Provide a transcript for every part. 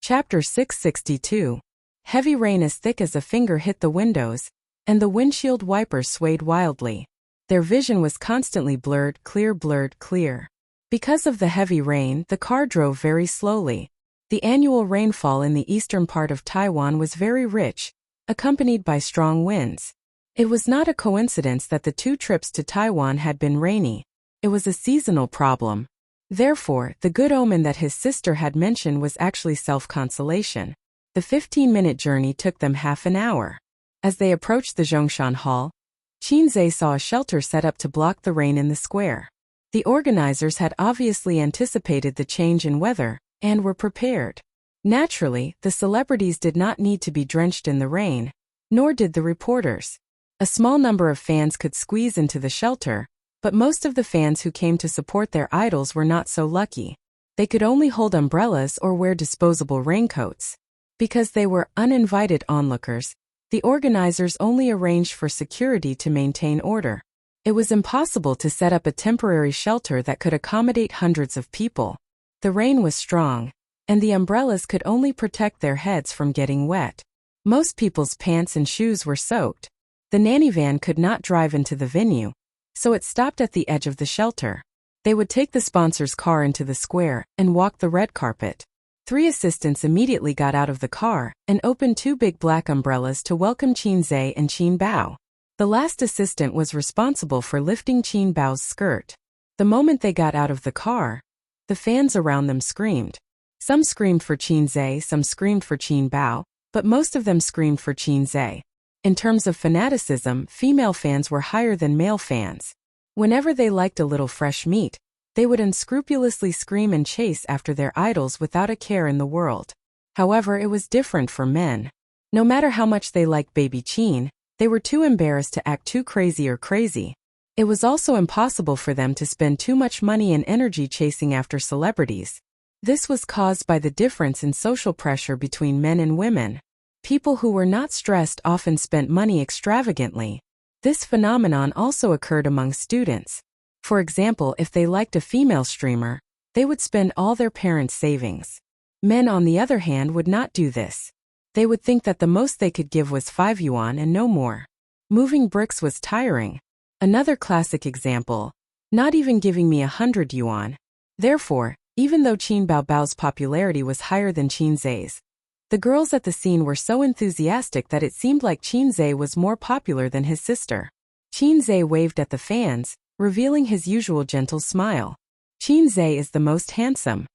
Chapter 662. Heavy rain as thick as a finger hit the windows, and the windshield wipers swayed wildly. Their vision was constantly blurred, clear. Because of the heavy rain, the car drove very slowly. The annual rainfall in the eastern part of Taiwan was very rich, accompanied by strong winds. It was not a coincidence that the 2 trips to Taiwan had been rainy. It was a seasonal problem. Therefore, the good omen that his sister had mentioned was actually self-consolation. The 15-minute journey took them half an hour. As they approached the Zhongshan Hall, Qinzhe saw a shelter set up to block the rain in the square. The organizers had obviously anticipated the change in weather, and were prepared. Naturally, the celebrities did not need to be drenched in the rain, nor did the reporters. A small number of fans could squeeze into the shelter, but most of the fans who came to support their idols were not so lucky. They could only hold umbrellas or wear disposable raincoats. Because they were uninvited onlookers, the organizers only arranged for security to maintain order. It was impossible to set up a temporary shelter that could accommodate hundreds of people. The rain was strong, and the umbrellas could only protect their heads from getting wet. Most people's pants and shoes were soaked. The nanny van could not drive into the venue, so it stopped at the edge of the shelter. They would take the sponsor's car into the square and walk the red carpet. 3 assistants immediately got out of the car and opened 2 big black umbrellas to welcome Qinzhe and Qin Bao. The last assistant was responsible for lifting Qin Bao's skirt. The moment they got out of the car, the fans around them screamed. Some screamed for Qinzhe, some screamed for Qin Bao, but most of them screamed for Qinzhe. In terms of fanaticism, female fans were higher than male fans. Whenever they liked a little fresh meat, they would unscrupulously scream and chase after their idols without a care in the world. However, it was different for men. No matter how much they liked baby Qin, they were too embarrassed to act too crazy. It was also impossible for them to spend too much money and energy chasing after celebrities. This was caused by the difference in social pressure between men and women. People who were not stressed often spent money extravagantly. This phenomenon also occurred among students. For example, if they liked a female streamer, they would spend all their parents' savings. Men, on the other hand, would not do this. They would think that the most they could give was 5 yuan and no more. Moving bricks was tiring. Another classic example, not even giving me 100 yuan. Therefore, even though Qin Bao's popularity was higher than Qinzhe's, the girls at the scene were so enthusiastic that it seemed like Qinzhe was more popular than his sister. Qinzhe waved at the fans, revealing his usual gentle smile. Qinzhe is the most handsome.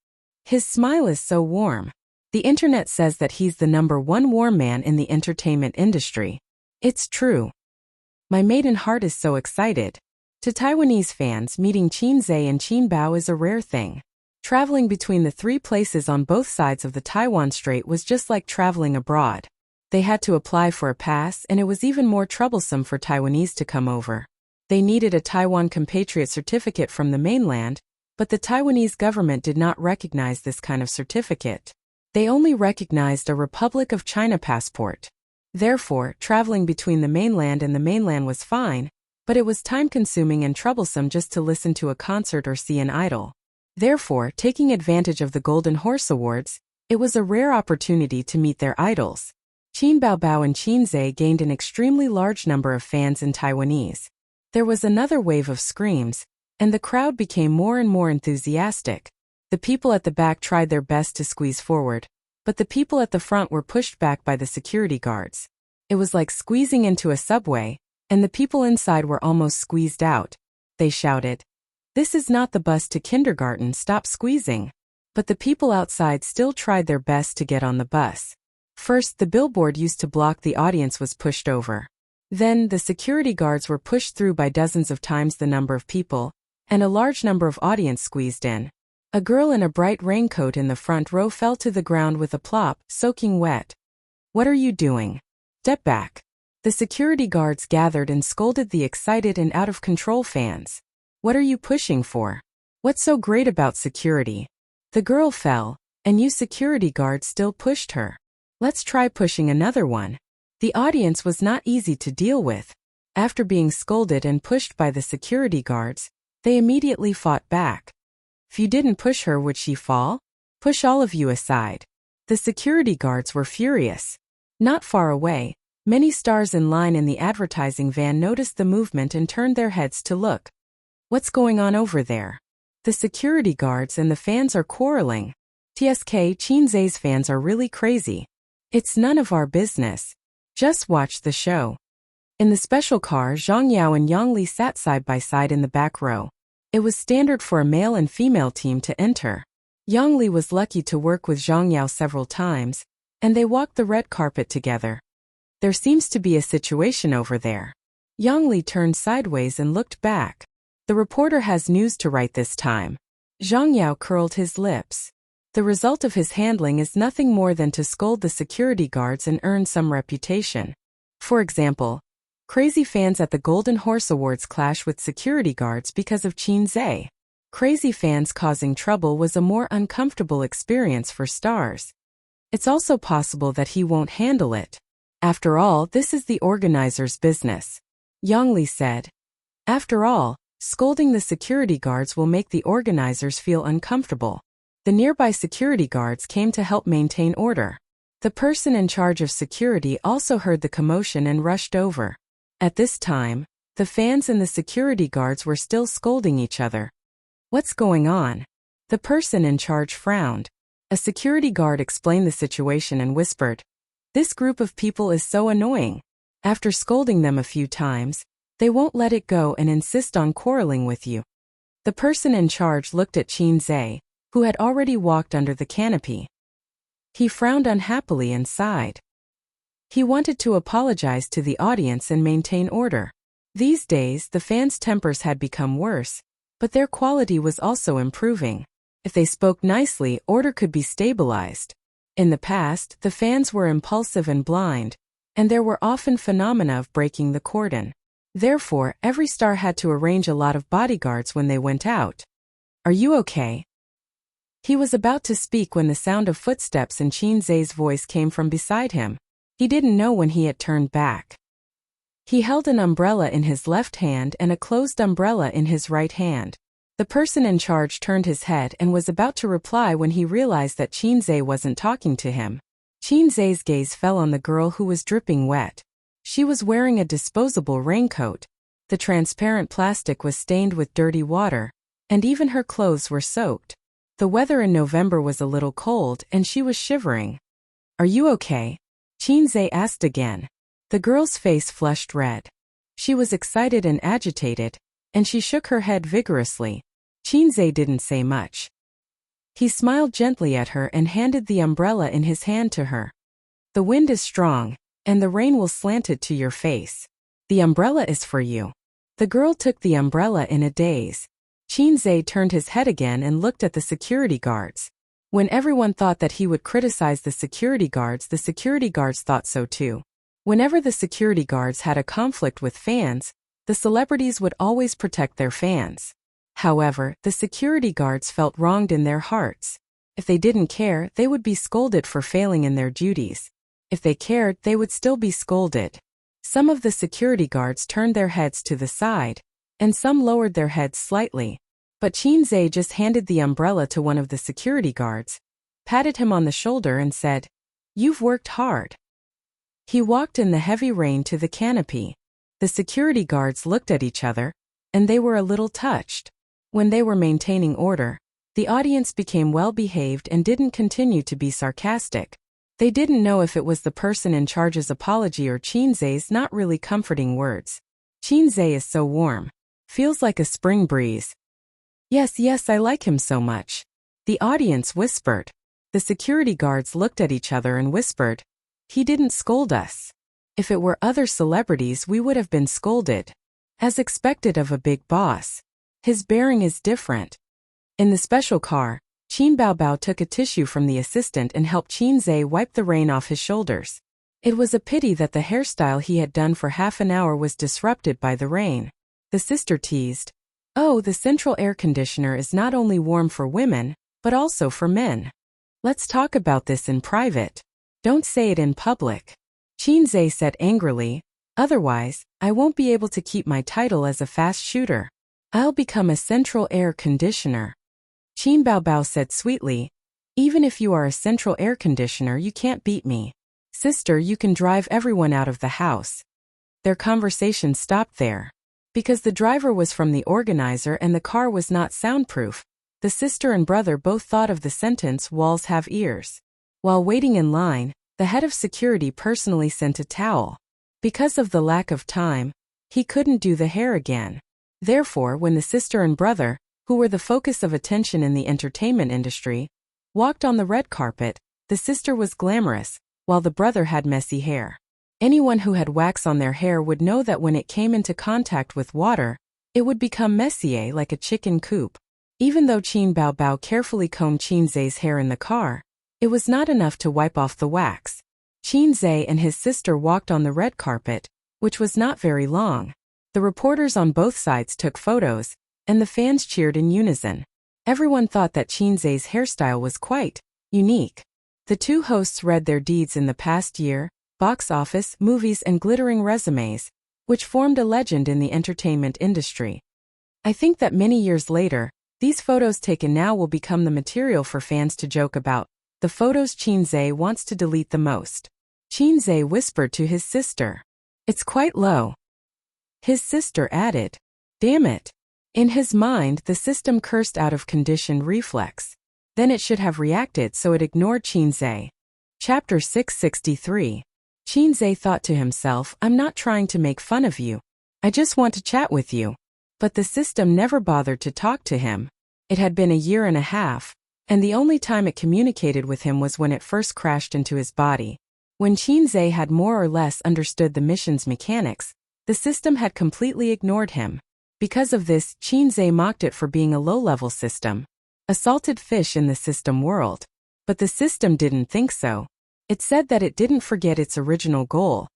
His smile is so warm. The internet says that he's the #1 warm man in the entertainment industry. It's true. My maiden heart is so excited. To Taiwanese fans, meeting Qinzhe and Qin Bao is a rare thing. Traveling between the 3 places on both sides of the Taiwan Strait was just like traveling abroad. They had to apply for a pass, and it was even more troublesome for Taiwanese to come over. They needed a Taiwan compatriot certificate from the mainland, but the Taiwanese government did not recognize this kind of certificate. They only recognized a Republic of China passport. Therefore, traveling between the mainland and the mainland was fine, but it was time-consuming and troublesome just to listen to a concert or see an idol. Therefore, taking advantage of the Golden Horse Awards, it was a rare opportunity to meet their idols. Qin Bao and Qinzhe gained an extremely large number of fans in Taiwanese. There was another wave of screams, and the crowd became more and more enthusiastic. The people at the back tried their best to squeeze forward, but the people at the front were pushed back by the security guards. It was like squeezing into a subway, and the people inside were almost squeezed out. They shouted, "This is not the bus to kindergarten, stop squeezing." But the people outside still tried their best to get on the bus. First, the billboard used to block the audience was pushed over. Then, the security guards were pushed through by dozens of times the number of people, and a large number of audience squeezed in. A girl in a bright raincoat in the front row fell to the ground with a plop, soaking wet. "What are you doing? Step back." The security guards gathered and scolded the excited and out-of-control fans. "What are you pushing for? What's so great about security? The girl fell, and you security guards still pushed her. Let's try pushing another one." The audience was not easy to deal with. After being scolded and pushed by the security guards, they immediately fought back. "If you didn't push her, would she fall? Push all of you aside." The security guards were furious. Not far away, many stars in line in the advertising van noticed the movement and turned their heads to look. What's going on over there? The security guards and the fans are quarreling. TSK Chinze's fans are really crazy. It's none of our business. Just watch the show. In the special car, Zhang Yao and Yang Li sat side by side in the back row. It was standard for a male and female team to enter. Yang Li was lucky to work with Zhang Yao several times, and they walked the red carpet together. There seems to be a situation over there. Yang Li turned sideways and looked back. The reporter has news to write this time. Zhang Yao curled his lips. The result of his handling is nothing more than to scold the security guards and earn some reputation. For example, crazy fans at the Golden Horse Awards clash with security guards because of Chinze. Crazy fans causing trouble was a more uncomfortable experience for stars. It's also possible that he won't handle it. After all, this is the organizer's business. Yang Li said. After all, scolding the security guards will make the organizers feel uncomfortable. The nearby security guards came to help maintain order. The person in charge of security also heard the commotion and rushed over. At this time, the fans and the security guards were still scolding each other. What's going on? The person in charge frowned. A security guard explained the situation and whispered, "This group of people is so annoying. After scolding them a few times, they won't let it go and insist on quarreling with you." The person in charge looked at Chinze, who had already walked under the canopy. He frowned unhappily and sighed. He wanted to apologize to the audience and maintain order. These days, the fans' tempers had become worse, but their quality was also improving. If they spoke nicely, order could be stabilized. In the past, the fans were impulsive and blind, and there were often phenomena of breaking the cordon. Therefore, every star had to arrange a lot of bodyguards when they went out. "Are you okay?" He was about to speak when the sound of footsteps and Chinze's voice came from beside him. He didn't know when he had turned back. He held an umbrella in his left hand and a closed umbrella in his right hand. The person in charge turned his head and was about to reply when he realized that Chinze wasn't talking to him. Chinze's gaze fell on the girl who was dripping wet. She was wearing a disposable raincoat. The transparent plastic was stained with dirty water, and even her clothes were soaked. The weather in November was a little cold and she was shivering. "Are you okay?" Chinze asked again. The girl's face flushed red. She was excited and agitated, and she shook her head vigorously. Chinze didn't say much. He smiled gently at her and handed the umbrella in his hand to her. "The wind is strong, and the rain will slant it to your face. The umbrella is for you." The girl took the umbrella in a daze. Chinze turned his head again and looked at the security guards. When everyone thought that he would criticize the security guards thought so too. Whenever the security guards had a conflict with fans, the celebrities would always protect their fans. However, the security guards felt wronged in their hearts. If they didn't care, they would be scolded for failing in their duties. If they cared, they would still be scolded. Some of the security guards turned their heads to the side, and some lowered their heads slightly. But Chinze just handed the umbrella to one of the security guards, patted him on the shoulder and said, "You've worked hard." He walked in the heavy rain to the canopy. The security guards looked at each other, and they were a little touched. When they were maintaining order, the audience became well-behaved and didn't continue to be sarcastic. They didn't know if it was the person in charge's apology or Chinze's not really comforting words. "Chinze is so warm. Feels like a spring breeze." Yes, I like him so much." The audience whispered. The security guards looked at each other and whispered, "He didn't scold us. If it were other celebrities, we would have been scolded. As expected of a big boss. His bearing is different." In the special car, Qin Baobao took a tissue from the assistant and helped Chinze wipe the rain off his shoulders. It was a pity that the hairstyle he had done for half an hour was disrupted by the rain. The sister teased, "Oh, the central air conditioner is not only warm for women, but also for men. Let's talk about this in private. Don't say it in public." Chinze said angrily, "Otherwise, I won't be able to keep my title as a fast shooter. I'll become a central air conditioner." Qin Baobao said sweetly, Even if you are a central air conditioner, you can't beat me. Sister, you can drive everyone out of the house. Their conversation stopped there. Because the driver was from the organizer and the car was not soundproof, the sister and brother both thought of the sentence, walls have ears. While waiting in line, the head of security personally sent a towel. Because of the lack of time, he couldn't do the hair again. Therefore, when the sister and brother, who were the focus of attention in the entertainment industry, walked on the red carpet, the sister was glamorous, while the brother had messy hair. Anyone who had wax on their hair would know that when it came into contact with water, it would become messier like a chicken coop. Even though Qin Bao Bao carefully combed Qin Zhe's hair in the car, it was not enough to wipe off the wax. Qin Zhe and his sister walked on the red carpet, which was not very long. The reporters on both sides took photos, and the fans cheered in unison. Everyone thought that Qin Zhe's hairstyle was quite unique. The two hosts read their deeds in the past year, box office, movies and glittering resumes, which formed a legend in the entertainment industry. I think that many years later, these photos taken now will become the material for fans to joke about, the photos Qin Zhe wants to delete the most. Qin Zhe whispered to his sister. It's quite low. His sister added, damn it. In his mind, the system cursed out of conditioned reflex. Then it should have reacted, so it ignored Qin Zhe. Chapter 663. Qin Zhe thought to himself, I'm not trying to make fun of you. I just want to chat with you. But the system never bothered to talk to him. It had been a year and a half, and the only time it communicated with him was when it first crashed into his body. When Qin Zhe had more or less understood the mission's mechanics, the system had completely ignored him. Because of this, Qin Zhe mocked it for being a low-level system, a salted fish in the system world. But the system didn't think so. It said that it didn't forget its original goal,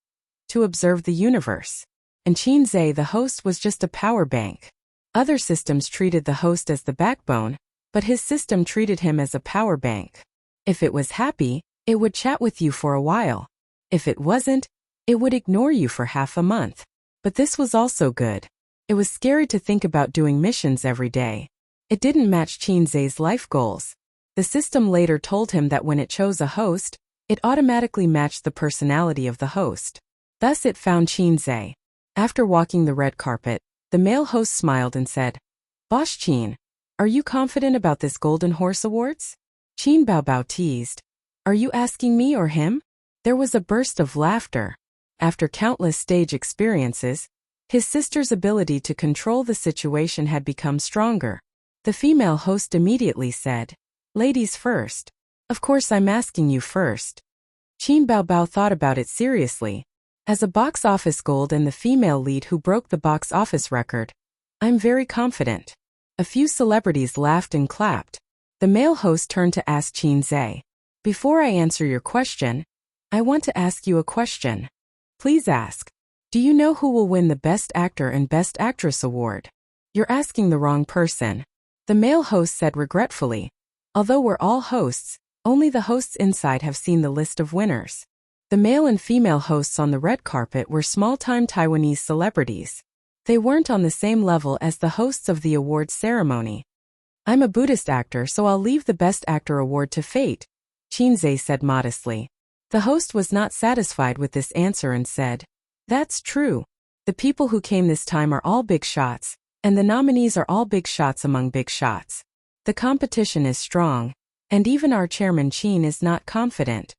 to observe the universe. And Qin Zhe, the host, was just a power bank. Other systems treated the host as the backbone, but his system treated him as a power bank. If it was happy, it would chat with you for a while. If it wasn't, it would ignore you for half a month. But this was also good. It was scary to think about doing missions every day. It didn't match Qin Zhe's life goals. The system later told him that when it chose a host, it automatically matched the personality of the host. Thus it found Qin Zhe. After walking the red carpet, the male host smiled and said, Boss Qin, are you confident about this Golden Horse Awards? Qin Bao Bao teased. Are you asking me or him? There was a burst of laughter. After countless stage experiences, his sister's ability to control the situation had become stronger. The female host immediately said, Ladies first. Of course I'm asking you first. Qin Bao Bao thought about it seriously. As a box office gold and the female lead who broke the box office record, I'm very confident. A few celebrities laughed and clapped. The male host turned to ask Qin Zhe. Before I answer your question, I want to ask you a question. Please ask. Do you know who will win the Best Actor and Best Actress award? You're asking the wrong person. The male host said regretfully. Although we're all hosts, only the hosts inside have seen the list of winners. The male and female hosts on the red carpet were small-time Taiwanese celebrities. They weren't on the same level as the hosts of the awards ceremony. I'm a Buddhist actor, so I'll leave the Best Actor award to fate, Qin Zhe said modestly. The host was not satisfied with this answer and said, That's true. The people who came this time are all big shots, and the nominees are all big shots among big shots. The competition is strong, and even our chairman Qin is not confident.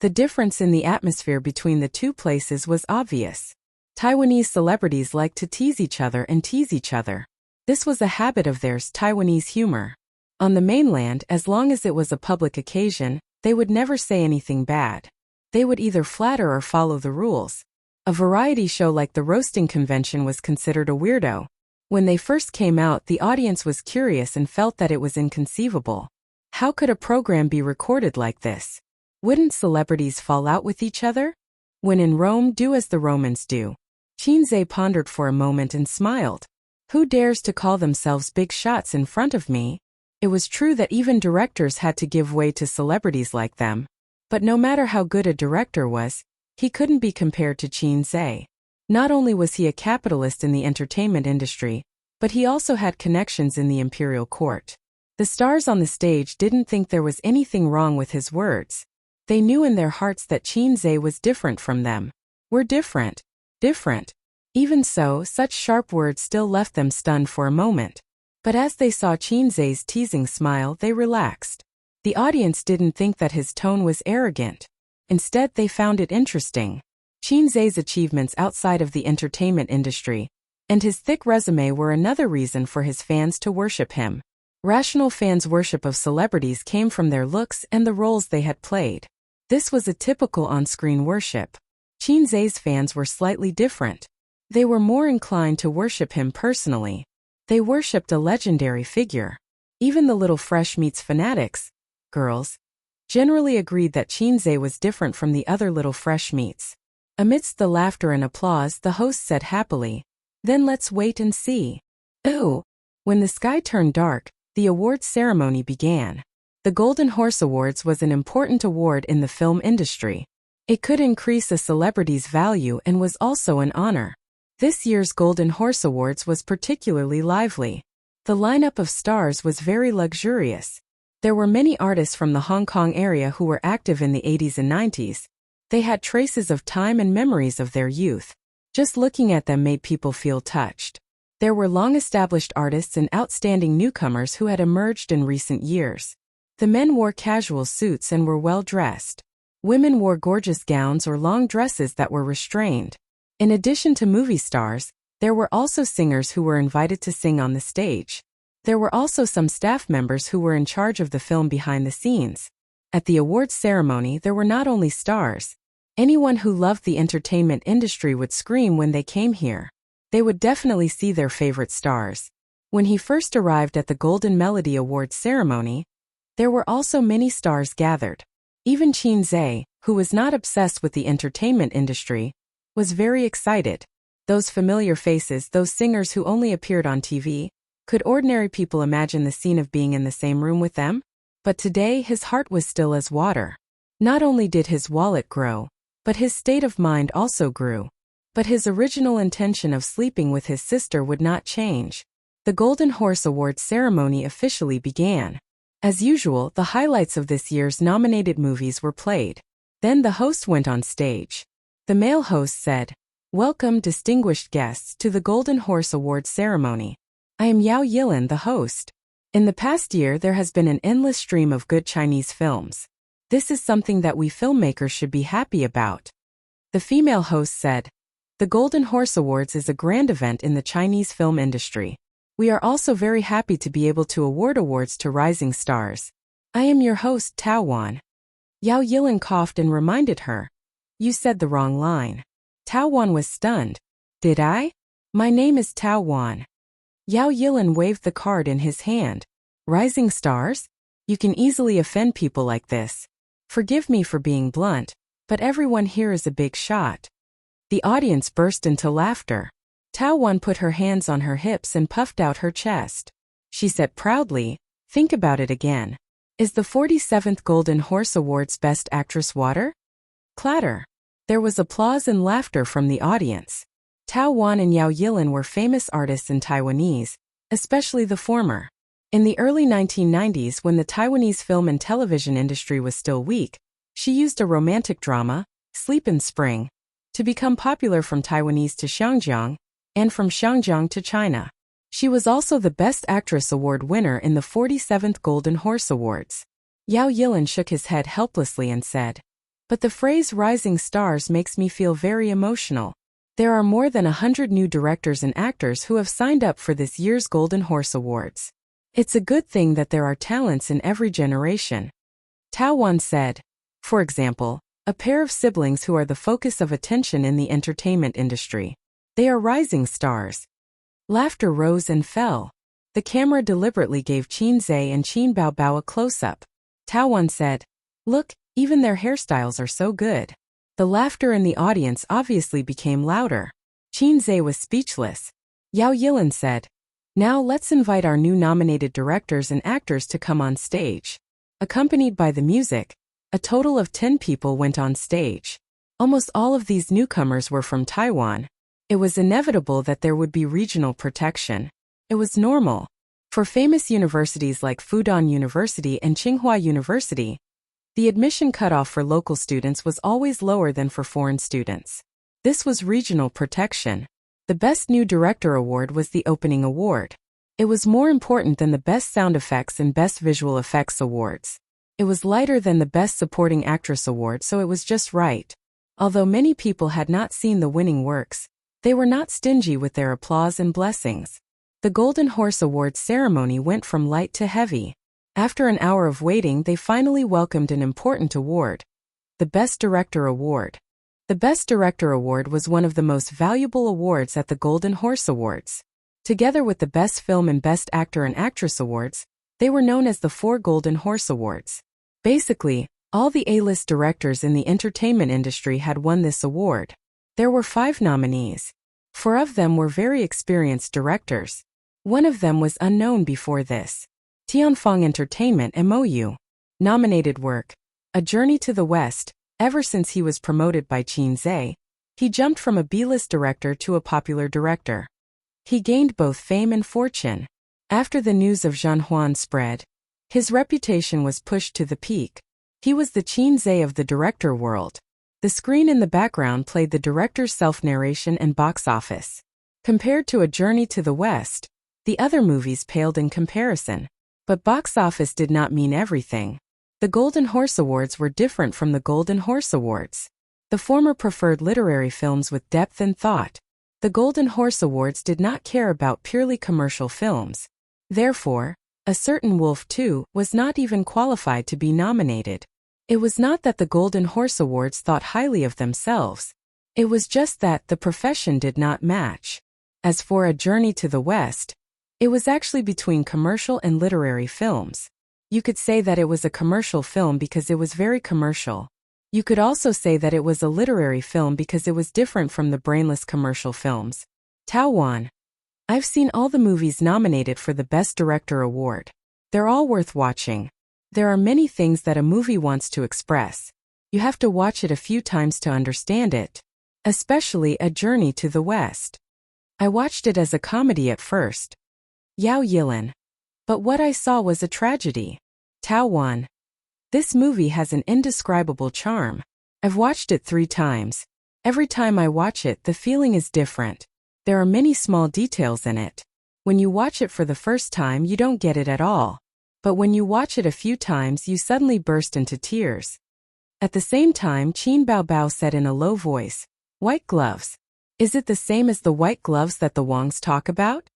The difference in the atmosphere between the two places was obvious. Taiwanese celebrities like to tease each other and tease each other. This was a habit of theirs, Taiwanese humor. On the mainland, as long as it was a public occasion, they would never say anything bad. They would either flatter or follow the rules. A variety show like the roasting convention was considered a weirdo. When they first came out, the audience was curious and felt that it was inconceivable. How could a program be recorded like this? Wouldn't celebrities fall out with each other? When in Rome, do as the Romans do. Qin Zhe pondered for a moment and smiled. Who dares to call themselves big shots in front of me? It was true that even directors had to give way to celebrities like them. But no matter how good a director was, he couldn't be compared to Qin Zhe. Not only was he a capitalist in the entertainment industry, but he also had connections in the imperial court. The stars on the stage didn't think there was anything wrong with his words. They knew in their hearts that Qinze was different from them. We're different. Different. Even so, such sharp words still left them stunned for a moment. But as they saw Qinze's teasing smile, they relaxed. The audience didn't think that his tone was arrogant. Instead, they found it interesting. Qinze's achievements outside of the entertainment industry and his thick resume were another reason for his fans to worship him. Rational fans' worship of celebrities came from their looks and the roles they had played. This was a typical on-screen worship. Qinze's fans were slightly different. They were more inclined to worship him personally. They worshipped a legendary figure. Even the little fresh meats fanatics, girls, generally agreed that Qinze was different from the other little fresh meats. Amidst the laughter and applause, the host said happily, "Then let's wait and see." Ooh! When the sky turned dark, the awards ceremony began. The Golden Horse Awards was an important award in the film industry. It could increase a celebrity's value and was also an honor. This year's Golden Horse Awards was particularly lively. The lineup of stars was very luxurious. There were many artists from the Hong Kong area who were active in the 80s and 90s. They had traces of time and memories of their youth. Just looking at them made people feel touched. There were long-established artists and outstanding newcomers who had emerged in recent years. The men wore casual suits and were well-dressed. Women wore gorgeous gowns or long dresses that were restrained. In addition to movie stars, there were also singers who were invited to sing on the stage. There were also some staff members who were in charge of the film behind the scenes. At the awards ceremony, there were not only stars. Anyone who loved the entertainment industry would scream when they came here. They would definitely see their favorite stars. When he first arrived at the Golden Melody Awards ceremony, there were also many stars gathered. Even Qinze, who was not obsessed with the entertainment industry, was very excited. Those familiar faces, those singers who only appeared on TV, could ordinary people imagine the scene of being in the same room with them? But today his heart was still as water. Not only did his wallet grow, but his state of mind also grew. But his original intention of sleeping with his sister would not change. The Golden Horse Awards ceremony officially began. As usual, the highlights of this year's nominated movies were played. Then the host went on stage. The male host said, "Welcome, distinguished guests, to the Golden Horse Awards ceremony. I am Yao Yilin, the host. In the past year, there has been an endless stream of good Chinese films. This is something that we filmmakers should be happy about." The female host said, "The Golden Horse Awards is a grand event in the Chinese film industry. We are also very happy to be able to award awards to rising stars. I am your host, Tao Wan." Yao Yilin coughed and reminded her, "You said the wrong line." Tao Wan was stunned. "Did I? My name is Tao Wan." Yao Yilin waved the card in his hand. "Rising stars? You can easily offend people like this. Forgive me for being blunt, but everyone here is a big shot." The audience burst into laughter. Tao Wan put her hands on her hips and puffed out her chest. She said proudly, "Think about it again. Is the 47th Golden Horse Awards Best Actress water?" Clatter. There was applause and laughter from the audience. Tao Wan and Yao Yilin were famous artists in Taiwanese, especially the former. In the early 1990s, when the Taiwanese film and television industry was still weak, she used a romantic drama, Sleep in Spring, to become popular from Taiwanese to Xiangjiang, and from Xiangjiang to China. She was also the Best Actress Award winner in the 47th Golden Horse Awards. Yao Yilin shook his head helplessly and said, "But the phrase rising stars makes me feel very emotional. There are more than 100 new directors and actors who have signed up for this year's Golden Horse Awards. It's a good thing that there are talents in every generation." Tao Wan said, "For example, a pair of siblings who are the focus of attention in the entertainment industry. They are rising stars." Laughter rose and fell. The camera deliberately gave Qinze and Qin Baobao a close-up. Tao Wan said, "Look, even their hairstyles are so good." The laughter in the audience obviously became louder. Qinze was speechless. Yao Yilin said, "Now let's invite our new nominated directors and actors to come on stage." Accompanied by the music, a total of 10 people went on stage. Almost all of these newcomers were from Taiwan. It was inevitable that there would be regional protection. It was normal. For famous universities like Fudan University and Tsinghua University, the admission cutoff for local students was always lower than for foreign students. This was regional protection. The Best New Director Award was the opening award. It was more important than the Best Sound Effects and Best Visual Effects awards. It was lighter than the Best Supporting Actress award, so it was just right. Although many people had not seen the winning works, they were not stingy with their applause and blessings. The Golden Horse Awards ceremony went from light to heavy. After an hour of waiting, they finally welcomed an important award, the Best Director Award. The Best Director Award was one of the most valuable awards at the Golden Horse Awards. Together with the Best Film and Best Actor and Actress awards, they were known as the 4 Golden Horse Awards. Basically, all the A-list directors in the entertainment industry had won this award. There were 5 nominees. 4 of them were very experienced directors. One of them was unknown before this. Tianfeng Entertainment MOU. Nominated work, A Journey to the West. Ever since he was promoted by Qin Zhe, he jumped from a B-list director to a popular director. He gained both fame and fortune. After the news of Zhan Huan spread, his reputation was pushed to the peak. He was the Qin Zhe of the director world. The screen in the background played the director's self-narration and box office. Compared to A Journey to the West, the other movies paled in comparison. But box office did not mean everything. The Golden Horse Awards were different from the Golden Horse Awards. The former preferred literary films with depth and thought. The Golden Horse Awards did not care about purely commercial films. Therefore, A Certain Wolf too was not even qualified to be nominated. It was not that the Golden Horse Awards thought highly of themselves. It was just that the profession did not match. As for A Journey to the West, it was actually between commercial and literary films. You could say that it was a commercial film because it was very commercial. You could also say that it was a literary film because it was different from the brainless commercial films. Tao Wan. I've seen all the movies nominated for the Best Director Award. They're all worth watching. There are many things that a movie wants to express. You have to watch it a few times to understand it. Especially A Journey to the West. I watched it as a comedy at first. Yao Yilin. But what I saw was a tragedy. Tao Wan. This movie has an indescribable charm. I've watched it 3 times. Every time I watch it, the feeling is different. There are many small details in it. When you watch it for the first time, you don't get it at all. But when you watch it a few times, you suddenly burst into tears. At the same time, Qin Baobao said in a low voice, "White gloves. Is it the same as the white gloves that the Wangs talk about?"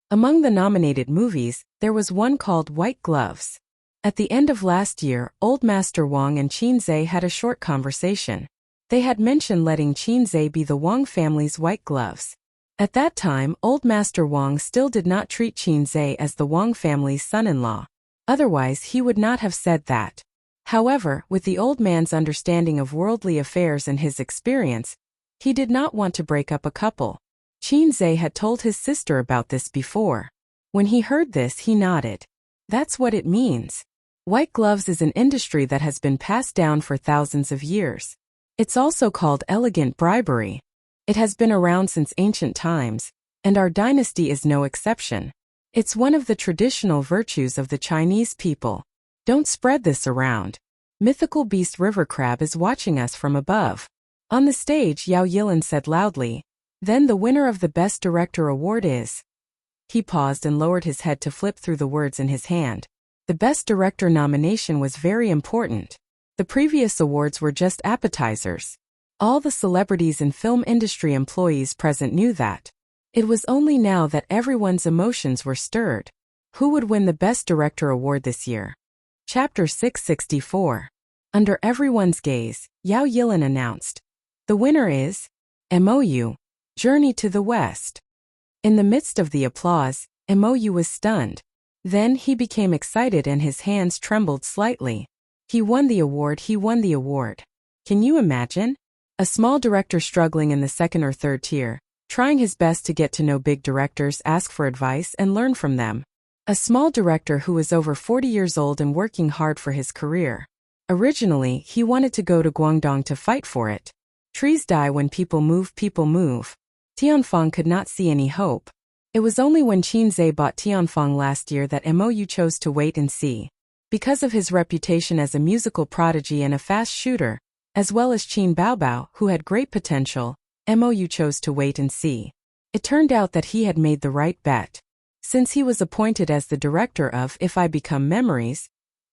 Among the nominated movies, there was one called White Gloves. At the end of last year, Old Master Wang and Qin Zhe had a short conversation. They had mentioned letting Qin Zhe be the Wang family's white gloves. At that time, Old Master Wang still did not treat Qin Zhe as the Wang family's son-in-law. Otherwise, he would not have said that. However, with the old man's understanding of worldly affairs and his experience, he did not want to break up a couple. Qin Zhe had told his sister about this before. When he heard this, he nodded. That's what it means. White gloves is an industry that has been passed down for thousands of years. It's also called elegant bribery. It has been around since ancient times, and our dynasty is no exception. It's one of the traditional virtues of the Chinese people. Don't spread this around. Mythical beast River Crab is watching us from above. On the stage, Yao Yilin said loudly, "Then the winner of the Best Director Award is..." He paused and lowered his head to flip through the words in his hand. The Best Director nomination was very important. The previous awards were just appetizers. All the celebrities and film industry employees present knew that. It was only now that everyone's emotions were stirred. Who would win the Best Director Award this year? Chapter 664. Under everyone's gaze, Yao Yilin announced. The winner is MOU, Journey to the West. In the midst of the applause, MOU was stunned. Then he became excited and his hands trembled slightly. He won the award, he won the award. Can you imagine? A small director struggling in the 2nd or 3rd tier, trying his best to get to know big directors, ask for advice and learn from them. A small director who was over 40 years old and working hard for his career. Originally, he wanted to go to Guangdong to fight for it. Trees die when people move, people move. Tianfeng could not see any hope. It was only when Qin Zhe bought Tianfeng last year that Mou chose to wait and see. Because of his reputation as a musical prodigy and a fast shooter, as well as Qin Baobao, who had great potential, Mou chose to wait and see. It turned out that he had made the right bet. Since he was appointed as the director of If I Become Memories,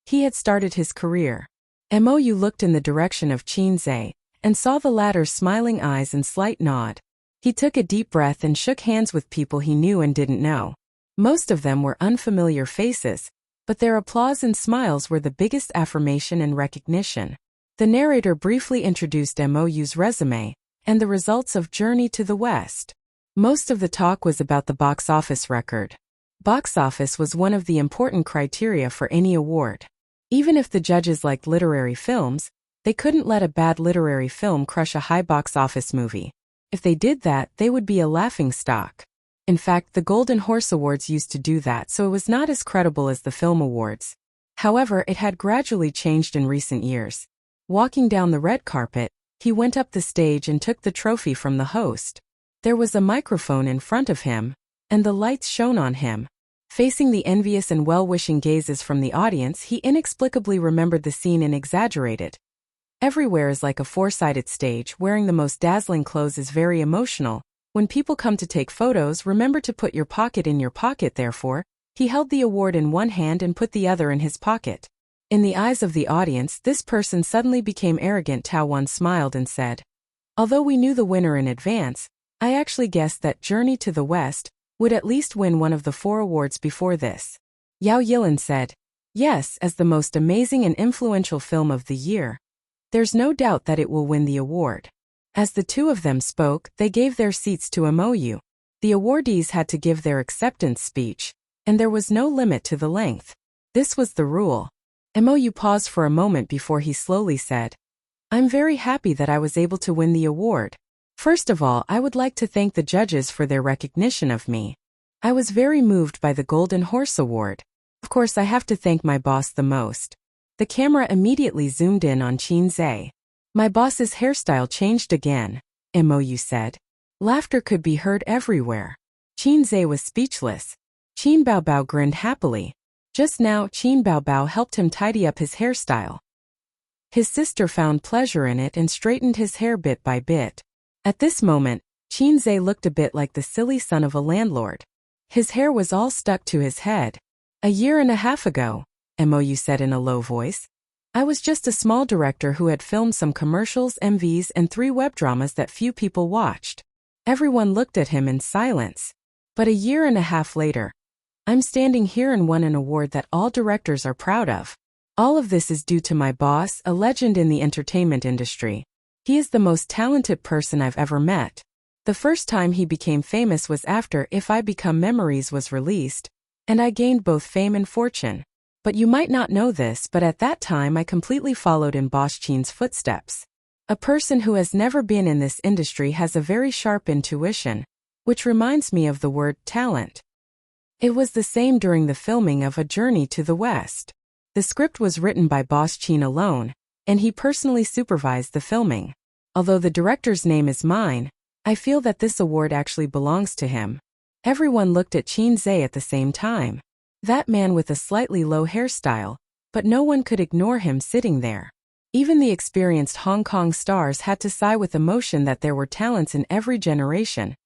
he had started his career. Mou looked in the direction of Qin Zhe and saw the latter's smiling eyes and slight nod. He took a deep breath and shook hands with people he knew and didn't know. Most of them were unfamiliar faces, but their applause and smiles were the biggest affirmation and recognition. The narrator briefly introduced Mou's resume and the results of Journey to the West. Most of the talk was about the box office record. Box office was one of the important criteria for any award. Even if the judges liked literary films, they couldn't let a bad literary film crush a high box office movie. If they did that, they would be a laughingstock. In fact, the Golden Horse Awards used to do that, so it was not as credible as the film awards. However, it had gradually changed in recent years. Walking down the red carpet, he went up the stage and took the trophy from the host. There was a microphone in front of him, and the lights shone on him. Facing the envious and well-wishing gazes from the audience, he inexplicably remembered the scene and exaggerated. Everywhere is like a four-sided stage. Wearing the most dazzling clothes is very emotional. When people come to take photos, remember to put your pocket in your pocket. Therefore, he held the award in one hand and put the other in his pocket. In the eyes of the audience, this person suddenly became arrogant. Tao Wan smiled and said, "Although we knew the winner in advance, I actually guessed that Journey to the West would at least win one of the 4 awards before this." Yao Yilin said, "Yes, as the most amazing and influential film of the year, there's no doubt that it will win the award." As the two of them spoke, they gave their seats to Mou. The awardees had to give their acceptance speech, and there was no limit to the length. This was the rule. Mou paused for a moment before he slowly said, "I'm very happy that I was able to win the award. First of all, I would like to thank the judges for their recognition of me. I was very moved by the Golden Horse Award. Of course, I have to thank my boss the most." The camera immediately zoomed in on Qin Zhe. "My boss's hairstyle changed again," Mou said. Laughter could be heard everywhere. Qin Zhe was speechless. Qin Baobao grinned happily. Just now, Qin Baobao helped him tidy up his hairstyle. His sister found pleasure in it and straightened his hair bit by bit. At this moment, Qin Zhe looked a bit like the silly son of a landlord. His hair was all stuck to his head. "A year and a half ago," Mou said in a low voice, "I was just a small director who had filmed some commercials, MVs, and 3 web dramas that few people watched." Everyone looked at him in silence. But a year and a half later, I'm standing here and won an award that all directors are proud of. All of this is due to my boss, a legend in the entertainment industry. He is the most talented person I've ever met. The first time he became famous was after If I Become Memories was released, and I gained both fame and fortune. But you might not know this, but at that time I completely followed in Boss Qin's footsteps. A person who has never been in this industry has a very sharp intuition, which reminds me of the word talent. It was the same during the filming of A Journey to the West. The script was written by Boss Qin alone, and he personally supervised the filming. Although the director's name is mine, I feel that this award actually belongs to him. Everyone looked at Qin Zhe at the same time. That man with a slightly low hairstyle, but no one could ignore him sitting there. Even the experienced Hong Kong stars had to sigh with emotion that there were talents in every generation,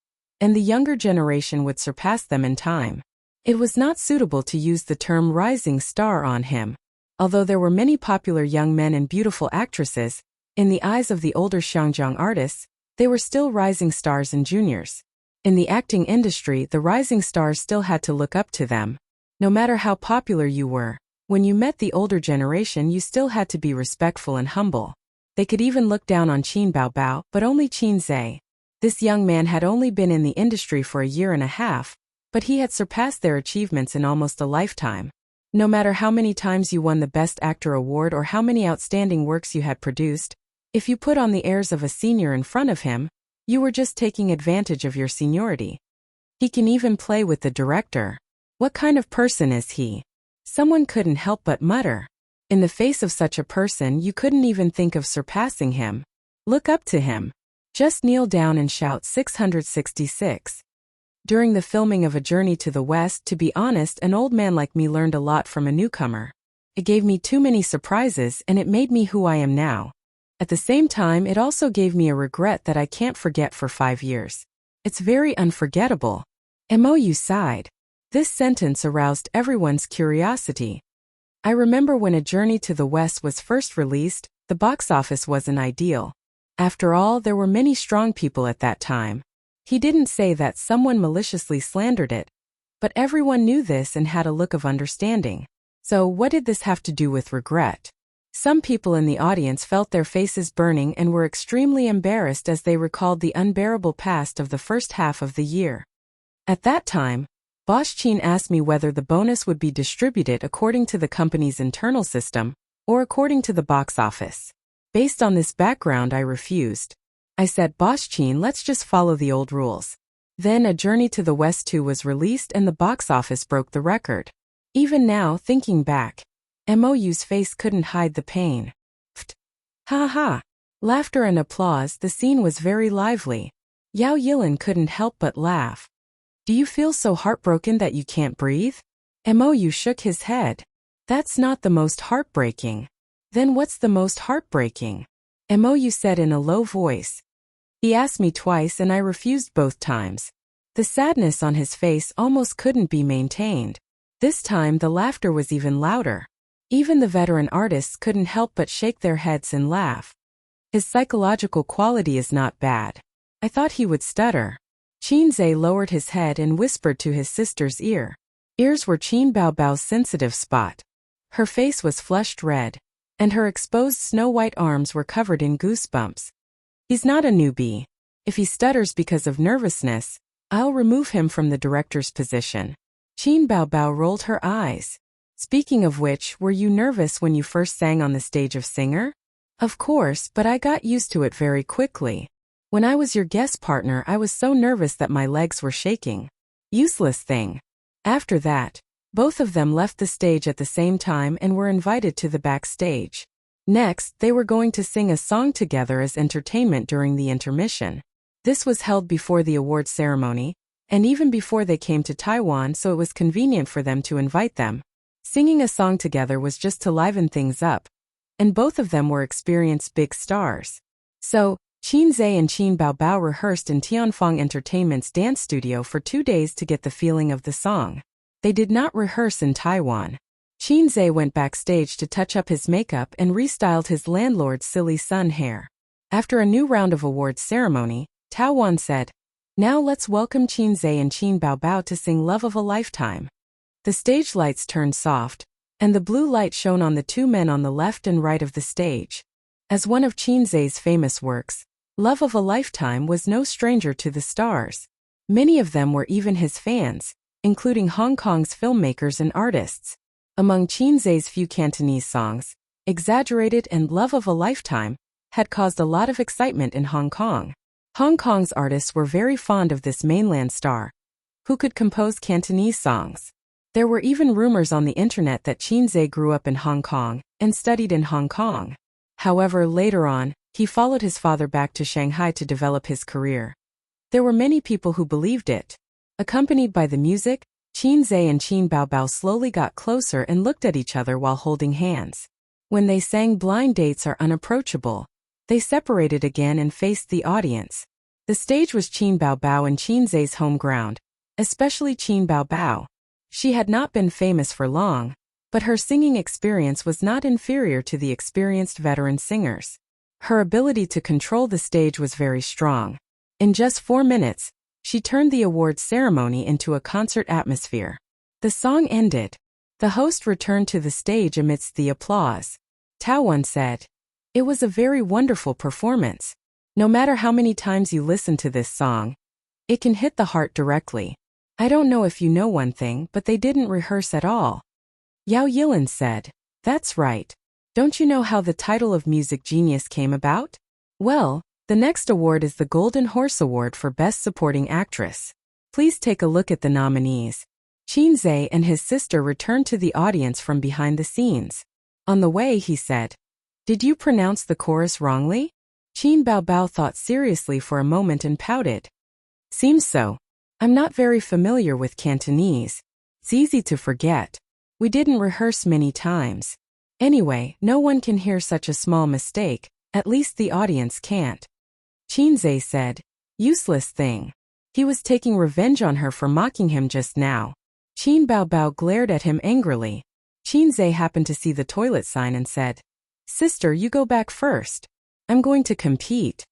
and the younger generation would surpass them in time. It was not suitable to use the term rising star on him. Although there were many popular young men and beautiful actresses, in the eyes of the older Xiangjiang artists, they were still rising stars and juniors. In the acting industry, the rising stars still had to look up to them. No matter how popular you were, when you met the older generation you still had to be respectful and humble. They could even look down on Qin Baobao, but only Qin Zhe. This young man had only been in the industry for a year and a half, but he had surpassed their achievements in almost a lifetime. No matter how many times you won the Best Actor award or how many outstanding works you had produced, if you put on the airs of a senior in front of him, you were just taking advantage of your seniority. He can even play with the director. What kind of person is he? Someone couldn't help but mutter. In the face of such a person you couldn't even think of surpassing him. Look up to him. Just kneel down and shout 666. During the filming of A Journey to the West, to be honest, an old man like me learned a lot from a newcomer. It gave me too many surprises and it made me who I am now. At the same time, it also gave me a regret that I can't forget for 5 years. It's very unforgettable. Mou sighed. This sentence aroused everyone's curiosity. I remember when A Journey to the West was first released, the box office wasn't ideal. After all, there were many strong people at that time. He didn't say that someone maliciously slandered it, but everyone knew this and had a look of understanding. So what did this have to do with regret? Some people in the audience felt their faces burning and were extremely embarrassed as they recalled the unbearable past of the first half of the year. At that time, Boss Chin asked me whether the bonus would be distributed according to the company's internal system or according to the box office. Based on this background, I refused. I said, Boss Chin, let's just follow the old rules. Then A Journey to the West 2 was released and the box office broke the record. Even now, thinking back, Mou's face couldn't hide the pain. Pfft. Ha ha. Laughter and applause. The scene was very lively. Yao Yilin couldn't help but laugh. Do you feel so heartbroken that you can't breathe? Mou shook his head. That's not the most heartbreaking. Then what's the most heartbreaking? Mou said in a low voice. He asked me twice and I refused both times. The sadness on his face almost couldn't be maintained. This time the laughter was even louder. Even the veteran artists couldn't help but shake their heads and laugh. His psychological quality is not bad. I thought he would stutter. Qin Zhe lowered his head and whispered to his sister's ear. Ears were Qin Baobao's sensitive spot. Her face was flushed red, and her exposed snow-white arms were covered in goosebumps. He's not a newbie. If he stutters because of nervousness, I'll remove him from the director's position. Qin Baobao rolled her eyes. Speaking of which, were you nervous when you first sang on the stage of Singer? Of course, but I got used to it very quickly. When I was your guest partner, I was so nervous that my legs were shaking. Useless thing. After that, both of them left the stage at the same time and were invited to the backstage. Next, they were going to sing a song together as entertainment during the intermission. This was held before the awards ceremony, and even before they came to Taiwan, so it was convenient for them to invite them. Singing a song together was just to liven things up, and both of them were experienced big stars. So, Qin Zhe and Qin Baobao rehearsed in Tianfeng Entertainment's dance studio for 2 days to get the feeling of the song. They did not rehearse in Taiwan. Qin Zhe went backstage to touch up his makeup and restyled his landlord's silly sun hair. After a new round of awards ceremony, Tao Wan said, "Now let's welcome Qin Zhe and Qin Baobao to sing Love of a Lifetime." The stage lights turned soft, and the blue light shone on the two men on the left and right of the stage. As one of Qin Zhe's famous works, Love of a Lifetime was no stranger to the stars. Many of them were even his fans, including Hong Kong's filmmakers and artists. Among Qin Zhe's few Cantonese songs, Exaggerated and Love of a Lifetime had caused a lot of excitement in Hong Kong. Hong Kong's artists were very fond of this mainland star, who could compose Cantonese songs. There were even rumors on the internet that Qin Zhe grew up in Hong Kong and studied in Hong Kong. However, later on, he followed his father back to Shanghai to develop his career. There were many people who believed it. Accompanied by the music, Qin Zhe and Qin Baobao slowly got closer and looked at each other while holding hands. When they sang Blind Dates Are Unapproachable, they separated again and faced the audience. The stage was Qin Baobao and Qin Zhe's home ground, especially Qin Baobao. She had not been famous for long, but her singing experience was not inferior to the experienced veteran singers. Her ability to control the stage was very strong. In just 4 minutes, she turned the awards ceremony into a concert atmosphere. The song ended. The host returned to the stage amidst the applause. Tao Wan said, "It was a very wonderful performance. No matter how many times you listen to this song, it can hit the heart directly. I don't know if you know one thing, but they didn't rehearse at all." Yao Yilin said, "That's right. Don't you know how the title of Music Genius came about? Well, the next award is the Golden Horse Award for Best Supporting Actress. Please take a look at the nominees." Qin Zhe and his sister returned to the audience from behind the scenes. On the way, he said, "Did you pronounce the chorus wrongly?" Qin Baobao thought seriously for a moment and pouted. "Seems so. I'm not very familiar with Cantonese. It's easy to forget. We didn't rehearse many times. Anyway, no one can hear such a small mistake, at least the audience can't. Qinzhe said. Useless thing. He was taking revenge on her for mocking him just now. Qin Baobao glared at him angrily. Qinzhe happened to see the toilet sign and said, Sister, you go back first. I'm going to compete.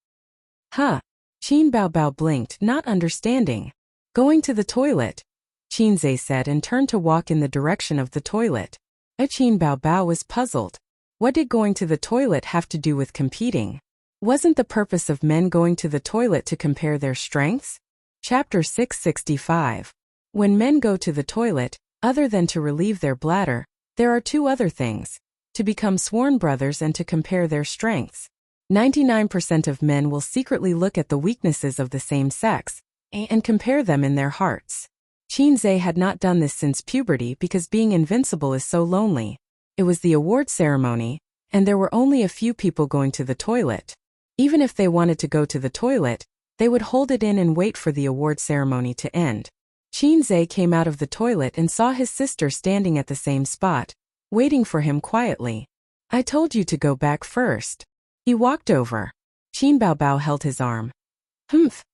Huh? Qin Baobao blinked, not understanding. Going to the toilet, Qinzhe said and turned to walk in the direction of the toilet. Qin Baobao was puzzled. What did going to the toilet have to do with competing? Wasn't the purpose of men going to the toilet to compare their strengths? Chapter 665. When men go to the toilet, other than to relieve their bladder, there are two other things: to become sworn brothers and to compare their strengths. 99% of men will secretly look at the weaknesses of the same sex and compare them in their hearts. Qinzhe had not done this since puberty because being invincible is so lonely. It was the award ceremony, and there were only a few people going to the toilet. Even if they wanted to go to the toilet, they would hold it in and wait for the award ceremony to end. Qinzhe came out of the toilet and saw his sister standing at the same spot, waiting for him quietly. I told you to go back first. He walked over. Qin Baobao held his arm.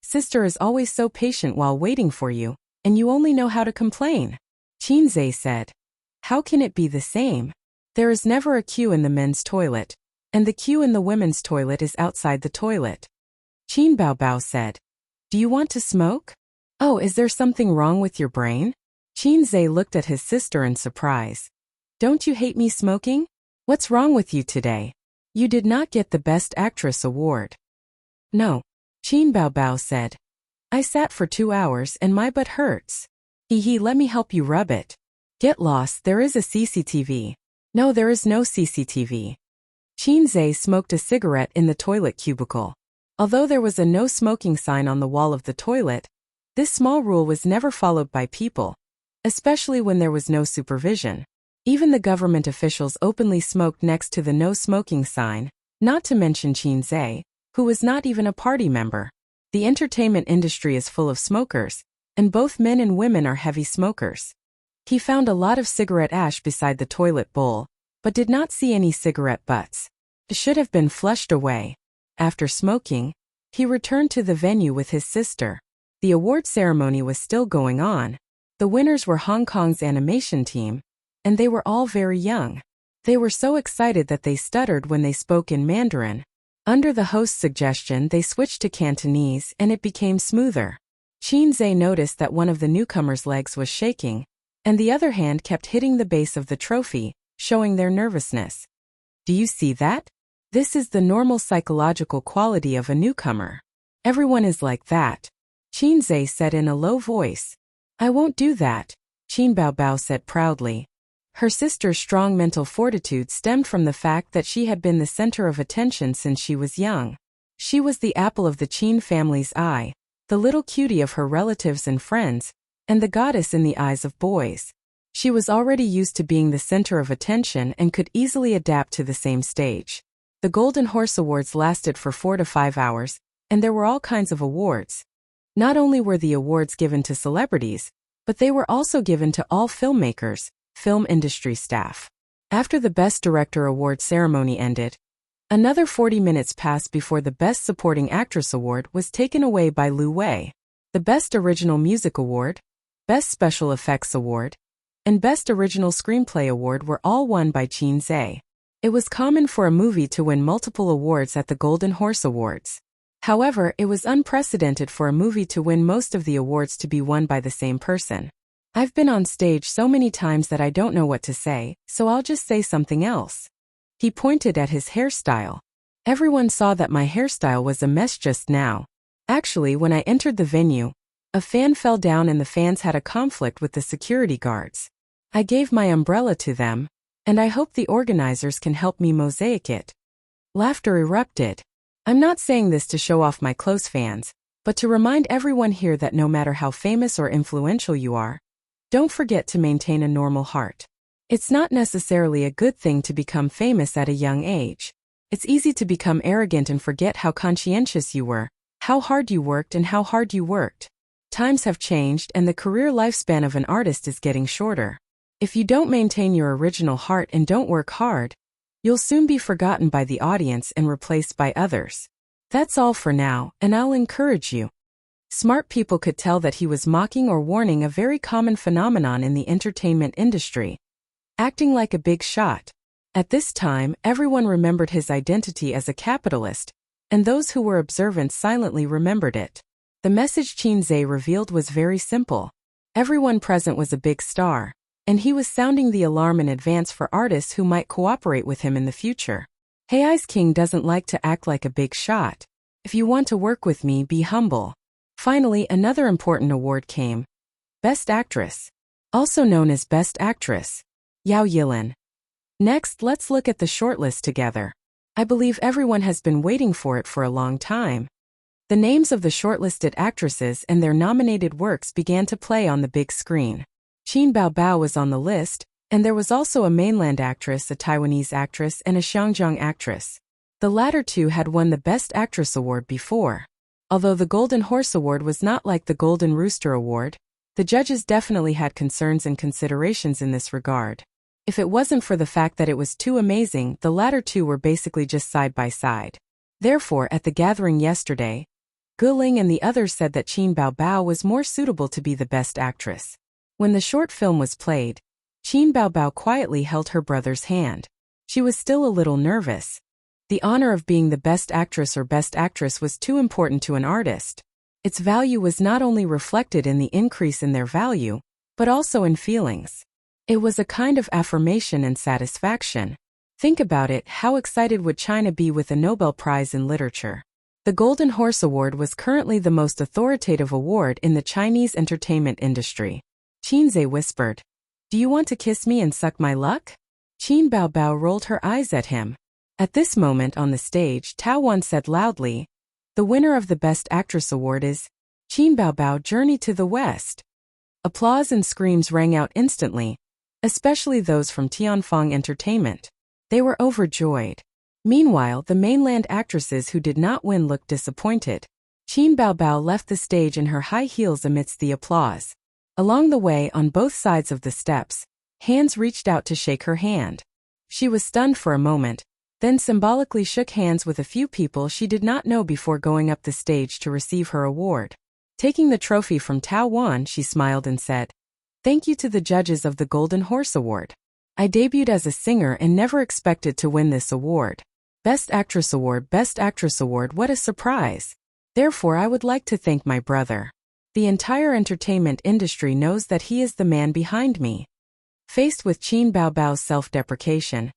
Sister is always so patient while waiting for you, and you only know how to complain. Qinzhe said. How can it be the same? There is never a queue in the men's toilet, and the queue in the women's toilet is outside the toilet. Qin Baobao said. Do you want to smoke? Oh, is there something wrong with your brain? Qinzhe looked at his sister in surprise. Don't you hate me smoking? What's wrong with you today? You did not get the Best Actress award. No, Qin Baobao said. I sat for 2 hours and my butt hurts. Let me help you rub it. Get lost, there is a CCTV. No, there is no CCTV. Qinzhe smoked a cigarette in the toilet cubicle. Although there was a no smoking sign on the wall of the toilet, this small rule was never followed by people, especially when there was no supervision. Even the government officials openly smoked next to the no smoking sign, not to mention Qinzhe, who was not even a party member. The entertainment industry is full of smokers, and both men and women are heavy smokers. He found a lot of cigarette ash beside the toilet bowl, but did not see any cigarette butts. It should have been flushed away. After smoking, he returned to the venue with his sister. The award ceremony was still going on. The winners were Hong Kong's animation team, and they were all very young. They were so excited that they stuttered when they spoke in Mandarin. Under the host's suggestion, they switched to Cantonese and it became smoother. Qinzhe noticed that one of the newcomers' legs was shaking, and the other hand kept hitting the base of the trophy, showing their nervousness. Do you see that? This is the normal psychological quality of a newcomer. Everyone is like that. Qinzhe said in a low voice. I won't do that, Qin Baobao said proudly. Her sister's strong mental fortitude stemmed from the fact that she had been the center of attention since she was young. She was the apple of the Qin family's eye, the little cutie of her relatives and friends, and the goddess in the eyes of boys. She was already used to being the center of attention and could easily adapt to the same stage. The Golden Horse Awards lasted for 4 to 5 hours, and there were all kinds of awards. Not only were the awards given to celebrities, but they were also given to all filmmakers, film industry staff. After the Best Director Award ceremony ended, another 40 minutes passed before the Best Supporting Actress Award was taken away by Lu Wei. The Best Original Music Award, Best Special Effects Award, and Best Original Screenplay Award were all won by Qinzhe. It was common for a movie to win multiple awards at the Golden Horse Awards. However, it was unprecedented for a movie to win most of the awards to be won by the same person. I've been on stage so many times that I don't know what to say, so I'll just say something else. He pointed at his hairstyle. Everyone saw that my hairstyle was a mess just now. Actually, when I entered the venue, a fan fell down and the fans had a conflict with the security guards. I gave my umbrella to them, and I hope the organizers can help me mosaic it. Laughter erupted. I'm not saying this to show off my close fans, but to remind everyone here that no matter how famous or influential you are, don't forget to maintain a normal heart. It's not necessarily a good thing to become famous at a young age. It's easy to become arrogant and forget how conscientious you were, how hard you worked and how hard you worked. Times have changed and the career lifespan of an artist is getting shorter. If you don't maintain your original heart and don't work hard, you'll soon be forgotten by the audience and replaced by others. That's all for now, and I'll encourage you. Smart people could tell that he was mocking or warning a very common phenomenon in the entertainment industry. Acting like a big shot. At this time, everyone remembered his identity as a capitalist, and those who were observant silently remembered it. The message Qin Zhe revealed was very simple. Everyone present was a big star, and he was sounding the alarm in advance for artists who might cooperate with him in the future. Hei's King doesn't like to act like a big shot. If you want to work with me, be humble. Finally, another important award came. Best Actress. Also known as Best Actress. Yao Yilin. Next, let's look at the shortlist together. I believe everyone has been waiting for it for a long time. The names of the shortlisted actresses and their nominated works began to play on the big screen. Qin Baobao was on the list, and there was also a mainland actress, a Taiwanese actress, and a Xiangjiang actress. The latter two had won the Best Actress award before. Although the Golden Horse Award was not like the Golden Rooster Award, the judges definitely had concerns and considerations in this regard. If it wasn't for the fact that it was too amazing, the latter two were basically just side by side. Therefore, at the gathering yesterday, Guling and the others said that Qin Baobao was more suitable to be the Best Actress. When the short film was played, Qin Baobao quietly held her brother's hand. She was still a little nervous. The honor of being the Best Actress or Best Actress was too important to an artist. Its value was not only reflected in the increase in their value, but also in feelings. It was a kind of affirmation and satisfaction. Think about it, how excited would China be with a Nobel Prize in Literature? The Golden Horse Award was currently the most authoritative award in the Chinese entertainment industry. Qin Zhe whispered, "Do you want to kiss me and suck my luck?" Qin Baobao rolled her eyes at him. At this moment on the stage, Tao Wan said loudly, "The winner of the Best Actress Award is Qin Baobao, Journey to the West." Applause and screams rang out instantly, especially those from Tianfeng Entertainment. They were overjoyed. Meanwhile, the mainland actresses who did not win looked disappointed. Qin Baobao left the stage in her high heels amidst the applause. Along the way, on both sides of the steps, hands reached out to shake her hand. She was stunned for a moment, then symbolically shook hands with a few people she did not know before going up the stage to receive her award. Taking the trophy from Tao Wan, she smiled and said, "Thank you to the judges of the Golden Horse Award. I debuted as a singer and never expected to win this award. Best Actress Award, Best Actress Award, what a surprise. Therefore, I would like to thank my brother. The entire entertainment industry knows that he is the man behind me." Faced with Qin Baobao's self-deprecation,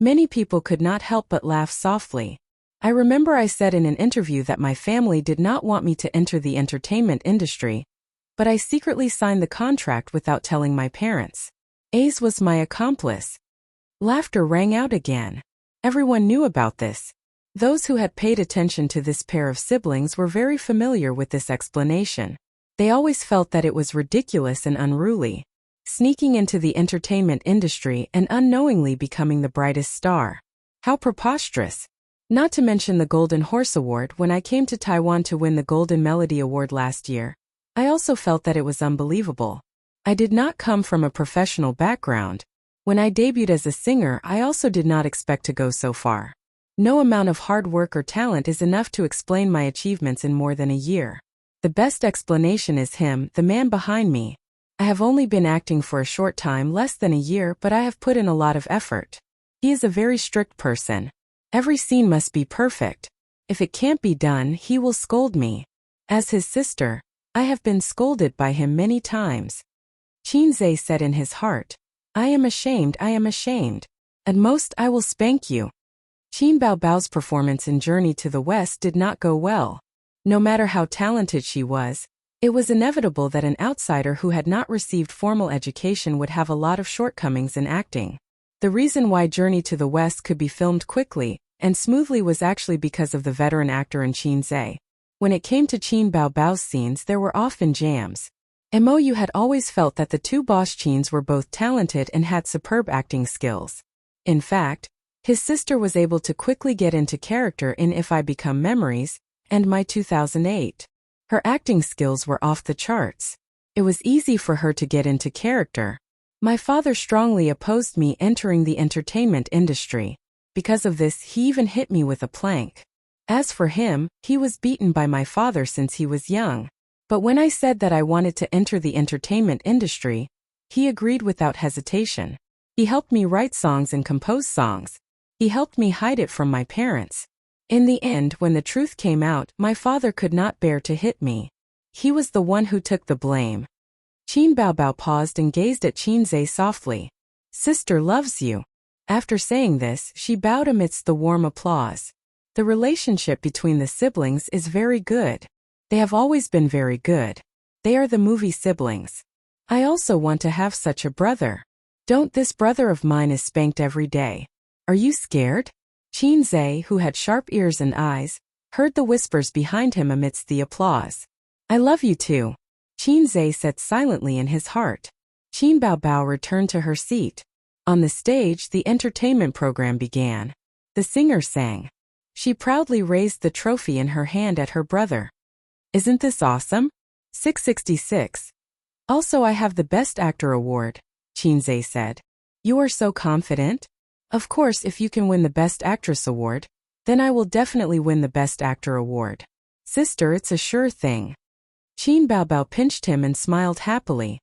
many people could not help but laugh softly. I remember I said in an interview that my family did not want me to enter the entertainment industry, but I secretly signed the contract without telling my parents. Ace was my accomplice. Laughter rang out again. Everyone knew about this. Those who had paid attention to this pair of siblings were very familiar with this explanation. They always felt that it was ridiculous and unruly, sneaking into the entertainment industry and unknowingly becoming the brightest star. How preposterous! Not to mention the Golden Horse Award. When I came to Taiwan to win the Golden Melody Award last year, I also felt that it was unbelievable. I did not come from a professional background. When I debuted as a singer, I also did not expect to go so far. No amount of hard work or talent is enough to explain my achievements in more than a year. The best explanation is him, the man behind me. I have only been acting for a short time, less than a year, but I have put in a lot of effort. He is a very strict person. Every scene must be perfect. If it can't be done, he will scold me. As his sister, I have been scolded by him many times. Qin Zhe said in his heart, I am ashamed. At most, I will spank you." Qin Baobao's performance in Journey to the West did not go well. No matter how talented she was, it was inevitable that an outsider who had not received formal education would have a lot of shortcomings in acting. The reason why Journey to the West could be filmed quickly and smoothly was actually because of the veteran actor in Qin Zhe. When it came to Qin Baobao's scenes, there were often jams. Mou had always felt that the two boss Qins were both talented and had superb acting skills. In fact, his sister was able to quickly get into character in If I Become Memories and My 2008. Her acting skills were off the charts. It was easy for her to get into character. My father strongly opposed me entering the entertainment industry. Because of this, he even hit me with a plank. As for him, he was beaten by my father since he was young. But when I said that I wanted to enter the entertainment industry, he agreed without hesitation. He helped me write songs and compose songs. He helped me hide it from my parents. In the end, when the truth came out, my father could not bear to hit me. He was the one who took the blame. Qin Baobao paused and gazed at Qinze softly. Sister loves you. After saying this, she bowed amidst the warm applause. The relationship between the siblings is very good. They have always been very good. They are the movie siblings. I also want to have such a brother. Don't this brother of mine is spanked every day. Are you scared? Qinze, who had sharp ears and eyes, heard the whispers behind him amidst the applause. I love you too, Qinze said silently in his heart. Qin Baobao returned to her seat. On the stage, the entertainment program began. The singer sang. She proudly raised the trophy in her hand at her brother. Isn't this awesome? 666. Also, I have the Best Actor award, Qinze said. You are so confident? Of course, if you can win the Best Actress award, then I will definitely win the Best Actor award. Sister, it's a sure thing. Qin Baobao pinched him and smiled happily.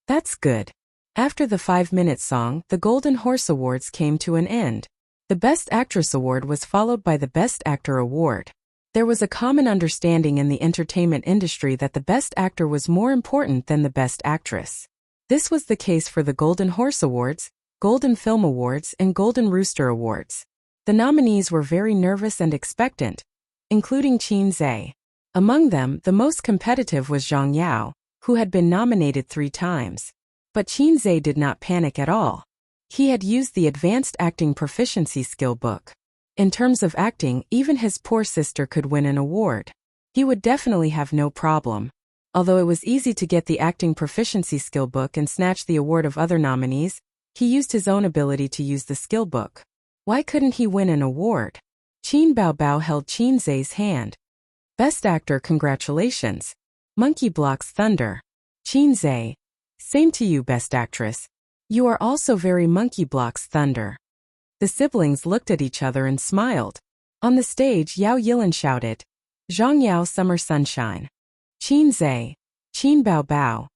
That's good. After the 5-minute song, the Golden Horse Awards came to an end. The Best Actress award was followed by the Best Actor award. There was a common understanding in the entertainment industry that the Best Actor was more important than the Best Actress. This was the case for the Golden Horse Awards, Golden Film Awards, and Golden Rooster Awards. The nominees were very nervous and expectant, including Qinze. Among them, the most competitive was Zhang Yao, who had been nominated 3 times. But Qinze did not panic at all. He had used the Advanced Acting Proficiency Skill book. In terms of acting, even his poor sister could win an award. He would definitely have no problem. Although it was easy to get the Acting Proficiency Skill book and snatch the award of other nominees, he used his own ability to use the skill book. Why couldn't he win an award? Qin Baobao held Qinze's hand. Best Actor, congratulations. Monkey Blocks Thunder. Qinze. Same to you, Best Actress. You are also very Monkey Blocks Thunder. The siblings looked at each other and smiled. On the stage, Yao Yilin shouted, Zhang Yao Summer Sunshine. Qinze. Qin Baobao.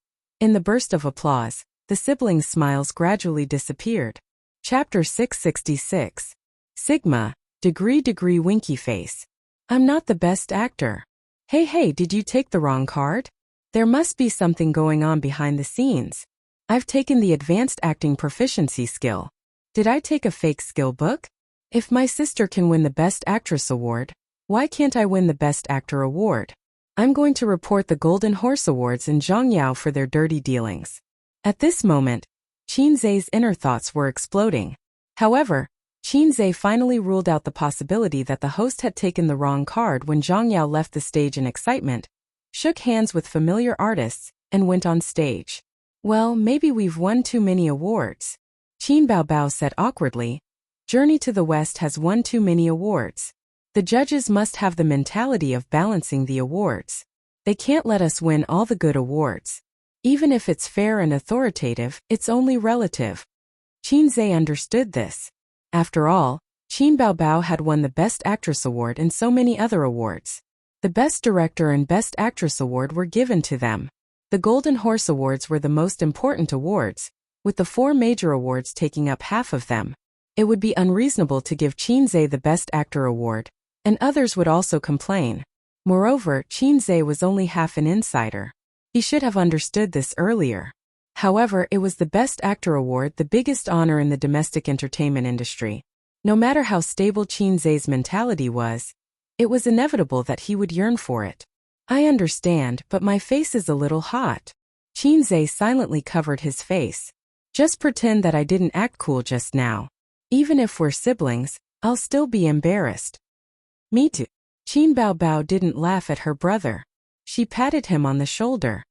In the burst of applause, the siblings' smiles gradually disappeared. Chapter 666. Sigma, Degree Winky Face. I'm not the best actor. Hey, did you take the wrong card? There must be something going on behind the scenes. I've taken the Advanced Acting Proficiency skill. Did I take a fake skill book? If my sister can win the Best Actress award, why can't I win the Best Actor award? I'm going to report the Golden Horse Awards and Zhang Yao for their dirty dealings. At this moment, Qinze's inner thoughts were exploding. However, Qinze finally ruled out the possibility that the host had taken the wrong card when Zhang Yao left the stage in excitement, shook hands with familiar artists, and went on stage. Well, maybe we've won too many awards. Qin Baobao said awkwardly. Journey to the West has won too many awards. The judges must have the mentality of balancing the awards. They can't let us win all the good awards. Even if it's fair and authoritative, it's only relative. Qinze understood this. After all, Qin Baobao had won the Best Actress award and so many other awards. The Best Director and Best Actress award were given to them. The Golden Horse Awards were the most important awards, with the 4 major awards taking up half of them. It would be unreasonable to give Qinze the Best Actor award, and others would also complain. Moreover, Qinze was only half an insider. He should have understood this earlier. However, it was the Best Actor award, the biggest honor in the domestic entertainment industry. No matter how stable Qinze's mentality was, it was inevitable that he would yearn for it. I understand, but my face is a little hot. Qinze silently covered his face. Just pretend that I didn't act cool just now. Even if we're siblings, I'll still be embarrassed. Me too. Qin Baobao didn't laugh at her brother. She patted him on the shoulder.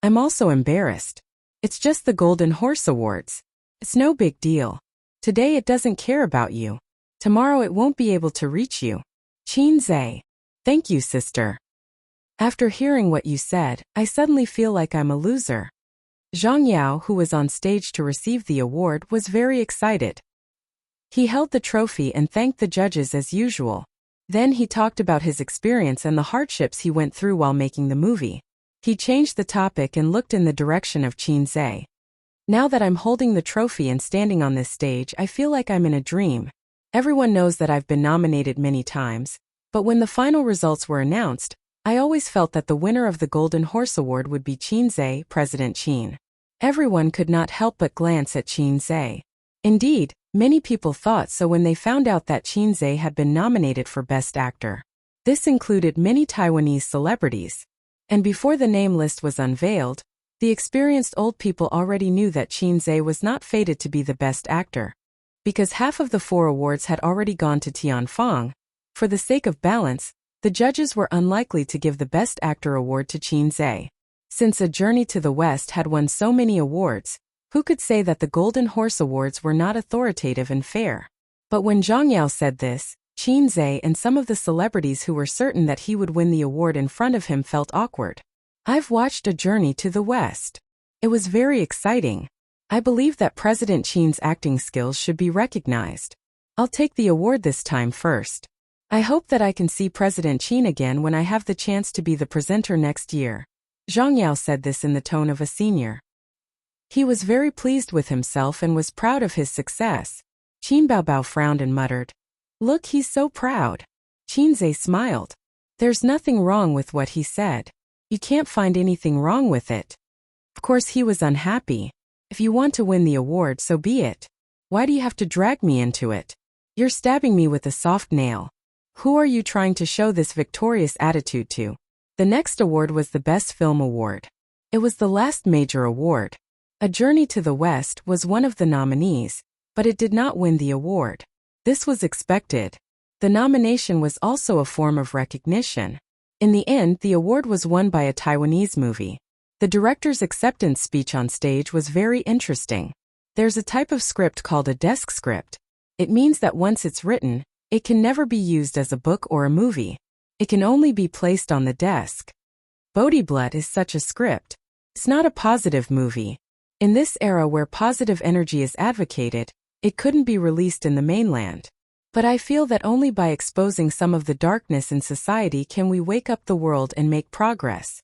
I'm also embarrassed. It's just the Golden Horse Awards. It's no big deal. Today it doesn't care about you. Tomorrow it won't be able to reach you. Qinze. Thank you, sister. After hearing what you said, I suddenly feel like I'm a loser. Zhang Yao, who was on stage to receive the award, was very excited. He held the trophy and thanked the judges as usual. Then he talked about his experience and the hardships he went through while making the movie. He changed the topic and looked in the direction of Qin Zhe. Now that I'm holding the trophy and standing on this stage, I feel like I'm in a dream. Everyone knows that I've been nominated many times, but when the final results were announced, I always felt that the winner of the Golden Horse Award would be Qin Zhe, President Qin. Everyone could not help but glance at Qin Zhe. Indeed, many people thought so when they found out that Qin Zhe had been nominated for Best Actor. This included many Taiwanese celebrities. And before the name list was unveiled, the experienced old people already knew that Qin Zhe was not fated to be the Best Actor. Because half of the 4 awards had already gone to Tianfang, for the sake of balance, the judges were unlikely to give the Best Actor award to Qin Zhe. Since A Journey to the West had won so many awards, who could say that the Golden Horse Awards were not authoritative and fair? But when Zhang Yao said this, Qin Zhe and some of the celebrities who were certain that he would win the award in front of him felt awkward. I've watched A Journey to the West. It was very exciting. I believe that President Qin's acting skills should be recognized. I'll take the award this time first. I hope that I can see President Qin again when I have the chance to be the presenter next year. Zhang Yao said this in the tone of a senior. He was very pleased with himself and was proud of his success. Qin Baobao frowned and muttered, "Look, he's so proud." Qin Zhe smiled. There's nothing wrong with what he said. You can't find anything wrong with it. Of course he was unhappy. If you want to win the award, so be it. Why do you have to drag me into it? You're stabbing me with a soft nail. Who are you trying to show this victorious attitude to? The next award was the Best Film Award. It was the last major award. A Journey to the West was one of the nominees, but it did not win the award. This was expected. The nomination was also a form of recognition. In the end, the award was won by a Taiwanese movie. The director's acceptance speech on stage was very interesting. There's a type of script called a desk script. It means that once it's written, it can never be used as a book or a movie. It can only be placed on the desk. Bodhi Blood is such a script. It's not a positive movie. In this era where positive energy is advocated, it couldn't be released in the mainland. But I feel that only by exposing some of the darkness in society can we wake up the world and make progress.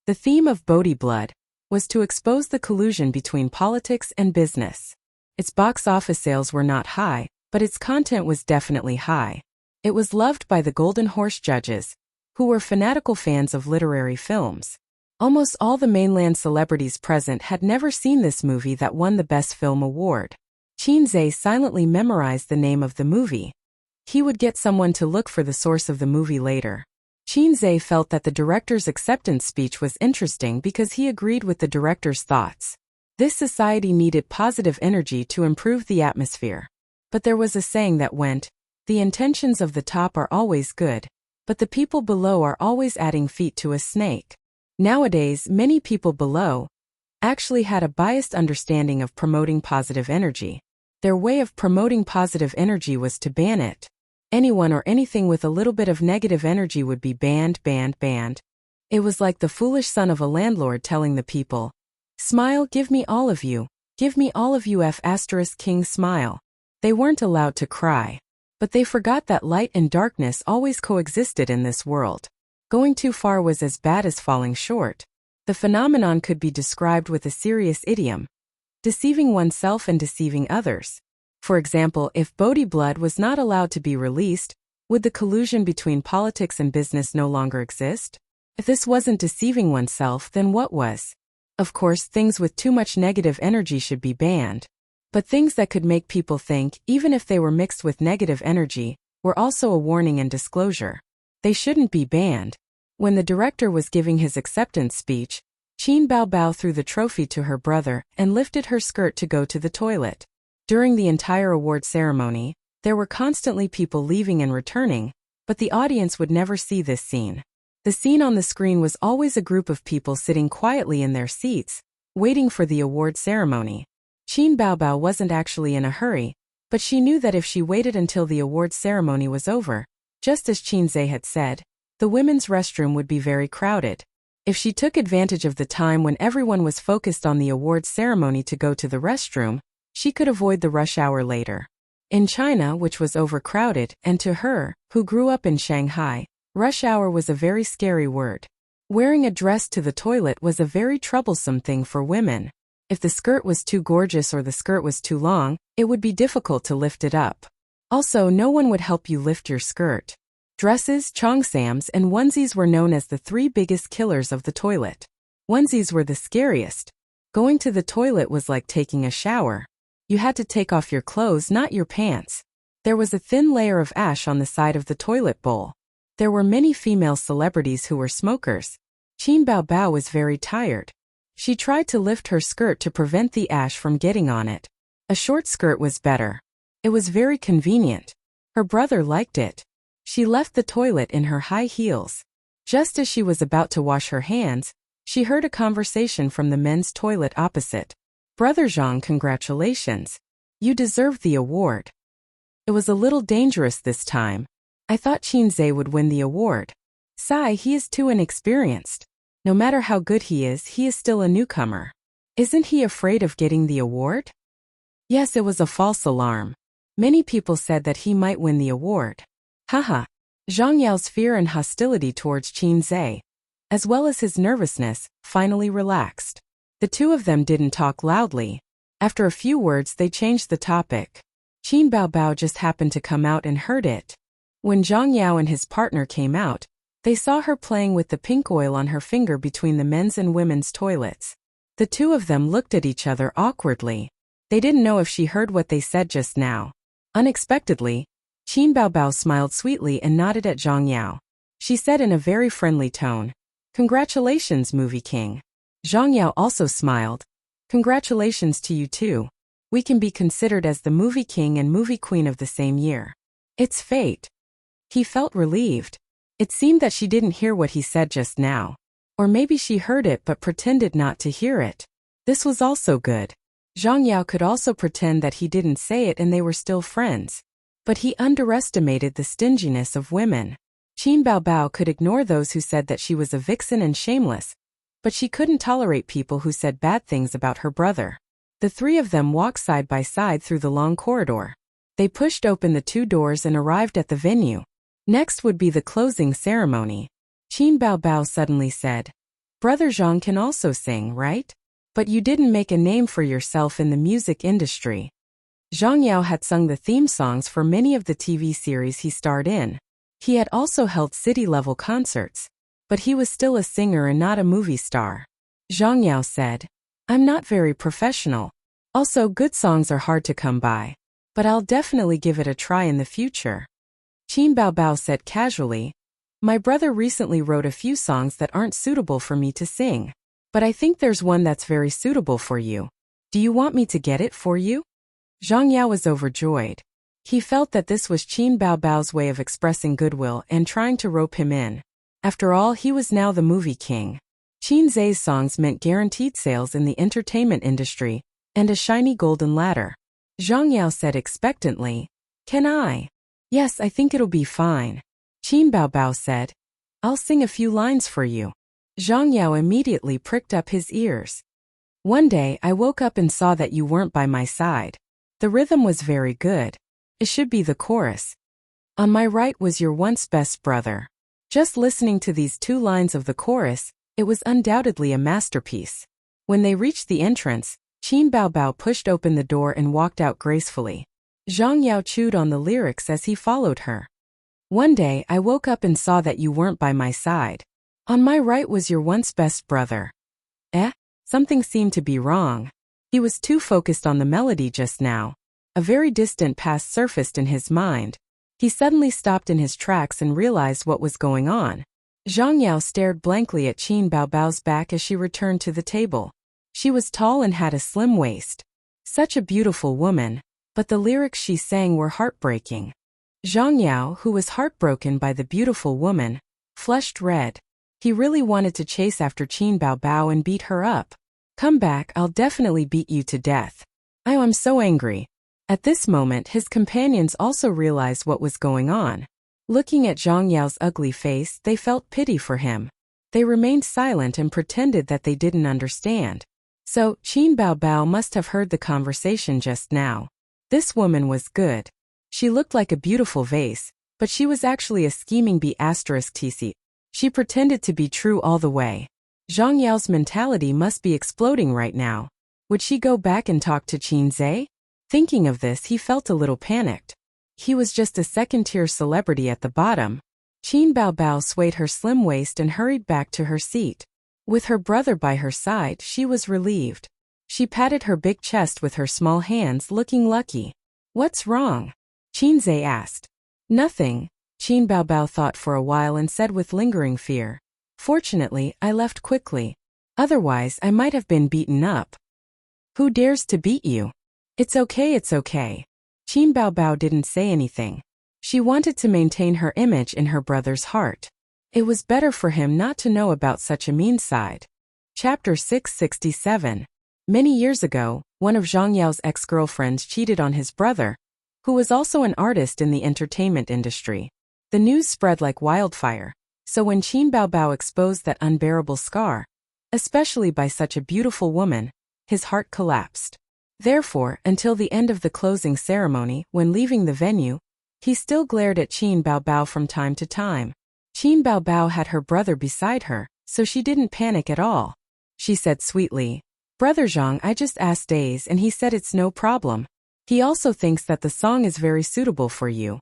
The theme of Bodhi Blood was to expose the collusion between politics and business. Its box office sales were not high, but its content was definitely high. It was loved by the Golden Horse judges, who were fanatical fans of literary films. Almost all the mainland celebrities present had never seen this movie that won the Best Film Award. Qin Zhe silently memorized the name of the movie. He would get someone to look for the source of the movie later. Qin Zhe felt that the director's acceptance speech was interesting because he agreed with the director's thoughts. This society needed positive energy to improve the atmosphere. But there was a saying that went, "The intentions of the top are always good, but the people below are always adding feet to a snake." Nowadays, many people below actually had a biased understanding of promoting positive energy. Their way of promoting positive energy was to ban it. Anyone or anything with a little bit of negative energy would be banned, banned, banned. It was like the foolish son of a landlord telling the people, "Smile, give me all of you. Give me all of you *king smile." They weren't allowed to cry. But they forgot that light and darkness always coexisted in this world. Going too far was as bad as falling short. The phenomenon could be described with a serious idiom: deceiving oneself and deceiving others. For example, if Bodhi Blood was not allowed to be released, would the collusion between politics and business no longer exist? If this wasn't deceiving oneself, then what was? Of course, things with too much negative energy should be banned. But things that could make people think, even if they were mixed with negative energy, were also a warning and disclosure. They shouldn't be banned. When the director was giving his acceptance speech, Qin Baobao threw the trophy to her brother and lifted her skirt to go to the toilet. During the entire award ceremony, there were constantly people leaving and returning, but the audience would never see this scene. The scene on the screen was always a group of people sitting quietly in their seats, waiting for the award ceremony. Qin Baobao wasn't actually in a hurry, but she knew that if she waited until the award ceremony was over, just as Qin Zhe had said, the women's restroom would be very crowded. If she took advantage of the time when everyone was focused on the awards ceremony to go to the restroom, she could avoid the rush hour later. In China, which was overcrowded, and to her, who grew up in Shanghai, rush hour was a very scary word. Wearing a dress to the toilet was a very troublesome thing for women. If the skirt was too gorgeous or the skirt was too long, it would be difficult to lift it up. Also, no one would help you lift your skirt. Dresses, cheongsams, and onesies were known as the three biggest killers of the toilet. Onesies were the scariest. Going to the toilet was like taking a shower. You had to take off your clothes, not your pants. There was a thin layer of ash on the side of the toilet bowl. There were many female celebrities who were smokers. Qin Baobao was very tired. She tried to lift her skirt to prevent the ash from getting on it. A short skirt was better. It was very convenient. Her brother liked it. She left the toilet in her high heels. Just as she was about to wash her hands, she heard a conversation from the men's toilet opposite. "Brother Zhang, congratulations. You deserved the award." It was a little dangerous this time. "I thought Qin Zhe would win the award. Sai, he is too inexperienced. No matter how good he is still a newcomer. Isn't he afraid of getting the award?" Yes, it was a false alarm. Many people said that he might win the award. Haha. Zhang Yao's fear and hostility towards Qin Zhe, as well as his nervousness, finally relaxed. The two of them didn't talk loudly. After a few words, they changed the topic. Qin Baobao just happened to come out and heard it. When Zhang Yao and his partner came out, they saw her playing with the pink oil on her finger between the men's and women's toilets. The two of them looked at each other awkwardly. They didn't know if she heard what they said just now. Unexpectedly, Qin Baobao smiled sweetly and nodded at Zhang Yao. She said in a very friendly tone, "Congratulations, Movie King." Zhang Yao also smiled. "Congratulations to you too. We can be considered as the Movie King and Movie Queen of the same year. It's fate." He felt relieved. It seemed that she didn't hear what he said just now. Or maybe she heard it but pretended not to hear it. This was also good. Zhang Yao could also pretend that he didn't say it and they were still friends. But he underestimated the stinginess of women. Qin Baobao could ignore those who said that she was a vixen and shameless, but she couldn't tolerate people who said bad things about her brother. The three of them walked side by side through the long corridor. They pushed open the two doors and arrived at the venue. Next would be the closing ceremony. Qin Baobao suddenly said, "Brother Zhang can also sing, right? But you didn't make a name for yourself in the music industry." Zhang Yao had sung the theme songs for many of the TV series he starred in. He had also held city-level concerts. But he was still a singer and not a movie star. Zhang Yao said, "I'm not very professional. Also, good songs are hard to come by. But I'll definitely give it a try in the future." Qin Baobao said casually, "My brother recently wrote a few songs that aren't suitable for me to sing. But I think there's one that's very suitable for you. Do you want me to get it for you?" Zhang Yao was overjoyed. He felt that this was Qin Baobao's way of expressing goodwill and trying to rope him in. After all, he was now the movie king. Qin Zhe's songs meant guaranteed sales in the entertainment industry and a shiny golden ladder. Zhang Yao said expectantly, "Can I?" "Yes, I think it'll be fine." Qin Baobao said, "I'll sing a few lines for you." Zhang Yao immediately pricked up his ears. "One day I woke up and saw that you weren't by my side. The rhythm was very good. It should be the chorus. On my right was your once best brother." Just listening to these two lines of the chorus, it was undoubtedly a masterpiece. When they reached the entrance, Qin Baobao pushed open the door and walked out gracefully. Zhang Yao chewed on the lyrics as he followed her. "One day I woke up and saw that you weren't by my side. On my right was your once best brother." Something seemed to be wrong. He was too focused on the melody just now. A very distant past surfaced in his mind. He suddenly stopped in his tracks and realized what was going on. Zhang Yao stared blankly at Qin Baobao's back as she returned to the table. She was tall and had a slim waist. Such a beautiful woman, but the lyrics she sang were heartbreaking. Zhang Yao, who was heartbroken by the beautiful woman, flushed red. He really wanted to chase after Qin Baobao and beat her up. "Come back, I'll definitely beat you to death. I'm so angry." At this moment, his companions also realized what was going on. Looking at Zhang Yao's ugly face, they felt pity for him. They remained silent and pretended that they didn't understand. So, Qin Baobao must have heard the conversation just now. This woman was good. She looked like a beautiful vase, but she was actually a scheming B*TC. She pretended to be true all the way. Zhang Yao's mentality must be exploding right now. Would she go back and talk to Qin Zhe? Thinking of this, he felt a little panicked. He was just a second-tier celebrity at the bottom. Qin Baobao swayed her slim waist and hurried back to her seat. With her brother by her side, she was relieved. She patted her big chest with her small hands, looking lucky. "What's wrong?" Qin Zhe asked. "Nothing," Qin Baobao thought for a while and said with lingering fear. "Fortunately, I left quickly. Otherwise, I might have been beaten up." "Who dares to beat you?" It's okay. Qin Baobao didn't say anything. She wanted to maintain her image in her brother's heart. It was better for him not to know about such a mean side. Chapter 667. Many years ago, one of Zhang Yao's ex-girlfriends cheated on his brother, who was also an artist in the entertainment industry. The news spread like wildfire, so when Qin Baobao exposed that unbearable scar, especially by such a beautiful woman, his heart collapsed. Therefore, until the end of the closing ceremony, when leaving the venue, he still glared at Qin Baobao from time to time. Qin Baobao had her brother beside her, so she didn't panic at all. She said sweetly, "Brother Zhang, I just asked Days and he said it's no problem. He also thinks that the song is very suitable for you."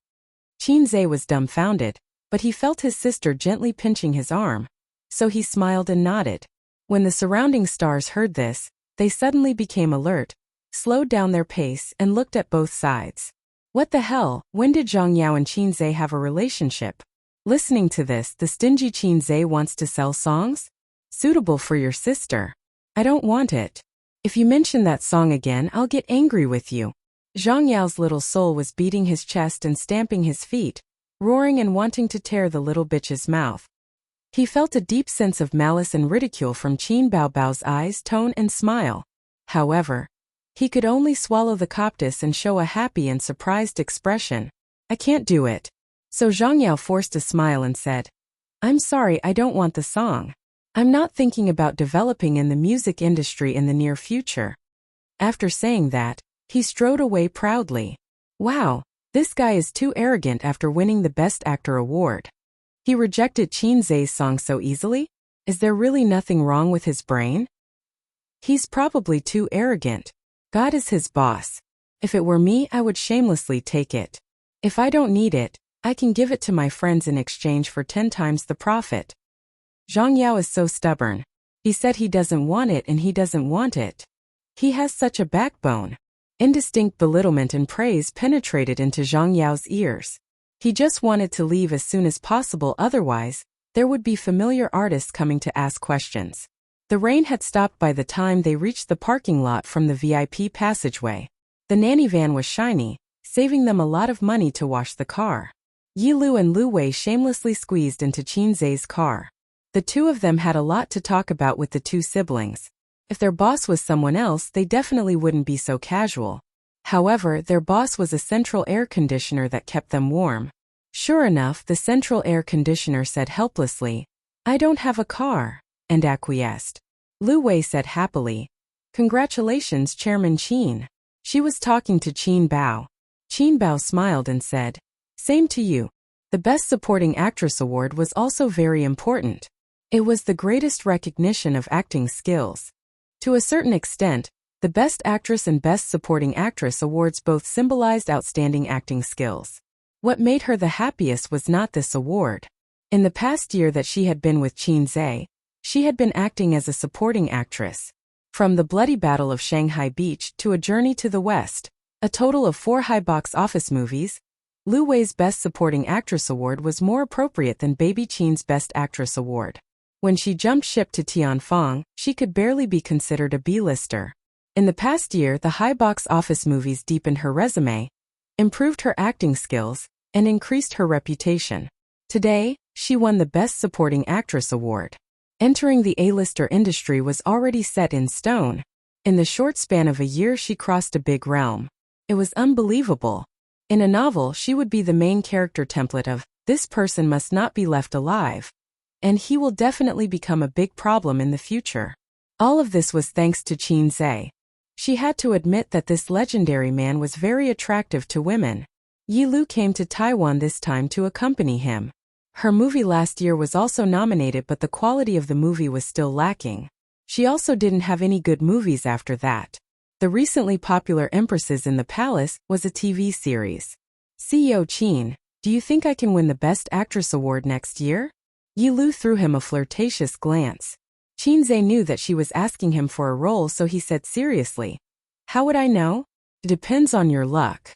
Qin Zhe was dumbfounded, but he felt his sister gently pinching his arm, so he smiled and nodded. When the surrounding stars heard this, they suddenly became alert, slowed down their pace and looked at both sides. What the hell, when did Zhang Yao and Qin Zhe have a relationship? Listening to this, the stingy Qin Zhe wants to sell songs? Suitable for your sister. I don't want it. If you mention that song again, I'll get angry with you. Zhang Yao's little soul was beating his chest and stamping his feet, roaring and wanting to tear the little bitch's mouth. He felt a deep sense of malice and ridicule from Qin Baobao's eyes, tone and smile. However, he could only swallow the coptis and show a happy and surprised expression. "I can't do it." So Zhang Yao forced a smile and said, "I'm sorry, I don't want the song. I'm not thinking about developing in the music industry in the near future." After saying that, he strode away proudly. Wow, this guy is too arrogant after winning the Best Actor award. He rejected Qin Zhe's song so easily? Is there really nothing wrong with his brain? He's probably too arrogant. God is his boss. If it were me, I would shamelessly take it. If I don't need it, I can give it to my friends in exchange for 10 times the profit. Zhang Yao is so stubborn. He said he doesn't want it and he doesn't want it. He has such a backbone. Indistinct belittlement and praise penetrated into Zhang Yao's ears. He just wanted to leave as soon as possible, otherwise, there would be familiar artists coming to ask questions. The rain had stopped by the time they reached the parking lot from the VIP passageway. The nanny van was shiny, saving them a lot of money to wash the car. Yi Lu and Lu Wei shamelessly squeezed into Qin Zhe's car. The two of them had a lot to talk about with the two siblings. If their boss was someone else, they definitely wouldn't be so casual. However, their boss was a central air conditioner that kept them warm. Sure enough, the central air conditioner said helplessly, "I don't have a car," and acquiesced. Lu Wei said happily, "Congratulations, Chairman Qin." She was talking to Qin Bao. Qin Bao smiled and said, "Same to you." The Best Supporting Actress award was also very important. It was the greatest recognition of acting skills. To a certain extent, the Best Actress and Best Supporting Actress awards both symbolized outstanding acting skills. What made her the happiest was not this award. In the past year that she had been with Qin Zhe, she had been acting as a supporting actress. From The Bloody Battle of Shanghai Beach to A Journey to the West, a total of 4 high box office movies, Lu Wei's Best Supporting Actress award was more appropriate than Baby Qin's Best Actress award. When she jumped ship to Tianfang, she could barely be considered a B-lister. In the past year, the high box office movies deepened her resume, improved her acting skills, and increased her reputation. Today, she won the Best Supporting Actress award. Entering the A-lister industry was already set in stone. In the short span of a year, she crossed a big realm. It was unbelievable. In a novel, she would be the main character template of This person must not be left alive. And he will definitely become a big problem in the future. All of this was thanks to Qin Zhe. She had to admit that this legendary man was very attractive to women. Yi Lu came to Taiwan this time to accompany him. Her movie last year was also nominated, but the quality of the movie was still lacking. She also didn't have any good movies after that. The recently popular Empresses in the Palace was a TV series. CEO Qin, do you think I can win the Best Actress award next year? Yi Lu threw him a flirtatious glance. Qin Zhe knew that she was asking him for a role, so he said seriously, "How would I know? It depends on your luck."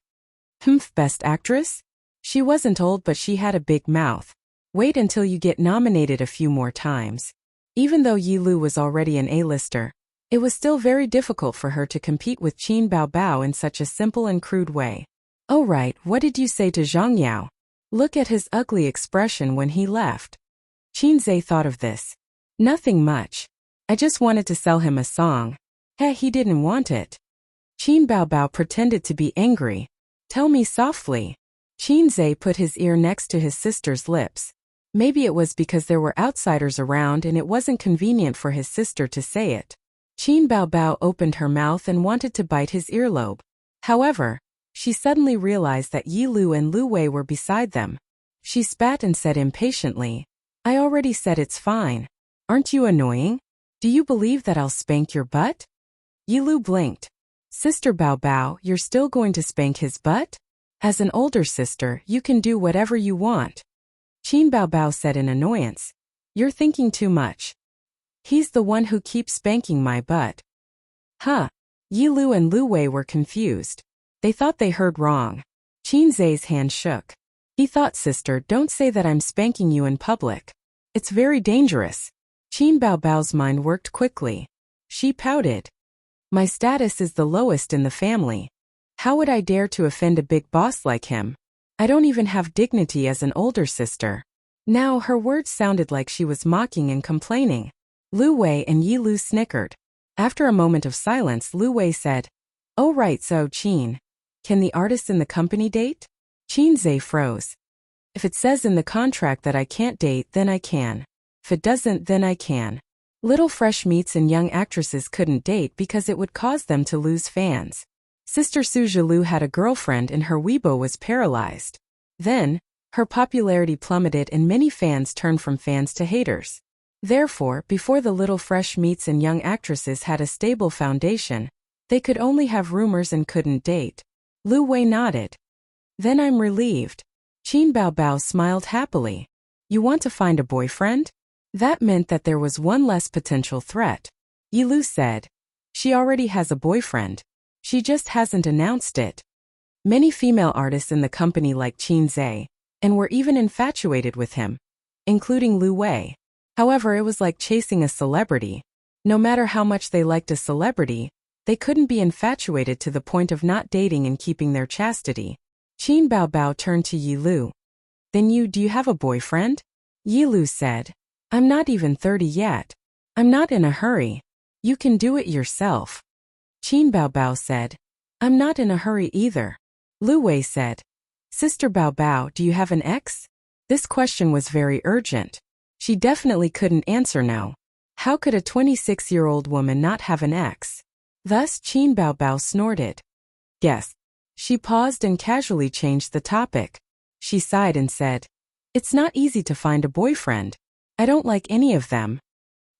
Best Actress? She wasn't old, but she had a big mouth. Wait until you get nominated a few more times. Even though Yi Lu was already an A-lister, it was still very difficult for her to compete with Qin Baobao in such a simple and crude way. "Oh right, what did you say to Zhang Yao? Look at his ugly expression when he left." Qin Zhe thought of this. "Nothing much. I just wanted to sell him a song." He didn't want it. Qin Baobao pretended to be angry. "Tell me softly." Qin Zhe put his ear next to his sister's lips. Maybe it was because there were outsiders around and it wasn't convenient for his sister to say it. Qin Baobao opened her mouth and wanted to bite his earlobe. However, she suddenly realized that Yi Lu and Lu Wei were beside them. She spat and said impatiently, "I already said it's fine. Aren't you annoying? Do you believe that I'll spank your butt?" Yi Lu blinked. "Sister Baobao, you're still going to spank his butt? As an older sister, you can do whatever you want." Qin Baobao said in annoyance, "You're thinking too much. He's the one who keeps spanking my butt." Yi Lu and Lu Wei were confused. They thought they heard wrong. Qin Zhe's hand shook. He thought, "Sister, don't say that I'm spanking you in public. It's very dangerous." Qin Baobao's mind worked quickly. She pouted. "My status is the lowest in the family. How would I dare to offend a big boss like him? I don't even have dignity as an older sister." Now her words sounded like she was mocking and complaining. Lu Wei and Yi Lu snickered. After a moment of silence, Lu Wei said, "Oh right, so Qin. Can the artists in the company date?" Qin Zhe froze. "If it says in the contract that I can't date, then I can. If it doesn't, then I can." Little fresh meats and young actresses couldn't date because it would cause them to lose fans. Sister Su Zhilu had a girlfriend and her Weibo was paralyzed. Then, her popularity plummeted and many fans turned from fans to haters. Therefore, before the little fresh meats and young actresses had a stable foundation, they could only have rumors and couldn't date. Lu Wei nodded. "Then I'm relieved." Qin Baobao smiled happily. "You want to find a boyfriend?" That meant that there was one less potential threat. Yi Lu said, "She already has a boyfriend. She just hasn't announced it." Many female artists in the company liked Qin Zhe, and were even infatuated with him, including Lu Wei. However, it was like chasing a celebrity. No matter how much they liked a celebrity, they couldn't be infatuated to the point of not dating and keeping their chastity. Qin Baobao turned to Yi Lu. "Then do you have a boyfriend?" Yi Lu said, "I'm not even 30 yet. I'm not in a hurry. You can do it yourself." Qin Baobao said, "I'm not in a hurry either." Lu Wei said, "Sister Baobao, do you have an ex?" This question was very urgent. She definitely couldn't answer no. How could a 26-year-old woman not have an ex? Thus Qin Baobao snorted. "Yes." She paused and casually changed the topic. She sighed and said, "It's not easy to find a boyfriend. I don't like any of them."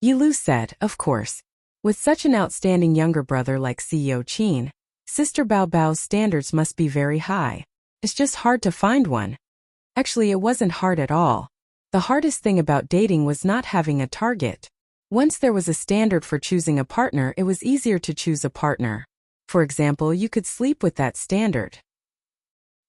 Yi Lu said, "Of course. With such an outstanding younger brother like CEO Qin, Sister Baobao's standards must be very high. It's just hard to find one." Actually, it wasn't hard at all. The hardest thing about dating was not having a target. Once there was a standard for choosing a partner, it was easier to choose a partner. For example, you could sleep with that standard.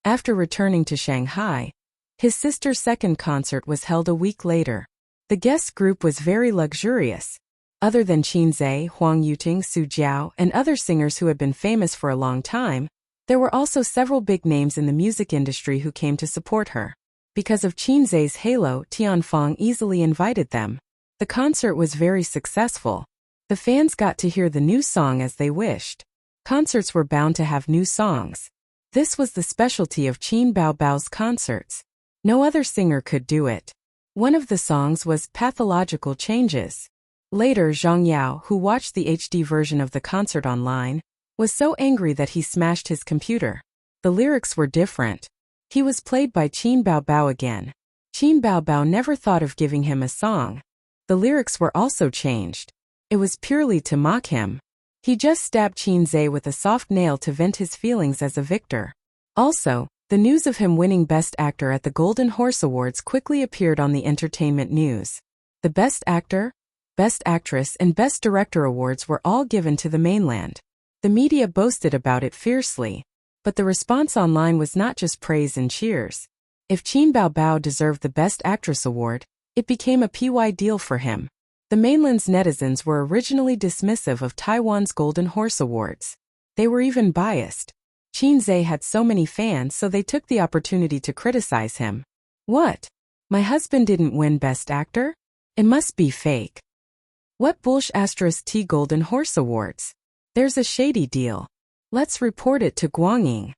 After returning to Shanghai, his sister's second concert was held a week later. The guest group was very luxurious. Other than Qin Zhe, Huang Yuting, Su Jiao, and other singers who had been famous for a long time, there were also several big names in the music industry who came to support her. Because of Qin Zhe's halo, Tianfang easily invited them. The concert was very successful. The fans got to hear the new song as they wished. Concerts were bound to have new songs. This was the specialty of Qin Baobao's concerts. No other singer could do it. One of the songs was Pathological Changes. Later, Zhang Yao, who watched the HD version of the concert online, was so angry that he smashed his computer. The lyrics were different. He was played by Qin Baobao again. Qin Baobao never thought of giving him a song. The lyrics were also changed. It was purely to mock him. He just stabbed Qin Zhe with a soft nail to vent his feelings as a victor. Also, the news of him winning Best Actor at the Golden Horse Awards quickly appeared on the entertainment news. The Best Actor, Best Actress and Best Director awards were all given to the mainland. The media boasted about it fiercely. But the response online was not just praise and cheers. If Qin Baobao deserved the Best Actress award, it became a PY deal for him. The mainland's netizens were originally dismissive of Taiwan's Golden Horse Awards. They were even biased. Qin Zhe had so many fans, so they took the opportunity to criticize him. What? My husband didn't win Best Actor? It must be fake. What bullsh** T Golden Horse Awards? There's a shady deal. Let's report it to Guangying.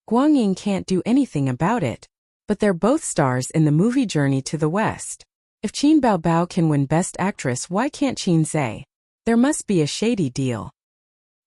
Guangying can't do anything about it. But they're both stars in the movie Journey to the West. If Qin Baobao can win Best Actress, why can't Qin Zhe? There must be a shady deal.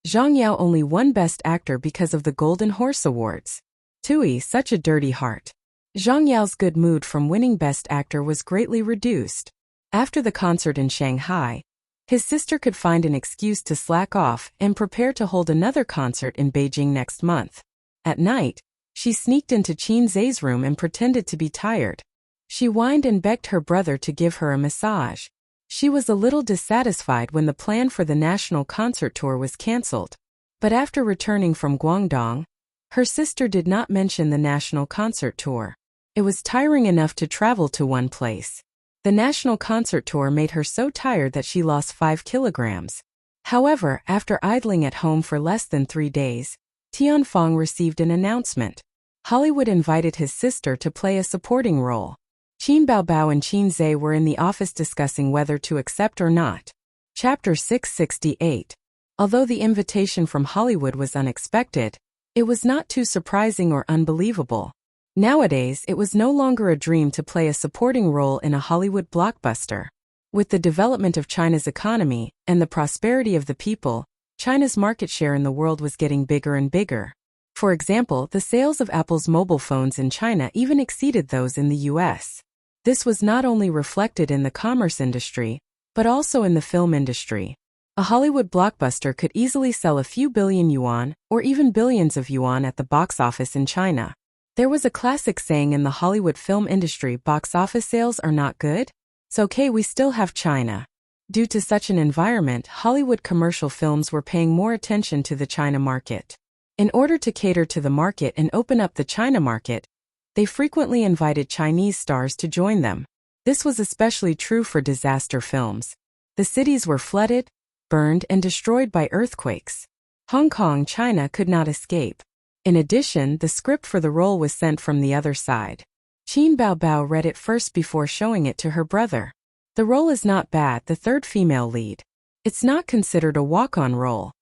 Zhang Yao only won Best Actor because of the Golden Horse Awards. Tui, such a dirty heart. Zhang Yao's good mood from winning Best Actor was greatly reduced. After the concert in Shanghai, his sister could find an excuse to slack off and prepare to hold another concert in Beijing next month. At night, she sneaked into Qin Zhe's room and pretended to be tired. She whined and begged her brother to give her a massage. She was a little dissatisfied when the plan for the national concert tour was cancelled. But after returning from Guangdong, her sister did not mention the national concert tour. It was tiring enough to travel to one place. The national concert tour made her so tired that she lost 5 kilograms. However, after idling at home for less than 3 days, Tianfang received an announcement. Hollywood invited his sister to play a supporting role. Qin Baobao and Qin Zhe were in the office discussing whether to accept or not. Chapter 668. Although the invitation from Hollywood was unexpected, it was not too surprising or unbelievable. Nowadays, it was no longer a dream to play a supporting role in a Hollywood blockbuster. With the development of China's economy and the prosperity of the people, China's market share in the world was getting bigger and bigger. For example, the sales of Apple's mobile phones in China even exceeded those in the US. This was not only reflected in the commerce industry, but also in the film industry. A Hollywood blockbuster could easily sell a few billion yuan, or even billions of yuan at the box office in China. There was a classic saying in the Hollywood film industry: box office sales are not good? It's okay, we still have China. Due to such an environment, Hollywood commercial films were paying more attention to the China market. In order to cater to the market and open up the China market, they frequently invited Chinese stars to join them. This was especially true for disaster films. The cities were flooded, burned, and destroyed by earthquakes. Hong Kong, China could not escape. In addition, the script for the role was sent from the other side. Qin Baobao read it first before showing it to her brother. The role is not bad, the third female lead. It's not considered a walk-on role.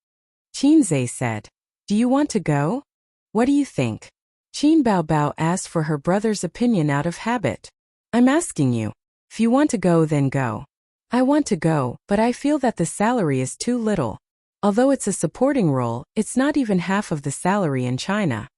Qin Zhe said, "Do you want to go? What do you think?" Qin Baobao asked for her brother's opinion out of habit. "I'm asking you. If you want to go, then go." "I want to go, but I feel that the salary is too little. Although it's a supporting role, it's not even half of the salary in China."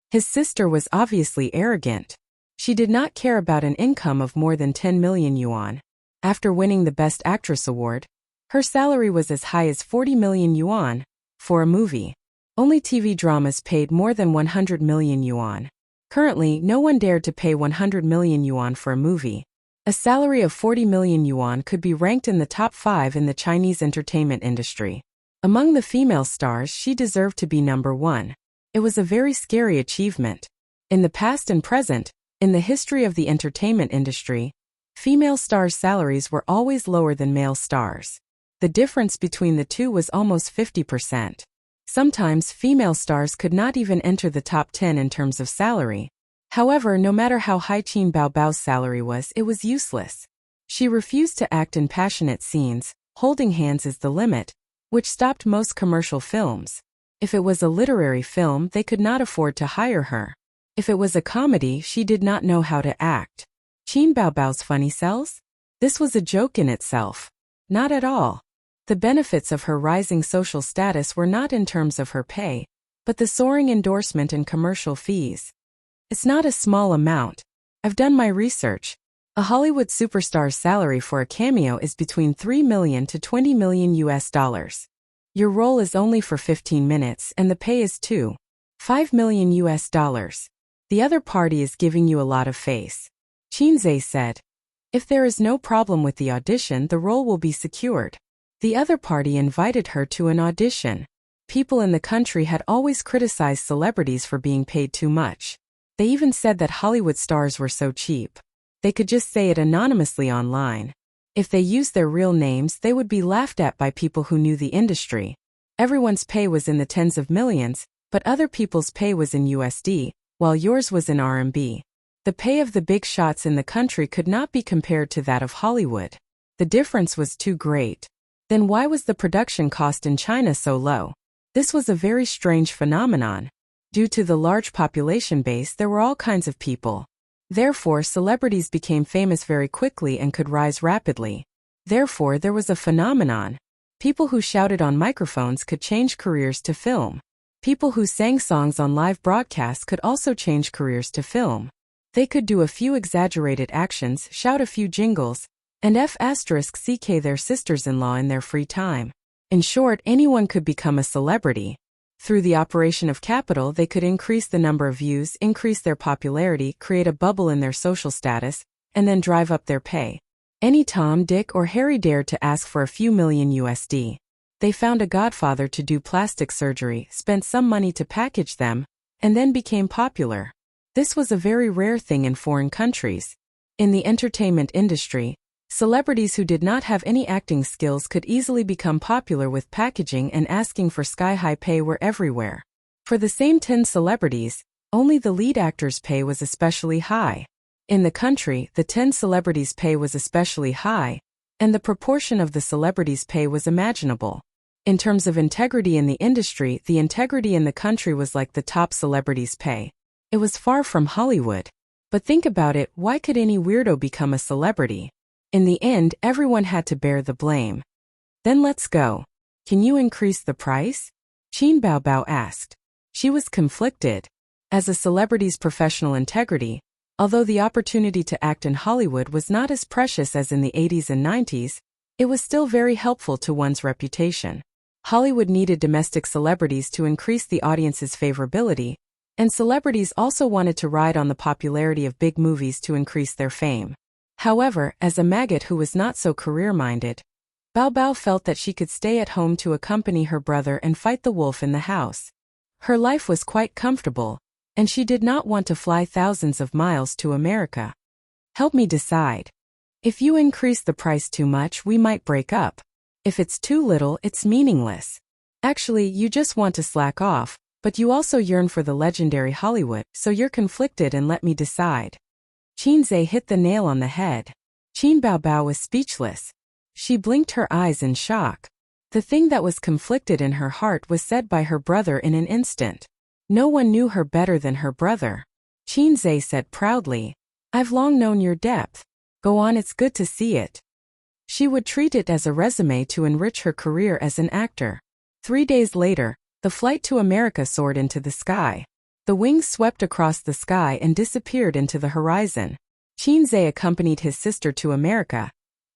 His sister was obviously arrogant. She did not care about an income of more than 10 million yuan. After winning the Best Actress award, her salary was as high as 40 million yuan. For a movie, only TV dramas paid more than 100 million yuan. Currently, no one dared to pay 100 million yuan for a movie. A salary of 40 million yuan could be ranked in the top 5 in the Chinese entertainment industry. Among the female stars, she deserved to be number 1. It was a very scary achievement. In the past and present, in the history of the entertainment industry, female stars' salaries were always lower than male stars. The difference between the two was almost 50%. Sometimes female stars could not even enter the top 10 in terms of salary. However, no matter how high Qin Baobao's salary was, it was useless. She refused to act in passionate scenes. Holding hands is the limit, which stopped most commercial films. If it was a literary film, they could not afford to hire her. If it was a comedy, she did not know how to act. Qin Baobao's funny sells? This was a joke in itself. Not at all. The benefits of her rising social status were not in terms of her pay, but the soaring endorsement and commercial fees. It's not a small amount. I've done my research. A Hollywood superstar's salary for a cameo is between $3 million to $20 million US. Your role is only for 15 minutes and the pay is $5 million US. The other party is giving you a lot of face. Qinzhe said. If there is no problem with the audition, the role will be secured. The other party invited her to an audition. People in the country had always criticized celebrities for being paid too much. They even said that Hollywood stars were so cheap. They could just say it anonymously online. If they used their real names, they would be laughed at by people who knew the industry. Everyone's pay was in the tens of millions, but other people's pay was in USD, while yours was in RMB. The pay of the big shots in the country could not be compared to that of Hollywood. The difference was too great. Then why was the production cost in China so low? This was a very strange phenomenon. Due to the large population base, there were all kinds of people. Therefore, celebrities became famous very quickly and could rise rapidly. Therefore, there was a phenomenon. People who shouted on microphones could change careers to film. People who sang songs on live broadcasts could also change careers to film. They could do a few exaggerated actions, shout a few jingles, and *ck their sisters-in-law in their free time. In short, anyone could become a celebrity. Through the operation of capital, they could increase the number of views, increase their popularity, create a bubble in their social status, and then drive up their pay. Any Tom, Dick, or Harry dared to ask for a few million USD. They found a godfather to do plastic surgery, spent some money to package them, and then became popular. This was a very rare thing in foreign countries. In the entertainment industry, celebrities who did not have any acting skills could easily become popular with packaging, and asking for sky-high pay were everywhere. For the same 10 celebrities, only the lead actor's pay was especially high. In the country, the 10 celebrities' pay was especially high, and the proportion of the celebrities' pay was imaginable. In terms of integrity in the industry, the integrity in the country was like the top celebrities' pay. It was far from Hollywood. But think about it, why could any weirdo become a celebrity? In the end, everyone had to bear the blame. Then let's go. Can you increase the price? Qin Baobao asked. She was conflicted. As a celebrity's professional integrity, although the opportunity to act in Hollywood was not as precious as in the 80s and 90s, it was still very helpful to one's reputation. Hollywood needed domestic celebrities to increase the audience's favorability, and celebrities also wanted to ride on the popularity of big movies to increase their fame. However, as a maggot who was not so career-minded, Baobao felt that she could stay at home to accompany her brother and fight the wolf in the house. Her life was quite comfortable, and she did not want to fly thousands of miles to America. Help me decide. If you increase the price too much, we might break up. If it's too little, it's meaningless. Actually, you just want to slack off, but you also yearn for the legendary Hollywood, so you're conflicted, and let me decide. Qinzhe hit the nail on the head. Qin Baobao was speechless. She blinked her eyes in shock. The thing that was conflicted in her heart was said by her brother in an instant. No one knew her better than her brother. Qinzhe said proudly, "I've long known your depth. Go on, it's good to see it." She would treat it as a resume to enrich her career as an actor. 3 days later, the flight to America soared into the sky. The wings swept across the sky and disappeared into the horizon. Qinzhe accompanied his sister to America,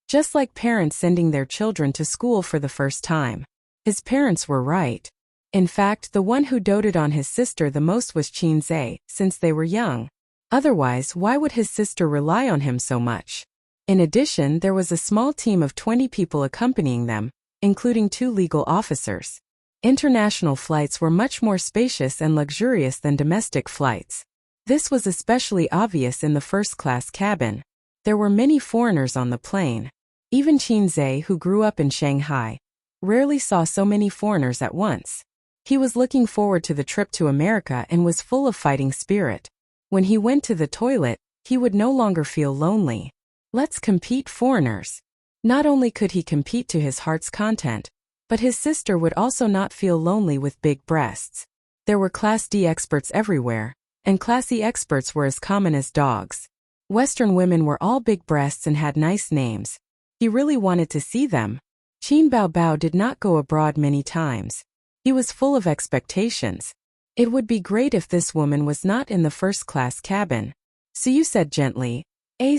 just like parents sending their children to school for the first time. His parents were right. In fact, the one who doted on his sister the most was Qinzhe, since they were young. Otherwise, why would his sister rely on him so much? In addition, there was a small team of 20 people accompanying them, including 2 legal officers. International flights were much more spacious and luxurious than domestic flights. This was especially obvious in the first-class cabin. There were many foreigners on the plane. Even Qinzhe, who grew up in Shanghai, rarely saw so many foreigners at once. He was looking forward to the trip to America and was full of fighting spirit. When he went to the toilet, he would no longer feel lonely. Let's compete, foreigners. Not only could he compete to his heart's content, but his sister would also not feel lonely with big breasts. There were Class D experts everywhere, and classy experts were as common as dogs. Western women were all big breasts and had nice names. He really wanted to see them. Qin Baobao did not go abroad many times. He was full of expectations. It would be great if this woman was not in the first-class cabin. Suyu said gently,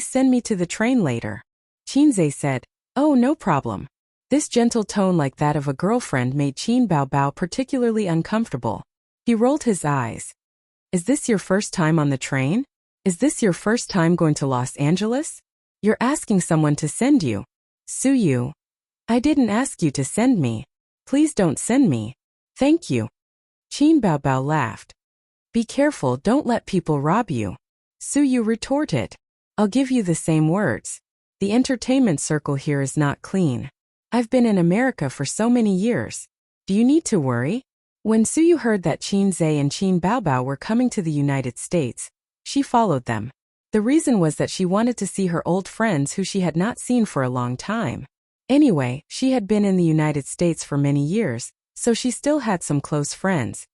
send me to the train later. Qinze said, oh, no problem. This gentle tone like that of a girlfriend made Qin Baobao particularly uncomfortable. He rolled his eyes. Is this your first time on the train? Is this your first time going to Los Angeles? You're asking someone to send you. Suyu. I didn't ask you to send me. Please don't send me. Thank you. Qin Baobao laughed. Be careful, don't let people rob you. Suyu retorted. I'll give you the same words. The entertainment circle here is not clean. I've been in America for so many years. Do you need to worry? When Suyu heard that Qinze and Qin Baobao were coming to the United States, she followed them. The reason was that she wanted to see her old friends who she had not seen for a long time. Anyway, she had been in the United States for many years, so she still had some close friends.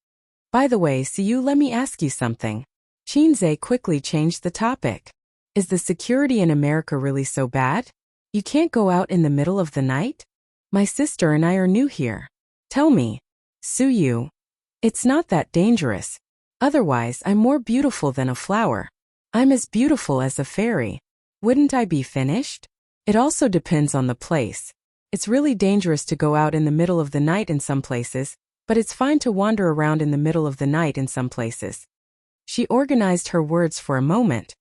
By the way, Suyu, let me ask you something. Qinze quickly changed the topic. Is the security in America really so bad? You can't go out in the middle of the night? My sister and I are new here. Tell me. Suyu. It's not that dangerous. Otherwise, I'm more beautiful than a flower. I'm as beautiful as a fairy. Wouldn't I be finished? It also depends on the place. It's really dangerous to go out in the middle of the night in some places, but it's fine to wander around in the middle of the night in some places. She organized her words for a moment.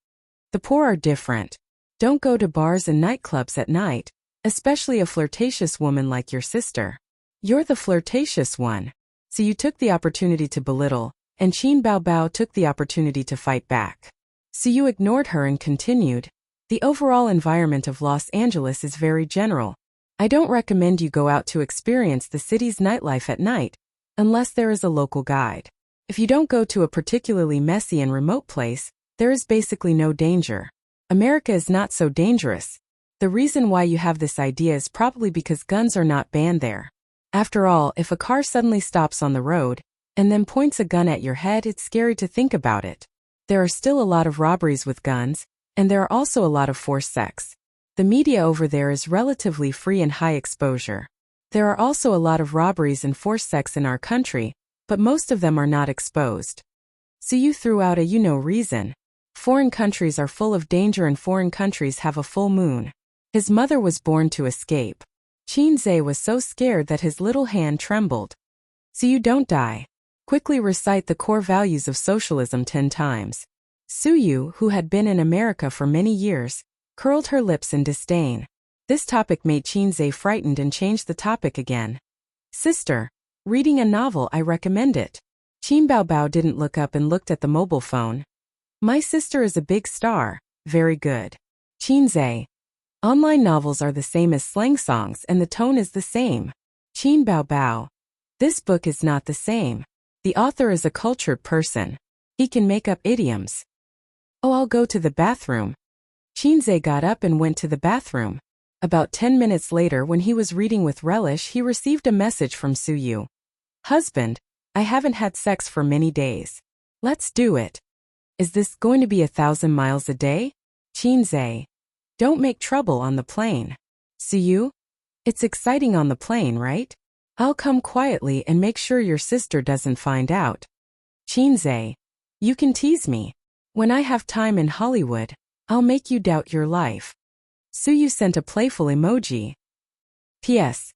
The poor are different. Don't go to bars and nightclubs at night, especially a flirtatious woman like your sister. You're the flirtatious one. So you took the opportunity to belittle, and Qin Baobao took the opportunity to fight back. So you ignored her and continued. The overall environment of Los Angeles is very general. I don't recommend you go out to experience the city's nightlife at night, unless there is a local guide. If you don't go to a particularly messy and remote place, there is basically no danger. America is not so dangerous. The reason why you have this idea is probably because guns are not banned there. After all, if a car suddenly stops on the road and then points a gun at your head, it's scary to think about it. There are still a lot of robberies with guns, and there are also a lot of forced sex. The media over there is relatively free and high exposure. There are also a lot of robberies and forced sex in our country, but most of them are not exposed. So you threw out a reason. Foreign countries are full of danger and foreign countries have a full moon. His mother was born to escape. Qinze was so scared that his little hand trembled. So you don't die. Quickly recite the core values of socialism 10 times. Suyu, who had been in America for many years, curled her lips in disdain. This topic made Qinze frightened and changed the topic again. Sister, reading a novel, I recommend it. Qin Baobao didn't look up and looked at the mobile phone. My sister is a big star. Very good. Qinze. Online novels are the same as slang songs and the tone is the same. Qin Baobao. This book is not the same. The author is a cultured person. He can make up idioms. Oh, I'll go to the bathroom. Qinze got up and went to the bathroom. About 10 minutes later, when he was reading with relish, he received a message from Suyu. Husband, I haven't had sex for many days. Let's do it. Is this going to be 1,000 miles a day? Qinze. Don't make trouble on the plane. Suyu? It's exciting on the plane, right? I'll come quietly and make sure your sister doesn't find out. Qinze. You can tease me. When I have time in Hollywood, I'll make you doubt your life. Suyu sent a playful emoji. P.S.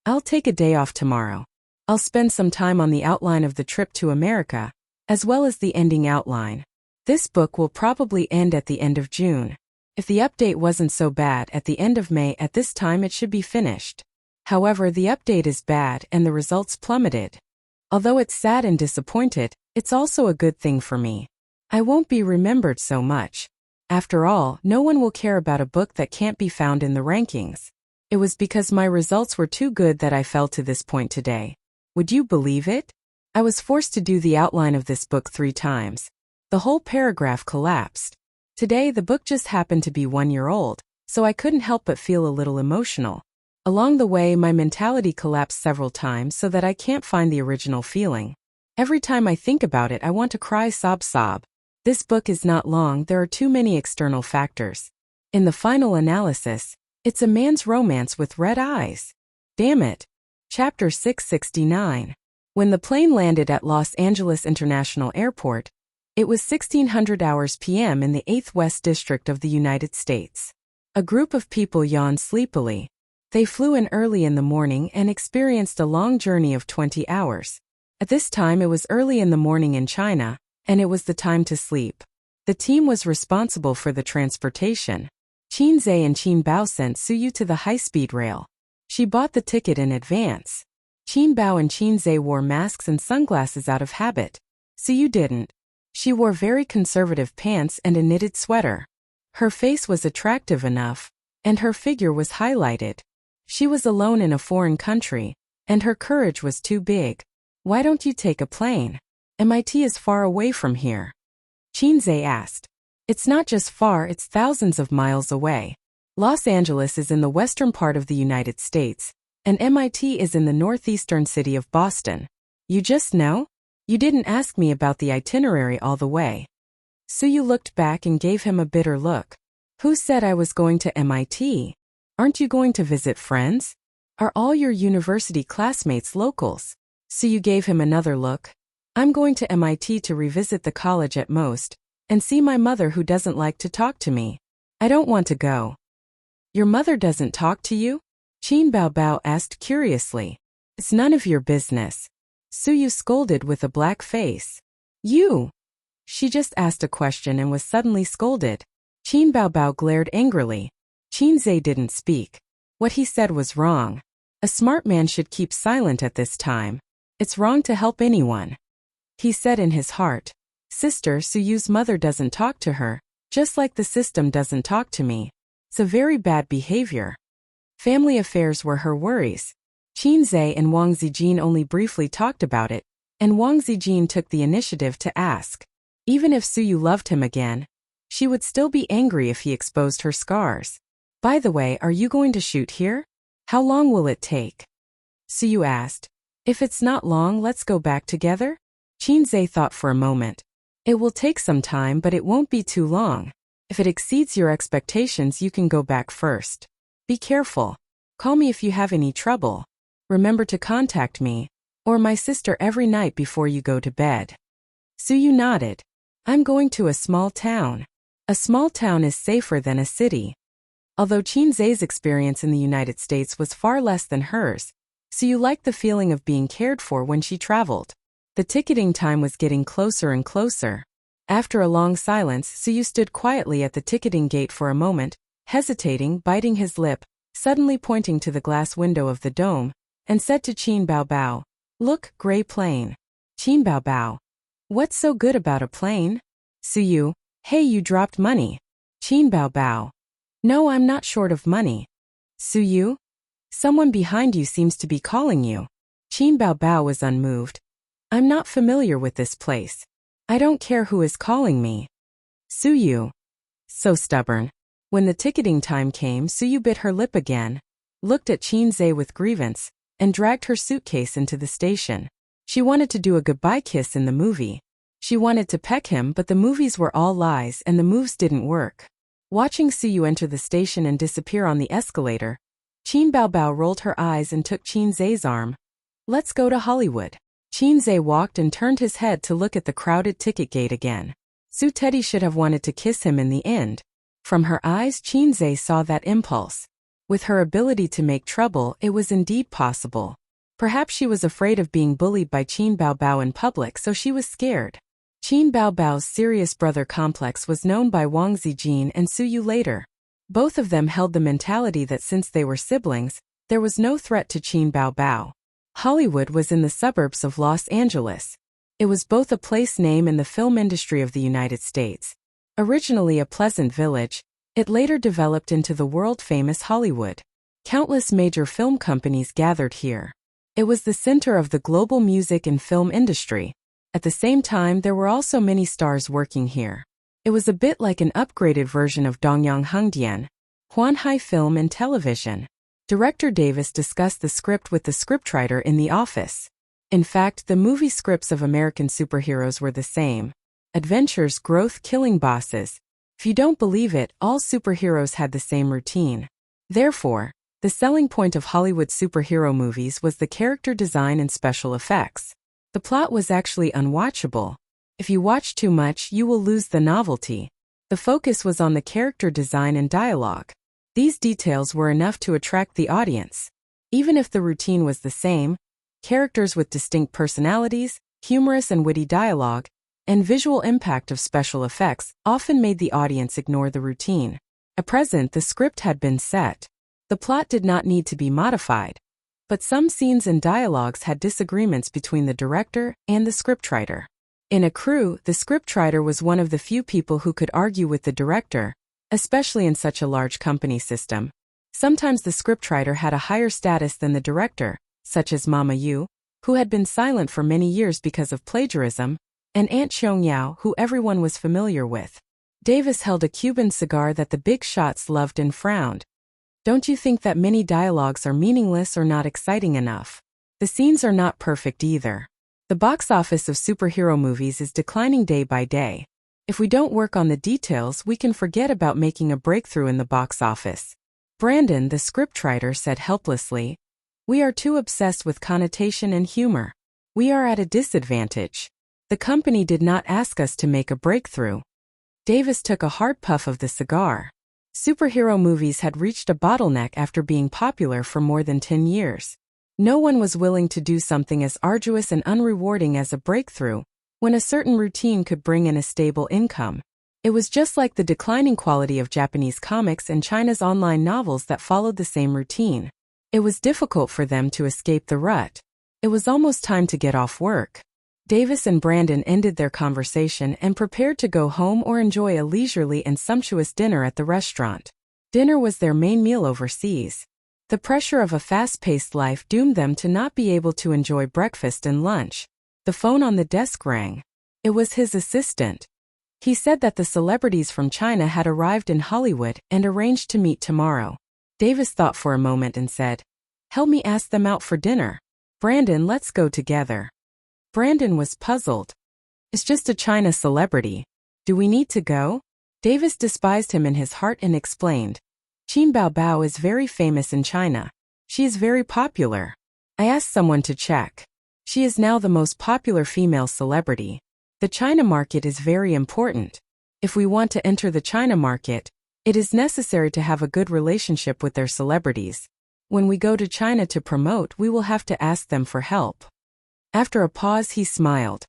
I'll take a day off tomorrow. I'll spend some time on the outline of the trip to America, as well as the ending outline. This book will probably end at the end of June. If the update wasn't so bad at the end of May, at this time it should be finished. However, the update is bad and the results plummeted. Although it's sad and disappointed, it's also a good thing for me. I won't be remembered so much. After all, no one will care about a book that can't be found in the rankings. It was because my results were too good that I fell to this point today. Would you believe it? I was forced to do the outline of this book 3 times. The whole paragraph collapsed. Today the book just happened to be 1 year old, so I couldn't help but feel a little emotional. Along the way, my mentality collapsed several times so that I can't find the original feeling. Every time I think about it, I want to cry sob. This book is not long, there are too many external factors. In the final analysis, it's a man's romance with red eyes. Damn it. Chapter 669. When the plane landed at Los Angeles International Airport, it was 1600 hours p.m. in the 8th West District of the United States. A group of people yawned sleepily. They flew in early in the morning and experienced a long journey of 20 hours. At this time it was early in the morning in China, and it was the time to sleep. The team was responsible for the transportation. Qin Zhe and Qin Bao sent Suyu to the high-speed rail. She bought the ticket in advance. Qin Bao and Qin Zhe wore masks and sunglasses out of habit. Suyu didn't. She wore very conservative pants and a knitted sweater. Her face was attractive enough, and her figure was highlighted. She was alone in a foreign country, and her courage was too big. Why don't you take a plane? MIT is far away from here. Qin Zhe asked. It's not just far, it's thousands of miles away. Los Angeles is in the western part of the United States, and MIT is in the northeastern city of Boston. You just know? You didn't ask me about the itinerary all the way. Suyu looked back and gave him a bitter look. Who said I was going to MIT? Aren't you going to visit friends? Are all your university classmates locals? Suyu gave him another look. I'm going to MIT to revisit the college at most, and see my mother who doesn't like to talk to me. I don't want to go. Your mother doesn't talk to you? Qin Bao asked curiously. It's none of your business. Suyu scolded with a black face. You! She just asked a question and was suddenly scolded. Qin Bao glared angrily. Qin Zhe didn't speak. What he said was wrong. A smart man should keep silent at this time. It's wrong to help anyone. He said in his heart. Sister Suyu's mother doesn't talk to her, just like the system doesn't talk to me. It's a very bad behavior. Family affairs were her worries. Qin Zhe and Wang Zijin only briefly talked about it, and Wang Zijin took the initiative to ask. Even if Suyu loved him again, she would still be angry if he exposed her scars. By the way, are you going to shoot here? How long will it take? Suyu asked. If it's not long, let's go back together? Qin Zhe thought for a moment. It will take some time, but it won't be too long. If it exceeds your expectations, you can go back first. Be careful. Call me if you have any trouble. Remember to contact me, or my sister every night before you go to bed. Suyu nodded. I'm going to a small town. A small town is safer than a city. Although Qin Zhe's experience in the United States was far less than hers, Suyu liked the feeling of being cared for when she traveled. The ticketing time was getting closer and closer. After a long silence, Suyu stood quietly at the ticketing gate for a moment, hesitating, biting his lip, suddenly pointing to the glass window of the dome, and said to Qin Bao, Look, gray plane. Qin Bao. What's so good about a plane? Suyu. Hey, you dropped money. Qin Bao. No, I'm not short of money. Suyu. Someone behind you seems to be calling you. Qin Bao was unmoved. I'm not familiar with this place. I don't care who is calling me. Suyu. So stubborn. When the ticketing time came, Suyu bit her lip again, looked at Qin Zhe with grievance, and dragged her suitcase into the station. She wanted to do a goodbye kiss in the movie. She wanted to peck him, but the movies were all lies and the moves didn't work. Watching Suyu enter the station and disappear on the escalator, Qin Bao rolled her eyes and took Qin Zhe's arm. Let's go to Hollywood. Qin Zhe walked and turned his head to look at the crowded ticket gate again. Su Teddy should have wanted to kiss him in the end. From her eyes, Qin Zhe saw that impulse. With her ability to make trouble, it was indeed possible. Perhaps she was afraid of being bullied by Qin Bao in public, so she was scared. Qin Bao's serious brother complex was known by Wang Zijin and Suyu later. Both of them held the mentality that since they were siblings, there was no threat to Qin Bao. Hollywood was in the suburbs of Los Angeles. It was both a place name in the film industry of the United States. Originally a pleasant village, it later developed into the world-famous Hollywood. Countless major film companies gathered here. It was the center of the global music and film industry. At the same time, there were also many stars working here. It was a bit like an upgraded version of Dongyang Hengdian, Huanhai Film and Television. Director Davis discussed the script with the scriptwriter in the office. In fact, the movie scripts of American superheroes were the same. adventures, growth, killing bosses. If you don't believe it, all superheroes had the same routine. Therefore, the selling point of Hollywood superhero movies was the character design and special effects. The plot was actually unwatchable. If you watch too much, you will lose the novelty. The focus was on the character design and dialogue. These details were enough to attract the audience. Even if the routine was the same, characters with distinct personalities, humorous and witty dialogue, and visual impact of special effects often made the audience ignore the routine. At present, the script had been set. The plot did not need to be modified. But some scenes and dialogues had disagreements between the director and the scriptwriter. In a crew, the scriptwriter was one of the few people who could argue with the director, especially in such a large company system. Sometimes the scriptwriter had a higher status than the director, such as Mama Yu, who had been silent for many years because of plagiarism, and Aunt Xiong Yao, who everyone was familiar with. Davis held a Cuban cigar that the big shots loved and frowned. Don't you think that many dialogues are meaningless or not exciting enough? The scenes are not perfect either. The box office of superhero movies is declining day by day. If we don't work on the details, we can forget about making a breakthrough in the box office. Brandon, the scriptwriter, said helplessly, "We are too obsessed with connotation and humor. We are at a disadvantage. The company did not ask us to make a breakthrough." Davis took a hard puff of the cigar. Superhero movies had reached a bottleneck after being popular for more than 10 years. No one was willing to do something as arduous and unrewarding as a breakthrough, when a certain routine could bring in a stable income. It was just like the declining quality of Japanese comics and China's online novels that followed the same routine. It was difficult for them to escape the rut. It was almost time to get off work. Davis and Brandon ended their conversation and prepared to go home or enjoy a leisurely and sumptuous dinner at the restaurant. Dinner was their main meal overseas. The pressure of a fast-paced life doomed them to not be able to enjoy breakfast and lunch. The phone on the desk rang. It was his assistant. He said that the celebrities from China had arrived in Hollywood and arranged to meet tomorrow. Davis thought for a moment and said, "Help me ask them out for dinner. Brandon, let's go together." Brandon was puzzled. "It's just a China celebrity. Do we need to go?" Davis despised him in his heart and explained, "Qin Baobao is very famous in China. She is very popular. I asked someone to check. She is now the most popular female celebrity. The China market is very important. If we want to enter the China market, it is necessary to have a good relationship with their celebrities. When we go to China to promote, we will have to ask them for help." After a pause, he smiled.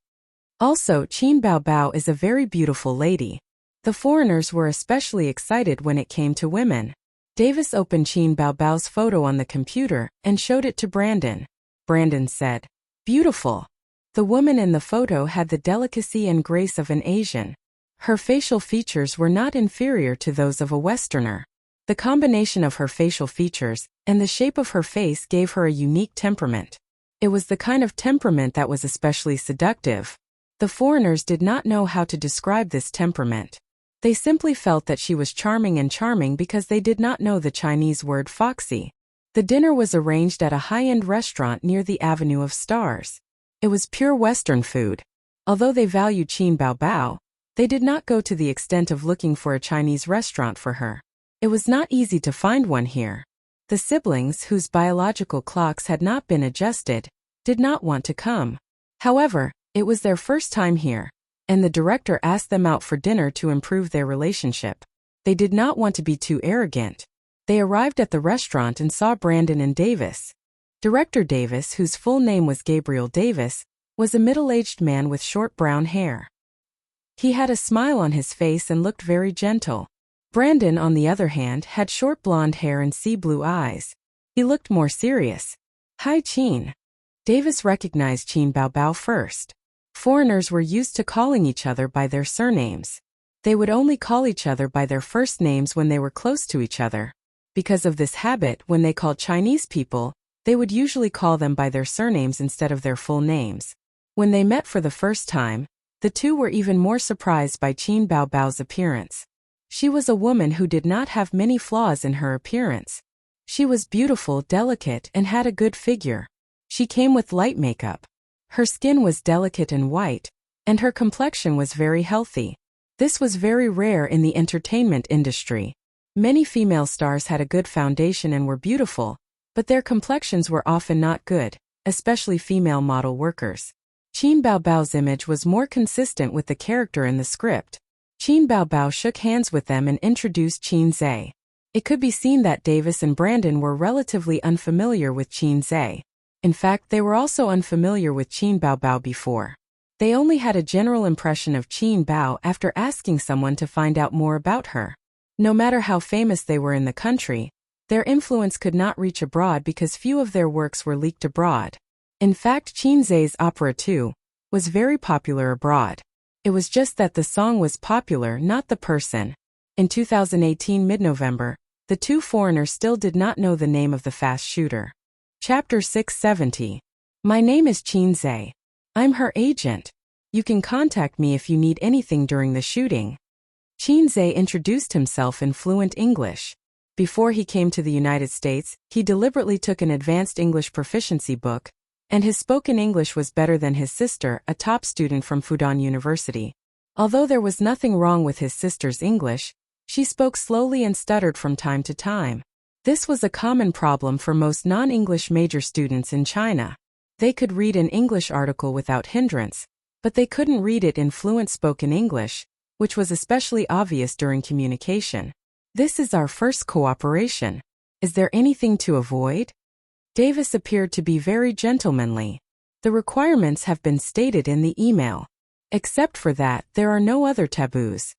"Also, Qin Baobao is a very beautiful lady." The foreigners were especially excited when it came to women. Davis opened Qin Baobao's photo on the computer and showed it to Brandon. Brandon said, "Beautiful." The woman in the photo had the delicacy and grace of an Asian. Her facial features were not inferior to those of a Westerner. The combination of her facial features and the shape of her face gave her a unique temperament. It was the kind of temperament that was especially seductive. The foreigners did not know how to describe this temperament. They simply felt that she was charming because they did not know the Chinese word foxy. The dinner was arranged at a high-end restaurant near the Avenue of Stars. It was pure Western food. Although they valued Qin Baobao, they did not go to the extent of looking for a Chinese restaurant for her. It was not easy to find one here. The siblings, whose biological clocks had not been adjusted, did not want to come. However, it was their first time here, and the director asked them out for dinner to improve their relationship. They did not want to be too arrogant. They arrived at the restaurant and saw Brandon and Davis. Director Davis, whose full name was Gabriel Davis, was a middle-aged man with short brown hair. He had a smile on his face and looked very gentle. Brandon, on the other hand, had short blonde hair and sea-blue eyes. He looked more serious. "Hi, Qin." Davis recognized Qin Baobao first. Foreigners were used to calling each other by their surnames. They would only call each other by their first names when they were close to each other. Because of this habit, when they called Chinese people, they would usually call them by their surnames instead of their full names. When they met for the first time, the two were even more surprised by Qin Baobao's appearance. She was a woman who did not have many flaws in her appearance. She was beautiful, delicate, and had a good figure. She came with light makeup. Her skin was delicate and white, and her complexion was very healthy. This was very rare in the entertainment industry. Many female stars had a good foundation and were beautiful, but their complexions were often not good, especially female model workers. Qin Baobao's image was more consistent with the character in the script. Qin Baobao shook hands with them and introduced Qin Zhe. It could be seen that Davis and Brandon were relatively unfamiliar with Qin Zhe. In fact, they were also unfamiliar with Qin Baobao before. They only had a general impression of Qin Bao after asking someone to find out more about her. No matter how famous they were in the country, their influence could not reach abroad because few of their works were leaked abroad. In fact, Qin Zhe's opera too was very popular abroad. It was just that the song was popular, not the person. In 2018 mid-November, the two foreigners still did not know the name of the fast shooter. Chapter 670. My name is Qin Zhe. I'm her agent. You can contact me if you need anything during the shooting. Qin Zhe introduced himself in fluent English. Before he came to the United States, he deliberately took an advanced English proficiency book, and his spoken English was better than his sister, a top student from Fudan University. Although there was nothing wrong with his sister's English, she spoke slowly and stuttered from time to time. This was a common problem for most non-English major students in China. They could read an English article without hindrance, but they couldn't read it in fluent spoken English, which was especially obvious during communication. This is our first cooperation. Is there anything to avoid? Davis appeared to be very gentlemanly. The requirements have been stated in the email. Except for that, there are no other taboos.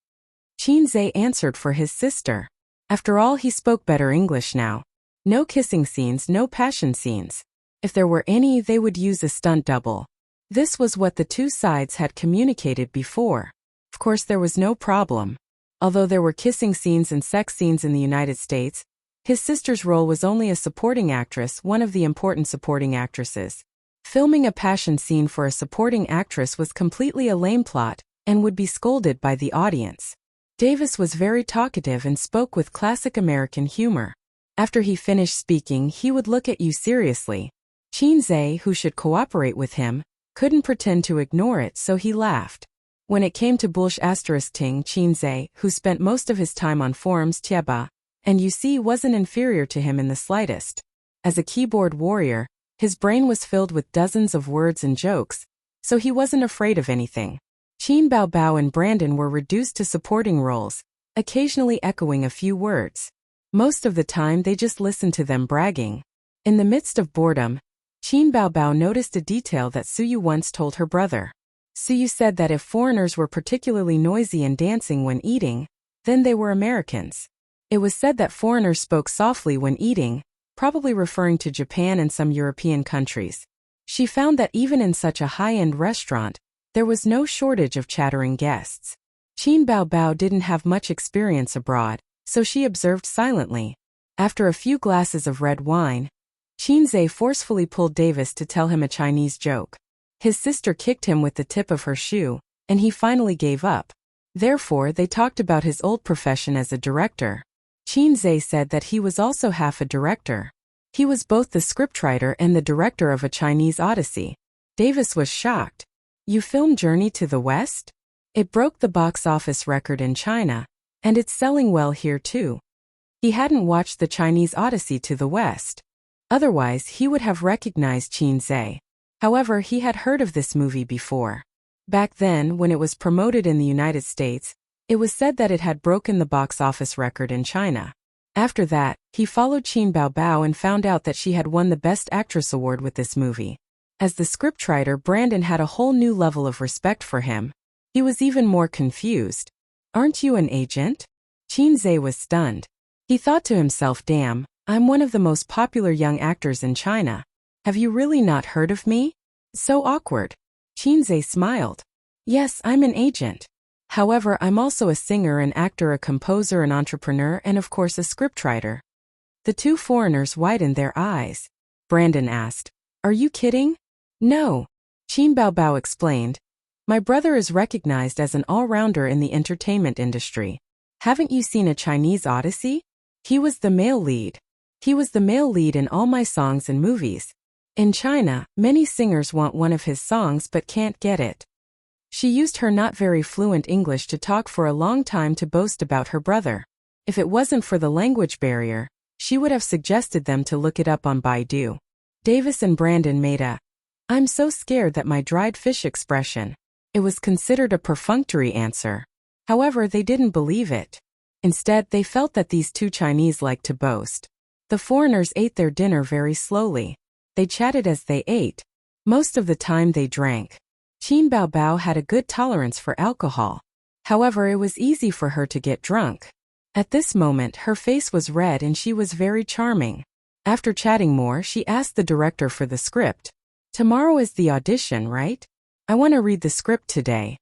Qin Zhe answered for his sister. After all, he spoke better English now. No kissing scenes, no passion scenes. If there were any, they would use a stunt double. This was what the two sides had communicated before. Of course, there was no problem. Although there were kissing scenes and sex scenes in the United States, his sister's role was only a supporting actress, one of the important supporting actresses. Filming a passion scene for a supporting actress was completely a lame plot, and would be scolded by the audience. Davis was very talkative and spoke with classic American humor. After he finished speaking, he would look at you seriously. Qin Zhe, who should cooperate with him, couldn't pretend to ignore it, so he laughed. When it came to **ting, Qin Zhe, who spent most of his time on forums Tieba, and you see wasn't inferior to him in the slightest. As a keyboard warrior, his brain was filled with dozens of words and jokes, so he wasn't afraid of anything. Qin Baobao and Brandon were reduced to supporting roles, occasionally echoing a few words. Most of the time they just listened to them bragging. In the midst of boredom, Qin Baobao noticed a detail that Suyu once told her brother. Suyu said that if foreigners were particularly noisy and dancing when eating, then they were Americans. It was said that foreigners spoke softly when eating, probably referring to Japan and some European countries. She found that even in such a high-end restaurant, there was no shortage of chattering guests. Qin Baobao didn't have much experience abroad, so she observed silently. After a few glasses of red wine, Qin Zhe forcefully pulled Davis to tell him a Chinese joke. His sister kicked him with the tip of her shoe, and he finally gave up. Therefore, they talked about his old profession as a director. Qin Zhe said that he was also half a director. He was both the scriptwriter and the director of a Chinese Odyssey. Davis was shocked. You filmed Journey to the West? It broke the box office record in China, and it's selling well here too. He hadn't watched the Chinese Odyssey to the West. Otherwise, he would have recognized Qin Zhe. However, he had heard of this movie before. Back then, when it was promoted in the United States, it was said that it had broken the box office record in China. After that, he followed Qin Baobao and found out that she had won the Best Actress award with this movie. As the scriptwriter, Brandon had a whole new level of respect for him. He was even more confused. Aren't you an agent? Qin Zhe was stunned. He thought to himself, damn, I'm one of the most popular young actors in China. Have you really not heard of me? So awkward. Qin Zhe smiled. Yes, I'm an agent. However, I'm also a singer, an actor, a composer, an entrepreneur, and of course a scriptwriter. The two foreigners widened their eyes. Brandon asked, Are you kidding? No. Qin Baobao explained. My brother is recognized as an all-rounder in the entertainment industry. Haven't you seen A Chinese Odyssey? He was the male lead. He was the male lead in all my songs and movies. In China, many singers want one of his songs but can't get it. She used her not very fluent English to talk for a long time to boast about her brother. If it wasn't for the language barrier, she would have suggested them to look it up on Baidu. Davis and Brandon made a "I'm so scared that my dried fish" expression. It was considered a perfunctory answer. However, they didn't believe it. Instead, they felt that these two Chinese liked to boast. The foreigners ate their dinner very slowly. They chatted as they ate. Most of the time they drank. Qin Baobao had a good tolerance for alcohol. However, it was easy for her to get drunk. At this moment, her face was red and she was very charming. After chatting more, she asked the director for the script. "Tomorrow is the audition, right? I want to read the script today."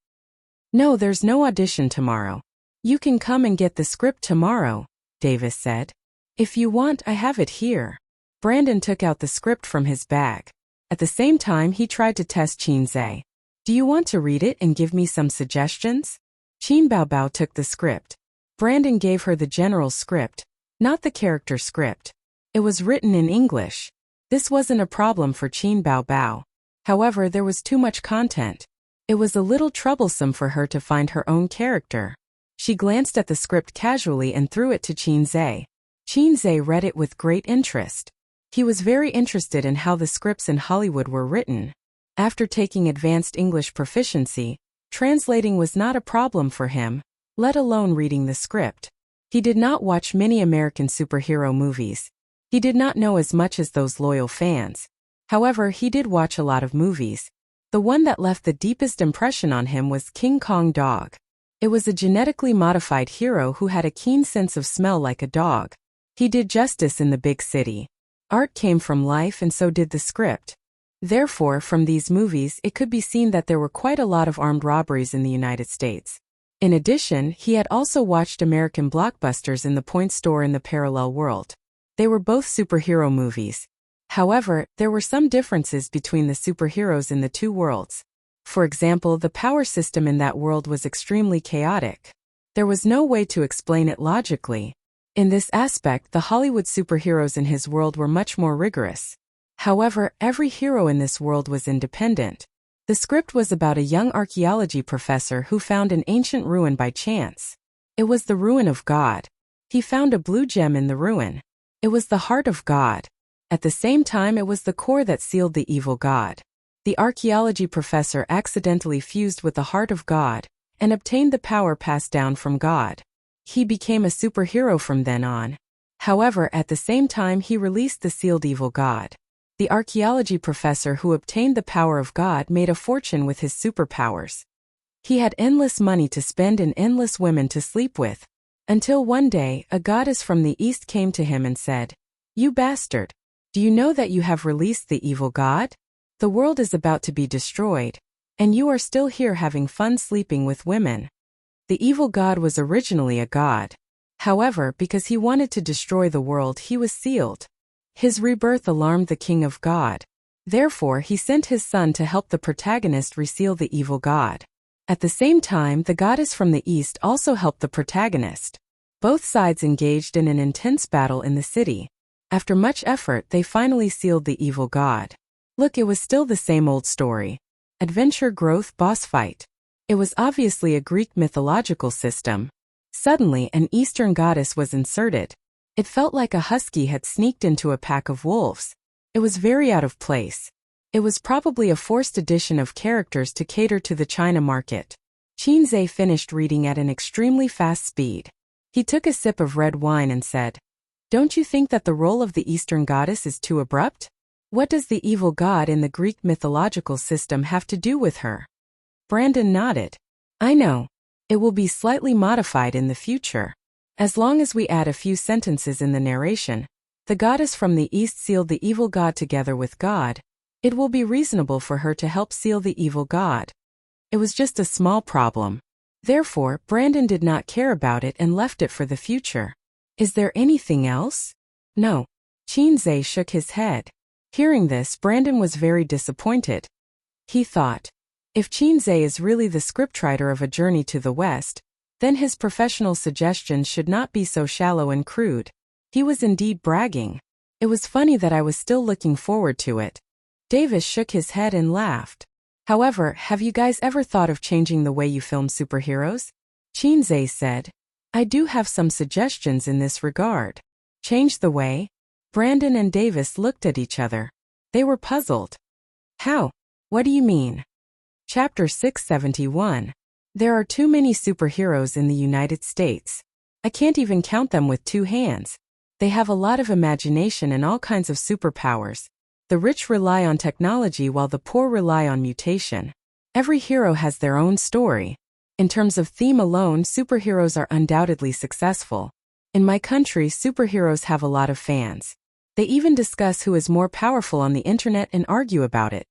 "No, there's no audition tomorrow. You can come and get the script tomorrow," Davis said. "If you want, I have it here." Brandon took out the script from his bag. At the same time, he tried to test Qin Zhe. "Do you want to read it and give me some suggestions?" Qin Baobao took the script. Brandon gave her the general script, not the character script. It was written in English. This wasn't a problem for Qin Baobao. However, there was too much content. It was a little troublesome for her to find her own character. She glanced at the script casually and threw it to Qin Zhe. Qin Zhe read it with great interest. He was very interested in how the scripts in Hollywood were written. After taking advanced English proficiency, translating was not a problem for him, let alone reading the script. He did not watch many American superhero movies. He did not know as much as those loyal fans. However, he did watch a lot of movies. The one that left the deepest impression on him was King Kong Dog. It was a genetically modified hero who had a keen sense of smell like a dog. He did justice in the big city. Art came from life and so did the script. Therefore, from these movies it could be seen that there were quite a lot of armed robberies in the United States. In addition, he had also watched American blockbusters in the Point Store in the parallel world. They were both superhero movies. However, there were some differences between the superheroes in the two worlds. For example, the power system in that world was extremely chaotic. There was no way to explain it logically. In this aspect, the Hollywood superheroes in his world were much more rigorous. However, every hero in this world was independent. The script was about a young archaeology professor who found an ancient ruin by chance. It was the ruin of God. He found a blue gem in the ruin. It was the heart of God. At the same time, it was the core that sealed the evil God. The archaeology professor accidentally fused with the heart of God and obtained the power passed down from God. He became a superhero from then on. However, at the same time, he released the sealed evil God. The archaeology professor who obtained the power of God made a fortune with his superpowers. He had endless money to spend and endless women to sleep with. Until one day, a goddess from the east came to him and said, "You bastard! Do you know that you have released the evil God? The world is about to be destroyed, and you are still here having fun sleeping with women." The evil God was originally a god. However, because he wanted to destroy the world, he was sealed. His rebirth alarmed the king of God. Therefore, he sent his son to help the protagonist reseal the evil God. At the same time, the goddess from the east also helped the protagonist. Both sides engaged in an intense battle in the city. After much effort, they finally sealed the evil God. Look, it was still the same old story. Adventure, growth, boss fight. It was obviously a Greek mythological system. Suddenly, an Eastern goddess was inserted. It felt like a husky had sneaked into a pack of wolves. It was very out of place. It was probably a forced addition of characters to cater to the China market. Qin Zhe finished reading at an extremely fast speed. He took a sip of red wine and said, "Don't you think that the role of the Eastern goddess is too abrupt? What does the evil god in the Greek mythological system have to do with her?" Brandon nodded. "I know. It will be slightly modified in the future. As long as we add a few sentences in the narration, the goddess from the east sealed the evil god together with God. It will be reasonable for her to help seal the evil god." It was just a small problem. Therefore, Brandon did not care about it and left it for the future. "Is there anything else?" "No." Qin Zhe shook his head. Hearing this, Brandon was very disappointed. He thought, if Qin Zhe is really the scriptwriter of A Journey to the West, then his professional suggestions should not be so shallow and crude. He was indeed bragging. It was funny that I was still looking forward to it. Davis shook his head and laughed. However, have you guys ever thought of changing the way you film superheroes? Chinze said. I do have some suggestions in this regard. Change the way? Brandon and Davis looked at each other. They were puzzled. How? What do you mean? Chapter 671. There are too many superheroes in the United States. I can't even count them with 2 hands. They have a lot of imagination and all kinds of superpowers. The rich rely on technology while the poor rely on mutation. Every hero has their own story. In terms of theme alone, superheroes are undoubtedly successful. In my country, superheroes have a lot of fans. They even discuss who is more powerful on the internet and argue about it,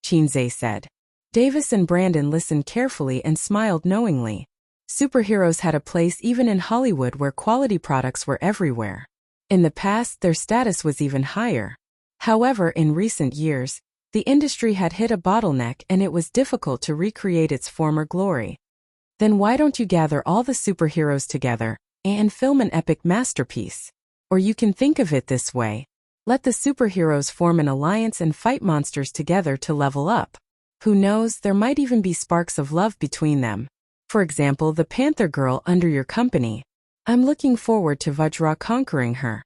Chinze said. Davis and Brandon listened carefully and smiled knowingly. Superheroes had a place even in Hollywood where quality products were everywhere. In the past, their status was even higher. However, in recent years, the industry had hit a bottleneck and it was difficult to recreate its former glory. Then why don't you gather all the superheroes together and film an epic masterpiece? Or you can think of it this way. Let the superheroes form an alliance and fight monsters together to level up. Who knows, there might even be sparks of love between them. For example, the Panther Girl under your company. I'm looking forward to Vajra conquering her.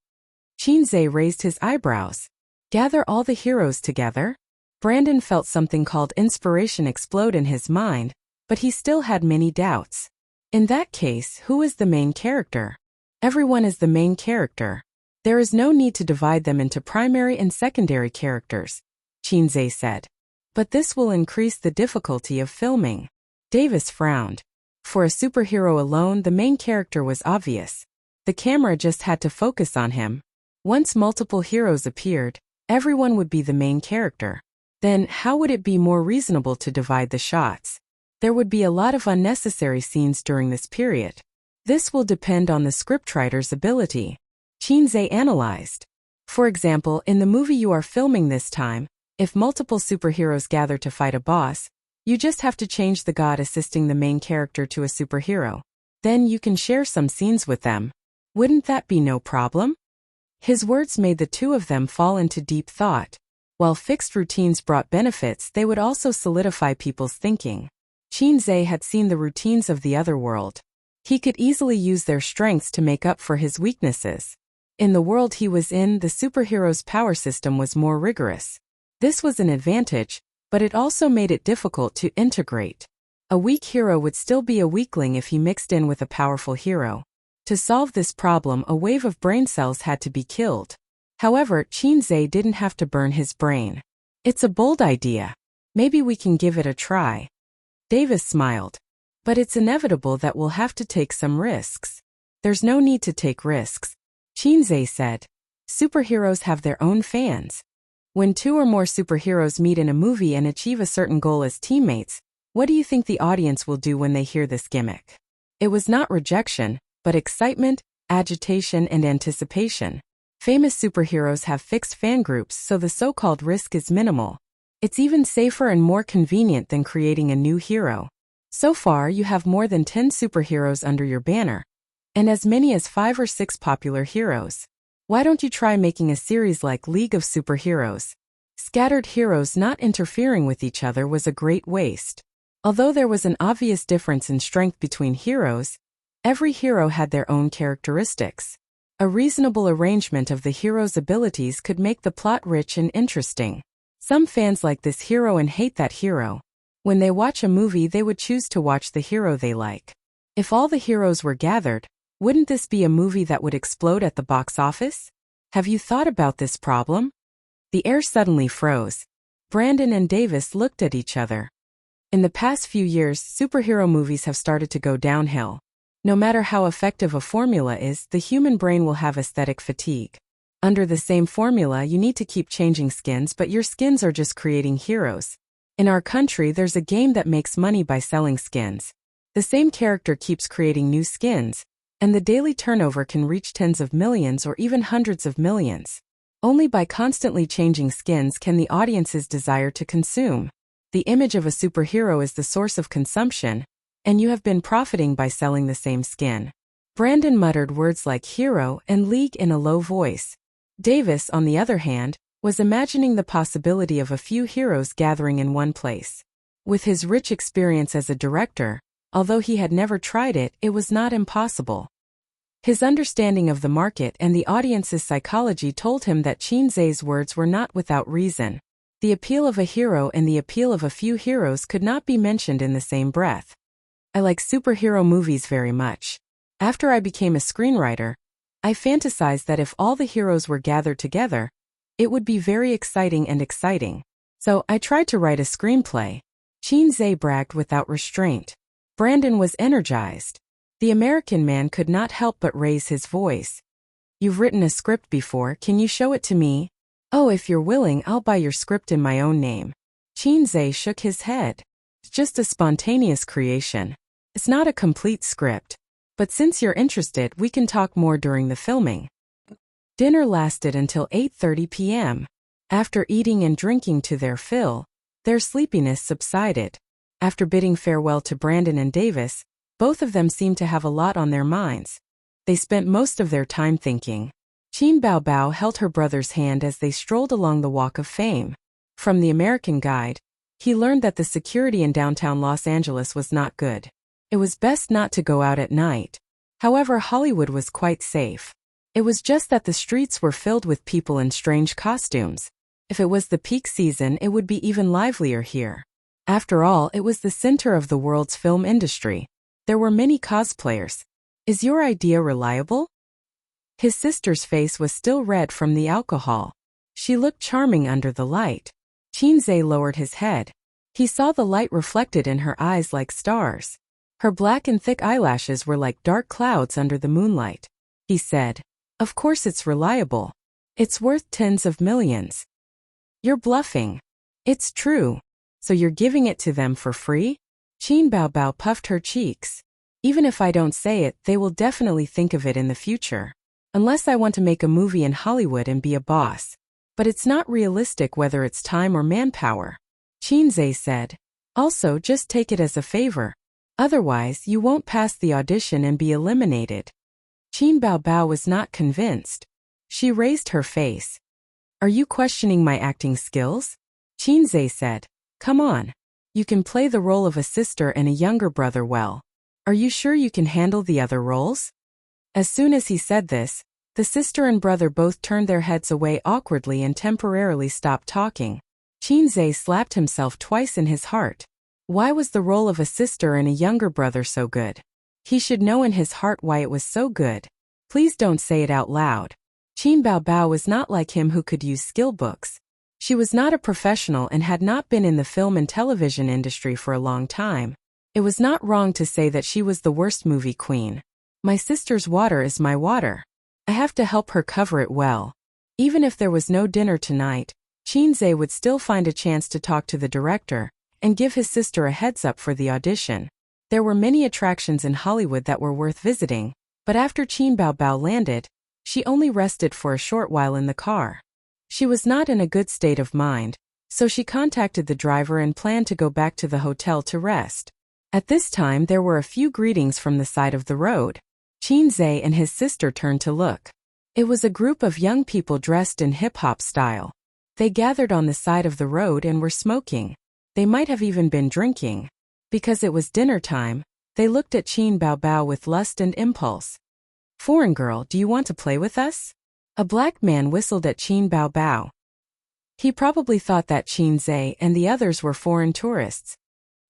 Chinze raised his eyebrows. Gather all the heroes together? Brandon felt something called inspiration explode in his mind, but he still had many doubts. In that case, who is the main character? Everyone is the main character. There is no need to divide them into primary and secondary characters, Chinze said. But this will increase the difficulty of filming. Davis frowned. For a superhero alone, the main character was obvious. The camera just had to focus on him. Once multiple heroes appeared, everyone would be the main character. Then, how would it be more reasonable to divide the shots? There would be a lot of unnecessary scenes during this period. This will depend on the scriptwriter's ability, Chinze analyzed. For example, in the movie you are filming this time, if multiple superheroes gather to fight a boss, you just have to change the god assisting the main character to a superhero. Then you can share some scenes with them. Wouldn't that be no problem? His words made the two of them fall into deep thought. While fixed routines brought benefits, they would also solidify people's thinking. Chinze had seen the routines of the other world. He could easily use their strengths to make up for his weaknesses. In the world he was in, the superhero's power system was more rigorous. This was an advantage, but it also made it difficult to integrate. A weak hero would still be a weakling if he mixed in with a powerful hero. To solve this problem, a wave of brain cells had to be killed. However, Chinze didn't have to burn his brain. It's a bold idea. Maybe we can give it a try. Davis smiled. But it's inevitable that we'll have to take some risks. There's no need to take risks, Chinze said. Superheroes have their own fans. When 2 or more superheroes meet in a movie and achieve a certain goal as teammates, what do you think the audience will do when they hear this gimmick? It was not rejection, but excitement, agitation, and anticipation. Famous superheroes have fixed fan groups, so the so-called risk is minimal. It's even safer and more convenient than creating a new hero. So far, you have more than 10 superheroes under your banner, and as many as 5 or 6 popular heroes. Why don't you try making a series like League of Superheroes? Scattered heroes not interfering with each other was a great waste. Although there was an obvious difference in strength between heroes, every hero had their own characteristics. A reasonable arrangement of the hero's abilities could make the plot rich and interesting. Some fans like this hero and hate that hero. When they watch a movie, they would choose to watch the hero they like. If all the heroes were gathered, wouldn't this be a movie that would explode at the box office? Have you thought about this problem? The air suddenly froze. Brandon and Davis looked at each other. In the past few years, superhero movies have started to go downhill. No matter how effective a formula is, the human brain will have aesthetic fatigue. Under the same formula, you need to keep changing skins, but your skins are just creating heroes. In our country, there's a game that makes money by selling skins. The same character keeps creating new skins, and the daily turnover can reach tens of millions or even hundreds of millions. Only by constantly changing skins can the audience's desire to consume. The image of a superhero is the source of consumption, and you have been profiting by selling the same skin. Brandon muttered words like hero and league in a low voice. Davis, on the other hand, was imagining the possibility of a few heroes gathering in one place. With his rich experience as a director, although he had never tried it, it was not impossible. His understanding of the market and the audience's psychology told him that Qinzai's words were not without reason. The appeal of a hero and the appeal of a few heroes could not be mentioned in the same breath. I like superhero movies very much. After I became a screenwriter, I fantasized that if all the heroes were gathered together, it would be very exciting. So I tried to write a screenplay. Qinzai bragged without restraint. Brandon was energized. The American man could not help but raise his voice. You've written a script before, can you show it to me? Oh, if you're willing, I'll buy your script in my own name. Qinzai shook his head. It's just a spontaneous creation. It's not a complete script. But since you're interested, we can talk more during the filming. Dinner lasted until 8:30 p.m. After eating and drinking to their fill, their sleepiness subsided. After bidding farewell to Brandon and Davis, both of them seemed to have a lot on their minds. They spent most of their time thinking. Qin Baobao held her brother's hand as they strolled along the Walk of Fame. From the American guide, he learned that the security in downtown Los Angeles was not good. It was best not to go out at night. However, Hollywood was quite safe. It was just that the streets were filled with people in strange costumes. If it was the peak season, it would be even livelier here. After all, it was the center of the world's film industry. There were many cosplayers. Is your idea reliable? His sister's face was still red from the alcohol. She looked charming under the light. Qinzai lowered his head. He saw the light reflected in her eyes like stars. Her black and thick eyelashes were like dark clouds under the moonlight. He said, "Of course it's reliable. It's worth tens of millions." "You're bluffing." "It's true. So you're giving it to them for free?" Qin Baobao puffed her cheeks. "Even if I don't say it, they will definitely think of it in the future. Unless I want to make a movie in Hollywood and be a boss. But it's not realistic whether it's time or manpower." Qinzai said. "Also, just take it as a favor. Otherwise, you won't pass the audition and be eliminated." Qin Baobao was not convinced. She raised her face. "Are you questioning my acting skills?" Qinzai said. "Come on. You can play the role of a sister and a younger brother well. Are you sure you can handle the other roles?" As soon as he said this, the sister and brother both turned their heads away awkwardly and temporarily stopped talking. Qinzai slapped himself twice in his heart. Why was the role of a sister and a younger brother so good? He should know in his heart why it was so good. Please don't say it out loud. Qin Baobao was not like him who could use skill books. She was not a professional and had not been in the film and television industry for a long time. It was not wrong to say that she was the worst movie queen. My sister's water is my water. I have to help her cover it well. Even if there was no dinner tonight, Qinzai would still find a chance to talk to the director and give his sister a heads up for the audition. There were many attractions in Hollywood that were worth visiting, but after Qin Baobao landed, she only rested for a short while in the car. She was not in a good state of mind, so she contacted the driver and planned to go back to the hotel to rest. At this time there were a few greetings from the side of the road. Qinzai and his sister turned to look. It was a group of young people dressed in hip-hop style. They gathered on the side of the road and were smoking. They might have even been drinking. Because it was dinner time, they looked at Qin Baobao with lust and impulse. "Foreign girl, do you want to play with us?" A black man whistled at Qin Baobao. He probably thought that Qinzai and the others were foreign tourists.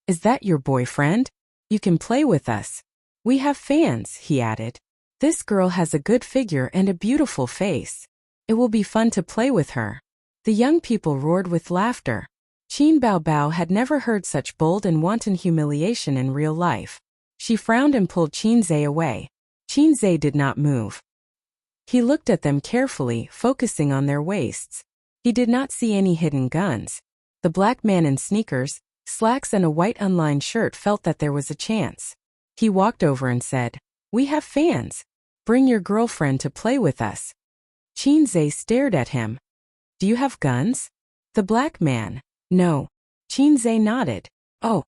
"Is that your boyfriend? You can play with us. We have fans," he added. "This girl has a good figure and a beautiful face. It will be fun to play with her." The young people roared with laughter. Qin Baobao had never heard such bold and wanton humiliation in real life. She frowned and pulled Qinzai away. Qinzai did not move. He looked at them carefully, focusing on their waists. He did not see any hidden guns. The black man in sneakers, slacks and a white unlined shirt felt that there was a chance. He walked over and said, "We have fans. Bring your girlfriend to play with us." Qinzai stared at him. "Do you have guns?" The black man. "No." Qinzai nodded. "Oh."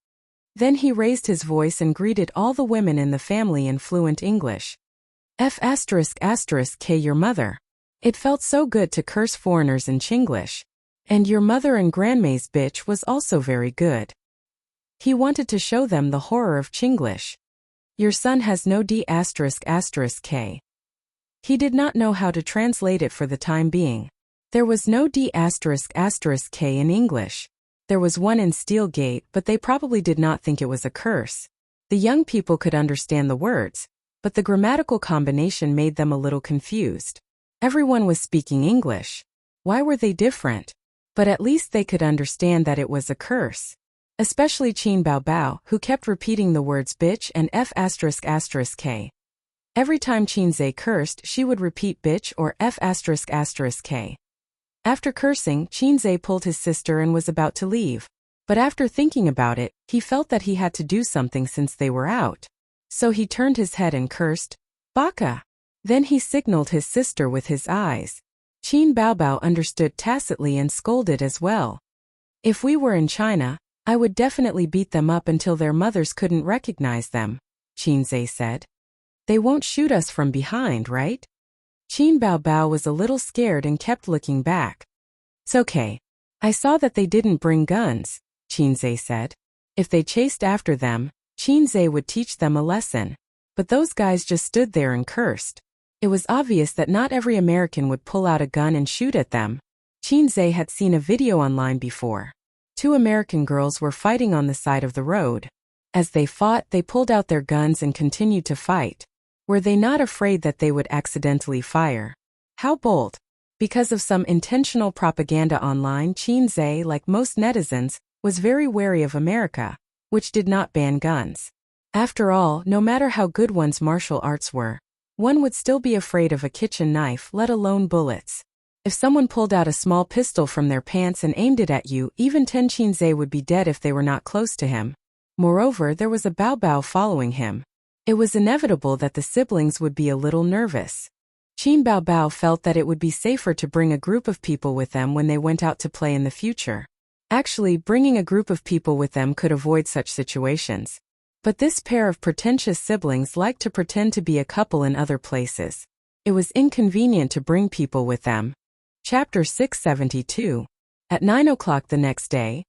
Then he raised his voice and greeted all the women in the family in fluent English. K your mother. It felt so good to curse foreigners in Chinglish. And your mother and grandma's bitch was also very good. He wanted to show them the horror of Chinglish. Your son has no D***K. He did not know how to translate it for the time being. There was no D***K in English. There was one in Steelgate, but they probably did not think it was a curse. The young people could understand the words, but the grammatical combination made them a little confused. Everyone was speaking English. Why were they different? But at least they could understand that it was a curse. Especially Qin Baobao, who kept repeating the words bitch and F***K. Every time Qinzhe cursed, she would repeat bitch or F***K. After cursing, Qinzhe pulled his sister and was about to leave. But after thinking about it, he felt that he had to do something since they were out. So he turned his head and cursed, Baka. Then he signaled his sister with his eyes. Qin Baobao understood tacitly and scolded as well. If we were in China, I would definitely beat them up until their mothers couldn't recognize them, Qinzhe said. They won't shoot us from behind, right? Qin Baobao was a little scared and kept looking back. It's okay. I saw that they didn't bring guns, Qinzhe said. If they chased after them, Qinzhe would teach them a lesson. But those guys just stood there and cursed. It was obvious that not every American would pull out a gun and shoot at them. Qinzhe had seen a video online before. 2 American girls were fighting on the side of the road. As they fought, they pulled out their guns and continued to fight. Were they not afraid that they would accidentally fire? How bold! Because of some intentional propaganda online, Qinzhe, like most netizens, was very wary of America, which did not ban guns. After all, no matter how good one's martial arts were, one would still be afraid of a kitchen knife, let alone bullets. If someone pulled out a small pistol from their pants and aimed it at you, even 10 Qinzhe would be dead if they were not close to him. Moreover, there was a Baobao following him. It was inevitable that the siblings would be a little nervous. Qin Baobao felt that it would be safer to bring a group of people with them when they went out to play in the future. Actually, bringing a group of people with them could avoid such situations. But this pair of pretentious siblings liked to pretend to be a couple in other places. It was inconvenient to bring people with them. Chapter 672. At 9 o'clock the next day,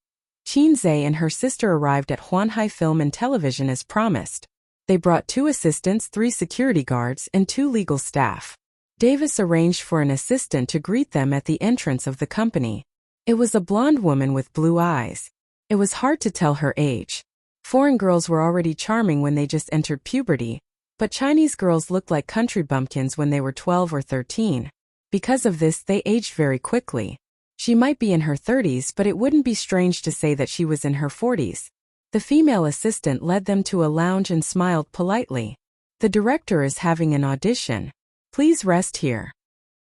Qinzhe and her sister arrived at Huanhai Film and Television as promised. They brought 2 assistants, 3 security guards, and 2 legal staff. Davis arranged for an assistant to greet them at the entrance of the company. It was a blonde woman with blue eyes. It was hard to tell her age. Foreign girls were already charming when they just entered puberty, but Chinese girls looked like country bumpkins when they were 12 or 13. Because of this, they aged very quickly. She might be in her 30s, but it wouldn't be strange to say that she was in her 40s. The female assistant led them to a lounge and smiled politely. The director is having an audition. Please rest here.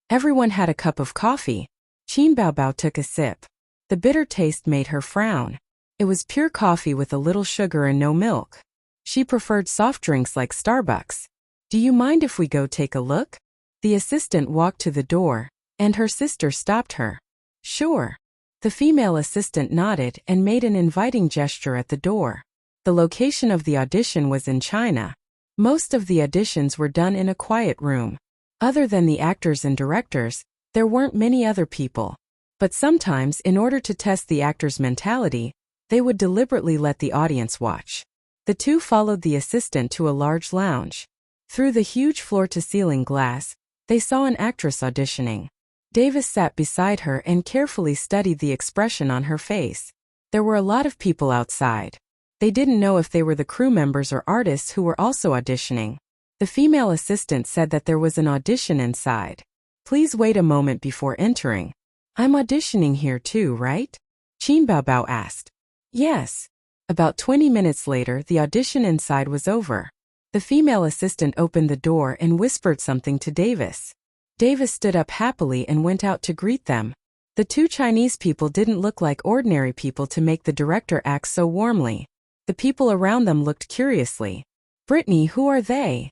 Everyone had a cup of coffee. Qin Baobao took a sip. The bitter taste made her frown. It was pure coffee with a little sugar and no milk. She preferred soft drinks like Starbucks. Do you mind if we go take a look? The assistant walked to the door, and her sister stopped her. Sure. The female assistant nodded and made an inviting gesture at the door. The location of the audition was in China. Most of the auditions were done in a quiet room. Other than the actors and directors, there weren't many other people. But sometimes, in order to test the actor's mentality, they would deliberately let the audience watch. The 2 followed the assistant to a large lounge. Through the huge floor-to-ceiling glass, they saw an actress auditioning. Davis sat beside her and carefully studied the expression on her face. There were a lot of people outside. They didn't know if they were the crew members or artists who were also auditioning. The female assistant said that there was an audition inside. Please wait a moment before entering. I'm auditioning here too, right? Qin Baobao asked. Yes. About 20 minutes later, the audition inside was over. The female assistant opened the door and whispered something to Davis. Davis stood up happily and went out to greet them. The 2 Chinese people didn't look like ordinary people to make the director act so warmly. The people around them looked curiously. Brittany, who are they?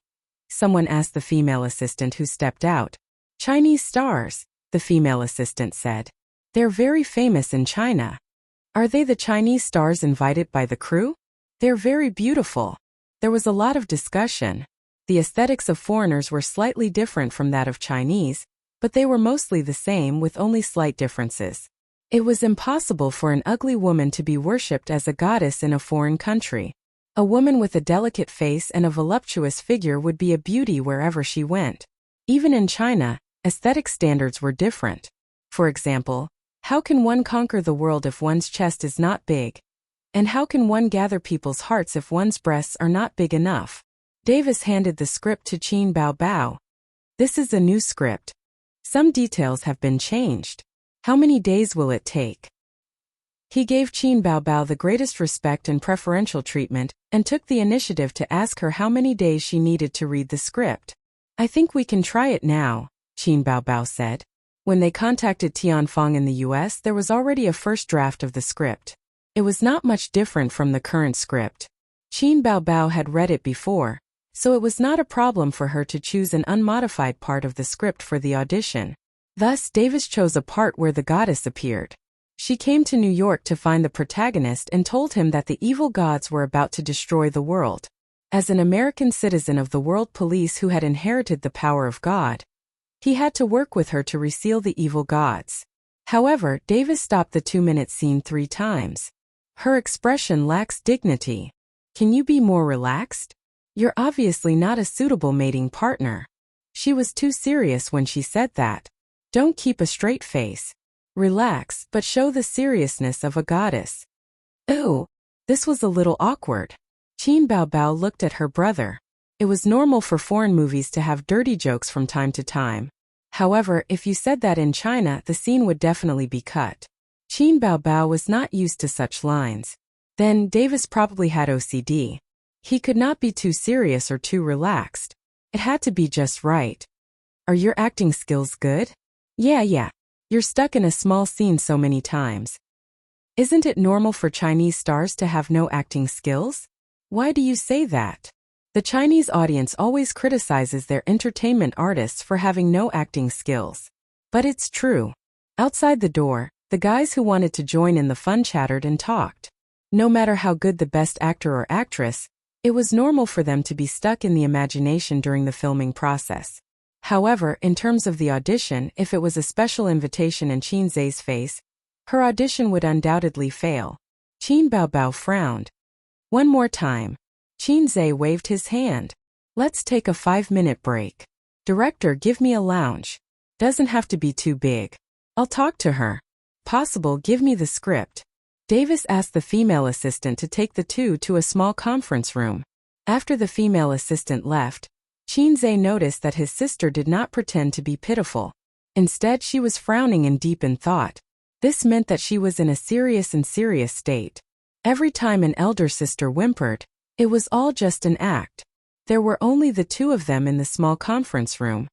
Someone asked the female assistant who stepped out. Chinese stars, the female assistant said. They're very famous in China. Are they the Chinese stars invited by the crew? They're very beautiful. There was a lot of discussion. The aesthetics of foreigners were slightly different from that of Chinese, but they were mostly the same with only slight differences. It was impossible for an ugly woman to be worshipped as a goddess in a foreign country. A woman with a delicate face and a voluptuous figure would be a beauty wherever she went. Even in China, aesthetic standards were different. For example, how can one conquer the world if one's chest is not big? And how can one gather people's hearts if one's breasts are not big enough? Davis handed the script to Qin Baobao. This is a new script. Some details have been changed. How many days will it take? He gave Qin Baobao the greatest respect and preferential treatment, and took the initiative to ask her how many days she needed to read the script. I think we can try it now, Qin Baobao said. When they contacted Tianfang in the US, there was already a first draft of the script. It was not much different from the current script. Qin Baobao had read it before, so it was not a problem for her to choose an unmodified part of the script for the audition. Thus, Davis chose a part where the goddess appeared. She came to New York to find the protagonist and told him that the evil gods were about to destroy the world. As an American citizen of the world police who had inherited the power of God, he had to work with her to reseal the evil gods. However, Davis stopped the 2-minute scene 3 times. Her expression lacks dignity. Can you be more relaxed? You're obviously not a suitable mating partner. She was too serious when she said that. Don't keep a straight face. Relax, but show the seriousness of a goddess. Ooh, this was a little awkward. Qin Baobao looked at her brother. It was normal for foreign movies to have dirty jokes from time to time. However, if you said that in China, the scene would definitely be cut. Qin Baobao was not used to such lines. Then, Davis probably had OCD. He could not be too serious or too relaxed. It had to be just right. Are your acting skills good? Yeah. You're stuck in a small scene so many times. Isn't it normal for Chinese stars to have no acting skills? Why do you say that? The Chinese audience always criticizes their entertainment artists for having no acting skills. But it's true. Outside the door, the guys who wanted to join in the fun chattered and talked. No matter how good the best actor or actress, it was normal for them to be stuck in the imagination during the filming process. However, in terms of the audition, if it was a special invitation in Qin Zhe's face, her audition would undoubtedly fail. Qin Baobao frowned. One more time. Qin Zhe waved his hand. Let's take a 5-minute break. Director, give me a lounge. Doesn't have to be too big. I'll talk to her. Possible, give me the script. Davis asked the female assistant to take the two to a small conference room. After the female assistant left, Qin Zhe noticed that his sister did not pretend to be pitiful. Instead, she was frowning and deep in thought. This meant that she was in a serious state. Every time an elder sister whimpered, it was all just an act. There were only the two of them in the small conference room.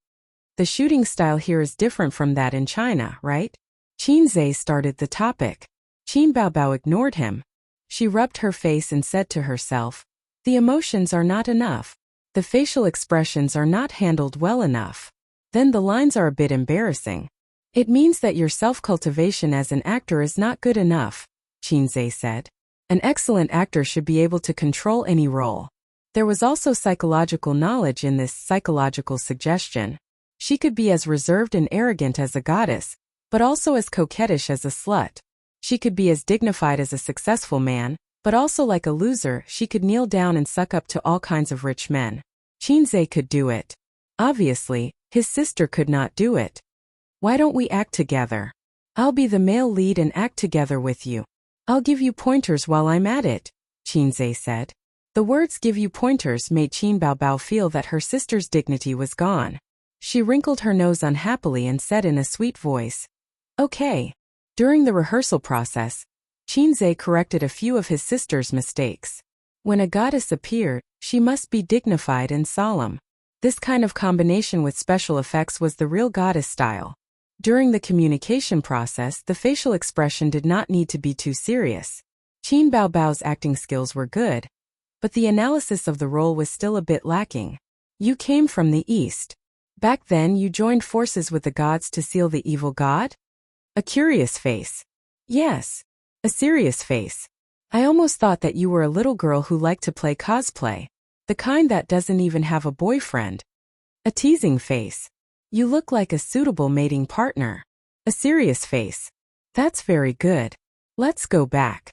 The shooting style here is different from that in China, right? Qin Zhe started the topic. Qin Baobao ignored him. She rubbed her face and said to herself, the emotions are not enough. The facial expressions are not handled well enough. Then the lines are a bit embarrassing. It means that your self-cultivation as an actor is not good enough, Qin Zhe said. An excellent actor should be able to control any role. There was also psychological knowledge in this psychological suggestion. She could be as reserved and arrogant as a goddess, but also as coquettish as a slut. She could be as dignified as a successful man, but also like a loser. She could kneel down and suck up to all kinds of rich men. Qin Zhe could do it. Obviously, his sister could not do it. Why don't we act together? I'll be the male lead and act together with you. I'll give you pointers while I'm at it, Qin Zhe said. The words give you pointers made Qin Baobao feel that her sister's dignity was gone. She wrinkled her nose unhappily and said in a sweet voice, okay. During the rehearsal process, Qin Zhe corrected a few of his sister's mistakes. When a goddess appeared, she must be dignified and solemn. This kind of combination with special effects was the real goddess style. During the communication process, the facial expression did not need to be too serious. Qin Baobao's acting skills were good, but the analysis of the role was still a bit lacking. You came from the East. Back then you joined forces with the gods to seal the evil god? A curious face. Yes. A serious face. I almost thought that you were a little girl who liked to play cosplay. The kind that doesn't even have a boyfriend. A teasing face. You look like a suitable mating partner. A serious face. That's very good. Let's go back.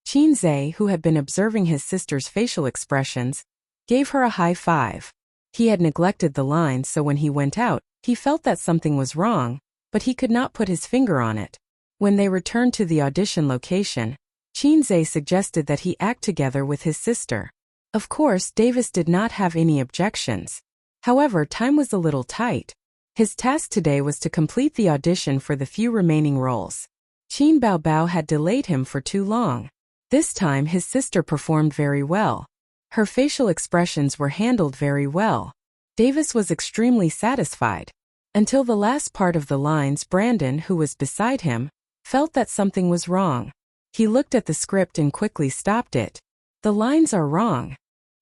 Qinze, who had been observing his sister's facial expressions, gave her a high five. He had neglected the lines, so when he went out, he felt that something was wrong, but he could not put his finger on it. When they returned to the audition location, Qinze suggested that he act together with his sister. Of course, Davis did not have any objections. However, time was a little tight. His task today was to complete the audition for the few remaining roles. Qin Baobao had delayed him for too long. This time his sister performed very well. Her facial expressions were handled very well. Davis was extremely satisfied. Until the last part of the lines, Brandon, who was beside him, felt that something was wrong. He looked at the script and quickly stopped it. The lines are wrong.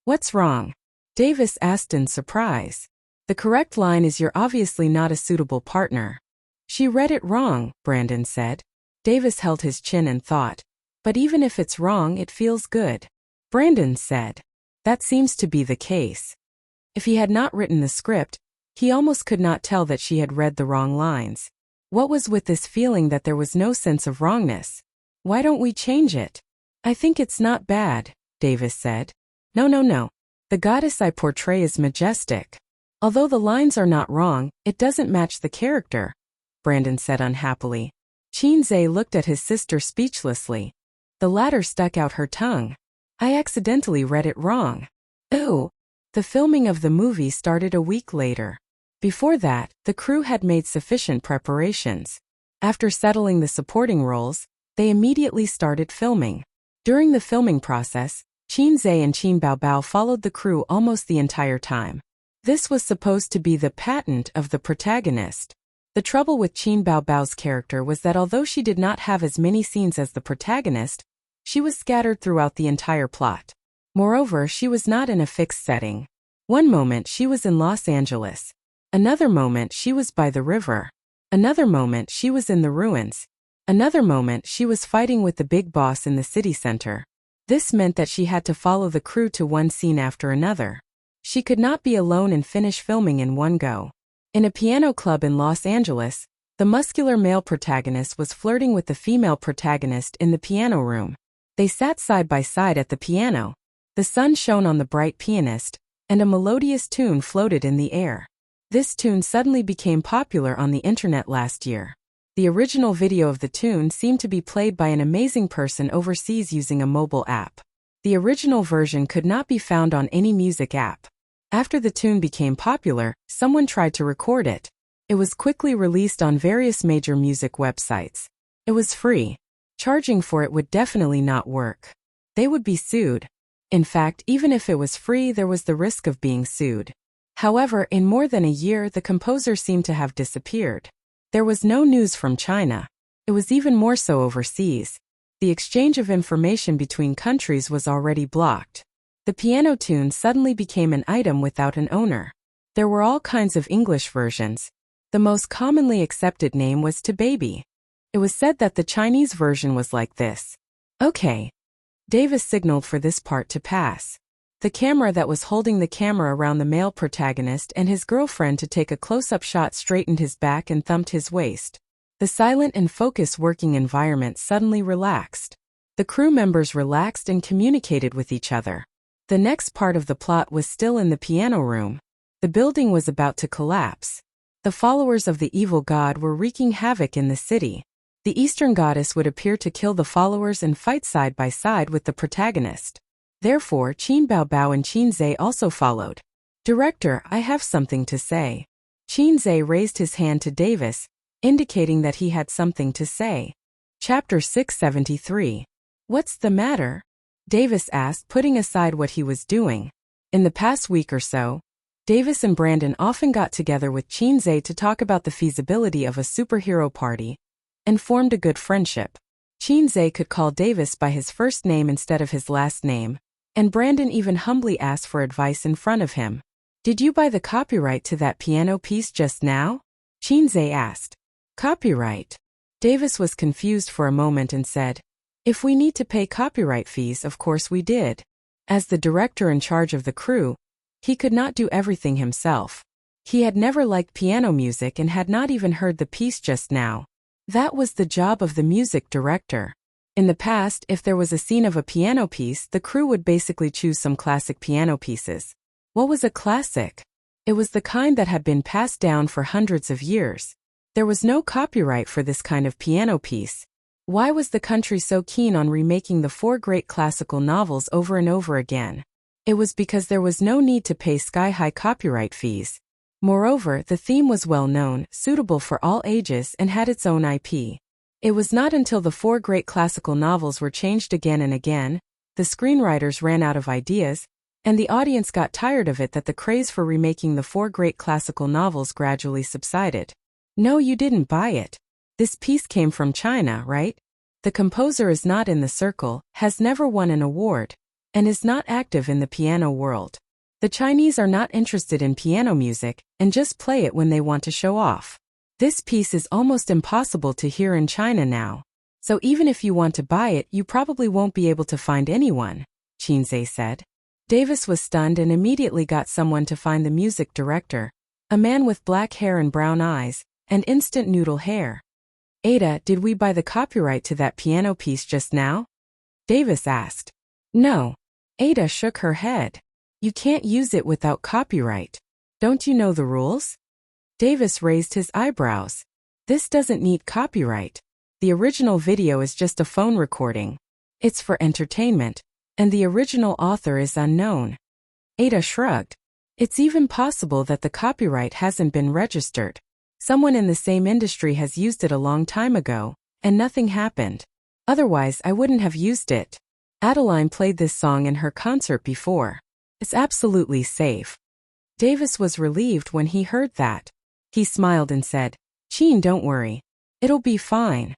What's wrong? Davis asked in surprise. The correct line is, "You're obviously not a suitable partner." She read it wrong, Brandon said. Davis held his chin and thought, but even if it's wrong, it feels good. Brandon said, that seems to be the case. If he had not written the script, he almost could not tell that she had read the wrong lines. What was with this feeling that there was no sense of wrongness? Why don't we change it? I think it's not bad, Davis said. No. The goddess I portray is majestic. Although the lines are not wrong, it doesn't match the character, Brandon said unhappily. Qinze looked at his sister speechlessly. The latter stuck out her tongue. I accidentally read it wrong. Oh. The filming of the movie started a week later. Before that, the crew had made sufficient preparations. After settling the supporting roles, they immediately started filming. During the filming process, Qinze and Qin Baobao followed the crew almost the entire time. This was supposed to be the patent of the protagonist. The trouble with Qin Baobao's character was that although she did not have as many scenes as the protagonist, she was scattered throughout the entire plot. Moreover, she was not in a fixed setting. One moment she was in Los Angeles. Another moment she was by the river. Another moment she was in the ruins. Another moment she was fighting with the big boss in the city center. This meant that she had to follow the crew to one scene after another. She could not be alone and finish filming in one go. In a piano club in Los Angeles, the muscular male protagonist was flirting with the female protagonist in the piano room. They sat side by side at the piano. The sun shone on the bright pianist, and a melodious tune floated in the air. This tune suddenly became popular on the internet last year. The original video of the tune seemed to be played by an amazing person overseas using a mobile app. The original version could not be found on any music app. After the tune became popular, someone tried to record it. It was quickly released on various major music websites. It was free. Charging for it would definitely not work. They would be sued. In fact, even if it was free, there was the risk of being sued. However, in more than a year, the composer seemed to have disappeared. There was no news from China. It was even more so overseas. The exchange of information between countries was already blocked. The piano tune suddenly became an item without an owner. There were all kinds of English versions. The most commonly accepted name was To Baby. It was said that the Chinese version was like this. Okay. Davis signaled for this part to pass. The camera that was holding the camera around the male protagonist and his girlfriend to take a close-up shot straightened his back and thumped his waist. The silent and focused working environment suddenly relaxed. The crew members relaxed and communicated with each other. The next part of the plot was still in the piano room. The building was about to collapse. The followers of the evil god were wreaking havoc in the city. The Eastern goddess would appear to kill the followers and fight side by side with the protagonist. Therefore, Qin Baobao and Qinze also followed. Director, I have something to say. Qinze raised his hand to Davis, indicating that he had something to say. Chapter 673. What's the matter? Davis asked, putting aside what he was doing. In the past week or so, Davis and Brandon often got together with Qinze to talk about the feasibility of a superhero party, and formed a good friendship. Qinze could call Davis by his first name instead of his last name, and Brandon even humbly asked for advice in front of him. Did you buy the copyright to that piano piece just now? Qinze asked. Copyright? Davis was confused for a moment and said, if we need to pay copyright fees, of course we did. As the director in charge of the crew, he could not do everything himself. He had never liked piano music and had not even heard the piece just now. That was the job of the music director. In the past, if there was a scene of a piano piece, the crew would basically choose some classic piano pieces. What was a classic? It was the kind that had been passed down for hundreds of years. There was no copyright for this kind of piano piece. Why was the country so keen on remaking the four great classical novels over and over again? It was because there was no need to pay sky-high copyright fees. Moreover, the theme was well known, suitable for all ages, and had its own IP. It was not until the four great classical novels were changed again and again, the screenwriters ran out of ideas, and the audience got tired of it that the craze for remaking the four great classical novels gradually subsided. No, you didn't buy it. This piece came from China, right? The composer is not in the circle, has never won an award, and is not active in the piano world. The Chinese are not interested in piano music, and just play it when they want to show off. This piece is almost impossible to hear in China now. So even if you want to buy it, you probably won't be able to find anyone, Qinzhe said. Davis was stunned and immediately got someone to find the music director, a man with black hair and brown eyes, and instant noodle hair. Ada, did we buy the copyright to that piano piece just now? Davis asked. No. Ada shook her head. You can't use it without copyright. Don't you know the rules? Davis raised his eyebrows. This doesn't need copyright. The original video is just a phone recording. It's for entertainment, and the original author is unknown. Ada shrugged. It's even possible that the copyright hasn't been registered. Someone in the same industry has used it a long time ago, and nothing happened. Otherwise, I wouldn't have used it. Adeline played this song in her concert before. It's absolutely safe. Davis was relieved when he heard that. He smiled and said, Qin, don't worry. It'll be fine.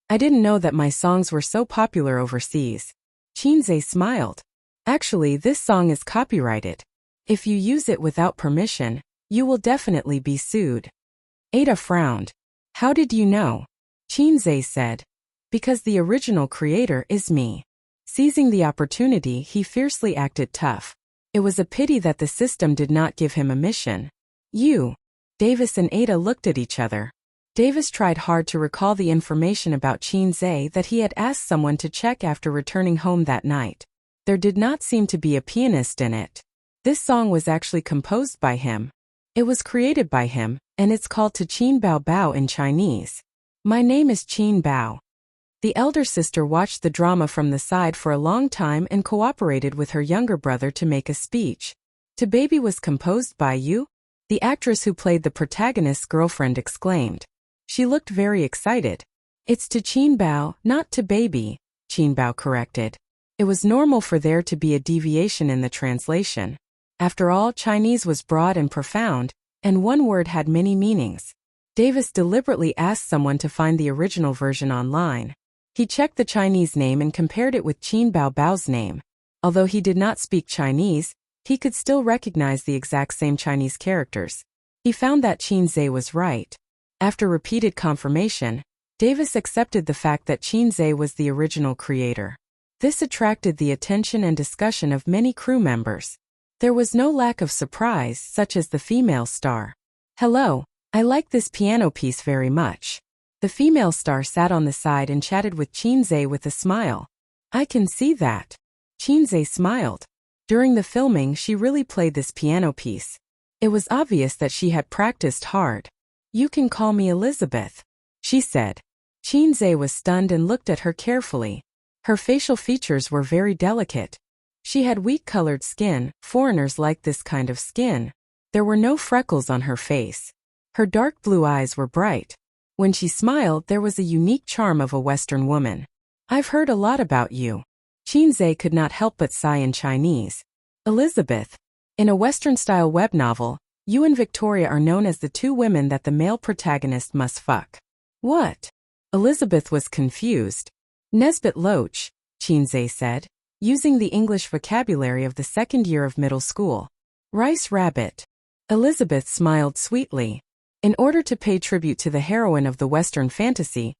I didn't know that my songs were so popular overseas. Qinzhe smiled. Actually, this song is copyrighted. If you use it without permission, you will definitely be sued. Ada frowned. How did you know? Qinzhe said. Because the original creator is me. Seizing the opportunity, he fiercely acted tough. It was a pity that the system did not give him a mission. You. Davis and Ada looked at each other. Davis tried hard to recall the information about Qinzhe that he had asked someone to check after returning home that night. There did not seem to be a pianist in it. This song was actually composed by him. It was created by him, and it's called to Qin Bao Bao in Chinese. My name is Qin Bao. The elder sister watched the drama from the side for a long time and cooperated with her younger brother to make a speech. To Baby was composed by you? The actress who played the protagonist's girlfriend exclaimed. She looked very excited. It's to Qin Bao, not to Baby, Qin Bao corrected. It was normal for there to be a deviation in the translation. After all, Chinese was broad and profound, and one word had many meanings. Davis deliberately asked someone to find the original version online. He checked the Chinese name and compared it with Qin Bao Bao's name. Although he did not speak Chinese, he could still recognize the exact same Chinese characters. He found that Qinzhe was right. After repeated confirmation, Davis accepted the fact that Qinzhe was the original creator. This attracted the attention and discussion of many crew members. There was no lack of surprise, such as the female star. Hello, I like this piano piece very much. The female star sat on the side and chatted with Qinzhe with a smile. I can see that. Qinzhe smiled. During the filming, she really played this piano piece. It was obvious that she had practiced hard. You can call me Elizabeth, she said. Qinzhe was stunned and looked at her carefully. Her facial features were very delicate. She had wheat-colored skin. Foreigners like this kind of skin. There were no freckles on her face. Her dark blue eyes were bright. When she smiled, there was a unique charm of a Western woman. I've heard a lot about you. Qinzhe could not help but sigh in Chinese. Elizabeth. In a Western-style web novel, you and Victoria are known as the two women that the male protagonist must fuck. What? Elizabeth was confused. Nesbit Loach, Qinzhe said, using the English vocabulary of the second year of middle school. Rice rabbit. Elizabeth smiled sweetly. In order to pay tribute to the heroine of the Western fantasy,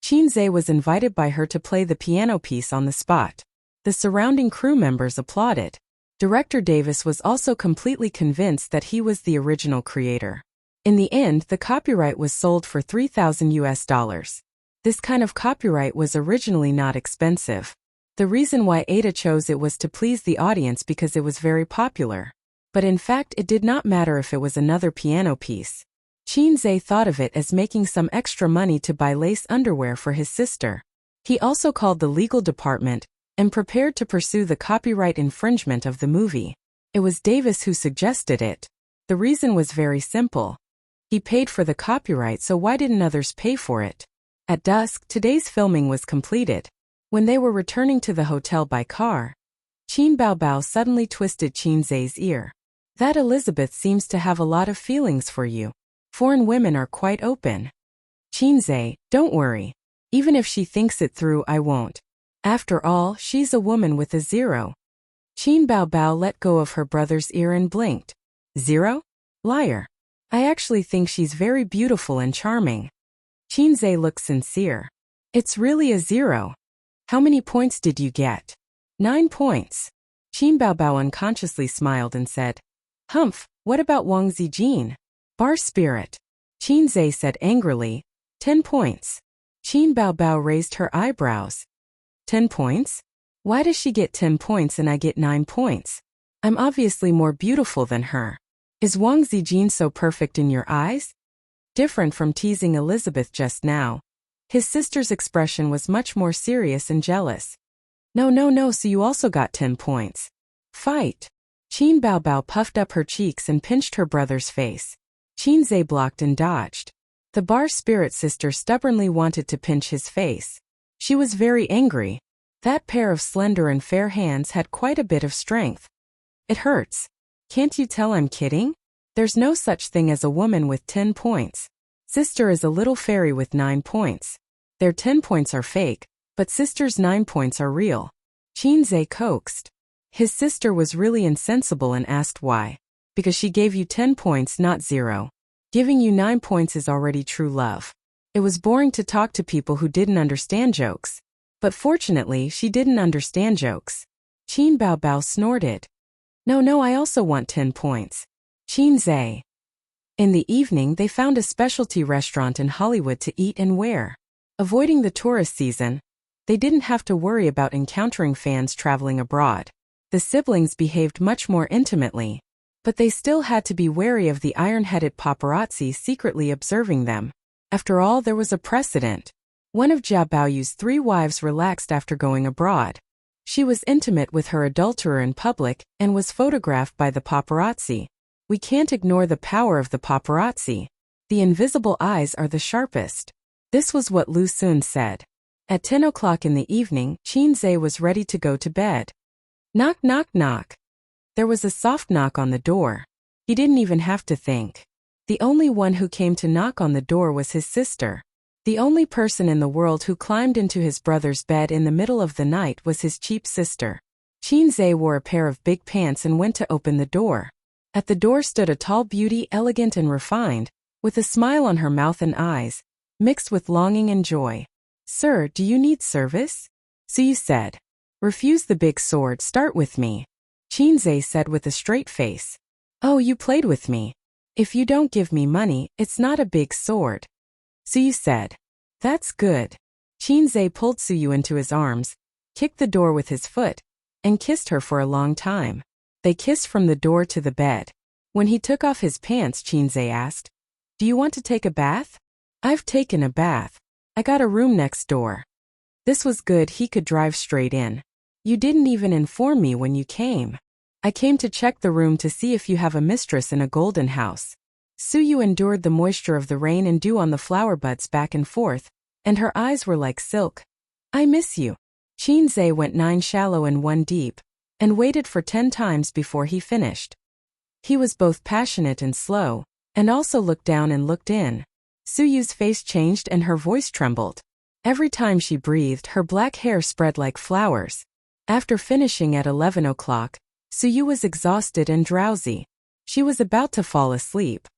Qinzhe was invited by her to play the piano piece on the spot. The surrounding crew members applauded. Director Davis was also completely convinced that he was the original creator. In the end, the copyright was sold for $3,000 US. This kind of copyright was originally not expensive. The reason why Ada chose it was to please the audience because it was very popular. But in fact it did not matter if it was another piano piece. Qinze thought of it as making some extra money to buy lace underwear for his sister. He also called the legal department and prepared to pursue the copyright infringement of the movie. It was Davis who suggested it. The reason was very simple. He paid for the copyright, so why didn't others pay for it? At dusk, today's filming was completed. When they were returning to the hotel by car, Qin Baobao suddenly twisted Qinze's ear. That Elizabeth seems to have a lot of feelings for you. Foreign women are quite open. Qinze, don't worry. Even if she thinks it through, I won't. After all, she's a woman with a zero. Qin Baobao let go of her brother's ear and blinked. Zero? Liar. I actually think she's very beautiful and charming. Qinze looked sincere. It's really a zero. How many points did you get? 9 points. Qin Baobao unconsciously smiled and said, Humph, what about Wang Zijin? Bar spirit. Qinze said angrily, 10 points. Qin Baobao raised her eyebrows. 10 points? Why does she get 10 points and I get 9 points? I'm obviously more beautiful than her. Is Wang Zijin so perfect in your eyes? Different from teasing Elizabeth just now. His sister's expression was much more serious and jealous. No, so you also got 10 points. Fight. Qin Baobao puffed up her cheeks and pinched her brother's face. Qinze blocked and dodged. The bar spirit sister stubbornly wanted to pinch his face. She was very angry. That pair of slender and fair hands had quite a bit of strength. It hurts. Can't you tell I'm kidding? There's no such thing as a woman with 10 points. Sister is a little fairy with 9 points. Their 10 points are fake, but sister's 9 points are real. Qinze coaxed. His sister was really insensible and asked why. Because she gave you 10 points, not 0. Giving you 9 points is already true love. It was boring to talk to people who didn't understand jokes. But fortunately, she didn't understand jokes. Qin Baobao snorted. No, I also want 10 points. Qinze. In the evening, they found a specialty restaurant in Hollywood to eat and wear. Avoiding the tourist season, they didn't have to worry about encountering fans traveling abroad. The siblings behaved much more intimately, but they still had to be wary of the iron-headed paparazzi secretly observing them. After all, there was a precedent. One of Jia Baoyu's 3 wives relaxed after going abroad. She was intimate with her adulterer in public and was photographed by the paparazzi. We can't ignore the power of the paparazzi. The invisible eyes are the sharpest. This was what Lu Sun said. At 10 o'clock in the evening, Qinze was ready to go to bed. Knock, knock, knock. There was a soft knock on the door. He didn't even have to think. The only one who came to knock on the door was his sister. The only person in the world who climbed into his brother's bed in the middle of the night was his cheap sister. Qinze wore a pair of big pants and went to open the door. At the door stood a tall beauty, elegant and refined, with a smile on her mouth and eyes, mixed with longing and joy. Sir, do you need service? Suyu said. Refuse the big sword, start with me. Qinze said with a straight face. Oh, you played with me. If you don't give me money, it's not a big sword. Suyu said. That's good. Qinze pulled Suyu into his arms, kicked the door with his foot, and kissed her for a long time. They kissed from the door to the bed. When he took off his pants, Qinze asked, Do you want to take a bath? I've taken a bath. I got a room next door. This was good, he could drive straight in. You didn't even inform me when you came. I came to check the room to see if you have a mistress in a golden house. Suyu endured the moisture of the rain and dew on the flower buds back and forth, and her eyes were like silk. I miss you. Qinze went 9 shallow and 1 deep, and waited for 10 times before he finished. He was both passionate and slow, and also looked down and looked in. Suyu's face changed and her voice trembled. Every time she breathed, her black hair spread like flowers. After finishing at 11 o'clock, Suyu was exhausted and drowsy. She was about to fall asleep.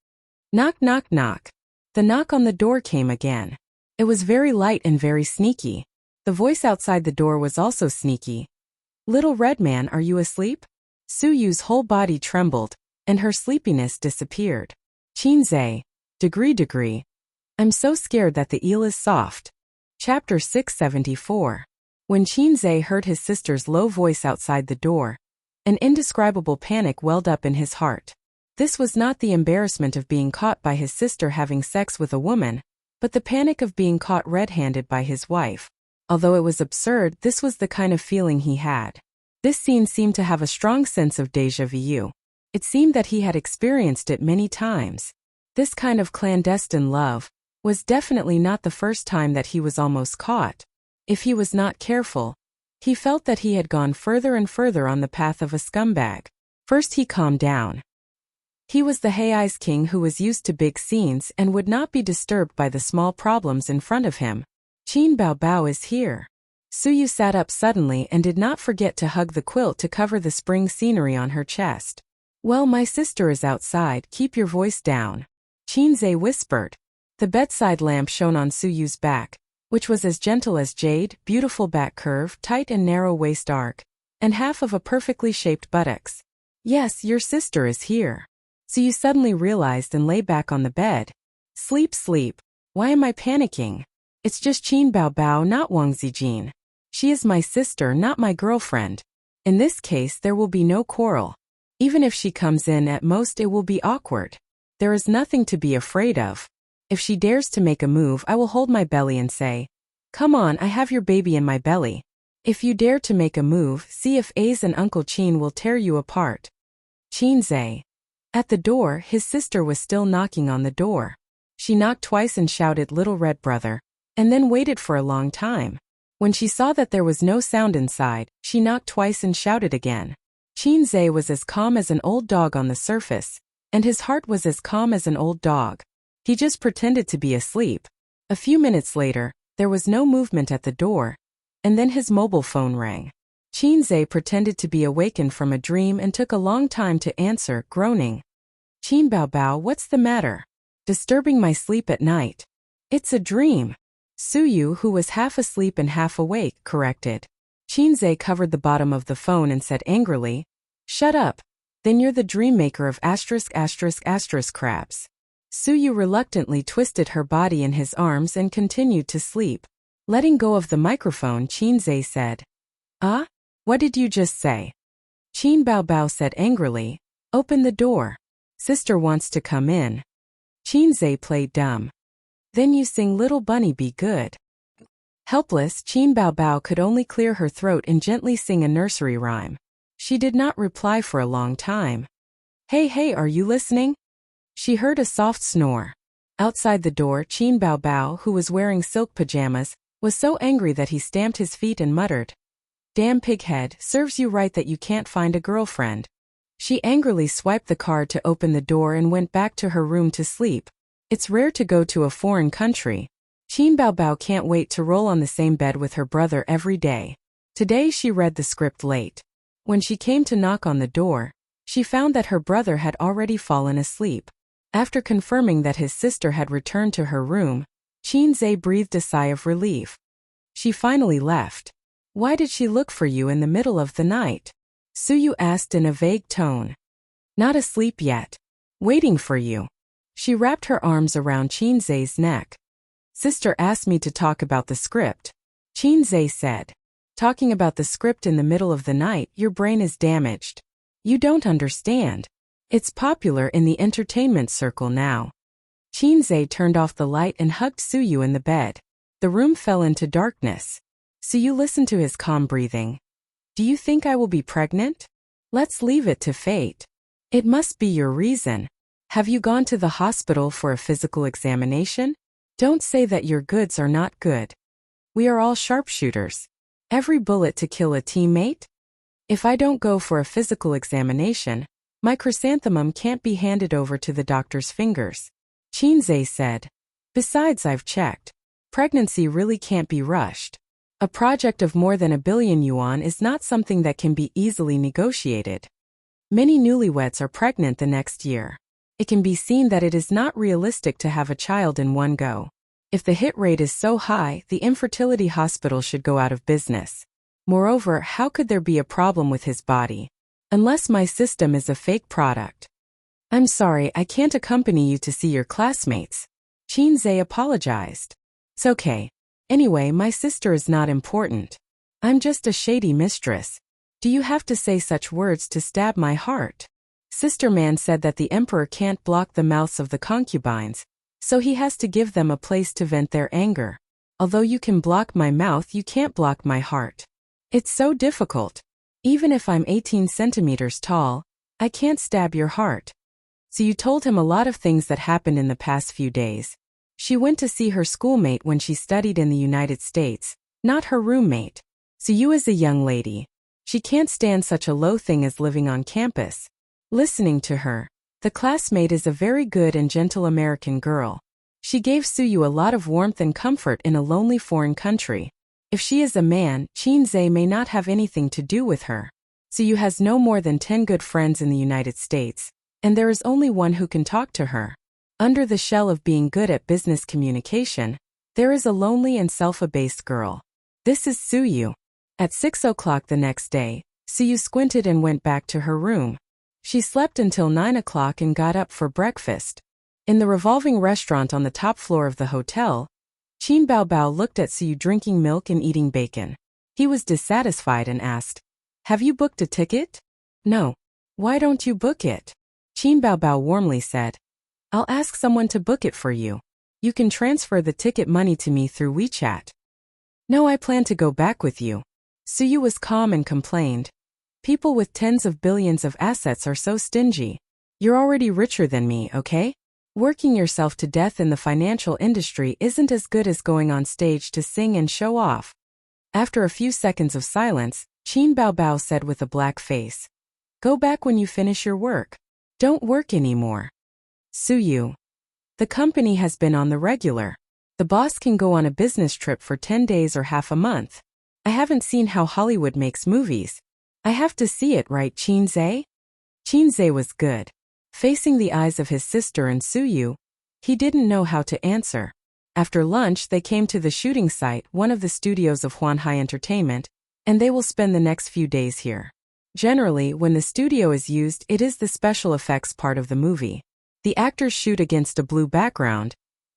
Knock, knock, knock. The knock on the door came again. It was very light and very sneaky. The voice outside the door was also sneaky. Little red man, are you asleep? Suyu's whole body trembled, and her sleepiness disappeared. Qinze. Degree. I'm so scared that the eel is soft. Chapter 674. When Qinzhe heard his sister's low voice outside the door, an indescribable panic welled up in his heart. This was not the embarrassment of being caught by his sister having sex with a woman, but the panic of being caught red-handed by his wife. Although it was absurd, this was the kind of feeling he had. This scene seemed to have a strong sense of déjà vu. It seemed that he had experienced it many times. This kind of clandestine love was definitely not the first time that he was almost caught. If he was not careful, he felt that he had gone further and further on the path of a scumbag. First he calmed down. He was the Hei's king who was used to big scenes and would not be disturbed by the small problems in front of him. Qin Baobao is here. Suyu sat up suddenly and did not forget to hug the quilt to cover the spring scenery on her chest. Well, my sister is outside, keep your voice down, Qinzhe whispered. The bedside lamp shone on Suyu's back, which was as gentle as jade, beautiful back curve, tight and narrow waist arc, and half of a perfectly shaped buttocks. Yes, your sister is here. Suyu suddenly realized and lay back on the bed. Sleep, sleep. Why am I panicking? It's just Qin Baobao, not Wang Zijin. She is my sister, not my girlfriend. In this case, there will be no quarrel. Even if she comes in, at most it will be awkward. There is nothing to be afraid of. If she dares to make a move, I will hold my belly and say, "Come on, I have your baby in my belly." If you dare to make a move, see if Ace and Uncle Qin will tear you apart. Qinzhe. At the door, his sister was still knocking on the door. She knocked twice and shouted, "Little red brother," and then waited for a long time. When she saw that there was no sound inside, she knocked twice and shouted again. Qinzhe was as calm as an old dog on the surface, and his heart was as calm as an old dog. He just pretended to be asleep. A few minutes later, there was no movement at the door, and then his mobile phone rang. Qinzhe pretended to be awakened from a dream and took a long time to answer, groaning. "Qin Baobao, what's the matter? Disturbing my sleep at night." "It's a dream," Suyu, who was half asleep and half awake, corrected. Qinzhe covered the bottom of the phone and said angrily, "Shut up. Then you're the dream maker of **** crabs." Suyu reluctantly twisted her body in his arms and continued to sleep. Letting go of the microphone, Qinzhe said, "Ah? What did you just say?" Qin Baobao said angrily, "Open the door. Sister wants to come in." Qinzhe played dumb. "Then you sing Little Bunny Be Good." Helpless, Qin Baobao could only clear her throat and gently sing a nursery rhyme. She did not reply for a long time. Hey, are you listening?" She heard a soft snore. Outside the door, Qin Baobao, who was wearing silk pajamas, was so angry that he stamped his feet and muttered, "Damn pighead, serves you right that you can't find a girlfriend." She angrily swiped the card to open the door and went back to her room to sleep. It's rare to go to a foreign country. Qin Baobao can't wait to roll on the same bed with her brother every day. Today she read the script late. When she came to knock on the door, she found that her brother had already fallen asleep. After confirming that his sister had returned to her room, Qinzhe breathed a sigh of relief. She finally left. "Why did she look for you in the middle of the night?" Suyu asked in a vague tone. "Not asleep yet. Waiting for you." She wrapped her arms around Qinzhe's neck. "Sister asked me to talk about the script," Qinzhe said. "Talking about the script in the middle of the night, your brain is damaged. You don't understand. It's popular in the entertainment circle now." Qinzhe turned off the light and hugged Suyu in the bed. The room fell into darkness. Suyu listened to his calm breathing. "Do you think I will be pregnant? Let's leave it to fate. It must be your reason. Have you gone to the hospital for a physical examination? Don't say that your goods are not good. We are all sharpshooters. Every bullet to kill a teammate? If I don't go for a physical examination, my chrysanthemum can't be handed over to the doctor's fingers," Qinzhe said. "Besides, I've checked. Pregnancy really can't be rushed. A project of more than 1 billion yuan is not something that can be easily negotiated. Many newlyweds are pregnant the next year. It can be seen that it is not realistic to have a child in one go. If the hit rate is so high, the infertility hospital should go out of business. Moreover, how could there be a problem with his body? Unless my system is a fake product. I'm sorry, I can't accompany you to see your classmates," Qinzhe apologized. "It's okay. Anyway, my sister is not important. I'm just a shady mistress. Do you have to say such words to stab my heart? Sister Man said that the emperor can't block the mouths of the concubines, so he has to give them a place to vent their anger. Although you can block my mouth, you can't block my heart. It's so difficult. Even if I'm 18 centimeters tall, I can't stab your heart. So you told him a lot of things that happened in the past few days. She went to see her schoolmate when she studied in the United States, not her roommate. So you as a young lady, she can't stand such a low thing as living on campus. Listening to her, the classmate is a very good and gentle American girl. She gave Suyu a lot of warmth and comfort in a lonely foreign country. If she is a man, Qinze may not have anything to do with her. Suyu has no more than 10 good friends in the United States, and there is only one who can talk to her. Under the shell of being good at business communication, there is a lonely and self-abased girl. This is Suyu. At 6 o'clock the next day, Suyu squinted and went back to her room. She slept until 9 o'clock and got up for breakfast. In the revolving restaurant on the top floor of the hotel, Qin Baobao looked at Suyu drinking milk and eating bacon. He was dissatisfied and asked, "Have you booked a ticket?" "No." "Why don't you book it?" Qin Baobao warmly said, "I'll ask someone to book it for you. You can transfer the ticket money to me through WeChat." "No, I plan to go back with you." Suyu was calm and complained, "People with tens of billions of assets are so stingy. You're already richer than me, okay? Working yourself to death in the financial industry isn't as good as going on stage to sing and show off." After a few seconds of silence, Qin Baobao said with a black face, "Go back when you finish your work. Don't work anymore." Suyu. The company has been on the regular. The boss can go on a business trip for 10 days or half a month. I haven't seen how Hollywood makes movies. I have to see it, right, Qinze? Qinze was good. Facing the eyes of his sister and Suyu, he didn't know how to answer. After lunch they came to the shooting site, one of the studios of Huanhai Entertainment, and they will spend the next few days here. Generally, when the studio is used, it is the special effects part of the movie. The actors shoot against a blue background,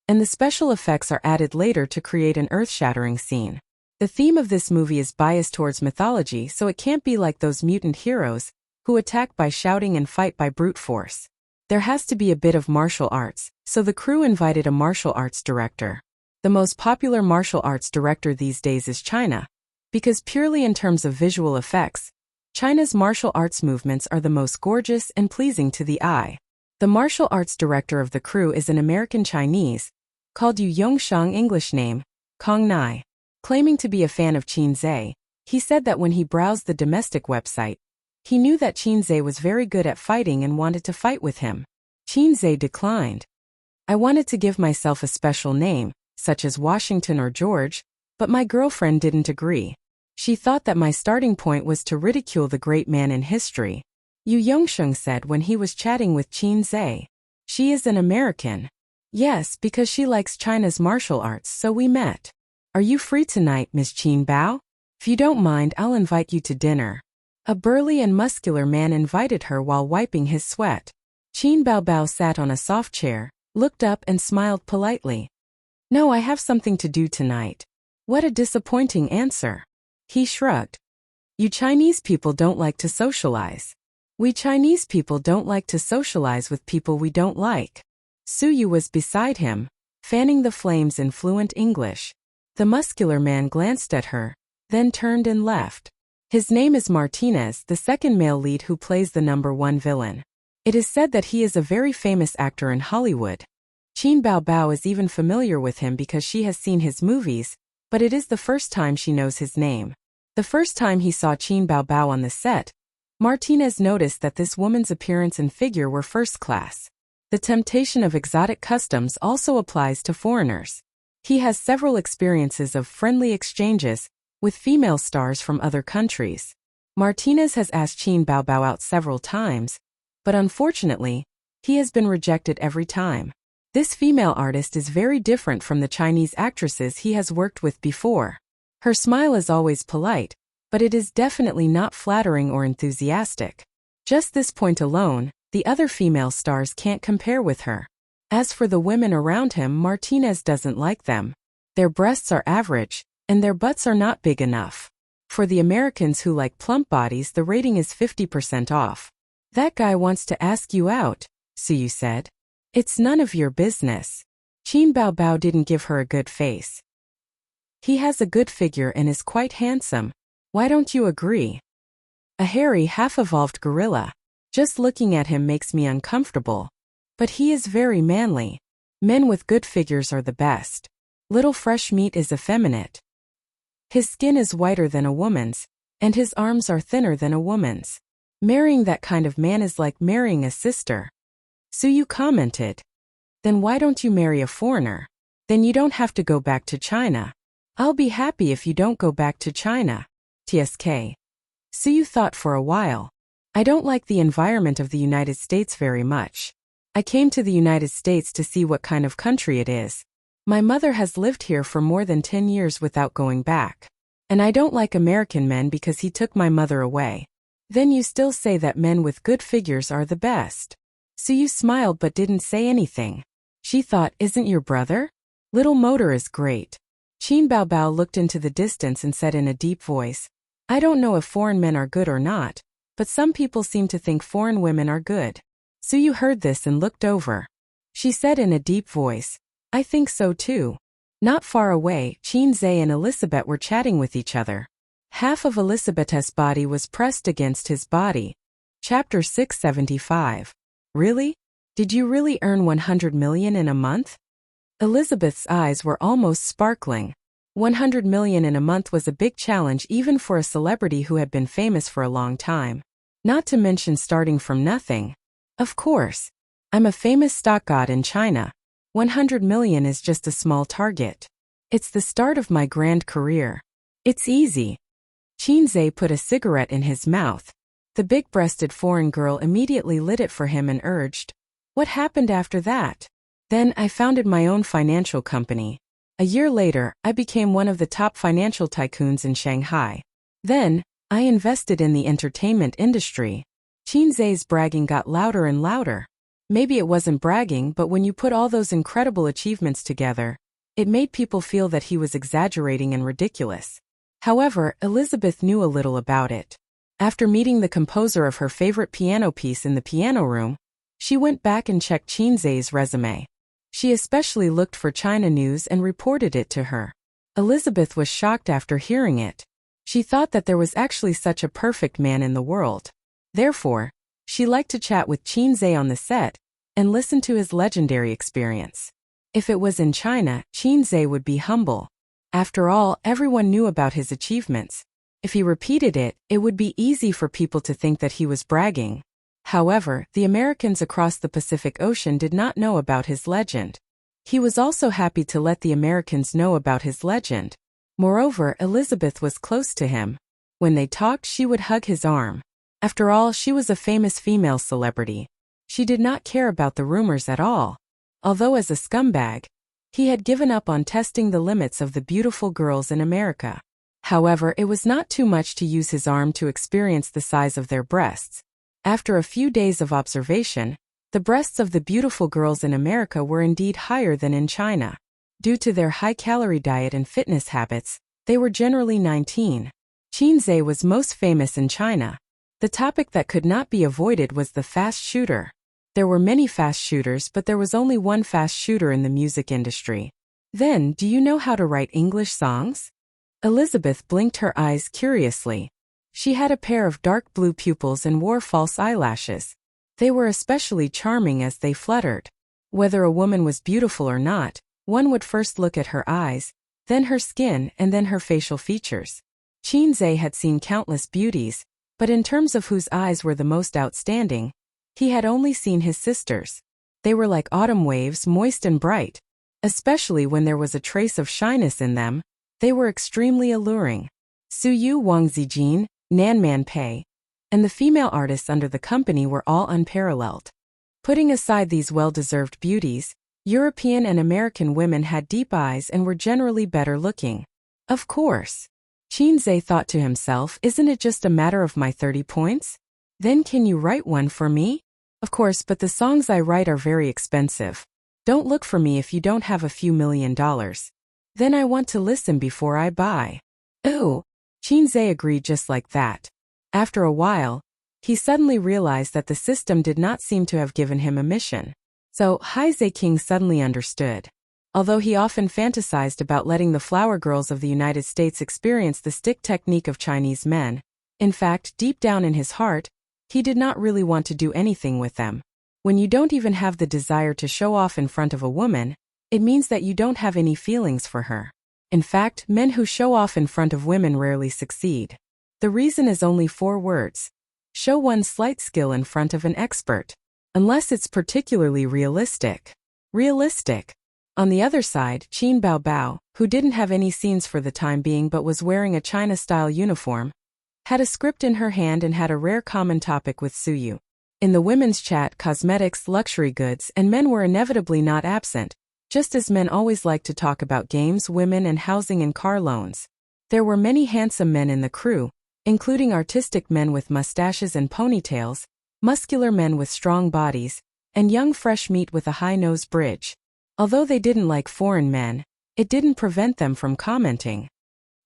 and the special effects are added later to create an earth-shattering scene. The theme of this movie is biased towards mythology, so it can't be like those mutant heroes who attack by shouting and fight by brute force. There has to be a bit of martial arts, so the crew invited a martial arts director. The most popular martial arts director these days is China, because purely in terms of visual effects, China's martial arts movements are the most gorgeous and pleasing to the eye. The martial arts director of the crew is an American Chinese, called Yu Yongsheng, English name, Kong Nai. Claiming to be a fan of Qinze, he said that when he browsed the domestic website, he knew that Qinze was very good at fighting and wanted to fight with him. Qinze declined. "I wanted to give myself a special name, such as Washington or George, but my girlfriend didn't agree. She thought that my starting point was to ridicule the great man in history," Yu Yongsheng said when he was chatting with Qinze. "She is an American." "Yes, because she likes China's martial arts, so we met." "Are you free tonight, Miss Qin Bao? If you don't mind, I'll invite you to dinner." A burly and muscular man invited her while wiping his sweat. Qin Baobao sat on a soft chair, looked up and smiled politely. "No, I have something to do tonight." What a disappointing answer. He shrugged. "You Chinese people don't like to socialize." "We Chinese people don't like to socialize with people we don't like." Suyu was beside him, fanning the flames in fluent English. The muscular man glanced at her, then turned and left. His name is Martinez, the second male lead who plays the #1 villain. It is said that he is a very famous actor in Hollywood. Qin Baobao is even familiar with him because she has seen his movies, but it is the first time she knows his name. The first time he saw Qin Baobao on the set, Martinez noticed that this woman's appearance and figure were first class. The temptation of exotic customs also applies to foreigners. He has several experiences of friendly exchanges with female stars from other countries. Martinez has asked Qin Baobao out several times, but unfortunately, he has been rejected every time. This female artist is very different from the Chinese actresses he has worked with before. Her smile is always polite, but it is definitely not flattering or enthusiastic. Just this point alone, the other female stars can't compare with her. As for the women around him, Martinez doesn't like them. Their breasts are average, and their butts are not big enough. For the Americans who like plump bodies, the rating is 50% off. That guy wants to ask you out, Suyu said. It's none of your business. Qin Baobao didn't give her a good face. He has a good figure and is quite handsome. Why don't you agree? A hairy, half-evolved gorilla. Just looking at him makes me uncomfortable. But he is very manly. Men with good figures are the best. Little fresh meat is effeminate. His skin is whiter than a woman's, and his arms are thinner than a woman's. Marrying that kind of man is like marrying a sister. Suyu commented. Then why don't you marry a foreigner? Then you don't have to go back to China. I'll be happy if you don't go back to China. TSK. Suyu thought for a while. I don't like the environment of the United States very much. I came to the United States to see what kind of country it is. My mother has lived here for more than 10 years without going back. And I don't like American men because he took my mother away. Then you still say that men with good figures are the best. Suyu smiled but didn't say anything. She thought, isn't your brother? Little Motor is great. Qin Baobao looked into the distance and said in a deep voice, I don't know if foreign men are good or not, but some people seem to think foreign women are good. Suyu heard this and looked over. She said in a deep voice, I think so too. Not far away, Qin Zhe and Elizabeth were chatting with each other. Half of Elizabeth's body was pressed against his body. Chapter 675. Really? Did you really earn 100 million in a month? Elizabeth's eyes were almost sparkling. 100 million in a month was a big challenge even for a celebrity who had been famous for a long time. Not to mention starting from nothing. Of course. I'm a famous stock god in China. 100 million is just a small target. It's the start of my grand career. It's easy. Qin Zhe put a cigarette in his mouth. The big-breasted foreign girl immediately lit it for him and urged, What happened after that? Then I founded my own financial company. A year later, I became one of the top financial tycoons in Shanghai. Then, I invested in the entertainment industry. Qin Zhe's bragging got louder and louder. Maybe it wasn't bragging, but when you put all those incredible achievements together, it made people feel that he was exaggerating and ridiculous. However, Elizabeth knew a little about it. After meeting the composer of her favorite piano piece in the piano room, she went back and checked Qin Zhe's resume. She especially looked for China news and reported it to her. Elizabeth was shocked after hearing it. She thought that there was actually such a perfect man in the world. Therefore, she liked to chat with Qin Zhe on the set and listen to his legendary experience. If it was in China, Qin Zhe would be humble. After all, everyone knew about his achievements. If he repeated it, it would be easy for people to think that he was bragging. However, the Americans across the Pacific Ocean did not know about his legend. He was also happy to let the Americans know about his legend. Moreover, Elizabeth was close to him. When they talked, she would hug his arm. After all, she was a famous female celebrity. She did not care about the rumors at all. Although as a scumbag, he had given up on testing the limits of the beautiful girls in America. However, it was not too much to use his arm to experience the size of their breasts. After a few days of observation, the breasts of the beautiful girls in America were indeed higher than in China. Due to their high-calorie diet and fitness habits, they were generally 19. Qin Zhe was most famous in China. The topic that could not be avoided was the fast shooter. There were many fast shooters, but there was only one fast shooter in the music industry. Then, do you know how to write English songs? Elizabeth blinked her eyes curiously. She had a pair of dark blue pupils and wore false eyelashes. They were especially charming as they fluttered. Whether a woman was beautiful or not, one would first look at her eyes, then her skin, and then her facial features. Qin Zhe had seen countless beauties, but in terms of whose eyes were the most outstanding, he had only seen his sisters. They were like autumn waves, moist and bright. Especially when there was a trace of shyness in them, they were extremely alluring. Suyu, Wang Zijin, Nan Man Pei, and the female artists under the company were all unparalleled. Putting aside these well-deserved beauties, European and American women had deep eyes and were generally better looking. Of course. Qin Zhe thought to himself, isn't it just a matter of my 30 points? Then can you write one for me? Of course, but the songs I write are very expensive. Don't look for me if you don't have a few $1 million. Then I want to listen before I buy. Oh. Qinze agreed just like that. After a while, he suddenly realized that the system did not seem to have given him a mission. So, Haize King suddenly understood. Although he often fantasized about letting the flower girls of the United States experience the stick technique of Chinese men, in fact, deep down in his heart, he did not really want to do anything with them. When you don't even have the desire to show off in front of a woman, it means that you don't have any feelings for her. In fact, men who show off in front of women rarely succeed. The reason is only 4 words. Show one's slight skill in front of an expert. Unless it's particularly realistic. Realistic. On the other side, Qin Baobao, who didn't have any scenes for the time being but was wearing a China-style uniform, had a script in her hand and had a rare common topic with Suyu. In the women's chat, cosmetics, luxury goods, and men were inevitably not absent, just as men always like to talk about games, women, and housing and car loans. There were many handsome men in the crew, including artistic men with mustaches and ponytails, muscular men with strong bodies, and young fresh meat with a high nose bridge. Although they didn't like foreign men, it didn't prevent them from commenting.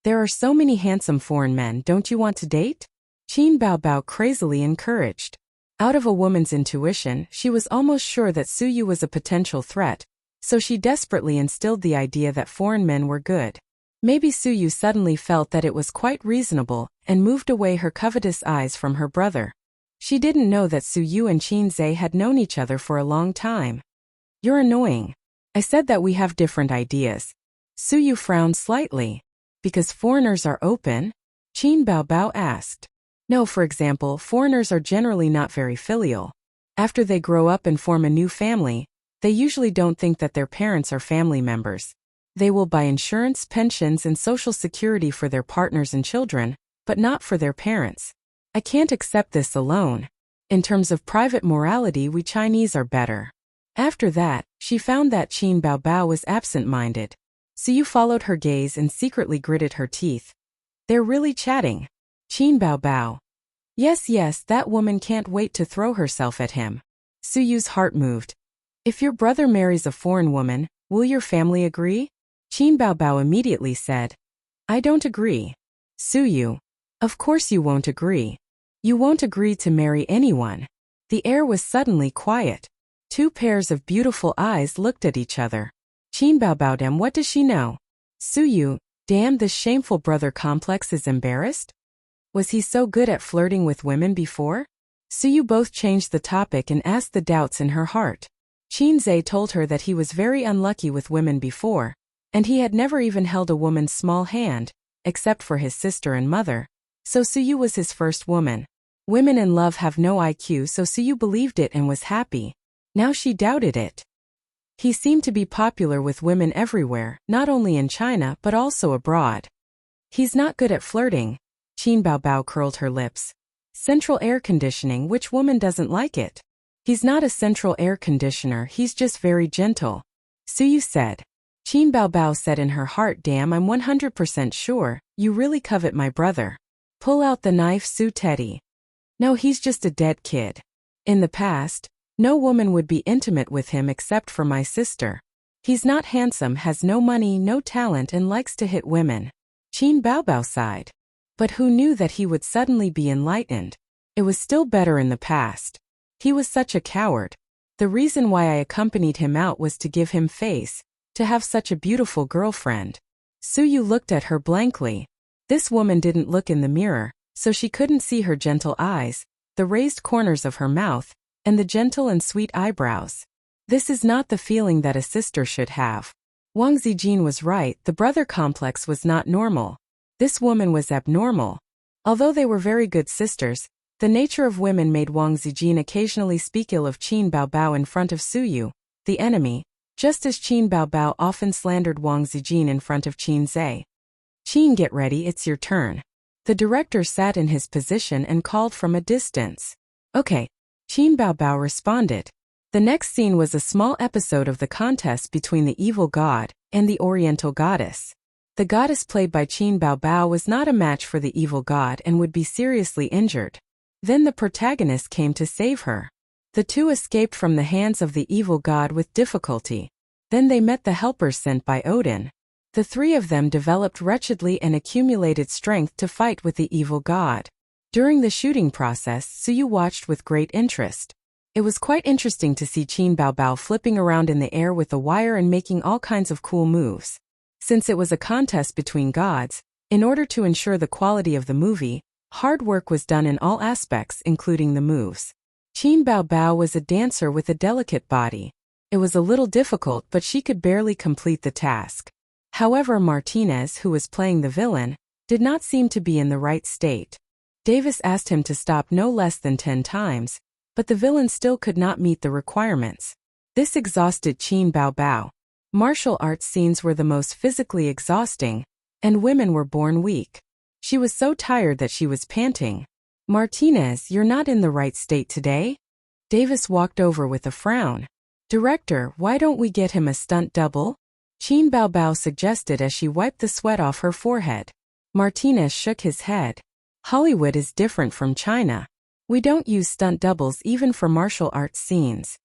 There are so many handsome foreign men, don't you want to date? Qin Baobao crazily encouraged. Out of a woman's intuition, she was almost sure that Suyu was a potential threat, so she desperately instilled the idea that foreign men were good. Maybe Suyu suddenly felt that it was quite reasonable and moved away her covetous eyes from her brother. She didn't know that Suyu and Qinze had known each other for a long time. You're annoying. I said that we have different ideas. Suyu frowned slightly. Because foreigners are open? Qin Baobao asked. No, for example, foreigners are generally not very filial. After they grow up and form a new family, they usually don't think that their parents are family members. They will buy insurance, pensions, and social security for their partners and children, but not for their parents. I can't accept this alone. In terms of private morality, we Chinese are better. After that, she found that Qin Baobao was absent-minded. Suyu followed her gaze and secretly gritted her teeth. They're really chatting. Qin Baobao. Yes, that woman can't wait to throw herself at him. Suyu's heart moved. If your brother marries a foreign woman, will your family agree? Qin Baobao immediately said. I don't agree. Suyu. Of course you won't agree. You won't agree to marry anyone. The air was suddenly quiet. 2 pairs of beautiful eyes looked at each other. Qin Baobao, damn, what does she know? Suyu, damn, this shameful brother complex is embarrassed? Was he so good at flirting with women before? Suyu both changed the topic and asked the doubts in her heart. Qinze told her that he was very unlucky with women before, and he had never even held a woman's small hand, except for his sister and mother. So Suyu was his first woman. Women in love have no IQ, so Suyu believed it and was happy. Now she doubted it. He seemed to be popular with women everywhere, not only in China but also abroad. He's not good at flirting. Qin Baobao curled her lips. Central air conditioning, which woman doesn't like it? He's not a central air conditioner, he's just very gentle. Suyu said. Qin Baobao said in her heart, damn, I'm 100% sure, you really covet my brother. Pull out the knife, Su Teddy. No, he's just a dead kid. In the past, no woman would be intimate with him except for my sister. He's not handsome, has no money, no talent, and likes to hit women. Qin Baobao sighed. But who knew that he would suddenly be enlightened? It was still better in the past. He was such a coward. The reason why I accompanied him out was to give him face, to have such a beautiful girlfriend. Suyu looked at her blankly. This woman didn't look in the mirror, so she couldn't see her gentle eyes, the raised corners of her mouth, and the gentle and sweet eyebrows. This is not the feeling that a sister should have. Wang Zijin was right, the brother complex was not normal. This woman was abnormal. Although they were very good sisters, the nature of women made Wang Zijin occasionally speak ill of Qin Baobao in front of Suyu, the enemy, just as Qin Baobao often slandered Wang Zijin in front of Qinze. Qin, get ready, it's your turn. The director sat in his position and called from a distance. Okay. Qin Baobao responded. The next scene was a small episode of the contest between the evil god and the oriental goddess. The goddess played by Qin Baobao was not a match for the evil god and would be seriously injured. Then the protagonist came to save her. The two escaped from the hands of the evil god with difficulty. Then they met the helpers sent by Odin. The three of them developed wretchedly and accumulated strength to fight with the evil god. During the shooting process, Suyu watched with great interest. It was quite interesting to see Qin Baobao flipping around in the air with the wire and making all kinds of cool moves. Since it was a contest between gods, in order to ensure the quality of the movie, hard work was done in all aspects including the moves. Qin Baobao was a dancer with a delicate body. It was a little difficult but she could barely complete the task. However, Martinez, who was playing the villain, did not seem to be in the right state. Davis asked him to stop no less than 10 times, but the villain still could not meet the requirements. This exhausted Qin Baobao. Martial arts scenes were the most physically exhausting, and women were born weak. She was so tired that she was panting. Martinez, you're not in the right state today? Davis walked over with a frown. Director, why don't we get him a stunt double? Qin Baobao suggested as she wiped the sweat off her forehead. Martinez shook his head. Hollywood is different from China. We don't use stunt doubles even for martial arts scenes.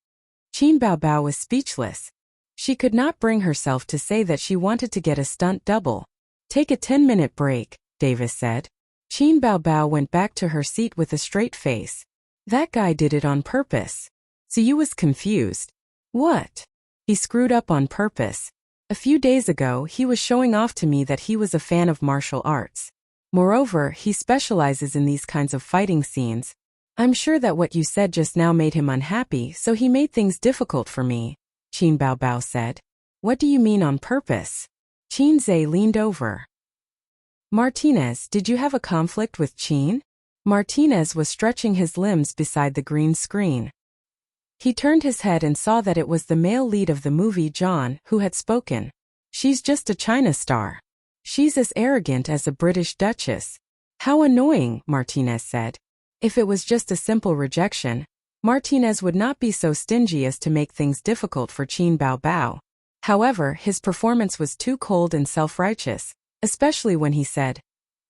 Qin Baobao was speechless. She could not bring herself to say that she wanted to get a stunt double. Take a 10-minute break, Davis said. Qin Baobao went back to her seat with a straight face. That guy did it on purpose. Suyu was confused. What? He screwed up on purpose. A few days ago, he was showing off to me that he was a fan of martial arts. Moreover, he specializes in these kinds of fighting scenes. I'm sure that what you said just now made him unhappy, so he made things difficult for me, Qin Baobao said. What do you mean on purpose? Qin Zhe leaned over. Martinez, did you have a conflict with Qin? Martinez was stretching his limbs beside the green screen. He turned his head and saw that it was the male lead of the movie, John, who had spoken. She's just a China star. She's as arrogant as a British duchess. How annoying, Martinez said. If it was just a simple rejection, Martinez would not be so stingy as to make things difficult for Qin Baobao. However, his performance was too cold and self-righteous, especially when he said,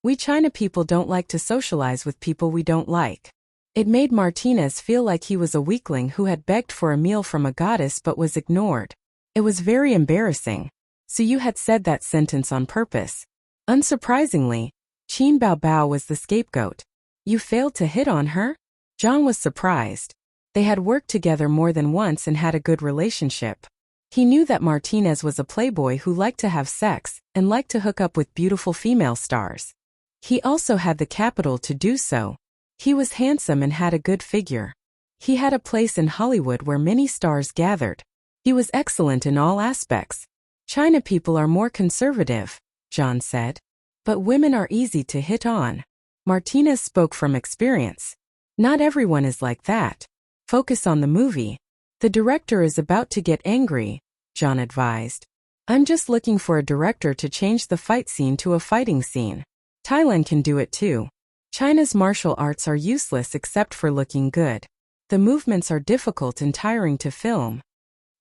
"We China people don't like to socialize with people we don't like." It made Martinez feel like he was a weakling who had begged for a meal from a goddess but was ignored. It was very embarrassing. So you had said that sentence on purpose. Unsurprisingly, Qin Baobao was the scapegoat. You failed to hit on her? John was surprised. They had worked together more than once and had a good relationship. He knew that Martinez was a playboy who liked to have sex and liked to hook up with beautiful female stars. He also had the capital to do so. He was handsome and had a good figure. He had a place in Hollywood where many stars gathered. He was excellent in all aspects. China people are more conservative, John said. But women are easy to hit on. Martinez spoke from experience. Not everyone is like that. Focus on the movie. The director is about to get angry, John advised. I'm just looking for a director to change the fight scene to a fighting scene. Thailand can do it too. China's martial arts are useless except for looking good. The movements are difficult and tiring to film.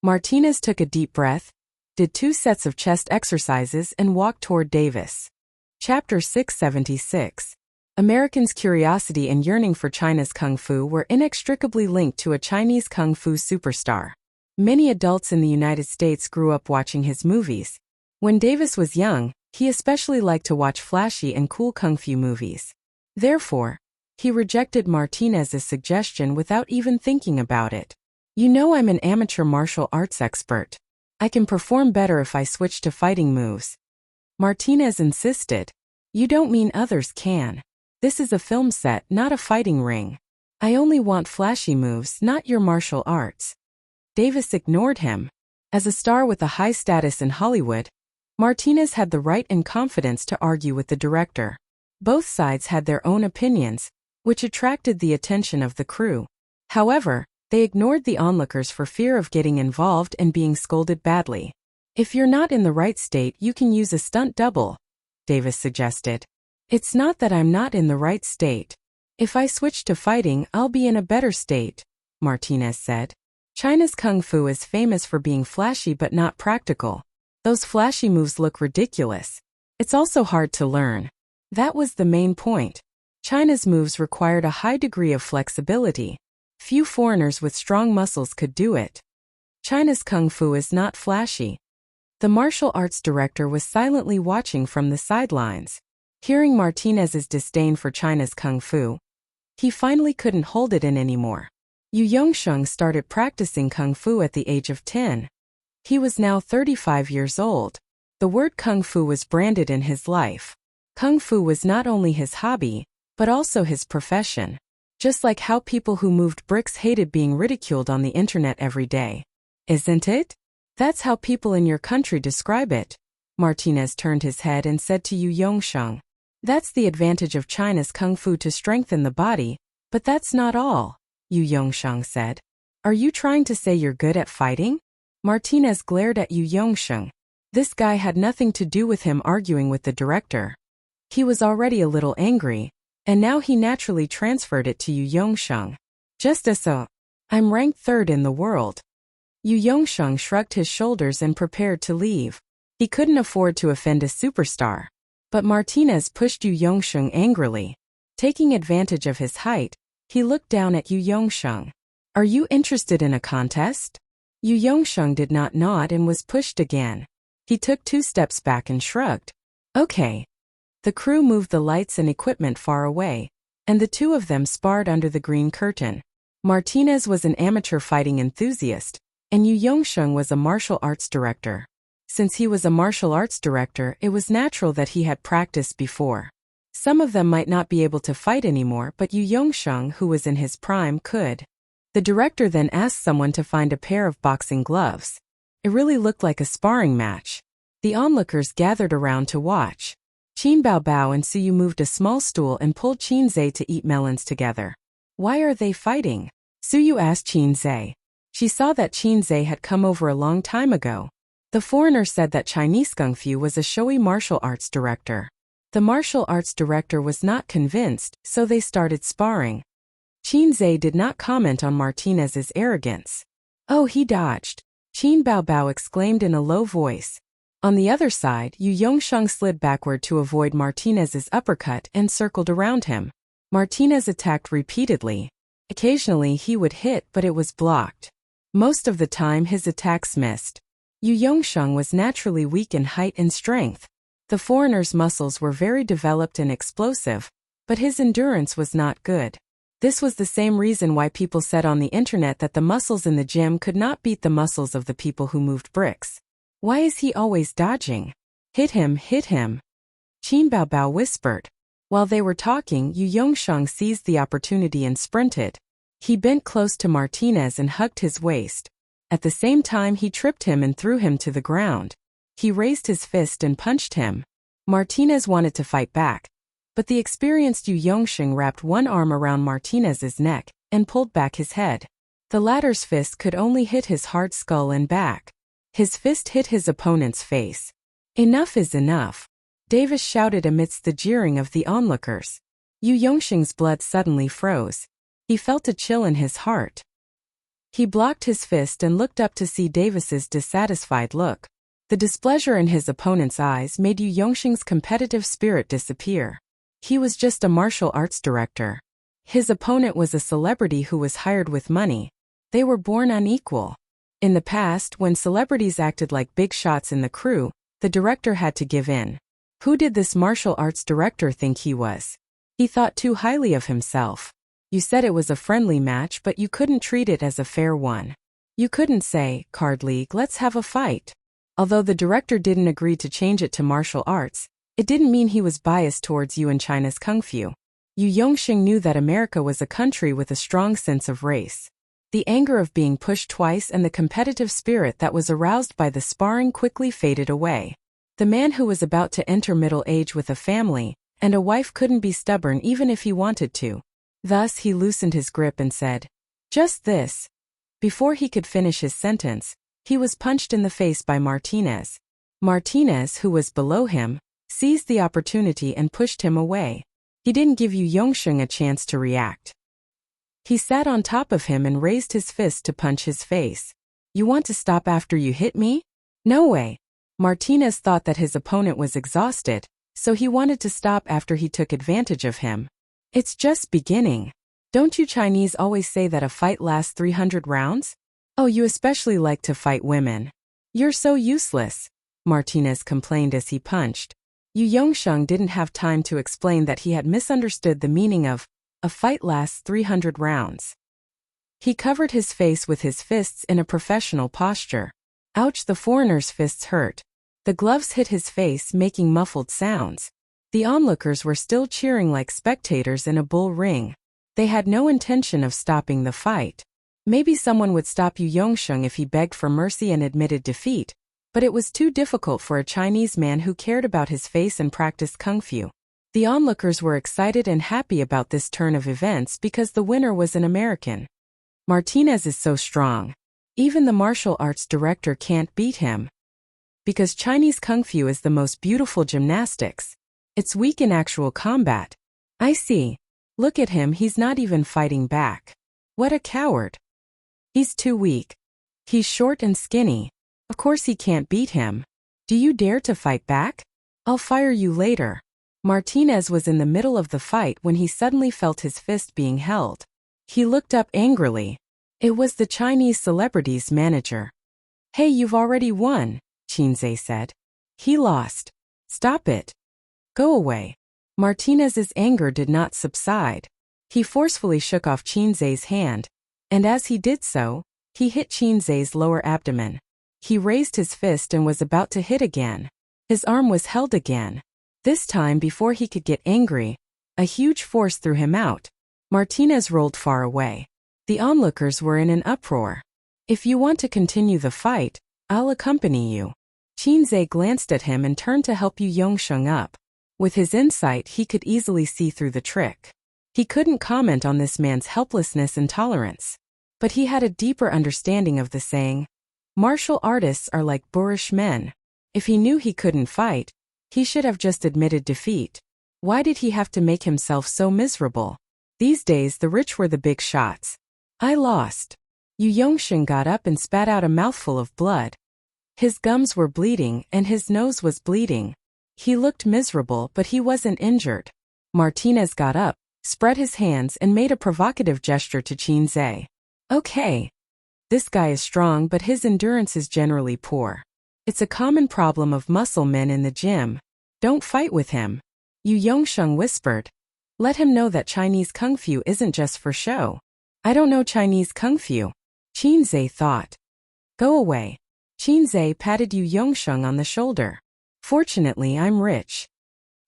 Martinez took a deep breath, did 2 sets of chest exercises and walked toward Davis. Chapter 676. Americans' curiosity and yearning for China's kung fu were inextricably linked to a Chinese kung fu superstar. Many adults in the United States grew up watching his movies. When Davis was young, he especially liked to watch flashy and cool kung fu movies. Therefore, he rejected Martinez's suggestion without even thinking about it. You know, I'm an amateur martial arts expert. I can perform better if I switch to fighting moves. Martinez insisted. You don't mean others can. This is a film set, not a fighting ring. I only want flashy moves, not your martial arts. Davis ignored him. As a star with a high status in Hollywood, Martinez had the right and confidence to argue with the director. Both sides had their own opinions, which attracted the attention of the crew. However, they ignored the onlookers for fear of getting involved and being scolded badly. If you're not in the right state, you can use a stunt double, Davis suggested. It's not that I'm not in the right state. If I switch to fighting, I'll be in a better state, Martinez said. China's kung fu is famous for being flashy but not practical. Those flashy moves look ridiculous. It's also hard to learn. That was the main point. China's moves required a high degree of flexibility. Few foreigners with strong muscles could do it. China's kung fu is not flashy. The martial arts director was silently watching from the sidelines. Hearing Martinez's disdain for China's kung fu, he finally couldn't hold it in anymore. Yu Yongsheng started practicing kung fu at the age of 10. He was now 35 years old. The word kung fu was branded in his life. Kung fu was not only his hobby, but also his profession. Just like how people who moved bricks hated being ridiculed on the internet every day. Isn't it? That's how people in your country describe it. Martinez turned his head and said to Yu Yongsheng, "That's the advantage of China's kung fu to strengthen the body, but that's not all," Yu Yongsheng said. "Are you trying to say you're good at fighting?" Martinez glared at Yu Yongsheng. This guy had nothing to do with him arguing with the director. He was already a little angry, and now he naturally transferred it to Yu Yongsheng. "Just as so. I'm ranked 3rd in the world." Yu Yongsheng shrugged his shoulders and prepared to leave. He couldn't afford to offend a superstar. But Martinez pushed Yu Yongsheng angrily. Taking advantage of his height, he looked down at Yu Yongsheng. "Are you interested in a contest?" Yu Yongsheng did not nod and was pushed again. He took 2 steps back and shrugged. "Okay." The crew moved the lights and equipment far away, and the two of them sparred under the green curtain. Martinez was an amateur fighting enthusiast, and Yu Yongsheng was a martial arts director. Since he was a martial arts director, it was natural that he had practiced before. Some of them might not be able to fight anymore, but Yu Yongsheng, who was in his prime, could. The director then asked someone to find a pair of boxing gloves. It really looked like a sparring match. The onlookers gathered around to watch. Qin Baobao and Suyu moved a small stool and pulled Qin Zhe to eat melons together. "Why are they fighting?" Suyu asked Qin Zhe. She saw that Qin Zhe had come over a long time ago. The foreigner said that Chinese Kung Fu was a showy martial arts director. The martial arts director was not convinced, so they started sparring. Qin Zhe did not comment on Martinez's arrogance. "Oh, he dodged," Qin Baobao exclaimed in a low voice. On the other side, Yu Yongsheng slid backward to avoid Martinez's uppercut and circled around him. Martinez attacked repeatedly. Occasionally he would hit, but it was blocked. Most of the time his attacks missed. Yu Yongsheng was naturally weak in height and strength. The foreigner's muscles were very developed and explosive, but his endurance was not good. This was the same reason why people said on the internet that the muscles in the gym could not beat the muscles of the people who moved bricks. "Why is he always dodging? Hit him, hit him," Qin Baobao whispered. While they were talking, Yu Yongsheng seized the opportunity and sprinted. He bent close to Martinez and hugged his waist. At the same time he tripped him and threw him to the ground. He raised his fist and punched him. Martinez wanted to fight back, but the experienced Yu Yongsheng wrapped one arm around Martinez's neck and pulled back his head. The latter's fist could only hit his hard skull and back. His fist hit his opponent's face. "Enough is enough," Davis shouted amidst the jeering of the onlookers. Yu Yongsheng's blood suddenly froze. He felt a chill in his heart. He blocked his fist and looked up to see Davis's dissatisfied look. The displeasure in his opponent's eyes made Yu Yongsheng's competitive spirit disappear. He was just a martial arts director. His opponent was a celebrity who was hired with money. They were born unequal. In the past, when celebrities acted like big shots in the crew, the director had to give in. Who did this martial arts director think he was? He thought too highly of himself. You said it was a friendly match, but you couldn't treat it as a fair one. You couldn't say, "Card League, let's have a fight." Although the director didn't agree to change it to martial arts, it didn't mean he was biased towards you and China's Kung Fu. Yu Yongsheng knew that America was a country with a strong sense of race. The anger of being pushed twice and the competitive spirit that was aroused by the sparring quickly faded away. The man who was about to enter middle age with a family and a wife couldn't be stubborn even if he wanted to. Thus he loosened his grip and said, "Just this." Before he could finish his sentence, he was punched in the face by Martinez. Martinez, who was below him, seized the opportunity and pushed him away. He didn't give Yu Yongsheng a chance to react. He sat on top of him and raised his fist to punch his face. "You want to stop after you hit me? No way." Martinez thought that his opponent was exhausted, so he wanted to stop after he took advantage of him. "It's just beginning. Don't you Chinese always say that a fight lasts 300 rounds? Oh, you especially like to fight women. You're so useless." Martinez complained as he punched. Yu Yongsheng didn't have time to explain that he had misunderstood the meaning of, "A fight lasts 300 rounds." He covered his face with his fists in a professional posture. Ouch, the foreigner's fists hurt. The gloves hit his face, making muffled sounds. The onlookers were still cheering like spectators in a bull ring. They had no intention of stopping the fight. Maybe someone would stop Yu Yongsheng if he begged for mercy and admitted defeat, but it was too difficult for a Chinese man who cared about his face and practiced kung fu. The onlookers were excited and happy about this turn of events because the winner was an American. Martinez is so strong. Even the martial arts director can't beat him. Because Chinese kung fu is the most beautiful gymnastics. It's weak in actual combat. I see. Look at him, he's not even fighting back. What a coward. He's too weak. He's short and skinny. Of course he can't beat him. Do you dare to fight back? I'll fire you later. Martinez was in the middle of the fight when he suddenly felt his fist being held. He looked up angrily. It was the Chinese celebrity's manager. Hey, you've already won, Qinzhe said. He lost. Stop it. Go away. Martinez's anger did not subside. He forcefully shook off Qinzhe's hand, and as he did so, he hit Qinzhe's lower abdomen. He raised his fist and was about to hit again. His arm was held again. This time, before he could get angry, a huge force threw him out. Martinez rolled far away. The onlookers were in an uproar. If you want to continue the fight, I'll accompany you. Qinzhe glanced at him and turned to help Yu Yongsheng up. With his insight, he could easily see through the trick. He couldn't comment on this man's helplessness and tolerance. But he had a deeper understanding of the saying, martial artists are like boorish men. If he knew he couldn't fight, he should have just admitted defeat. Why did he have to make himself so miserable? These days the rich were the big shots. I lost. Yu Yongsheng got up and spat out a mouthful of blood. His gums were bleeding and his nose was bleeding. He looked miserable, but he wasn't injured. Martinez got up, spread his hands and made a provocative gesture to Qinzhe. Okay. This guy is strong, but his endurance is generally poor. It's a common problem of muscle men in the gym. Don't fight with him. Yu Yongsheng whispered. Let him know that Chinese kung fu isn't just for show. I don't know Chinese kung fu. Qinzhe thought. Go away. Qinzhe patted Yu Yongsheng on the shoulder. Fortunately, I'm rich.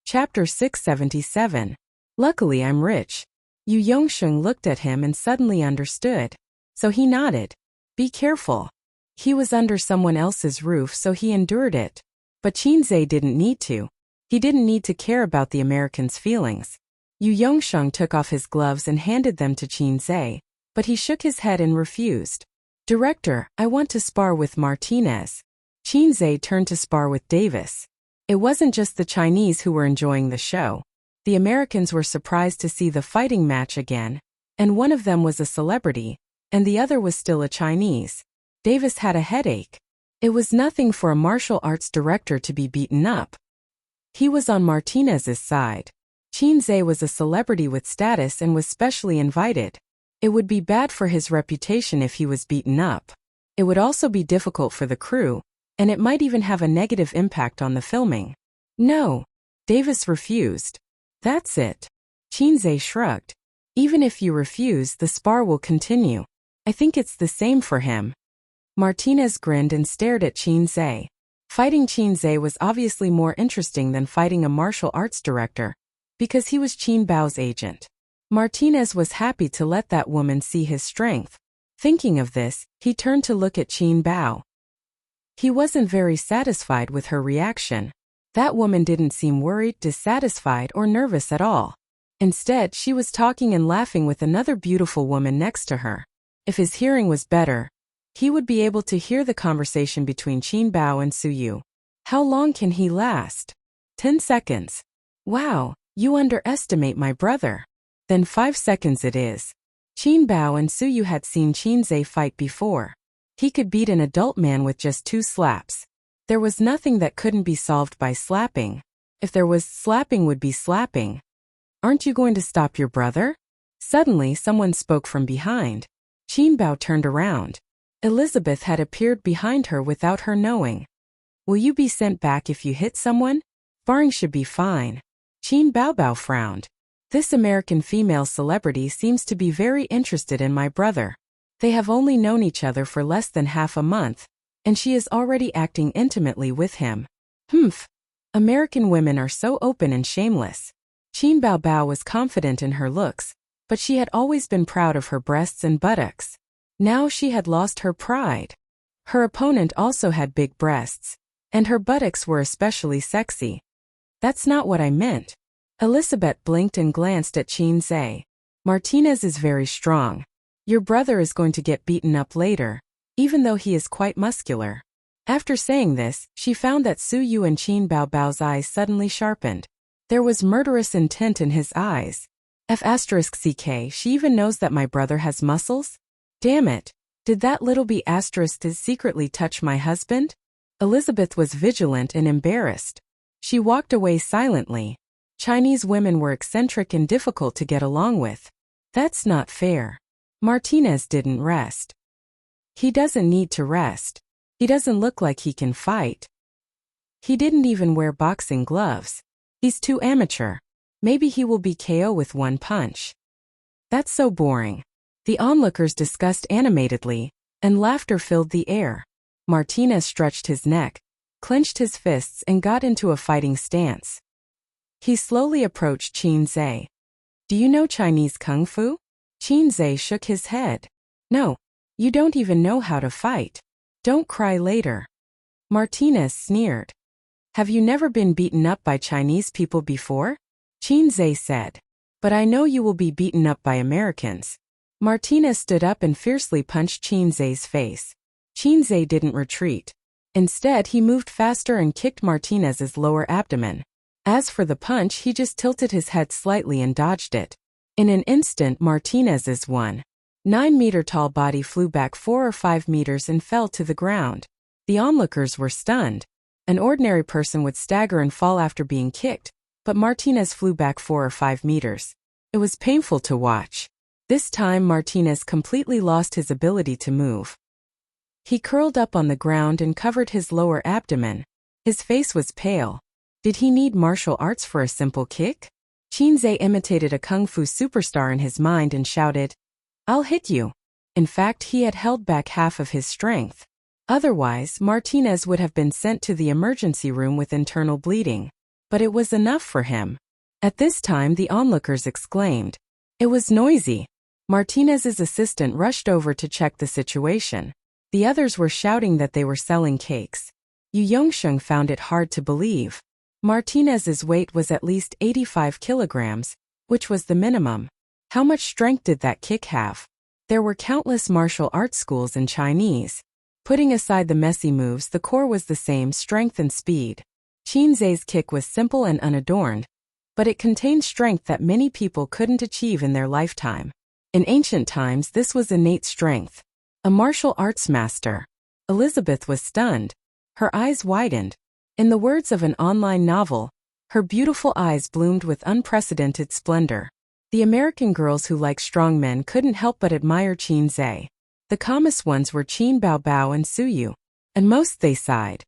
Chapter 677. Luckily, I'm rich. Yu Yongsheng looked at him and suddenly understood. So he nodded. Be careful. He was under someone else's roof, so he endured it. But Qinzhe didn't need to. He didn't need to care about the American's feelings. Yu Yongsheng took off his gloves and handed them to Qinzhe, but he shook his head and refused. Director, I want to spar with Martinez. Qinzhe turned to spar with Davis. It wasn't just the Chinese who were enjoying the show. The Americans were surprised to see the fighting match again, and one of them was a celebrity, and the other was still a Chinese. Davis had a headache. It was nothing for a martial arts director to be beaten up. He was on Martinez's side. Qinzhe was a celebrity with status and was specially invited. It would be bad for his reputation if he was beaten up. It would also be difficult for the crew, and it might even have a negative impact on the filming. No. Davis refused. That's it. Qinzhe shrugged. Even if you refuse, the spar will continue. I think it's the same for him. Martinez grinned and stared at Qinzhe. Fighting Qinzhe was obviously more interesting than fighting a martial arts director, because he was Qin Bao's agent. Martinez was happy to let that woman see his strength. Thinking of this, he turned to look at Qin Bao. He wasn't very satisfied with her reaction. That woman didn't seem worried, dissatisfied, or nervous at all. Instead, she was talking and laughing with another beautiful woman next to her. If his hearing was better, he would be able to hear the conversation between Qin Bao and Su Yu. How long can he last? 10 seconds. Wow, you underestimate my brother. Then 5 seconds it is. Qin Bao and Su Yu had seen Qinzhe fight before. He could beat an adult man with just 2 slaps. There was nothing that couldn't be solved by slapping. If there was, slapping would be slapping. Aren't you going to stop your brother? Suddenly, someone spoke from behind. Qin Bao turned around. Elizabeth had appeared behind her without her knowing. Will you be sent back if you hit someone? Sparring should be fine. Qin Baobao frowned. This American female celebrity seems to be very interested in my brother. They have only known each other for less than half a month, and she is already acting intimately with him. Humph. American women are so open and shameless. Qin Baobao was confident in her looks, but she had always been proud of her breasts and buttocks. Now she had lost her pride. Her opponent also had big breasts, and her buttocks were especially sexy. That's not what I meant. Elizabeth blinked and glanced at Qin Zhe. Martinez is very strong. Your brother is going to get beaten up later, even though he is quite muscular. After saying this, she found that Su Yu and Qin Baobao's eyes suddenly sharpened. There was murderous intent in his eyes. F***ck, she even knows that my brother has muscles? Damn it. Did that little b** secretly touch my husband? Elizabeth was vigilant and embarrassed. She walked away silently. Chinese women were eccentric and difficult to get along with. That's not fair. Martinez didn't rest. He doesn't need to rest. He doesn't look like he can fight. He didn't even wear boxing gloves. He's too amateur. Maybe he will be KO with one punch. That's so boring. The onlookers discussed animatedly, and laughter filled the air. Martinez stretched his neck, clenched his fists and got into a fighting stance. He slowly approached Qin Zhe. Do you know Chinese Kung Fu? Qin Zhe shook his head. No, you don't even know how to fight. Don't cry later. Martinez sneered. Have you never been beaten up by Chinese people before? Qin Zhe said. But I know you will be beaten up by Americans. Martinez stood up and fiercely punched Qin Zhe's face. Qin Zhe didn't retreat. Instead, he moved faster and kicked Martinez's lower abdomen. As for the punch, he just tilted his head slightly and dodged it. In an instant, Martinez's 1.9-meter-tall body flew back 4 or 5 meters and fell to the ground. The onlookers were stunned. An ordinary person would stagger and fall after being kicked, but Martinez flew back 4 or 5 meters. It was painful to watch. This time Martinez completely lost his ability to move. He curled up on the ground and covered his lower abdomen. His face was pale. Did he need martial arts for a simple kick? Qin Zhe imitated a kung fu superstar in his mind and shouted, I'll hit you. In fact, he had held back half of his strength. Otherwise, Martinez would have been sent to the emergency room with internal bleeding. But it was enough for him. At this time, the onlookers exclaimed. It was noisy. Martinez's assistant rushed over to check the situation. The others were shouting that they were selling cakes. Yu Yongsheng found it hard to believe. Martinez's weight was at least 85 kilograms, which was the minimum. How much strength did that kick have? There were countless martial arts schools in Chinese. Putting aside the messy moves, the core was the same: strength and speed. Qin Zhe's kick was simple and unadorned, but it contained strength that many people couldn't achieve in their lifetime. In ancient times, this was innate strength. A martial arts master. Elizabeth was stunned. Her eyes widened. In the words of an online novel, her beautiful eyes bloomed with unprecedented splendor. The American girls who like strong men couldn't help but admire Qin Zhe. The calmest ones were Qin Baobao and Su Yu, and most they sighed.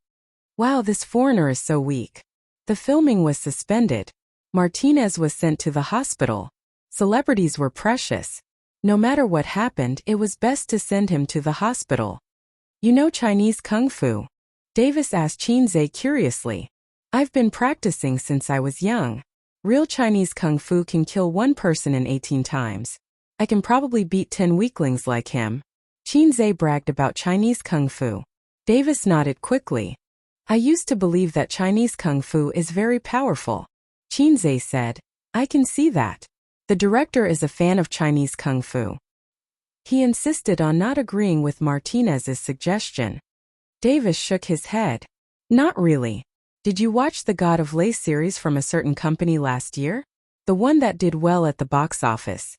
Wow, this foreigner is so weak. The filming was suspended. Martinez was sent to the hospital. Celebrities were precious. No matter what happened, it was best to send him to the hospital. You know Chinese Kung Fu? Davis asked Qin Zhe curiously. I've been practicing since I was young. Real Chinese Kung Fu can kill one person in 18 times. I can probably beat 10 weaklings like him. Qin Zhe bragged about Chinese Kung Fu. Davis nodded quickly. I used to believe that Chinese Kung Fu is very powerful. Qin Zhe said. I can see that. The director is a fan of Chinese Kung Fu. He insisted on not agreeing with Martinez's suggestion. Davis shook his head. Not really. Did you watch the God of Lace series from a certain company last year? The one that did well at the box office.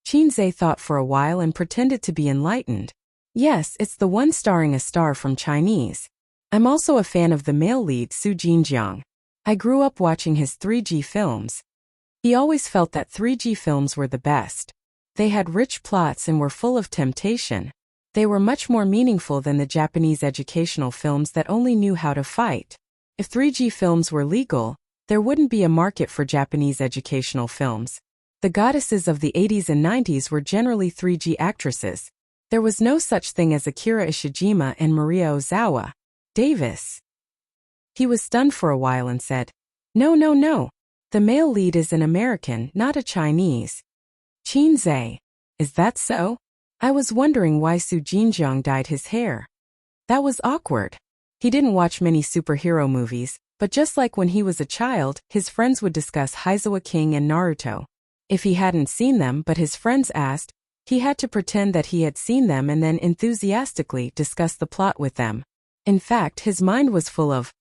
Qin Zhe thought for a while and pretended to be enlightened. Yes, it's the one starring a star from Chinese. I'm also a fan of the male lead Su Jinjiang. I grew up watching his 3G films. He always felt that 3G films were the best. They had rich plots and were full of temptation. They were much more meaningful than the Japanese educational films that only knew how to fight. If 3G films were legal, there wouldn't be a market for Japanese educational films. The goddesses of the 80s and 90s were generally 3G actresses. There was no such thing as Akira Ishijima and Maria Ozawa. Davis. He was stunned for a while and said, "No, no, no. The male lead is an American, not a Chinese." Qinzhe. Is that so? I was wondering why Su Jinjiang dyed his hair. That was awkward. He didn't watch many superhero movies, but just like when he was a child, his friends would discuss Heizawa King and Naruto. If he hadn't seen them but his friends asked, he had to pretend that he had seen them and then enthusiastically discuss the plot with them. In fact, his mind was full of,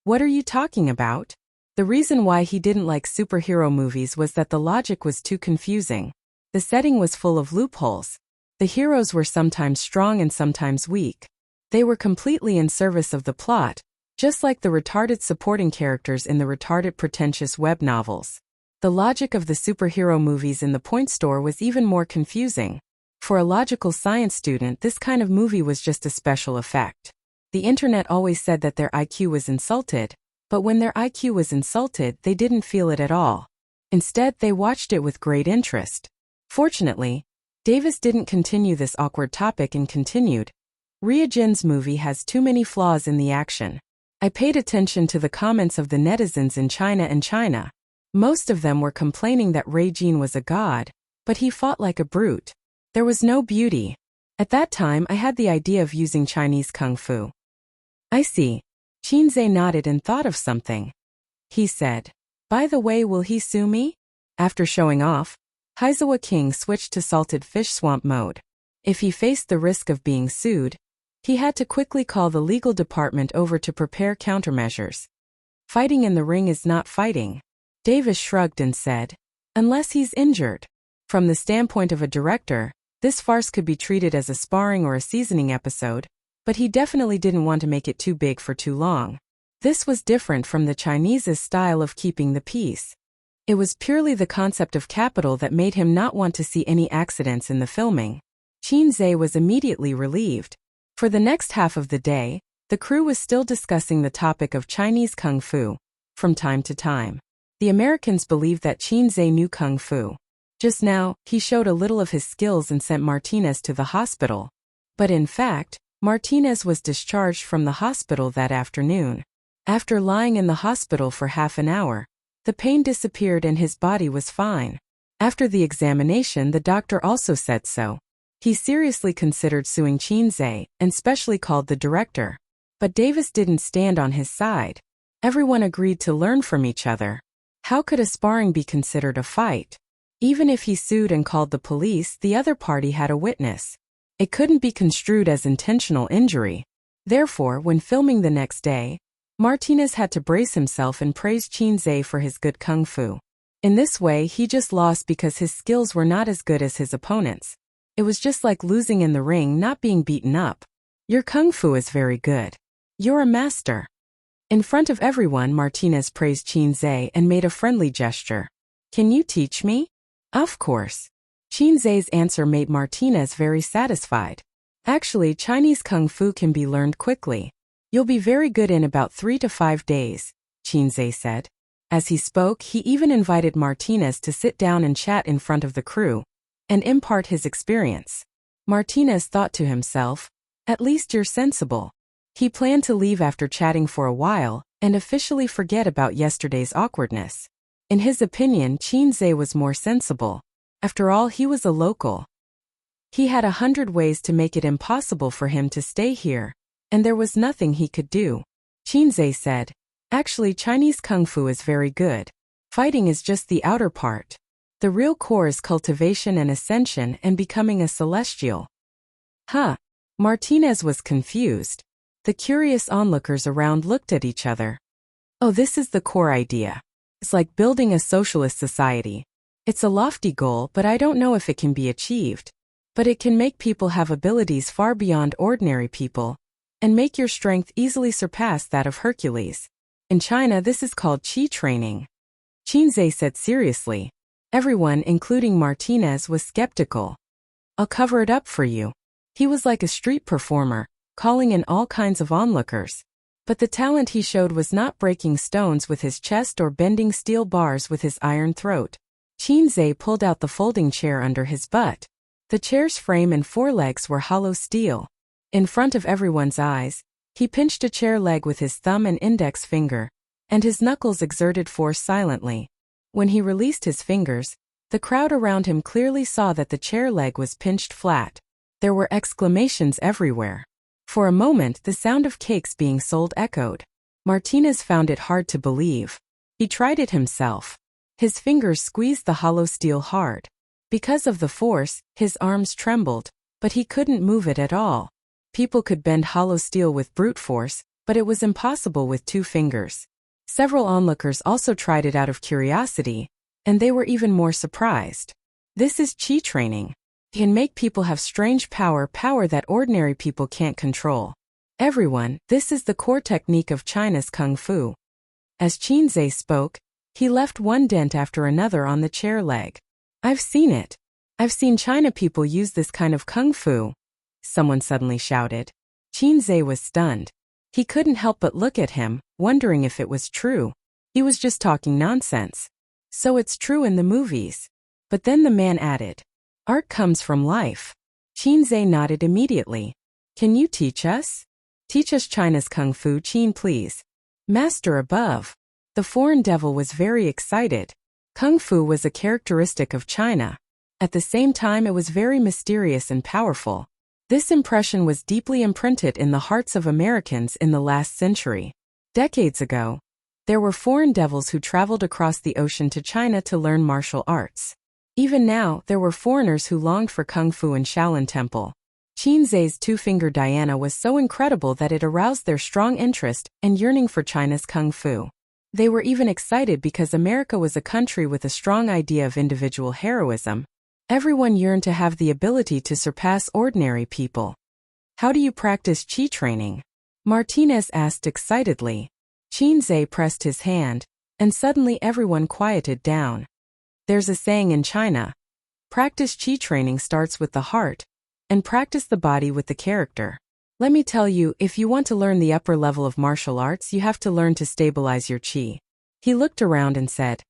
"What are you talking about?" The reason why he didn't like superhero movies was that the logic was too confusing. The setting was full of loopholes. The heroes were sometimes strong and sometimes weak. They were completely in service of the plot, just like the retarded supporting characters in the retarded pretentious web novels. The logic of the superhero movies in the point store was even more confusing. For a logical science student, this kind of movie was just a special effect. The internet always said that their IQ was insulted, but when their IQ was insulted, they didn't feel it at all. Instead, they watched it with great interest. Fortunately, Davis didn't continue this awkward topic and continued, "Ryujin's movie has too many flaws in the action. I paid attention to the comments of the netizens in China. Most of them were complaining that Ryujin was a god, but he fought like a brute. There was no beauty. At that time I had the idea of using Chinese kung fu." "I see." Qinzhe nodded and thought of something. He said, "By the way, will he sue me?" After showing off, Heizawa King switched to salted fish swamp mode. If he faced the risk of being sued, he had to quickly call the legal department over to prepare countermeasures. Fighting in the ring is not fighting. Davis shrugged and said, "Unless he's injured." From the standpoint of a director, this farce could be treated as a sparring or a seasoning episode, but he definitely didn't want to make it too big for too long. This was different from the Chinese's style of keeping the peace. It was purely the concept of capital that made him not want to see any accidents in the filming. Qinzhe was immediately relieved. For the next half of the day, the crew was still discussing the topic of Chinese kung fu. From time to time, the Americans believed that Qinzhe knew kung fu. Just now, he showed a little of his skills and sent Martinez to the hospital. But in fact, Martinez was discharged from the hospital that afternoon. After lying in the hospital for half an hour, the pain disappeared and his body was fine. After the examination, the doctor also said so. He seriously considered suing Qinzhe, and specially called the director. But Davis didn't stand on his side. Everyone agreed to learn from each other. How could a sparring be considered a fight? Even if he sued and called the police, the other party had a witness. It couldn't be construed as intentional injury. Therefore, when filming the next day, Martinez had to brace himself and praise Qinzhe for his good kung fu. In this way, he just lost because his skills were not as good as his opponents. It was just like losing in the ring, not being beaten up. "Your kung fu is very good. You're a master." In front of everyone, Martinez praised Qinzhe and made a friendly gesture. "Can you teach me?" "Of course." Qinzhe's answer made Martinez very satisfied. "Actually, Chinese kung fu can be learned quickly. You'll be very good in about 3 to 5 days, Qinzhe said. As he spoke, he even invited Martinez to sit down and chat in front of the crew and impart his experience. Martinez thought to himself, "At least you're sensible." He planned to leave after chatting for a while and officially forget about yesterday's awkwardness. In his opinion, Qinzhe was more sensible. After all, he was a local. He had 100 ways to make it impossible for him to stay here, and there was nothing he could do. Qinzhe said, "Actually, Chinese kung fu is very good. Fighting is just the outer part. The real core is cultivation and ascension and becoming a celestial." Huh? Martinez was confused. The curious onlookers around looked at each other. "Oh, this is the core idea. It's like building a socialist society. It's a lofty goal, but I don't know if it can be achieved. But it can make people have abilities far beyond ordinary people, and make your strength easily surpass that of Hercules. In China, this is called qi training." Qinzhe said seriously. Everyone, including Martinez, was skeptical. "I'll cover it up for you." He was like a street performer, calling in all kinds of onlookers. But the talent he showed was not breaking stones with his chest or bending steel bars with his iron throat. Qinzhe pulled out the folding chair under his butt. The chair's frame and forelegs were hollow steel. In front of everyone's eyes, he pinched a chair leg with his thumb and index finger, and his knuckles exerted force silently. When he released his fingers, the crowd around him clearly saw that the chair leg was pinched flat. There were exclamations everywhere. For a moment, the sound of cakes being sold echoed. Martinez found it hard to believe. He tried it himself. His fingers squeezed the hollow steel hard. Because of the force, his arms trembled, but he couldn't move it at all. People could bend hollow steel with brute force, but it was impossible with 2 fingers. Several onlookers also tried it out of curiosity, and they were even more surprised. This is qi training. It can make people have strange power that ordinary people can't control. Everyone, this is the core technique of China's kung fu. As Qinzhe spoke, he left one dent after another on the chair leg. I've seen it. I've seen China people use this kind of kung fu. Someone suddenly shouted. Qinzhe was stunned. He couldn't help but look at him, wondering if it was true. He was just talking nonsense. So it's true in the movies. But then the man added, art comes from life. Qinzhe nodded immediately. Can you teach us? Teach us China's kung fu, Qin, please. Master above. The foreign devil was very excited. Kung fu was a characteristic of China. At the same time, it was very mysterious and powerful. This impression was deeply imprinted in the hearts of Americans in the last century. Decades ago, there were foreign devils who traveled across the ocean to China to learn martial arts. Even now, there were foreigners who longed for kung fu in Shaolin Temple. Qinzhe's 2-finger Diana was so incredible that it aroused their strong interest and yearning for China's kung fu. They were even excited because America was a country with a strong idea of individual heroism. Everyone yearned to have the ability to surpass ordinary people. How do you practice qi training? Martinez asked excitedly. Qinzhe pressed his hand, and suddenly everyone quieted down. There's a saying in China, practice qi training starts with the heart, and practice the body with the character. Let me tell you, if you want to learn the upper level of martial arts, you have to learn to stabilize your qi. He looked around and said,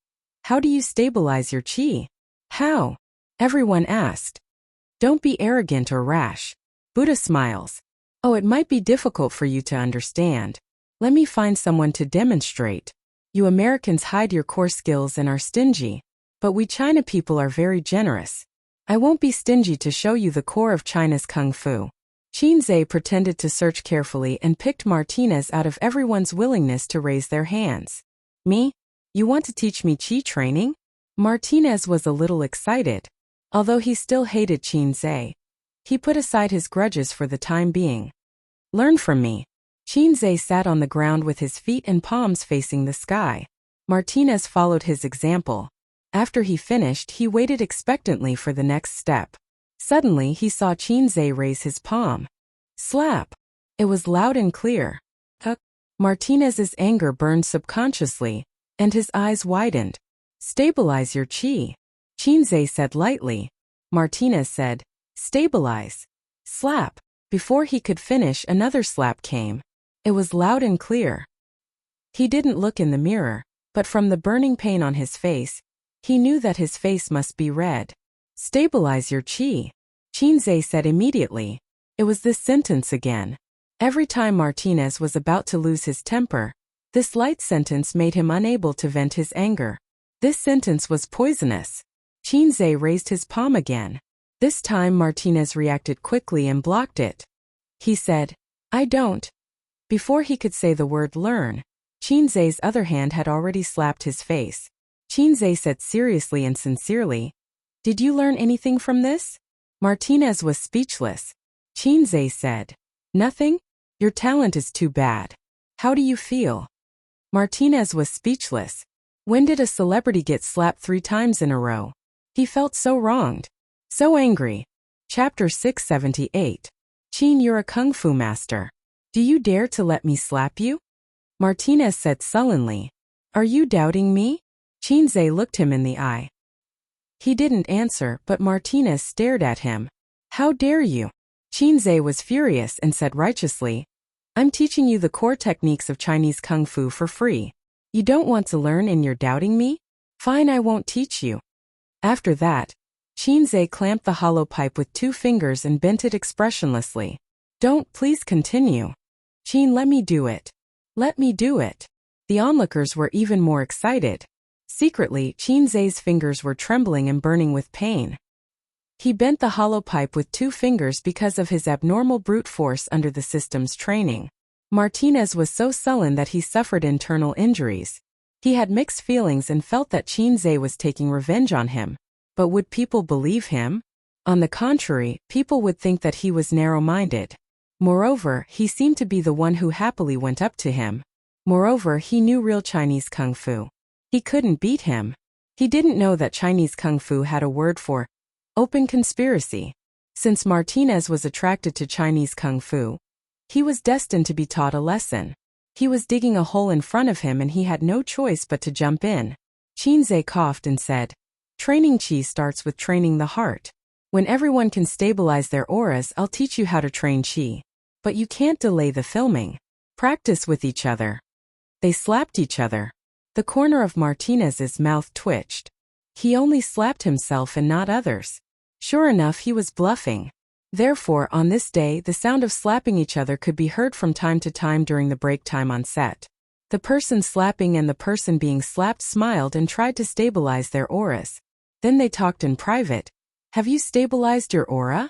how do you stabilize your qi? How? Everyone asked. Don't be arrogant or rash. Buddha smiles. Oh, it might be difficult for you to understand. Let me find someone to demonstrate. You Americans hide your core skills and are stingy, but we China people are very generous. I won't be stingy to show you the core of China's kung fu. Qinzhe pretended to search carefully and picked Martinez out of everyone's willingness to raise their hands. Me? You want to teach me qi training? Martinez was a little excited. Although he still hated Qinzhe, he put aside his grudges for the time being. Learn from me. Qinzhe sat on the ground with his feet and palms facing the sky. Martinez followed his example. After he finished, he waited expectantly for the next step. Suddenly, he saw Qinzhe raise his palm. Slap! It was loud and clear. Martinez's anger burned subconsciously, and his eyes widened. Stabilize your qi. Qinzhe said lightly. Martinez said, stabilize. Slap. Before he could finish, another slap came. It was loud and clear. He didn't look in the mirror, but from the burning pain on his face, he knew that his face must be red. Stabilize your qi. Qinzhe said immediately. It was this sentence again. Every time Martinez was about to lose his temper, this light sentence made him unable to vent his anger. This sentence was poisonous. Qinzhe raised his palm again. This time Martinez reacted quickly and blocked it. He said, I don't. Before he could say the word learn, Qinzhe's other hand had already slapped his face. Qinzhe said seriously and sincerely, did you learn anything from this? Martinez was speechless. Qinzhe said, nothing? Your talent is too bad. How do you feel? Martinez was speechless. When did a celebrity get slapped 3 times in a row? He felt so wronged. So angry. Chapter 678. Qin, you're a kung fu master. Do you dare to let me slap you? Martinez said sullenly. Are you doubting me? Qinzhe looked him in the eye. He didn't answer, but Martinez stared at him. How dare you? Qinzhe was furious and said righteously, "I'm teaching you the core techniques of Chinese Kung Fu for free. You don't want to learn and you're doubting me? Fine, I won't teach you." After that, Qinzhe clamped the hollow pipe with 2 fingers and bent it expressionlessly. "Don't, please continue. Qin, let me do it. Let me do it." The onlookers were even more excited. Secretly, Qinzhe's fingers were trembling and burning with pain. He bent the hollow pipe with 2 fingers because of his abnormal brute force under the system's training. Martinez was so sullen that he suffered internal injuries. He had mixed feelings and felt that Qinzhe was taking revenge on him. But would people believe him? On the contrary, people would think that he was narrow-minded. Moreover, he seemed to be the one who happily went up to him. Moreover, he knew real Chinese Kung Fu. He couldn't beat him. He didn't know that Chinese Kung Fu had a word for open conspiracy. Since Martinez was attracted to Chinese Kung Fu, he was destined to be taught a lesson. He was digging a hole in front of him and he had no choice but to jump in. Qinzhe coughed and said, "Training Qi starts with training the heart. When everyone can stabilize their auras, I'll teach you how to train Qi. But you can't delay the filming. Practice with each other." They slapped each other. The corner of Martinez's mouth twitched. He only slapped himself and not others. Sure enough, he was bluffing. Therefore, on this day, the sound of slapping each other could be heard from time to time during the break time on set. The person slapping and the person being slapped smiled and tried to stabilize their auras. Then they talked in private. "Have you stabilized your aura?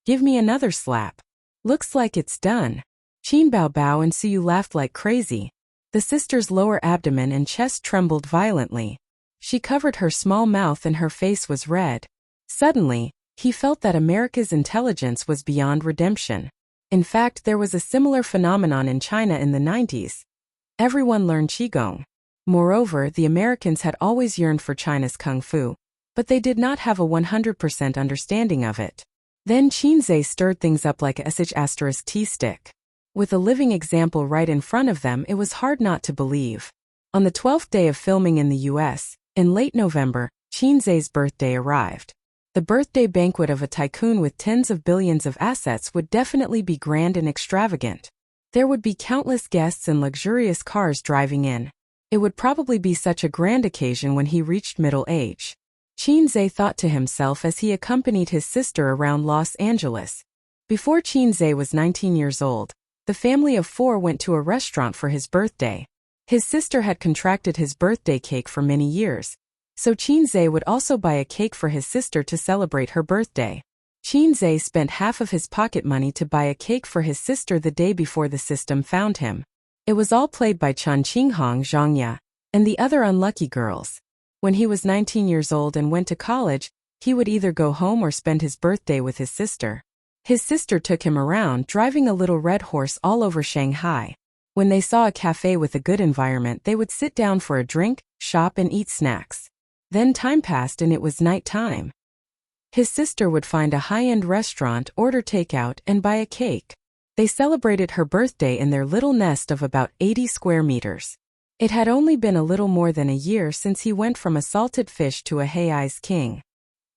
Give me another slap. Looks like it's done." Qin Bao Bao and Suyu laughed like crazy. The sister's lower abdomen and chest trembled violently. She covered her small mouth and her face was red. Suddenly, he felt that America's intelligence was beyond redemption. In fact, there was a similar phenomenon in China in the 90s. Everyone learned Qigong. Moreover, the Americans had always yearned for China's Kung Fu, but they did not have a 100% understanding of it. Then Qinzhe stirred things up like a **tea stick. With a living example right in front of them, it was hard not to believe. On the 12th day of filming in the US, in late November, Qinzhe's birthday arrived. The birthday banquet of a tycoon with tens of billions of assets would definitely be grand and extravagant. There would be countless guests and luxurious cars driving in. It would probably be such a grand occasion when he reached middle age. Qinzhe thought to himself as he accompanied his sister around Los Angeles. Before Qinzhe was 19 years old, the family of 4 went to a restaurant for his birthday. His sister had contracted his birthday cake for many years, so Qinzhe would also buy a cake for his sister to celebrate her birthday. Qinzhe spent half of his pocket money to buy a cake for his sister the day before the system found him. It was all played by Chen Qinghong, Zhang Ya, and the other unlucky girls. When he was 19 years old and went to college, he would either go home or spend his birthday with his sister. His sister took him around, driving a little red horse all over Shanghai. When they saw a cafe with a good environment, they would sit down for a drink, shop and eat snacks. Then time passed and it was night time. His sister would find a high-end restaurant, order takeout, and buy a cake. They celebrated her birthday in their little nest of about 80 square meters. It had only been a little more than a year since he went from a salted fish to a Hay-Eyes king.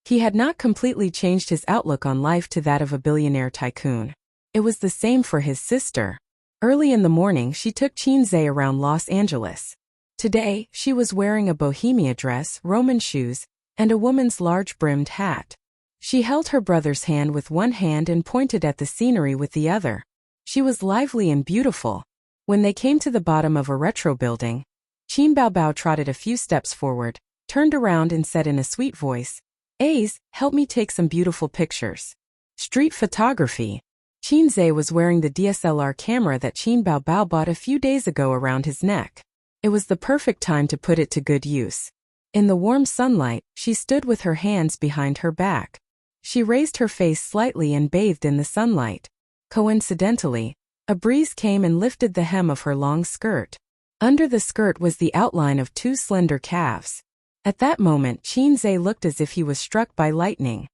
He had not completely changed his outlook on life to that of a billionaire tycoon. It was the same for his sister. Early in the morning, she took Qinzhe around Los Angeles. Today, she was wearing a bohemia dress, Roman shoes, and a woman's large-brimmed hat. She held her brother's hand with one hand and pointed at the scenery with the other. She was lively and beautiful. When they came to the bottom of a retro building, Qin Bao Bao trotted a few steps forward, turned around and said in a sweet voice, "Ace, help me take some beautiful pictures." Street photography. Qinzhe was wearing the DSLR camera that Qin Bao Bao bought a few days ago around his neck. It was the perfect time to put it to good use. In the warm sunlight, she stood with her hands behind her back. She raised her face slightly and bathed in the sunlight. Coincidentally, a breeze came and lifted the hem of her long skirt. Under the skirt was the outline of 2 slender calves. At that moment, Qinzhe looked as if he was struck by lightning.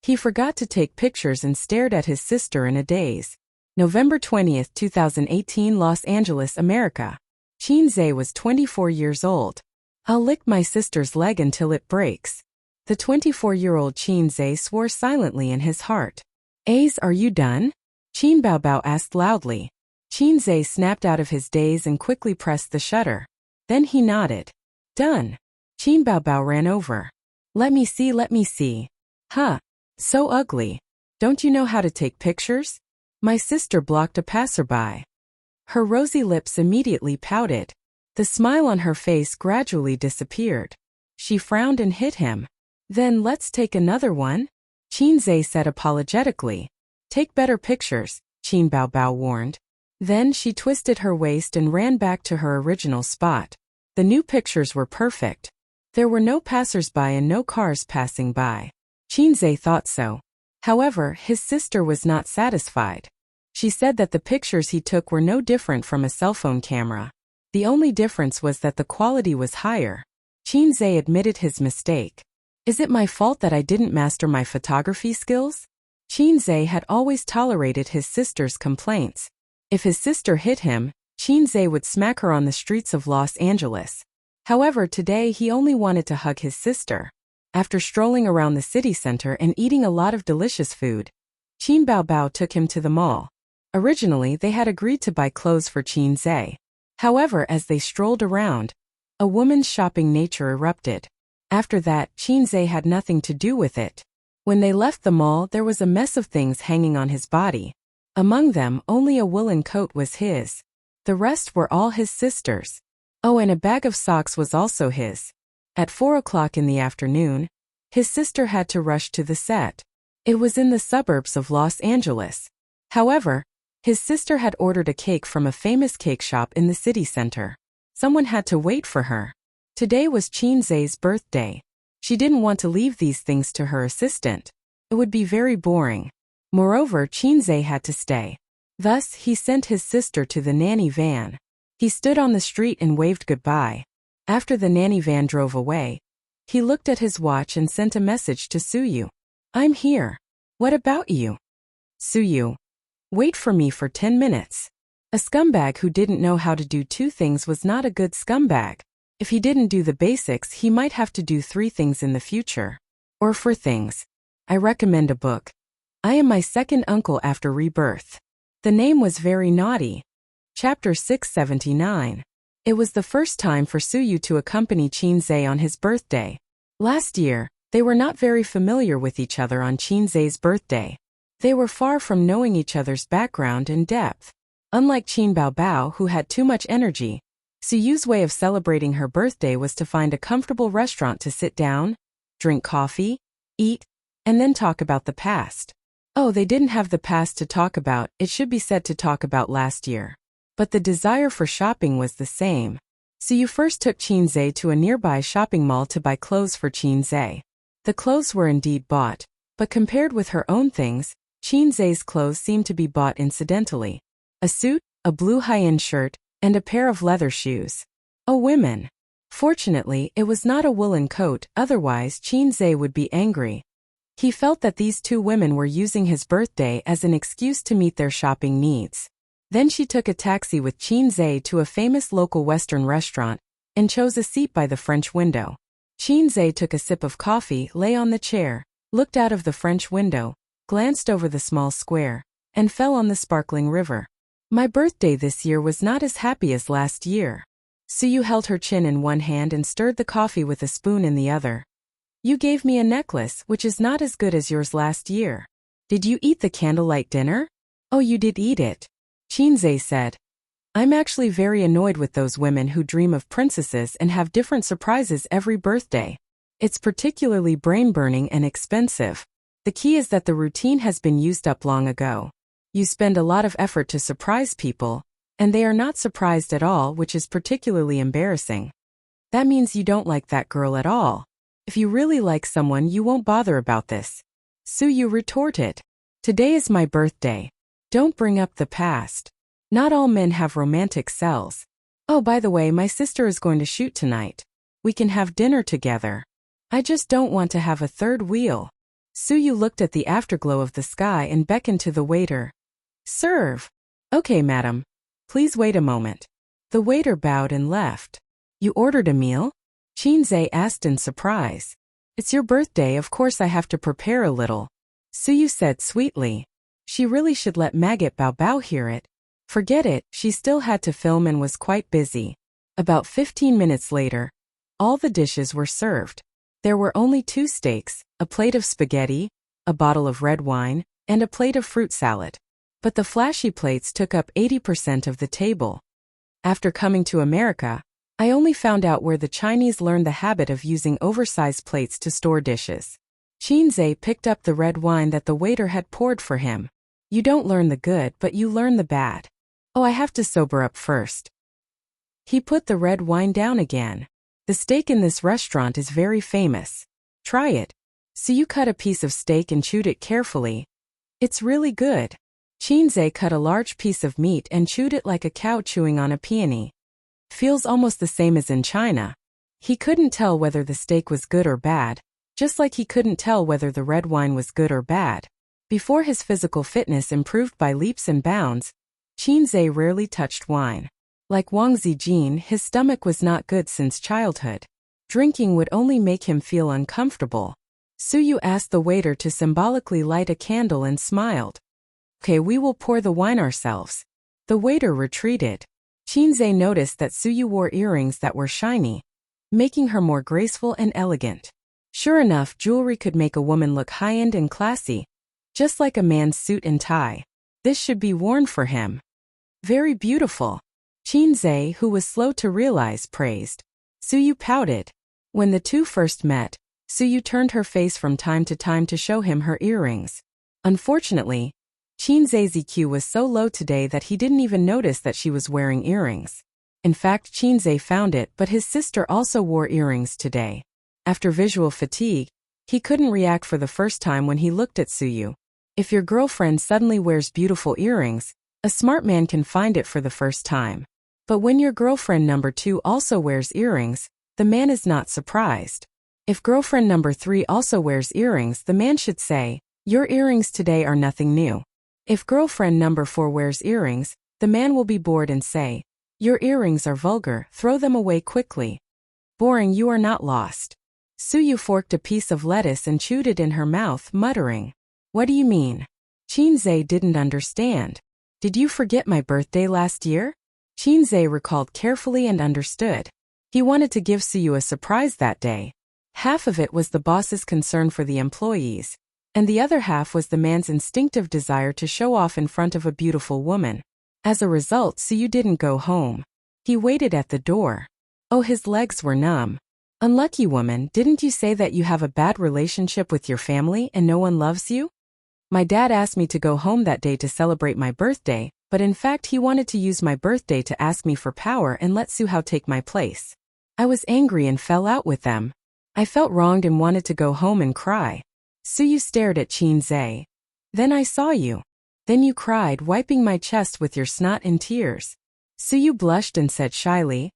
He forgot to take pictures and stared at his sister in a daze. November 20, 2018, Los Angeles, America. Qinzhe was 24 years old. "I'll lick my sister's leg until it breaks." The 24-year-old Qinzhe swore silently in his heart. Ace, are you done? Qin Baobao asked loudly. Qin Zhe snapped out of his daze and quickly pressed the shutter. Then he nodded. Done. Qin Baobao ran over. Let me see, let me see. Huh. So ugly. Don't you know how to take pictures? My sister blocked a passerby. Her rosy lips immediately pouted. The smile on her face gradually disappeared. She frowned and hit him. Then let's take another one, Qin Zhe said apologetically. Take better pictures, Qin Baobao warned. Then she twisted her waist and ran back to her original spot. The new pictures were perfect. There were no passers-by and no cars passing by. Qin Zhe thought so. However, his sister was not satisfied. She said that the pictures he took were no different from a cell phone camera. The only difference was that the quality was higher. Qin Zhe admitted his mistake. Is it my fault that I didn't master my photography skills? Qin Zhe had always tolerated his sister's complaints. If his sister hit him, Qin Zhe would smack her on the streets of Los Angeles. However, today he only wanted to hug his sister. After strolling around the city center and eating a lot of delicious food, Qin Baobao took him to the mall. Originally, they had agreed to buy clothes for Qin Zhe. However, as they strolled around, a woman's shopping nature erupted. After that, Qin Zhe had nothing to do with it. When they left the mall, there was a mess of things hanging on his body. Among them, only a woolen coat was his. The rest were all his sister's. Oh, and a bag of socks was also his. At 4 o'clock in the afternoon, his sister had to rush to the set. It was in the suburbs of Los Angeles. However, his sister had ordered a cake from a famous cake shop in the city center. Someone had to wait for her. Today was Qin Zhe's birthday. She didn't want to leave these things to her assistant. It would be very boring. Moreover, Qin Zhe had to stay. Thus, he sent his sister to the nanny van. He stood on the street and waved goodbye. After the nanny van drove away, he looked at his watch and sent a message to Suyu. I'm here. What about you? Suyu. Wait for me for 10 minutes. A scumbag who didn't know how to do 2 things was not a good scumbag. If he didn't do the basics, he might have to do 3 things in the future. Or 4 things. I recommend a book. I am my second uncle after rebirth. The name was very naughty. Chapter 679. It was the first time for Suyu to accompany Qin Zhe on his birthday. Last year, they were not very familiar with each other on Qin Zhe's birthday. They were far from knowing each other's background and depth. Unlike Qin Baobao, who had too much energy, Suyu's way of celebrating her birthday was to find a comfortable restaurant to sit down, drink coffee, eat, and then talk about the past. Oh, they didn't have the past to talk about, it should be said to talk about last year. But the desire for shopping was the same. Suyu first took Qin Zhe to a nearby shopping mall to buy clothes for Qin Zhe. The clothes were indeed bought, but compared with her own things, Qin Zhe's clothes seemed to be bought incidentally. A suit, a blue high-end shirt, and a pair of leather shoes. Oh, women! Fortunately, it was not a woolen coat, otherwise Qin Zhe would be angry. He felt that these 2 women were using his birthday as an excuse to meet their shopping needs. Then she took a taxi with Qin Zhe to a famous local Western restaurant and chose a seat by the French window. Qin Zhe took a sip of coffee, lay on the chair, looked out of the French window, glanced over the small square, and fell on the sparkling river. My birthday this year was not as happy as last year. Suyu held her chin in one hand and stirred the coffee with a spoon in the other. You gave me a necklace, which is not as good as yours last year. Did you eat the candlelight dinner? Oh, you did eat it. Qin Zhe said. I'm actually very annoyed with those women who dream of princesses and have different surprises every birthday. It's particularly brain-burning and expensive. The key is that the routine has been used up long ago. You spend a lot of effort to surprise people, and they are not surprised at all, which is particularly embarrassing. That means you don't like that girl at all. If you really like someone, you won't bother about this. Suyu retorted. Today is my birthday. Don't bring up the past. Not all men have romantic cells. Oh, by the way, my sister is going to shoot tonight. We can have dinner together. I just don't want to have a third wheel. Suyu looked at the afterglow of the sky and beckoned to the waiter. Serve. Okay, madam. Please wait a moment. The waiter bowed and left. You ordered a meal? Qin Zhe asked in surprise. It's your birthday, of course I have to prepare a little. Suyu said sweetly. She really should let Maggot Bao Bao hear it. Forget it, she still had to film and was quite busy. About 15 minutes later, all the dishes were served. There were only 2 steaks, a plate of spaghetti, a bottle of red wine, and a plate of fruit salad. But the flashy plates took up 80% of the table. After coming to America, I only found out where the Chinese learned the habit of using oversized plates to store dishes. Qinzhe picked up the red wine that the waiter had poured for him. You don't learn the good, but you learn the bad. Oh, I have to sober up first. He put the red wine down again. The steak in this restaurant is very famous. Try it. So you cut a piece of steak and chewed it carefully. It's really good. Qinzhe cut a large piece of meat and chewed it like a cow chewing on a peony. Feels almost the same as in China. He couldn't tell whether the steak was good or bad, just like he couldn't tell whether the red wine was good or bad. Before his physical fitness improved by leaps and bounds, Qinzhe rarely touched wine. Like Wang Zijin, his stomach was not good since childhood. Drinking would only make him feel uncomfortable. Suyu asked the waiter to symbolically light a candle and smiled. Okay, we will pour the wine ourselves. The waiter retreated. Qinzhe noticed that Suyu wore earrings that were shiny, making her more graceful and elegant. Sure enough, jewelry could make a woman look high-end and classy, just like a man's suit and tie. This should be worn for him. Very beautiful. Qinzhe, who was slow to realize, praised. Suyu pouted. When the two first met, Suyu turned her face from time to time to show him her earrings. Unfortunately, Qinzhe's EQ was so low today that he didn't even notice that she was wearing earrings. In fact, Qinzhe found it, but his sister also wore earrings today. After visual fatigue, he couldn't react for the first time when he looked at Suyu. If your girlfriend suddenly wears beautiful earrings, a smart man can find it for the first time. But when your girlfriend number 2 also wears earrings, the man is not surprised. If girlfriend number 3 also wears earrings, the man should say, "Your earrings today are nothing new." If girlfriend number 4 wears earrings, the man will be bored and say, "Your earrings are vulgar, throw them away quickly." Boring, you are not lost. Suyu forked a piece of lettuce and chewed it in her mouth, muttering, "What do you mean?" Qinzhe didn't understand. "Did you forget my birthday last year?" Qinzhe recalled carefully and understood. He wanted to give Suyu a surprise that day. Half of it was the boss's concern for the employees, and the other half was the man's instinctive desire to show off in front of a beautiful woman. As a result, Suyu didn't go home. He waited at the door. Oh, his legs were numb. Unlucky woman, didn't you say that you have a bad relationship with your family and no one loves you? My dad asked me to go home that day to celebrate my birthday, but in fact he wanted to use my birthday to ask me for power and let Suhao take my place. I was angry and fell out with them. I felt wronged and wanted to go home and cry. Suyu stared at Qinzhe. Then I saw you. Then you cried, wiping my chest with your snot and tears. Suyu blushed and said shyly,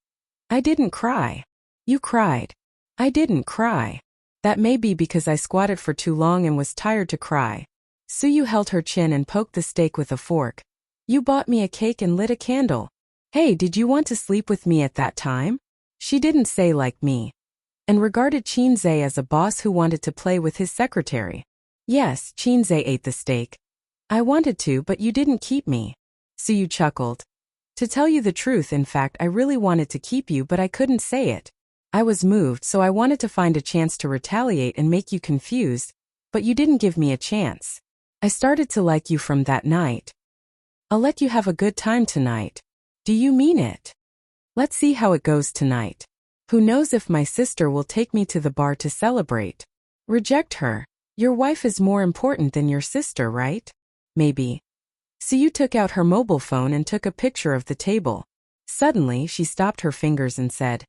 "I didn't cry." "You cried." "I didn't cry." "That may be because I squatted for too long and was tired to cry." Suyu held her chin and poked the steak with a fork. "You bought me a cake and lit a candle. Hey, did you want to sleep with me at that time?" She didn't say like me. And regarded Qinzhe as a boss who wanted to play with his secretary. Yes, Qinzhe ate the steak. "I wanted to, but you didn't keep me." Suyu chuckled. "To tell you the truth, in fact, I really wanted to keep you, but I couldn't say it. I was moved, so I wanted to find a chance to retaliate and make you confused, but you didn't give me a chance. I started to like you from that night. I'll let you have a good time tonight." "Do you mean it?" "Let's see how it goes tonight. Who knows if my sister will take me to the bar to celebrate." "Reject her. Your wife is more important than your sister, right?" "Maybe." Suyu took out her mobile phone and took a picture of the table. Suddenly, she stopped her fingers and said,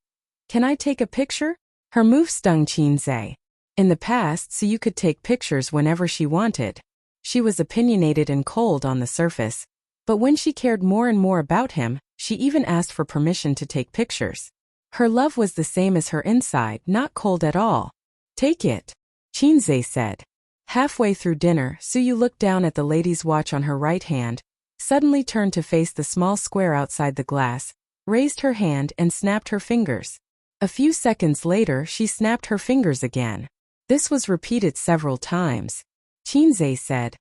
"Can I take a picture?" Her move stung Qinzhe. In the past, Suyu could take pictures whenever she wanted. She was opinionated and cold on the surface, but when she cared more and more about him, she even asked for permission to take pictures. Her love was the same as her inside, not cold at all. "Take it," Qinzhe said. Halfway through dinner, Suyu looked down at the lady's watch on her right hand, suddenly turned to face the small square outside the glass, raised her hand and snapped her fingers. A few seconds later, she snapped her fingers again. This was repeated several times. Qinzhe said,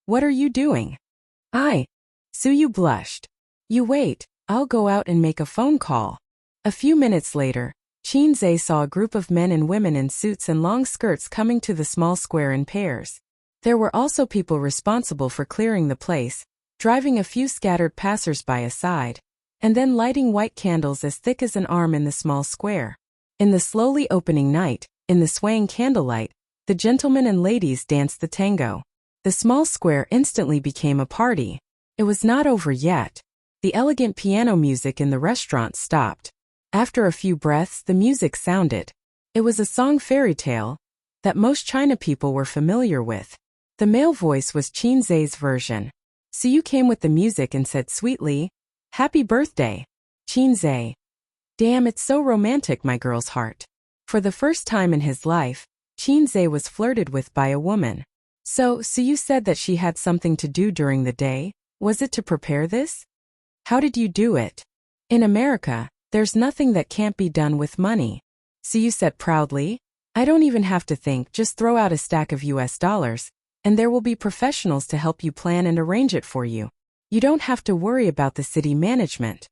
What are you doing? Suyu blushed. You wait, I'll go out and make a phone call. A few minutes later, Qinze saw a group of men and women in suits and long skirts coming to the small square in pairs. There were also people responsible for clearing the place, driving a few scattered passers-by aside, and then lighting white candles as thick as an arm in the small square. In the slowly opening night, in the swaying candlelight, the gentlemen and ladies danced the tango. The small square instantly became a party. It was not over yet. The elegant piano music in the restaurant stopped. After a few breaths, the music sounded. It was a song fairy tale that most China people were familiar with. The male voice was Qinze's version. Suyu came with the music and said sweetly, "Happy birthday, Qinze." Damn, it's so romantic, my girl's heart. For the first time in his life, Qinze was flirted with by a woman. So you said that she had something to do during the day? Was it to prepare this? How did you do it? In America, there's nothing that can't be done with money. You said proudly. I don't even have to think, just throw out a stack of US dollars, and there will be professionals to help you plan and arrange it for you. You don't have to worry about the city management.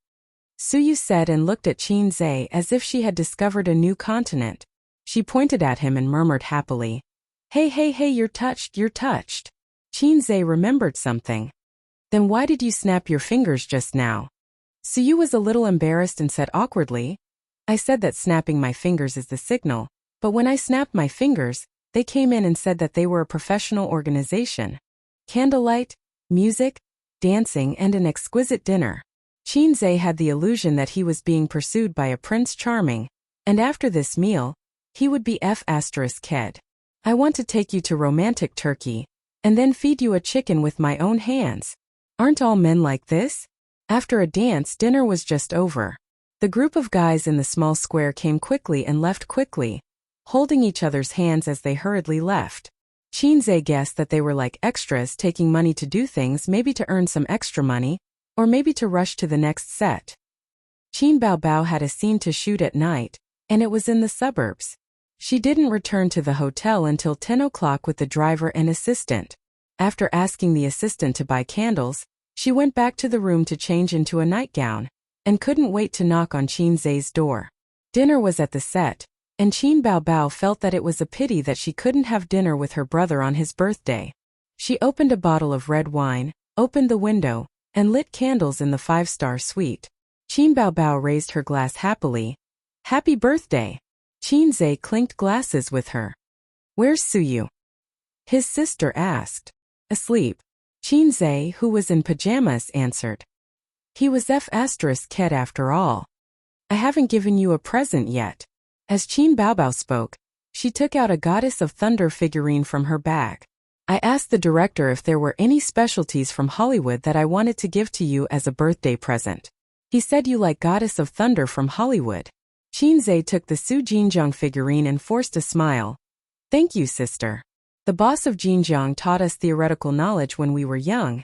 Suyu said and looked at Qinze as if she had discovered a new continent. She pointed at him and murmured happily, Hey, you're touched. Qinze remembered something. Then why did you snap your fingers just now? Suyu was a little embarrassed and said awkwardly, I said that snapping my fingers is the signal, but when I snapped my fingers, they came in and said that they were a professional organization. Candlelight, music, dancing, and an exquisite dinner. Qinze had the illusion that he was being pursued by a Prince Charming, and after this meal, he would be F***ed. I want to take you to romantic Turkey, and then feed you a chicken with my own hands. Aren't all men like this? After a dance, dinner was just over. The group of guys in the small square came quickly and left quickly, holding each other's hands as they hurriedly left. Qinze guessed that they were like extras taking money to do things, maybe to earn some extra money, or maybe to rush to the next set. Qin Baobao had a scene to shoot at night, and it was in the suburbs. She didn't return to the hotel until 10 o'clock with the driver and assistant. After asking the assistant to buy candles, she went back to the room to change into a nightgown, and couldn't wait to knock on Qinze's door. Dinner was at the set, and Qin Baobao felt that it was a pity that she couldn't have dinner with her brother on his birthday. She opened a bottle of red wine, opened the window, and lit candles in the 5-star suite. Qin Baobao raised her glass happily. Happy birthday! Qinze clinked glasses with her. Where's Suyu? His sister asked. Asleep. Qinze, who was in pajamas, answered. He was F***ed after all. I haven't given you a present yet. As Qin Baobao spoke, she took out a Goddess of Thunder figurine from her bag. I asked the director if there were any specialties from Hollywood that I wanted to give to you as a birthday present. He said you like Goddess of Thunder from Hollywood. Qinze took the Su Jinjiang figurine and forced a smile. Thank you, sister. The boss of Jinjiang taught us theoretical knowledge when we were young,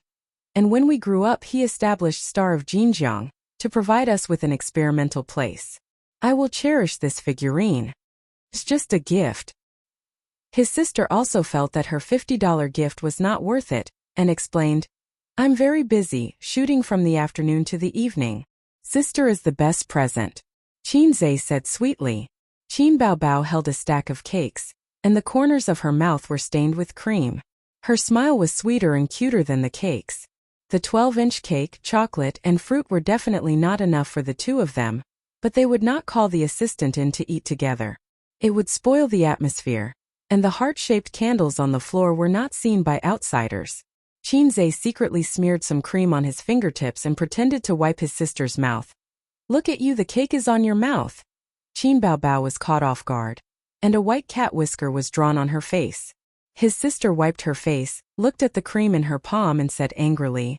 and when we grew up he established Star of Jinjiang to provide us with an experimental place. I will cherish this figurine. It's just a gift. His sister also felt that her $50 gift was not worth it, and explained, I'm very busy, shooting from the afternoon to the evening. Sister is the best present. Qinze said sweetly. Qin Baobao held a stack of cakes, and the corners of her mouth were stained with cream. Her smile was sweeter and cuter than the cakes. The 12-inch cake, chocolate, and fruit were definitely not enough for the two of them, but they would not call the assistant in to eat together. It would spoil the atmosphere, and the heart-shaped candles on the floor were not seen by outsiders. Qinze secretly smeared some cream on his fingertips and pretended to wipe his sister's mouth. Look at you, the cake is on your mouth. Qin Baobao was caught off guard, and a white cat whisker was drawn on her face. His sister wiped her face, looked at the cream in her palm and said angrily,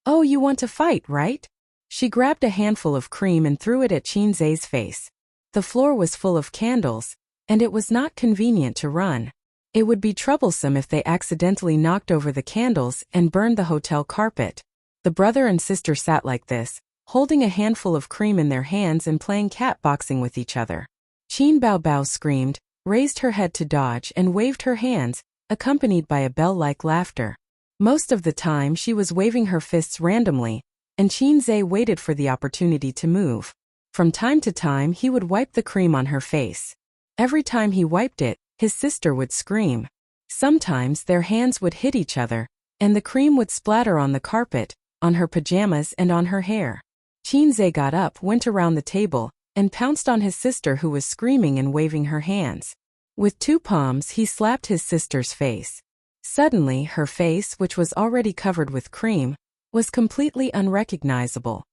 Oh, you want to fight, right? She grabbed a handful of cream and threw it at Qinze's face. The floor was full of candles, and it was not convenient to run. It would be troublesome if they accidentally knocked over the candles and burned the hotel carpet. The brother and sister sat like this, holding a handful of cream in their hands and playing cat boxing with each other. Qin Baobao screamed, raised her head to dodge and waved her hands, accompanied by a bell-like laughter. Most of the time she was waving her fists randomly, and Qinze waited for the opportunity to move. From time to time he would wipe the cream on her face. Every time he wiped it, his sister would scream. Sometimes their hands would hit each other, and the cream would splatter on the carpet, on her pajamas and on her hair. Qinze got up, went around the table, and pounced on his sister who was screaming and waving her hands. With two palms he slapped his sister's face. Suddenly her face, which was already covered with cream, was completely unrecognizable.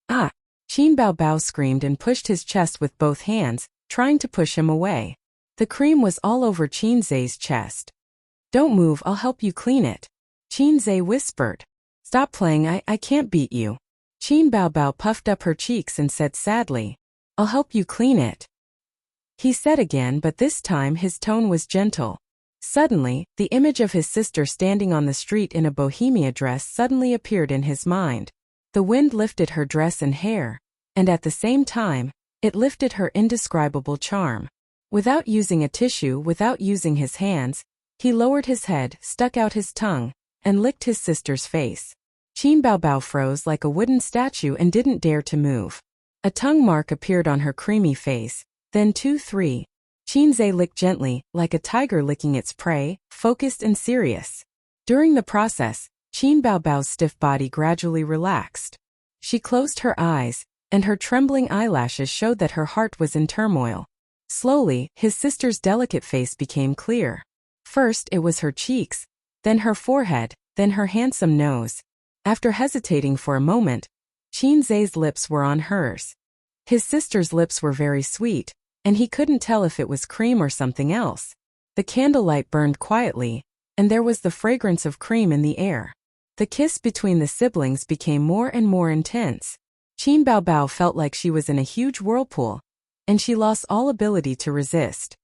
Ah! Qin Baobao screamed and pushed his chest with both hands, trying to push him away. The cream was all over Qinze's chest. "Don't move, I'll help you clean it," Qinze whispered. "Stop playing, I can't beat you." Qin Baobao puffed up her cheeks and said sadly, "I'll help you clean it," he said again, but this time his tone was gentle. Suddenly, the image of his sister standing on the street in a bohemia dress suddenly appeared in his mind. The wind lifted her dress and hair, and at the same time, it lifted her indescribable charm. Without using a tissue, without using his hands, he lowered his head, stuck out his tongue, and licked his sister's face. Qin Baobao froze like a wooden statue and didn't dare to move. A tongue mark appeared on her creamy face, then 2, 3. Qinze licked gently, like a tiger licking its prey, focused and serious. During the process, Qin Baobao's stiff body gradually relaxed. She closed her eyes, and her trembling eyelashes showed that her heart was in turmoil. Slowly, his sister's delicate face became clear. First it was her cheeks, then her forehead, then her handsome nose. After hesitating for a moment, Qinze's lips were on hers. His sister's lips were very sweet, and he couldn't tell if it was cream or something else. The candlelight burned quietly, and there was the fragrance of cream in the air. The kiss between the siblings became more and more intense. Qin Baobao felt like she was in a huge whirlpool, and she lost all ability to resist.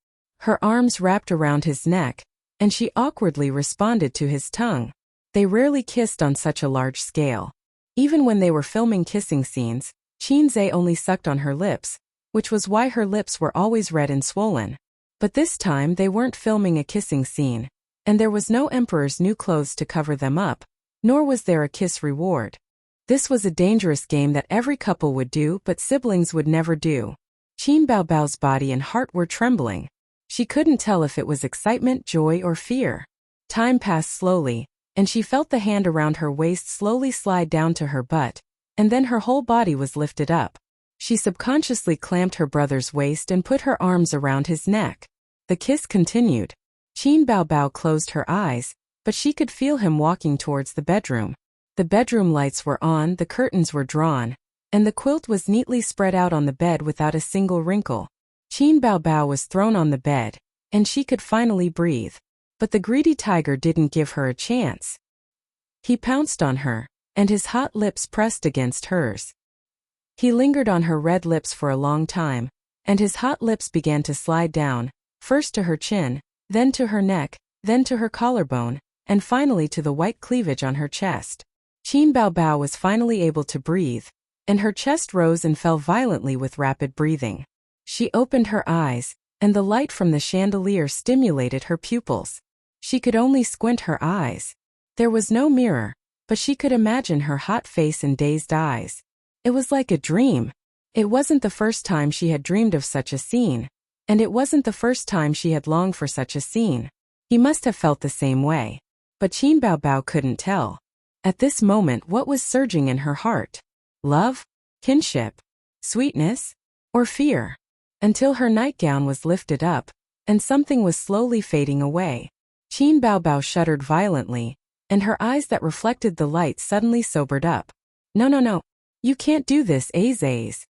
Her arms wrapped around his neck, and she awkwardly responded to his tongue. They rarely kissed on such a large scale. Even when they were filming kissing scenes, Qinze only sucked on her lips, which was why her lips were always red and swollen. But this time they weren't filming a kissing scene, and there was no emperor's new clothes to cover them up, nor was there a kiss reward. This was a dangerous game that every couple would do but siblings would never do. Qin Baobao's body and heart were trembling. She couldn't tell if it was excitement, joy, or fear. Time passed slowly, and she felt the hand around her waist slowly slide down to her butt, and then her whole body was lifted up. She subconsciously clamped her brother's waist and put her arms around his neck. The kiss continued. Qin Baobao closed her eyes, but she could feel him walking towards the bedroom. The bedroom lights were on, the curtains were drawn, and the quilt was neatly spread out on the bed without a single wrinkle. Qin Baobao was thrown on the bed, and she could finally breathe. But the greedy tiger didn't give her a chance. He pounced on her, and his hot lips pressed against hers. He lingered on her red lips for a long time, and his hot lips began to slide down, first to her chin, then to her neck, then to her collarbone, and finally to the white cleavage on her chest. Qin Baobao was finally able to breathe, and her chest rose and fell violently with rapid breathing. She opened her eyes, and the light from the chandelier stimulated her pupils. She could only squint her eyes. There was no mirror, but she could imagine her hot face and dazed eyes. It was like a dream. It wasn't the first time she had dreamed of such a scene, and it wasn't the first time she had longed for such a scene. He must have felt the same way. But Qin Baobao couldn't tell. At this moment, what was surging in her heart? Love? Kinship? Sweetness? Or fear? Until her nightgown was lifted up, and something was slowly fading away. Qin Baobao shuddered violently, and her eyes that reflected the light suddenly sobered up. No. You can't do this, Azaze.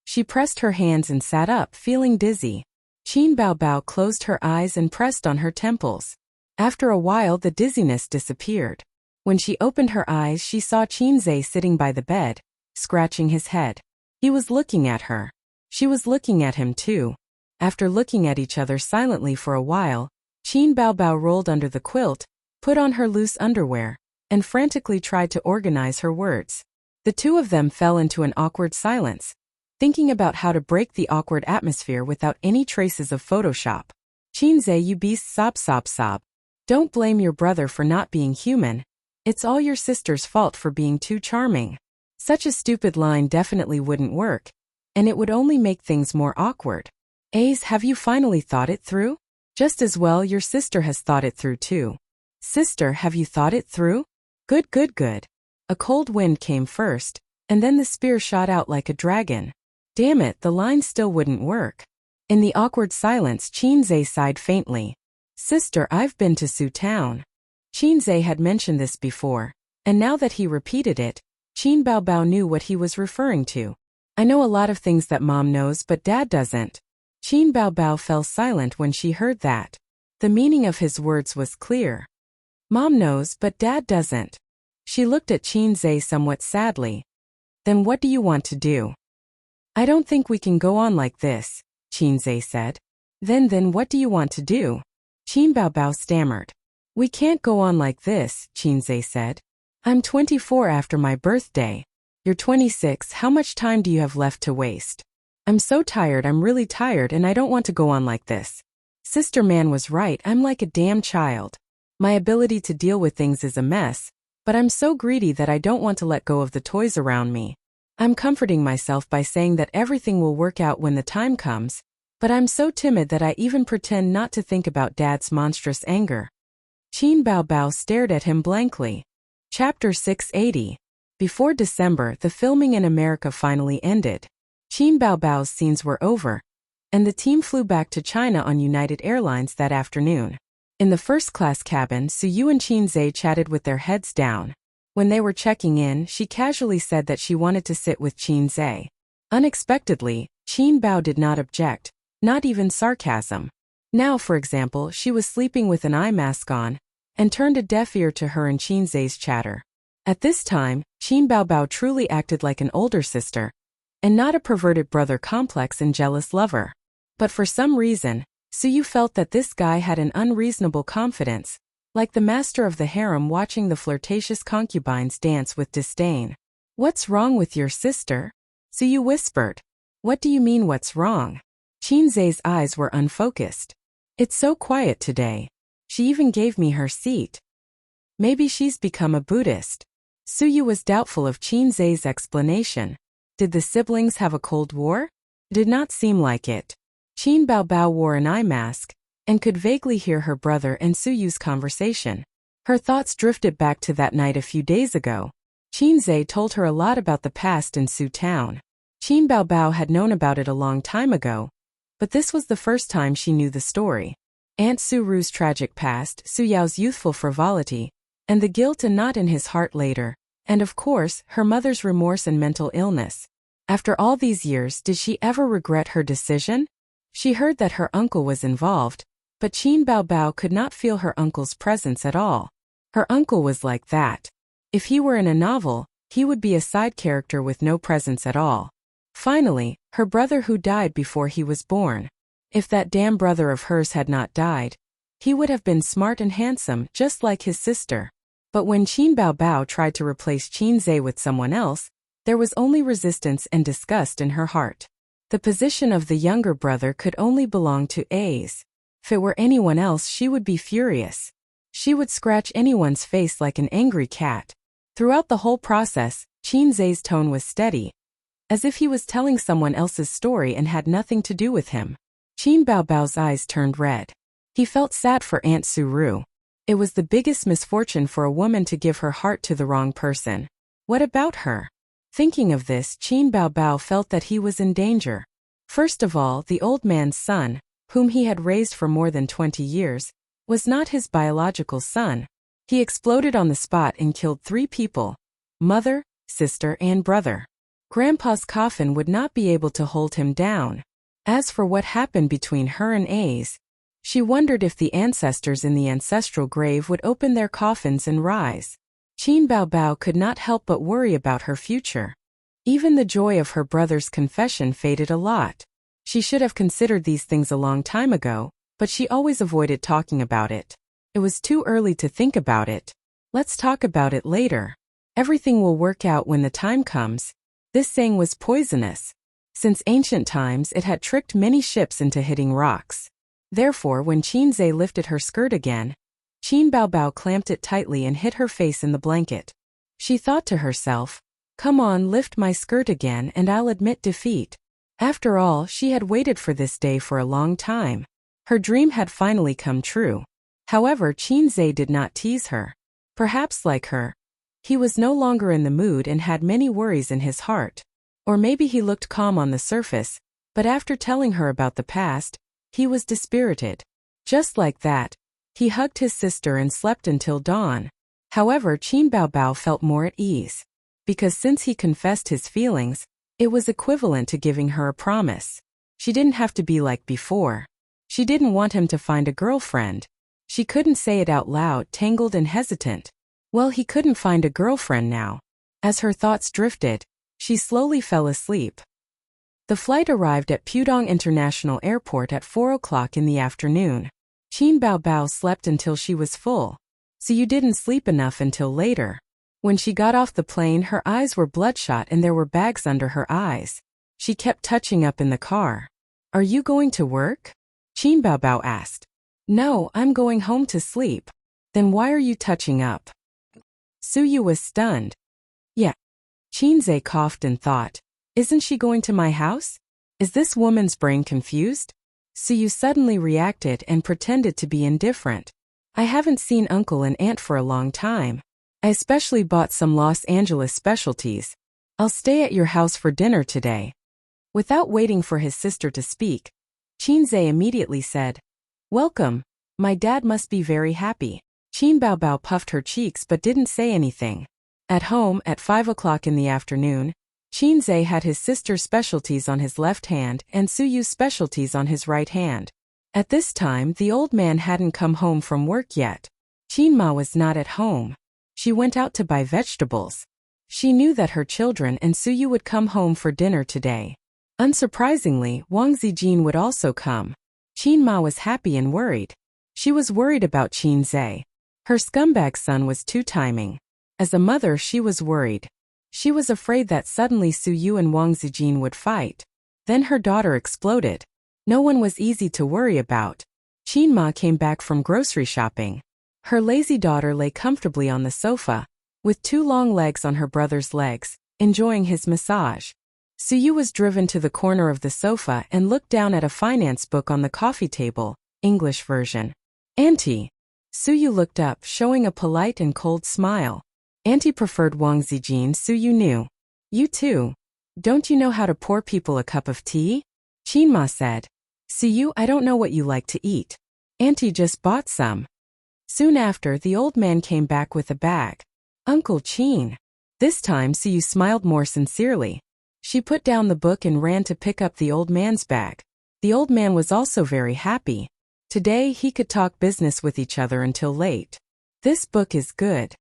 She pressed her hands and sat up, feeling dizzy. Qin Baobao closed her eyes and pressed on her temples. After a while the dizziness disappeared. When she opened her eyes she saw Qinze sitting by the bed, scratching his head. He was looking at her. She was looking at him too. After looking at each other silently for a while, Qin Baobao rolled under the quilt, put on her loose underwear, and frantically tried to organize her words. The two of them fell into an awkward silence, thinking about how to break the awkward atmosphere without any traces of Photoshop. Qinze, you beast, sob. Don't blame your brother for not being human, It's all your sister's fault for being too charming. Such a stupid line definitely wouldn't work, and it would only make things more awkward. Ace, have you finally thought it through? Just as well your sister has thought it through too. Sister, have you thought it through? Good, good, good. A cold wind came first, and then the spear shot out like a dragon. Damn it, the line still wouldn't work. In the awkward silence, Qinzhe sighed faintly. Sister, I've been to Su Town. Qinzhe had mentioned this before, and now that he repeated it, Qin Baobao knew what he was referring to. I know a lot of things that Mom knows but Dad doesn't. Qin Baobao fell silent when she heard that. The meaning of his words was clear. Mom knows but Dad doesn't. She looked at Qinzhe somewhat sadly. Then what do you want to do? I don't think we can go on like this, Qinzhe said. Then what do you want to do? Qin Baobao stammered. We can't go on like this, Qinzhe said. I'm 24 after my birthday. You're 26, how much time do you have left to waste? I'm so tired, I'm really tired, and I don't want to go on like this. Sister Man was right, I'm like a damn child. My ability to deal with things is a mess, but I'm so greedy that I don't want to let go of the toys around me. I'm comforting myself by saying that everything will work out when the time comes, but I'm so timid that I even pretend not to think about Dad's monstrous anger. Qin Baobao stared at him blankly. Chapter 680. Before December, the filming in America finally ended. Qin Baobao's scenes were over, and the team flew back to China on United Airlines that afternoon. In the first-class cabin, Suyu and Qinzhe chatted with their heads down. When they were checking in, she casually said that she wanted to sit with Qinzhe. Unexpectedly, Qin Bao did not object, not even sarcasm. Now, for example, she was sleeping with an eye mask on, and turned a deaf ear to her and Qinzhe's chatter. At this time, Qin Baobao truly acted like an older sister, and not a perverted brother complex and jealous lover. But for some reason, Suyu felt that this guy had an unreasonable confidence, like the master of the harem watching the flirtatious concubines dance with disdain. What's wrong with your sister? Suyu whispered. What do you mean what's wrong? Qinzhe's eyes were unfocused. It's so quiet today. She even gave me her seat. Maybe she's become a Buddhist. Suyu was doubtful of Qinzhe's explanation. Did the siblings have a cold war? Did not seem like it. Qin Baobao wore an eye mask, and could vaguely hear her brother and Suyu's conversation. Her thoughts drifted back to that night a few days ago. Qinzhe told her a lot about the past in Su Town. Qin Baobao had known about it a long time ago, but this was the first time she knew the story. Aunt Suru's tragic past, Su Yao's youthful frivolity, and the guilt and knot in his heart later, and of course, her mother's remorse and mental illness. After all these years, did she ever regret her decision? She heard that her uncle was involved, but Qin Baobao could not feel her uncle's presence at all. Her uncle was like that. If he were in a novel, he would be a side character with no presence at all. Finally, her brother who died before he was born. If that damn brother of hers had not died, he would have been smart and handsome just like his sister. But when Qin Baobao tried to replace Qinzhe with someone else, there was only resistance and disgust in her heart. The position of the younger brother could only belong to Ace. If it were anyone else, she would be furious. She would scratch anyone's face like an angry cat. Throughout the whole process, Qinzhe's tone was steady, as if he was telling someone else's story and had nothing to do with him. Qin Baobao's eyes turned red. He felt sad for Aunt Suru. It was the biggest misfortune for a woman to give her heart to the wrong person. What about her? Thinking of this, Qin Baobao felt that he was in danger. First of all, the old man's son, whom he had raised for more than 20 years, was not his biological son. He exploded on the spot and killed 3 people: mother, sister, and brother. Grandpa's coffin would not be able to hold him down. As for what happened between her and Ace, she wondered if the ancestors in the ancestral grave would open their coffins and rise. Qin Baobao could not help but worry about her future. Even the joy of her brother's confession faded a lot. She should have considered these things a long time ago, but she always avoided talking about it. It was too early to think about it. Let's talk about it later. Everything will work out when the time comes. This saying was poisonous. Since ancient times, it had tricked many ships into hitting rocks. Therefore, when Qinzhe lifted her skirt again, Qin Baobao clamped it tightly and hid her face in the blanket. She thought to herself, "Come on, lift my skirt again and I'll admit defeat." After all, she had waited for this day for a long time. Her dream had finally come true. However, Qin Zhe did not tease her. Perhaps like her, he was no longer in the mood and had many worries in his heart. Or maybe he looked calm on the surface, but after telling her about the past, he was dispirited. Just like that, he hugged his sister and slept until dawn. However, Qin Baobao felt more at ease. Because since he confessed his feelings, it was equivalent to giving her a promise. She didn't have to be like before. She didn't want him to find a girlfriend. She couldn't say it out loud, tangled and hesitant. Well, he couldn't find a girlfriend now. As her thoughts drifted, she slowly fell asleep. The flight arrived at Pudong International Airport at 4 o'clock in the afternoon. Qin Baobao slept until she was full. So you didn't sleep enough until later. When she got off the plane, her eyes were bloodshot and there were bags under her eyes. She kept touching up in the car. "Are you going to work?" Qin Baobao asked. "No, I'm going home to sleep." "Then why are you touching up?" Suyu was stunned. "Yeah." Qin Zhe coughed and thought, "Isn't she going to my house? Is this woman's brain confused?" Suyu suddenly reacted and pretended to be indifferent. "I haven't seen Uncle and Aunt for a long time. I especially bought some Los Angeles specialties. I'll stay at your house for dinner today." Without waiting for his sister to speak, Qin Zhe immediately said, "Welcome. My dad must be very happy." Qin Baobao puffed her cheeks but didn't say anything. At home, at 5 o'clock in the afternoon, Qin Zhe had his sister's specialties on his left hand and Suyu's specialties on his right hand. At this time, the old man hadn't come home from work yet. Qin Ma was not at home. She went out to buy vegetables. She knew that her children and Suyu would come home for dinner today. Unsurprisingly, Wang Zijin would also come. Qin Ma was happy and worried. She was worried about Qin Zhe. Her scumbag son was two-timing. As a mother, she was worried. She was afraid that suddenly Suyu and Wang Zijin would fight. Then her daughter exploded. No one was easy to worry about. Qin Ma came back from grocery shopping. Her lazy daughter lay comfortably on the sofa, with two long legs on her brother's legs, enjoying his massage. Suyu was driven to the corner of the sofa and looked down at a finance book on the coffee table, English version. "Auntie." Suyu looked up, showing a polite and cold smile. Auntie preferred Wang Zijin, Suyu knew. "You too. Don't you know how to pour people a cup of tea?" Qin Ma said. "Suyu, I don't know what you like to eat. Auntie just bought some." Soon after, the old man came back with a bag. "Uncle Qin." This time, Suyu smiled more sincerely. She put down the book and ran to pick up the old man's bag. The old man was also very happy. Today, he could talk business with each other until late. "This book is good."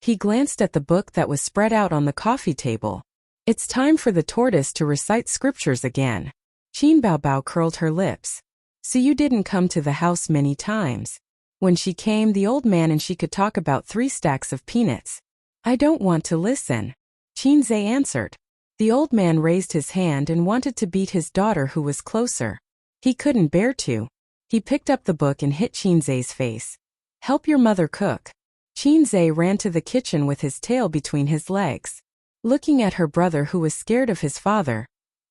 He glanced at the book that was spread out on the coffee table. "It's time for the tortoise to recite scriptures again." Qin Baobao curled her lips. Suyu didn't come to the house many times. When she came, the old man and she could talk about 3 stacks of peanuts. "I don't want to listen," Qin Zhe answered. The old man raised his hand and wanted to beat his daughter who was closer. He couldn't bear to. He picked up the book and hit Qin Zhe's face. "Help your mother cook." Qin Zhe ran to the kitchen with his tail between his legs. Looking at her brother who was scared of his father,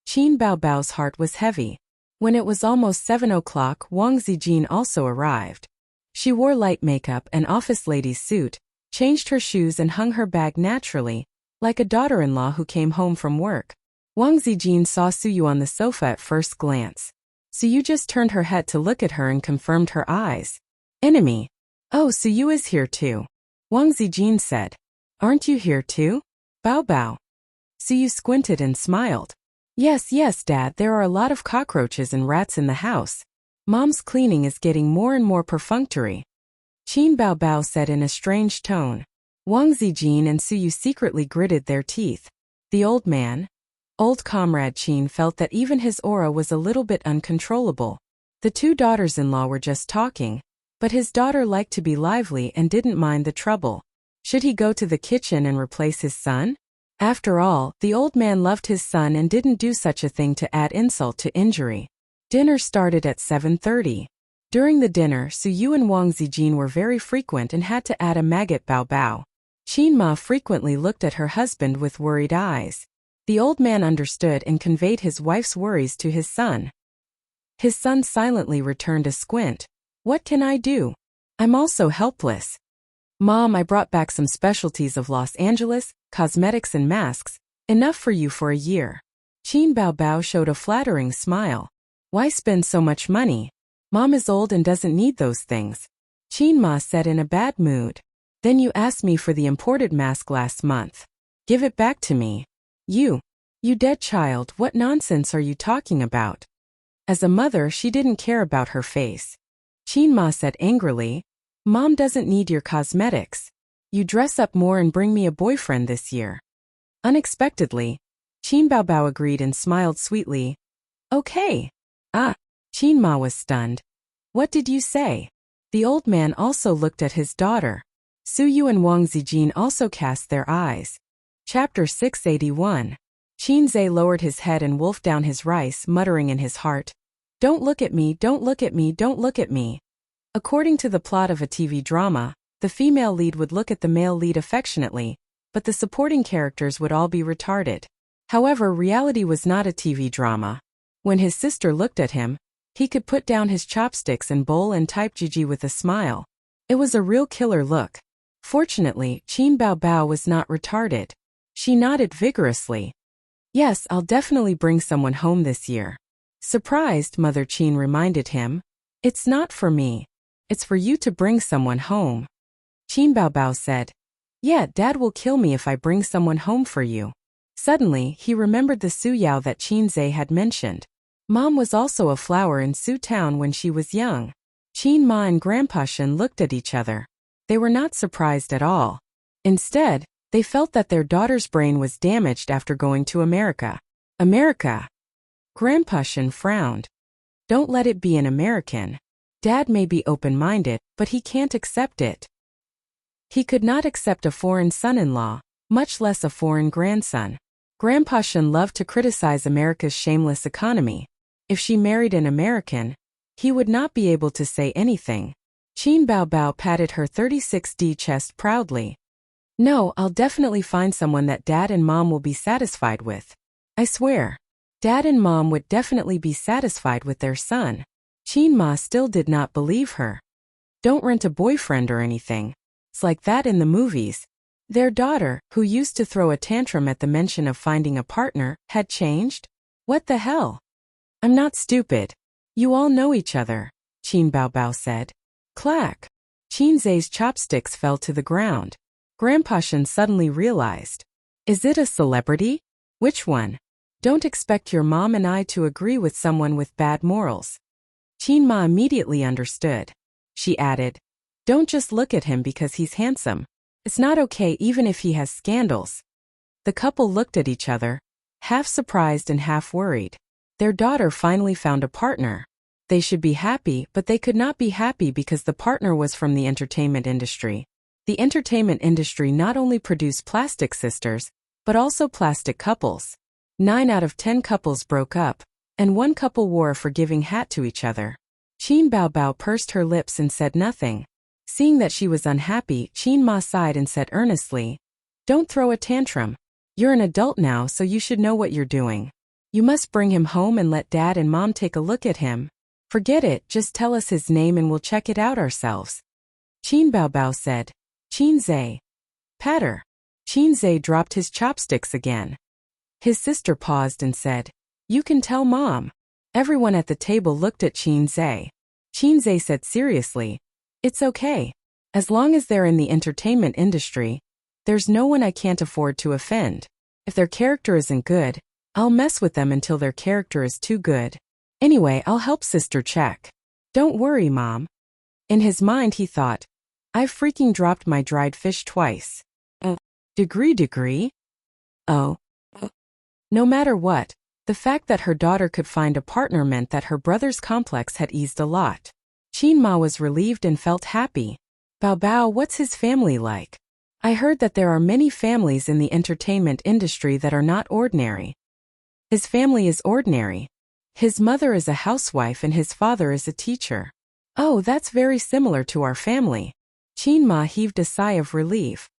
Qin Baobao's heart was heavy. When it was almost 7 o'clock, Wang Zijin also arrived. She wore light makeup and office lady's suit, changed her shoes and hung her bag naturally, like a daughter-in-law who came home from work. Wang Zijin saw Suyu on the sofa at first glance. Suyu just turned her head to look at her and confirmed her eyes. "Enemy." "Oh, Suyu is here too," Wang Zijin said. "Aren't you here too?" "Bao." Suyu squinted and smiled. Yes, Dad, there are a lot of cockroaches and rats in the house. Mom's cleaning is getting more and more perfunctory," Qin Baobao said in a strange tone. Wang Zijin and Suyu secretly gritted their teeth. The old man, old comrade Qin, felt that even his aura was a little bit uncontrollable. The 2 daughters-in-law were just talking, but his daughter liked to be lively and didn't mind the trouble. Should he go to the kitchen and replace his son? After all, the old man loved his son and didn't do such a thing to add insult to injury. Dinner started at 7:30. During the dinner, Su Yu and Wang Zijin were very frequent and had to add a maggot bao bao. Qin Ma frequently looked at her husband with worried eyes. The old man understood and conveyed his wife's worries to his son. His son silently returned a squint. What can I do? I'm also helpless. Mom, I brought back some specialties of Los Angeles, cosmetics and masks, enough for you for a year. Qin Bao Bao showed a flattering smile. Why spend so much money? Mom is old and doesn't need those things. Qin Ma said in a bad mood. Then you asked me for the imported mask last month. Give it back to me. You dead child, what nonsense are you talking about? As a mother, she didn't care about her face. Qin Ma said angrily, Mom doesn't need your cosmetics. You dress up more and bring me a boyfriend this year. Unexpectedly, Qin Bao Bao agreed and smiled sweetly. Okay. Qin Ma was stunned. What did you say? The old man also looked at his daughter. Su Yu and Wang Zijin also cast their eyes. Chapter 681. Qin Zhe lowered his head and wolfed down his rice, muttering in his heart, Don't look at me, don't look at me, don't look at me. According to the plot of a TV drama, the female lead would look at the male lead affectionately, but the supporting characters would all be retarded. However, reality was not a TV drama. When his sister looked at him, he could put down his chopsticks and bowl and type GG with a smile. It was a real killer look. Fortunately, Qin Bao Bao was not retarded. She nodded vigorously. Yes, I'll definitely bring someone home this year. Surprised, Mother Qin reminded him. It's not for me. It's for you to bring someone home. Qin Bao Bao said. Yeah, Dad will kill me if I bring someone home for you. Suddenly, he remembered the Su Yao that Qin Zhe had mentioned. Mom was also a flower in Su Town when she was young. Qin Ma and Grandpa Shen looked at each other. They were not surprised at all. Instead, they felt that their daughter's brain was damaged after going to America. America? Grandpa Shen frowned. Don't let it be an American. Dad may be open-minded, but he can't accept it. He could not accept a foreign son-in-law, much less a foreign grandson. Grandpa Shen loved to criticize America's shameless economy. If she married an American, he would not be able to say anything. Qin Bao Bao patted her 36D chest proudly. No, I'll definitely find someone that Dad and Mom will be satisfied with. I swear. Dad and Mom would definitely be satisfied with their son. Qin Ma still did not believe her. Don't rent a boyfriend or anything. It's like that in the movies. Their daughter, who used to throw a tantrum at the mention of finding a partner, had changed? What the hell? I'm not stupid. You all know each other, Qin Bao Bao said. Clack! Qin Zhe's chopsticks fell to the ground. Grandpa Shen suddenly realized. Is it a celebrity? Which one? Don't expect your mom and I to agree with someone with bad morals. Qin Ma immediately understood. She added, Don't just look at him because he's handsome. It's not okay even if he has scandals. The couple looked at each other, half surprised and half worried. Their daughter finally found a partner. They should be happy, but they could not be happy because the partner was from the entertainment industry. The entertainment industry not only produced plastic sisters, but also plastic couples. 9 out of 10 couples broke up, and one couple wore a forgiving hat to each other. Qin Bao Bao pursed her lips and said nothing. Seeing that she was unhappy, Qin Ma sighed and said earnestly, Don't throw a tantrum. You're an adult now, so you should know what you're doing. You must bring him home and let Dad and Mom take a look at him. Forget it, just tell us his name and we'll check it out ourselves. Qin Bao Bao said. Qin Zhe. Patter. Qin Zhe dropped his chopsticks again. His sister paused and said, You can tell Mom. Everyone at the table looked at Qin Zhe. Qin Zhe said seriously, It's okay. As long as they're in the entertainment industry, there's no one I can't afford to offend. If their character isn't good, I'll mess with them until their character is too good. Anyway, I'll help sister check. Don't worry, Mom. In his mind he thought, I've freaking dropped my dried fish twice. Degree? Oh. No matter what, the fact that her daughter could find a partner meant that her brother's complex had eased a lot. Qin Ma was relieved and felt happy. Bao Bao, what's his family like? I heard that there are many families in the entertainment industry that are not ordinary. His family is ordinary. His mother is a housewife and his father is a teacher. Oh, that's very similar to our family. Qin Ma heaved a sigh of relief.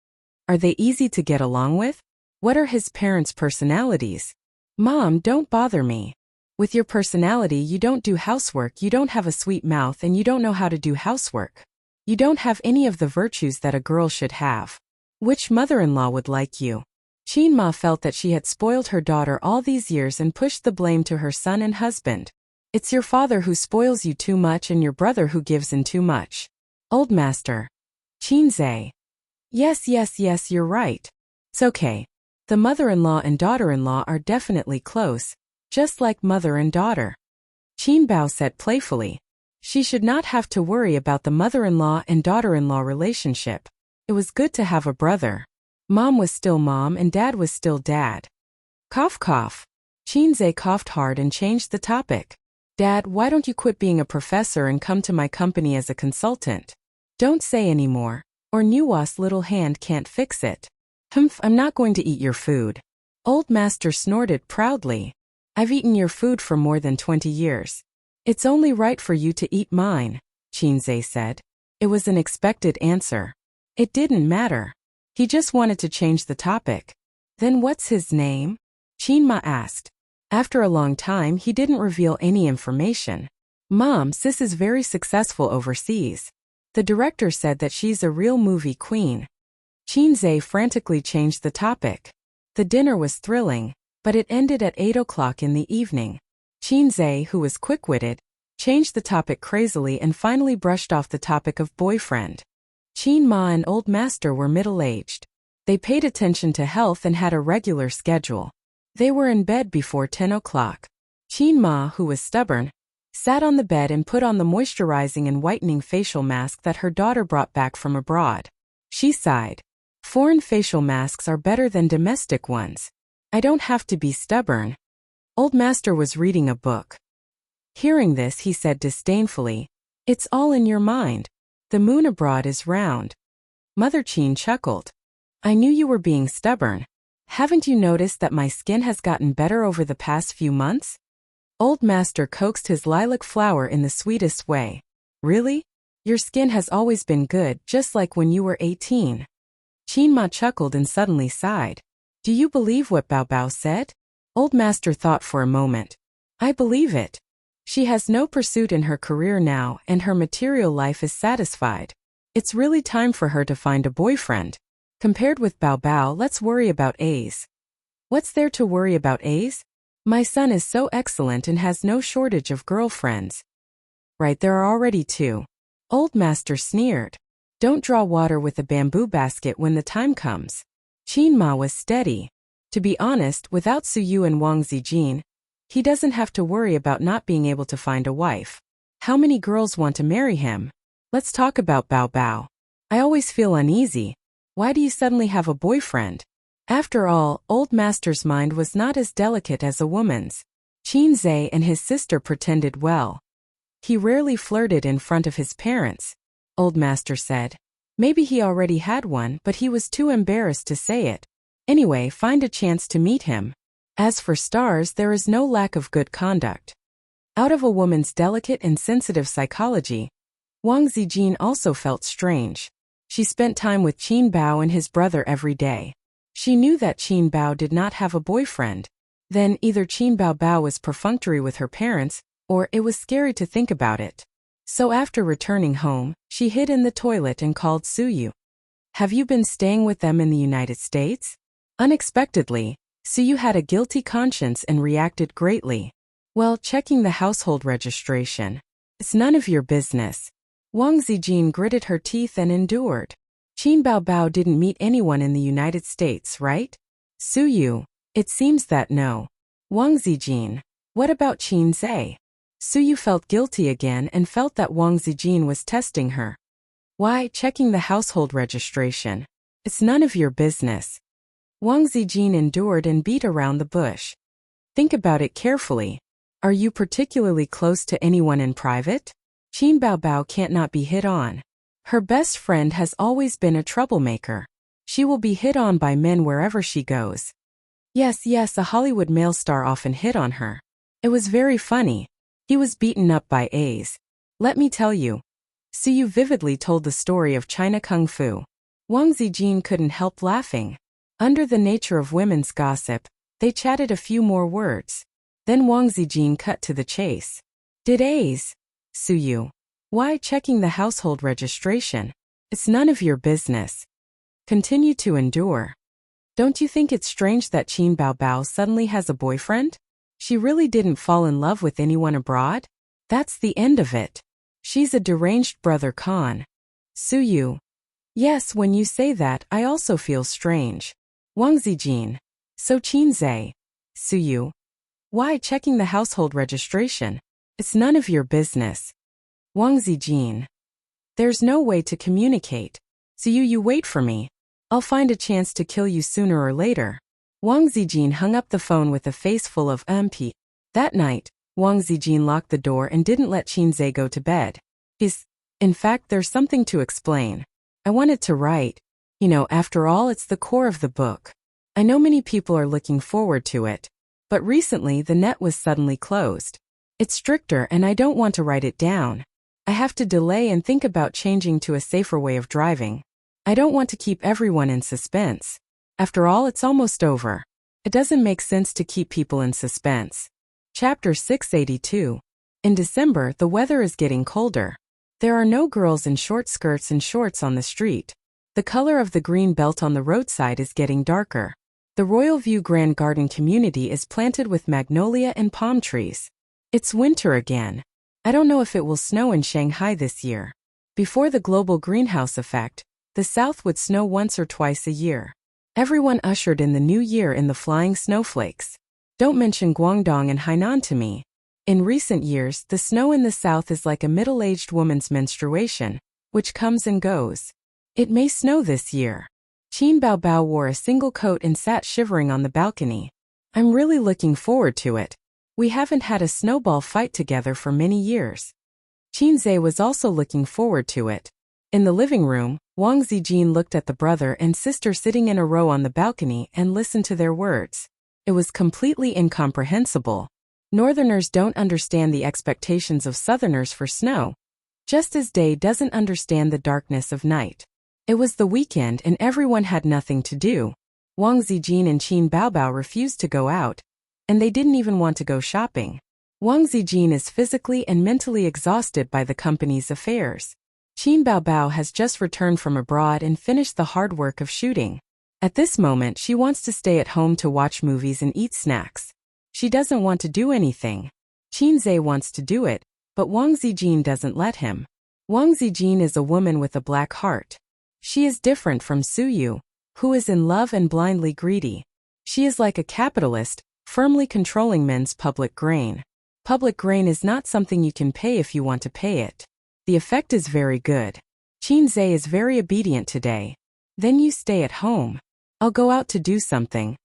Are they easy to get along with? What are his parents' personalities? Mom, don't bother me. With your personality, you don't do housework, you don't have a sweet mouth, and you don't know how to do housework. You don't have any of the virtues that a girl should have. Which mother-in-law would like you? Qin Ma felt that she had spoiled her daughter all these years and pushed the blame to her son and husband. It's your father who spoils you too much and your brother who gives in too much. Old master. Qin Zhe. Yes, you're right. It's okay. The mother-in-law and daughter-in-law are definitely close, just like mother and daughter. Qin Bao said playfully. She should not have to worry about the mother-in-law and daughter-in-law relationship. It was good to have a brother. Mom was still mom and dad was still dad. Cough cough. Qin Zhe coughed hard and changed the topic. Dad, why don't you quit being a professor and come to my company as a consultant? Don't say any more, or Nuwa's little hand can't fix it. Humph, I'm not going to eat your food. Old master snorted proudly. I've eaten your food for more than 20 years. It's only right for you to eat mine, Qin Zhe said. It was an expected answer. It didn't matter. He just wanted to change the topic. Then what's his name? Qin Ma asked. After a long time, he didn't reveal any information. Mom, sis is very successful overseas. The director said that she's a real movie queen. Qin Zhe frantically changed the topic. The dinner was thrilling, but it ended at 8 o'clock in the evening. Qin Zhe, who was quick-witted, changed the topic crazily and finally brushed off the topic of boyfriend. Qin Ma and Old Master were middle-aged. They paid attention to health and had a regular schedule. They were in bed before 10 o'clock. Qin Ma, who was stubborn, sat on the bed and put on the moisturizing and whitening facial mask that her daughter brought back from abroad. She sighed. Foreign facial masks are better than domestic ones. I don't have to be stubborn. Old Master was reading a book. Hearing this, he said disdainfully, It's all in your mind. The moon abroad is round. Mother Qin chuckled. I knew you were being stubborn. Haven't you noticed that my skin has gotten better over the past few months? Old Master coaxed his lilac flower in the sweetest way. Really? Your skin has always been good, just like when you were 18. Qin Ma chuckled and suddenly sighed. Do you believe what Bao Bao said? Old Master thought for a moment. I believe it. She has no pursuit in her career now and her material life is satisfied. It's really time for her to find a boyfriend. Compared with Bao Bao, let's worry about A's. What's there to worry about A's? My son is so excellent and has no shortage of girlfriends. Right, there are already 2. Old Master sneered. Don't draw water with a bamboo basket when the time comes. Qin Ma was steady. To be honest, without Su Yu and Wang Zijin, he doesn't have to worry about not being able to find a wife. How many girls want to marry him? Let's talk about Bao Bao. I always feel uneasy. Why do you suddenly have a boyfriend? After all, Old Master's mind was not as delicate as a woman's. Qin Zhe and his sister pretended well. He rarely flirted in front of his parents, Old Master said. Maybe he already had one, but he was too embarrassed to say it. Anyway, find a chance to meet him. As for stars, there is no lack of good conduct. Out of a woman's delicate and sensitive psychology, Wang Zijin also felt strange. She spent time with Qin Bao and his brother every day. She knew that Qin Bao did not have a boyfriend. Then either Qin Bao was perfunctory with her parents, or it was scary to think about it. So after returning home, she hid in the toilet and called Su Yu. Have you been staying with them in the United States? Unexpectedly, Su Yu had a guilty conscience and reacted greatly. Well, checking the household registration. It's none of your business. Wang Zijin gritted her teeth and endured. Qin Bao didn't meet anyone in the United States, right? Su Yu. It seems that no. Wang Zijin. What about Qin Zhe? Su Yu felt guilty again and felt that Wang Zijin was testing her. Why, checking the household registration. It's none of your business. Wang Zijin endured and beat around the bush. Think about it carefully. Are you particularly close to anyone in private? Qin Bao can't not be hit on. Her best friend has always been a troublemaker. She will be hit on by men wherever she goes. Yes, a Hollywood male star often hit on her. It was very funny. He was beaten up by A's. Let me tell you. Suyu vividly told the story of China Kung Fu. Wang Zijin couldn't help laughing. Under the nature of women's gossip, they chatted a few more words. Then Wang Zijin cut to the chase. Did A's? Suyu. Why checking the household registration? It's none of your business. Continue to endure. Don't you think it's strange that Qin Baobao suddenly has a boyfriend? She really didn't fall in love with anyone abroad? That's the end of it. She's a deranged brother Khan. Suyu. Yes, when you say that, I also feel strange. Wang Zijin. So Qinzai. Suyu. Why checking the household registration? It's none of your business. Wang Zijin. There's no way to communicate. Suyu, you wait for me. I'll find a chance to kill you sooner or later. Wang Zijin hung up the phone with a face full of empty. That night, Wang Zijin locked the door and didn't let Qinzai go to bed. In fact, there's something to explain. I wanted to write. After all, it's the core of the book. I know many people are looking forward to it. But recently the net was suddenly closed. It's stricter and I don't want to write it down. I have to delay and think about changing to a safer way of driving. I don't want to keep everyone in suspense. After all, it's almost over. It doesn't make sense to keep people in suspense. Chapter 682. In December, the weather is getting colder. There are no girls in short skirts and shorts on the street. The color of the green belt on the roadside is getting darker. The Royal View Grand Garden community is planted with magnolia and palm trees. It's winter again. I don't know if it will snow in Shanghai this year. Before the global greenhouse effect, the South would snow once or twice a year. Everyone ushered in the new year in the flying snowflakes. Don't mention Guangdong and Hainan to me. In recent years, the snow in the South is like a middle-aged woman's menstruation, which comes and goes. It may snow this year. Qin Baobao wore a single coat and sat shivering on the balcony. I'm really looking forward to it. We haven't had a snowball fight together for many years. Qinzai was also looking forward to it. In the living room, Wang Zijin looked at the brother and sister sitting in a row on the balcony and listened to their words. It was completely incomprehensible. Northerners don't understand the expectations of Southerners for snow, just as day doesn't understand the darkness of night. It was the weekend and everyone had nothing to do. Wang Zijin and Qin Baobao refused to go out, and they didn't even want to go shopping. Wang Zijin is physically and mentally exhausted by the company's affairs. Qin Baobao has just returned from abroad and finished the hard work of shooting. At this moment, she wants to stay at home to watch movies and eat snacks. She doesn't want to do anything. Qinzai wants to do it, but Wang Zijin doesn't let him. Wang Zijin is a woman with a black heart. She is different from Suyu, who is in love and blindly greedy. She is like a capitalist, firmly controlling men's public grain. Public grain is not something you can pay if you want to pay it. The effect is very good. Qinzai is very obedient today. Then you stay at home. I'll go out to do something.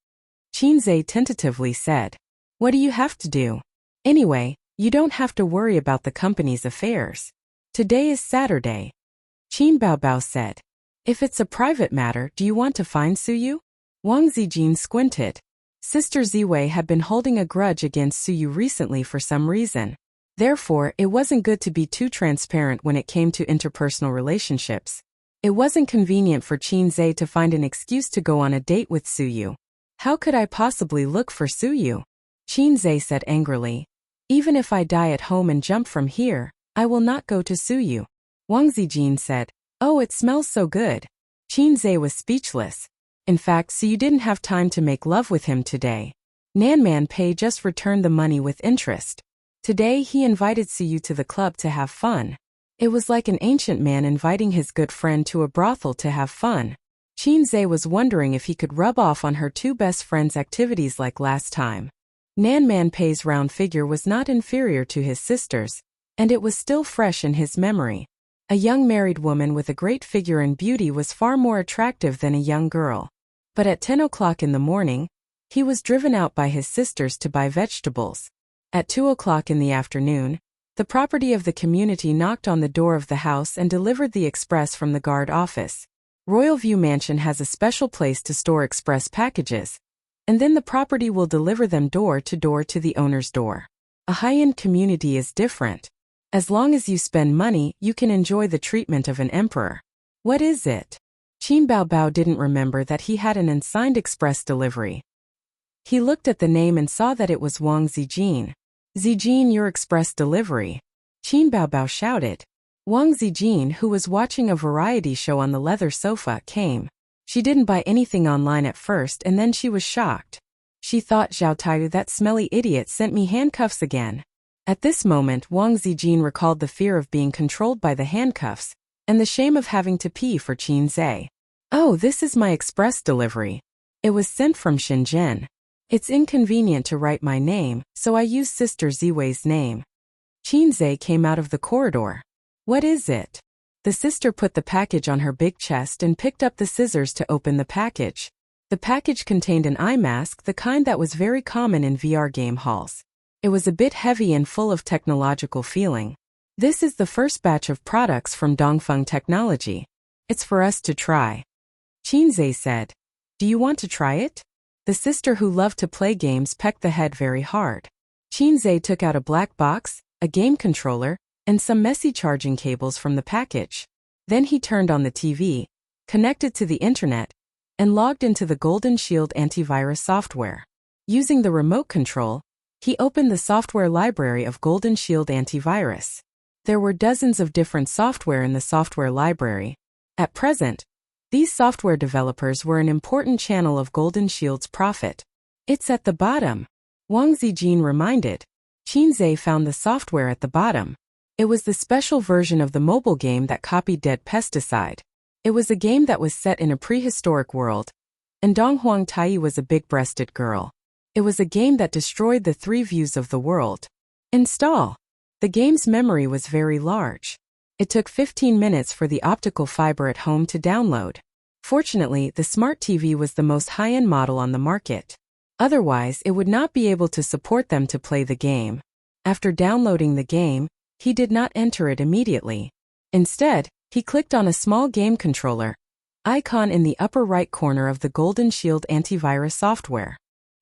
Qinzai tentatively said. What do you have to do? Anyway, you don't have to worry about the company's affairs. Today is Saturday. Qin Baobao said. If it's a private matter, do you want to find Suyu? Wang Zijin squinted. Sister Ziwei had been holding a grudge against Suyu recently for some reason. Therefore, it wasn't good to be too transparent when it came to interpersonal relationships. It wasn't convenient for Qinzai to find an excuse to go on a date with Suyu. How could I possibly look for Suyu? Qinzai said angrily. Even if I die at home and jump from here, I will not go to Suyu. Wang Zijin said. Oh, it smells so good. Qinzai was speechless. In fact, Suyu didn't have time to make love with him today. Nanman Pei just returned the money with interest. Today he invited Suyu to the club to have fun. It was like an ancient man inviting his good friend to a brothel to have fun. Qinzai was wondering if he could rub off on her two best friends' activities like last time. Nanman Pei's round figure was not inferior to his sister's, and it was still fresh in his memory. A young married woman with a great figure and beauty was far more attractive than a young girl. But at 10 o'clock in the morning, he was driven out by his sisters to buy vegetables. At 2 o'clock in the afternoon, the property of the community knocked on the door of the house and delivered the express from the guard office. Royal View Mansion has a special place to store express packages, and then the property will deliver them door to the owner's door. A high-end community is different. As long as you spend money, you can enjoy the treatment of an emperor. What is it? Qin Baobao didn't remember that he had an unsigned express delivery. He looked at the name and saw that it was Wang Zijin. Zijin, your express delivery. Qin Baobao shouted. Wang Zijin, who was watching a variety show on the leather sofa, came. She didn't buy anything online at first and then she was shocked. She thought, Zhao Taiyu, that smelly idiot sent me handcuffs again. At this moment, Wang Zijin recalled the fear of being controlled by the handcuffs and the shame of having to pee for Qin Zhe. Oh, this is my express delivery. It was sent from Shenzhen. It's inconvenient to write my name, so I use Sister Ziwei's name. Qin Zhe came out of the corridor. What is it? The sister put the package on her big chest and picked up the scissors to open the package. The package contained an eye mask, the kind that was very common in VR game halls. It was a bit heavy and full of technological feeling. This is the first batch of products from Dongfeng Technology. It's for us to try. Qin Zhe said. Do you want to try it? The sister, who loved to play games, pecked the head very hard. Qin Zhe took out a black box, a game controller, and some messy charging cables from the package. Then he turned on the TV, connected to the internet, and logged into the Golden Shield antivirus software. Using the remote control, he opened the software library of Golden Shield antivirus. There were dozens of different software in the software library. At present, these software developers were an important channel of Golden Shield's profit. It's at the bottom, Wang Zijin reminded. Qin Zhe found the software at the bottom. It was the special version of the mobile game that copied Dead Pesticide. It was a game that was set in a prehistoric world, and Dong Huang Tai was a big-breasted girl. It was a game that destroyed the three views of the world. Install. The game's memory was very large. It took 15 minutes for the optical fiber at home to download. Fortunately, the smart TV was the most high-end model on the market. Otherwise, it would not be able to support them to play the game. After downloading the game, he did not enter it immediately. Instead, he clicked on a small game controller icon in the upper right corner of the Golden Shield antivirus software.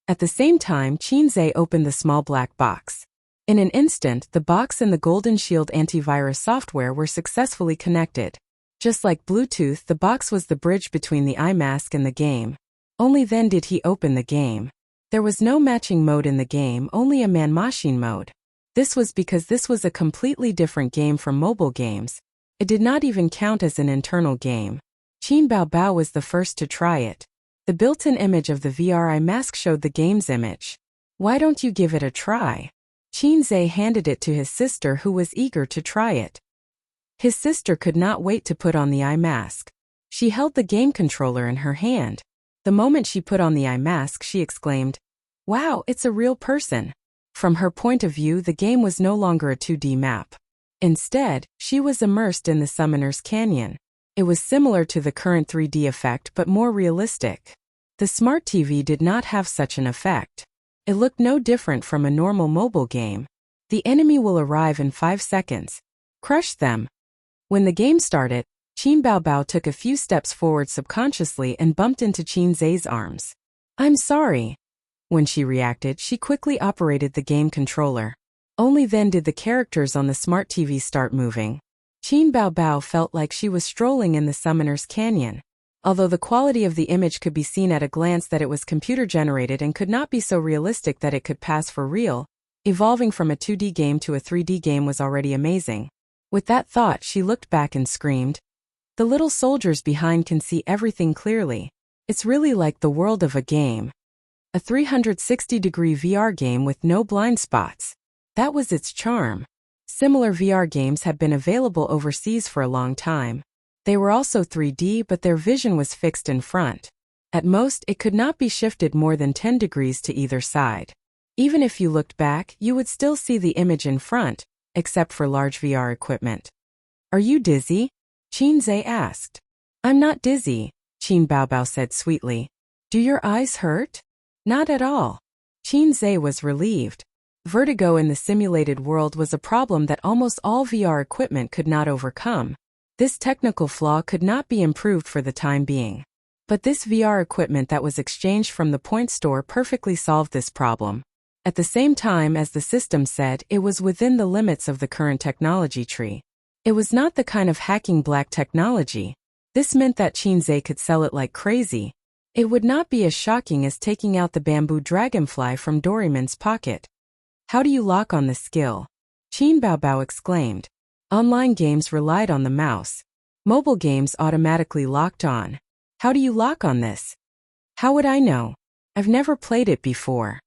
At the same time, Qin Zhe opened the small black box. In an instant, the box and the Golden Shield antivirus software were successfully connected. Just like Bluetooth, the box was the bridge between the eye mask and the game. Only then did he open the game. There was no matching mode in the game, only a man-machine mode. This was because this was a completely different game from mobile games. It did not even count as an internal game. Qin Baobao was the first to try it. The built-in image of the VR eye mask showed the game's image. Why don't you give it a try? Qin Zhe handed it to his sister, who was eager to try it. His sister could not wait to put on the eye mask. She held the game controller in her hand. The moment she put on the eye mask, she exclaimed, "Wow, it's a real person." From her point of view, the game was no longer a 2D map. Instead, she was immersed in the Summoner's Canyon. It was similar to the current 3D effect but more realistic. The smart TV did not have such an effect. It looked no different from a normal mobile game. The enemy will arrive in 5 seconds. Crush them. When the game started, Qin Baobao took a few steps forward subconsciously and bumped into Qin Zhe's arms. "I'm sorry." When she reacted, she quickly operated the game controller. Only then did the characters on the smart TV start moving. Qin Baobao felt like she was strolling in the Summoner's Canyon. Although the quality of the image could be seen at a glance that it was computer-generated and could not be so realistic that it could pass for real, evolving from a 2D game to a 3D game was already amazing. With that thought, she looked back and screamed, "The little soldiers behind can see everything clearly. It's really like the world of a game. A 360-degree VR game with no blind spots." That was its charm. Similar VR games had been available overseas for a long time. They were also 3D, but their vision was fixed in front. At most, it could not be shifted more than 10 degrees to either side. Even if you looked back, you would still see the image in front, except for large VR equipment. "Are you dizzy?" Qin Zhe asked. "I'm not dizzy," Qin Baobao said sweetly. "Do your eyes hurt?" "Not at all." Qin Zhe was relieved. Vertigo in the simulated world was a problem that almost all VR equipment could not overcome. This technical flaw could not be improved for the time being. But this VR equipment that was exchanged from the point store perfectly solved this problem. At the same time as the system said, it was within the limits of the current technology tree. It was not the kind of hacking black technology. This meant that Chinzei could sell it like crazy. It would not be as shocking as taking out the bamboo dragonfly from Doraemon's pocket. How do you lock on this skill? Qin Baobao exclaimed. Online games relied on the mouse. Mobile games automatically locked on. How do you lock on this? How would I know? I've never played it before.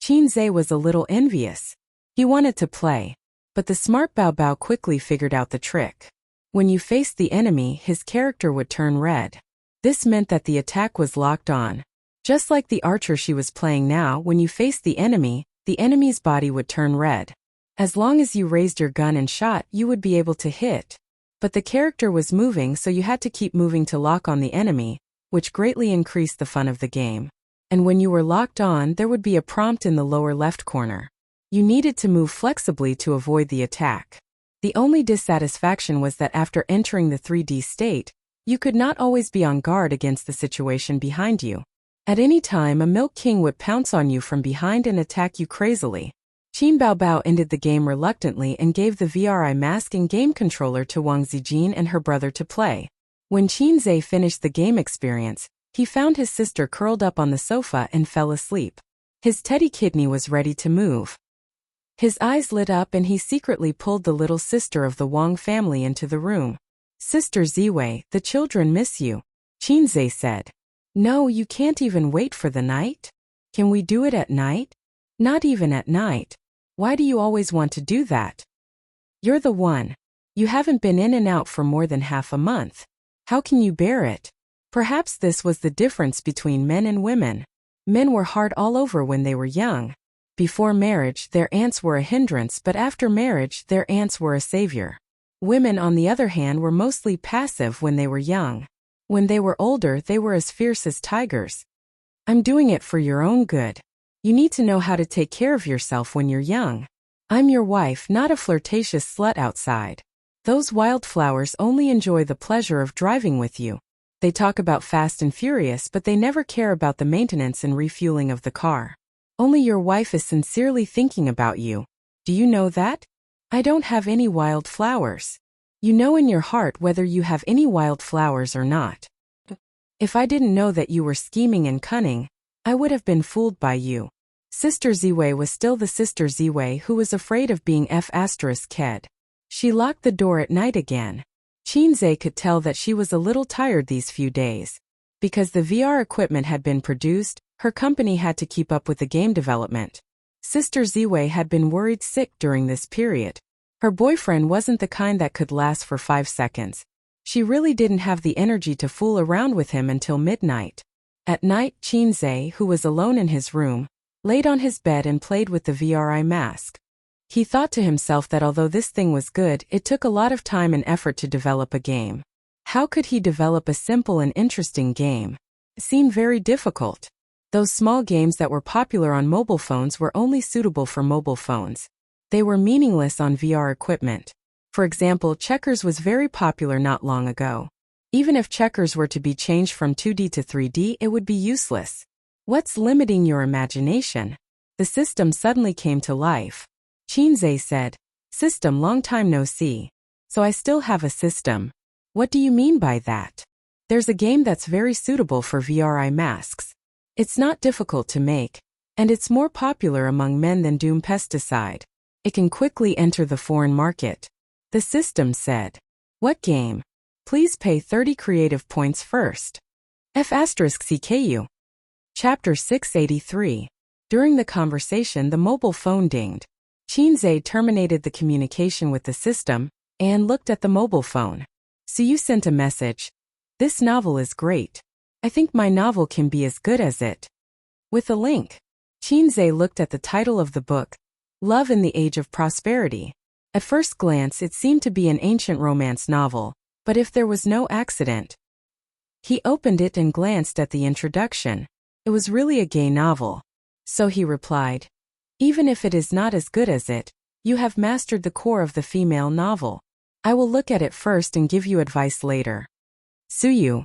Chinzei was a little envious. He wanted to play. But the smart Baobao quickly figured out the trick. When you faced the enemy, his character would turn red. This meant that the attack was locked on. Just like the archer she was playing now, when you faced the enemy's body would turn red. As long as you raised your gun and shot, you would be able to hit. But the character was moving, so you had to keep moving to lock on the enemy, which greatly increased the fun of the game. And when you were locked on, there would be a prompt in the lower left corner. You needed to move flexibly to avoid the attack. The only dissatisfaction was that after entering the 3D state, you could not always be on guard against the situation behind you. At any time, a Milk King would pounce on you from behind and attack you crazily. Qin Baobao ended the game reluctantly and gave the VRI mask and game controller to Wang Zijin and her brother to play. When Chinzei finished the game experience, he found his sister curled up on the sofa and fell asleep. His teddy kidney was ready to move. His eyes lit up and he secretly pulled the little sister of the Wang family into the room. Sister Ziwei, the children miss you, Chinzei said. No, you can't even wait for the night? Can we do it at night? Not even at night. Why do you always want to do that? You're the one. You haven't been in and out for more than half a month. How can you bear it? Perhaps this was the difference between men and women. Men were hard all over when they were young. Before marriage, their aunts were a hindrance, but after marriage, their aunts were a savior. Women, on the other hand, were mostly passive when they were young. When they were older, they were as fierce as tigers. I'm doing it for your own good. You need to know how to take care of yourself when you're young. I'm your wife, not a flirtatious slut outside. Those wildflowers only enjoy the pleasure of driving with you. They talk about Fast and Furious, but they never care about the maintenance and refueling of the car. Only your wife is sincerely thinking about you. Do you know that? I don't have any wild flowers. You know in your heart whether you have any wild flowers or not. If I didn't know that you were scheming and cunning, I would have been fooled by you. Sister Ziwei was still the Sister Ziwei who was afraid of being F***ed. She locked the door at night again. Chinzei could tell that she was a little tired these few days. Because the VR equipment had been produced, her company had to keep up with the game development. Sister Ziwei had been worried sick during this period. Her boyfriend wasn't the kind that could last for 5 seconds. She really didn't have the energy to fool around with him until midnight. At night, Chinzei, who was alone in his room, laid on his bed and played with the VRI mask. He thought to himself that although this thing was good, it took a lot of time and effort to develop a game. How could he develop a simple and interesting game? It seemed very difficult. Those small games that were popular on mobile phones were only suitable for mobile phones. They were meaningless on VR equipment. For example, checkers was very popular not long ago. Even if checkers were to be changed from 2D to 3D, it would be useless. What's limiting your imagination? The system suddenly came to life. Chinzei said, System, long time no see. So I still have a system. What do you mean by that? There's a game that's very suitable for VRI masks. It's not difficult to make, and it's more popular among men than Doom Pesticide. It can quickly enter the foreign market. The system said. What game? Please pay 30 creative points first. F***CKU. Chapter 683. During the conversation, the mobile phone dinged. Chinzei terminated the communication with the system and looked at the mobile phone. So you sent a message. This novel is great. I think my novel can be as good as it. With a link. Chinzei looked at the title of the book, Love in the Age of Prosperity. At first glance, it seemed to be an ancient romance novel, but if there was no accident. He opened it and glanced at the introduction. It was really a gay novel. So he replied, even if it is not as good as it, you have mastered the core of the female novel. I will look at it first and give you advice later. Suyu.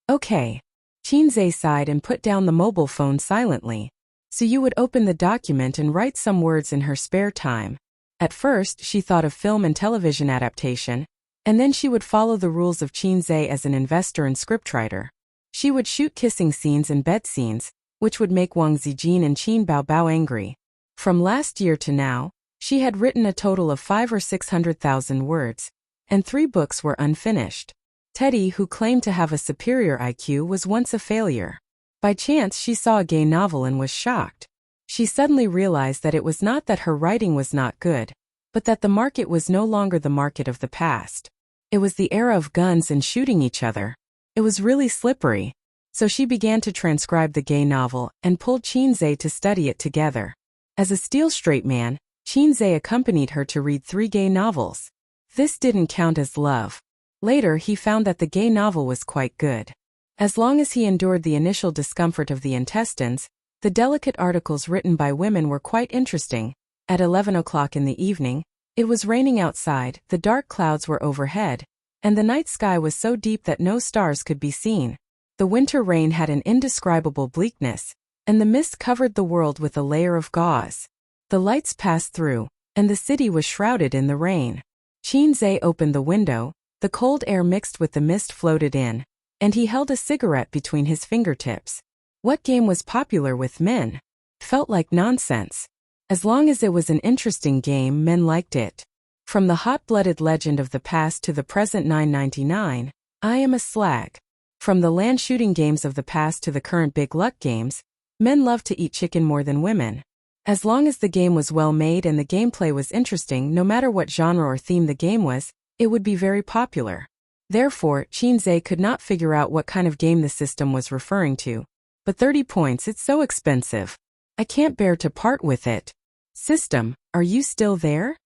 Okay. Chinzei sighed and put down the mobile phone silently. So you would open the document and write some words in her spare time. At first, she thought of film and television adaptation, and then she would follow the rules of Qinzhe as an investor and scriptwriter. She would shoot kissing scenes and bed scenes, which would make Wang Zijin and Qin Baobao angry. From last year to now, she had written a total of 500,000 or 600,000 words, and 3 books were unfinished. Teddy, who claimed to have a superior IQ, was once a failure. By chance she saw a gay novel and was shocked. She suddenly realized that it was not that her writing was not good, but that the market was no longer the market of the past. It was the era of guns and shooting each other. It was really slippery. So she began to transcribe the gay novel and pulled Qinzhe to study it together. As a steel straight man, Qinzhe accompanied her to read 3 gay novels. This didn't count as love. Later he found that the gay novel was quite good. As long as he endured the initial discomfort of the intestines, the delicate articles written by women were quite interesting. At 11 o'clock in the evening, it was raining outside, the dark clouds were overhead, and the night sky was so deep that no stars could be seen. The winter rain had an indescribable bleakness, and the mist covered the world with a layer of gauze. The lights passed through, and the city was shrouded in the rain. Qinzhe opened the window, the cold air mixed with the mist floated in, and he held a cigarette between his fingertips. What game was popular with men? Felt like nonsense. As long as it was an interesting game, men liked it. From the hot-blooded legend of the past to the present 999, I am a slag. From the land shooting games of the past to the current big luck games, men love to eat chicken more than women. As long as the game was well made and the gameplay was interesting, no matter what genre or theme the game was, it would be very popular. Therefore, Qinzhe could not figure out what kind of game the system was referring to. But 30 points, it's so expensive. I can't bear to part with it. System, are you still there?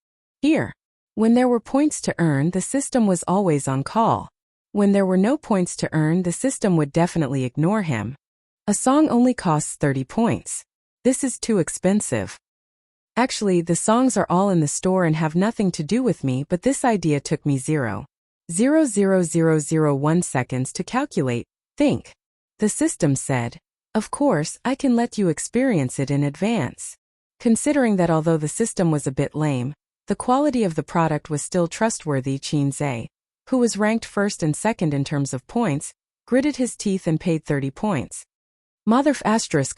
Here. When there were points to earn, the system was always on call. When there were no points to earn, the system would definitely ignore him. A song only costs 30 points. This is too expensive. Actually, the songs are all in the store and have nothing to do with me, but this idea took me 0.00001 seconds to calculate. Think. The system said, of course, I can let you experience it in advance. Considering that although the system was a bit lame, the quality of the product was still trustworthy, Qinzhe, who was ranked first and second in terms of points, gritted his teeth and paid 30 points. Motherf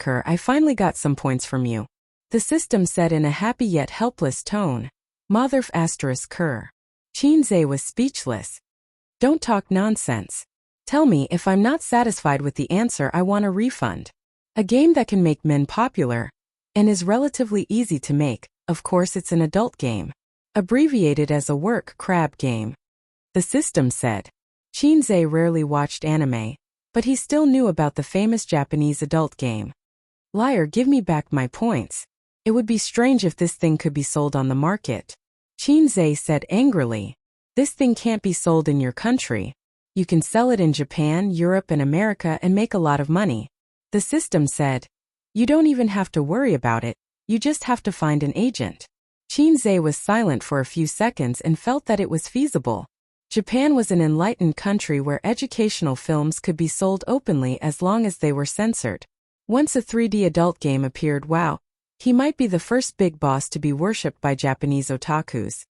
**her, I finally got some points from you. The system said in a happy yet helpless tone. Motherf **her. Qinzhe was speechless. Don't talk nonsense. Tell me, if I'm not satisfied with the answer, I want a refund. A game that can make men popular, and is relatively easy to make. Of course, it's an adult game. Abbreviated as a work crab game. The system said. Qinzhe rarely watched anime, but he still knew about the famous Japanese adult game. Liar, give me back my points. It would be strange if this thing could be sold on the market. Qinzhe said angrily. This thing can't be sold in your country. You can sell it in Japan, Europe, and America and make a lot of money. The system said. You don't even have to worry about it. You just have to find an agent. Qinzhe was silent for a few seconds and felt that it was feasible. Japan was an enlightened country where educational films could be sold openly as long as they were censored. Once a 3D adult game appeared, wow, he might be the first big boss to be worshipped by Japanese otakus.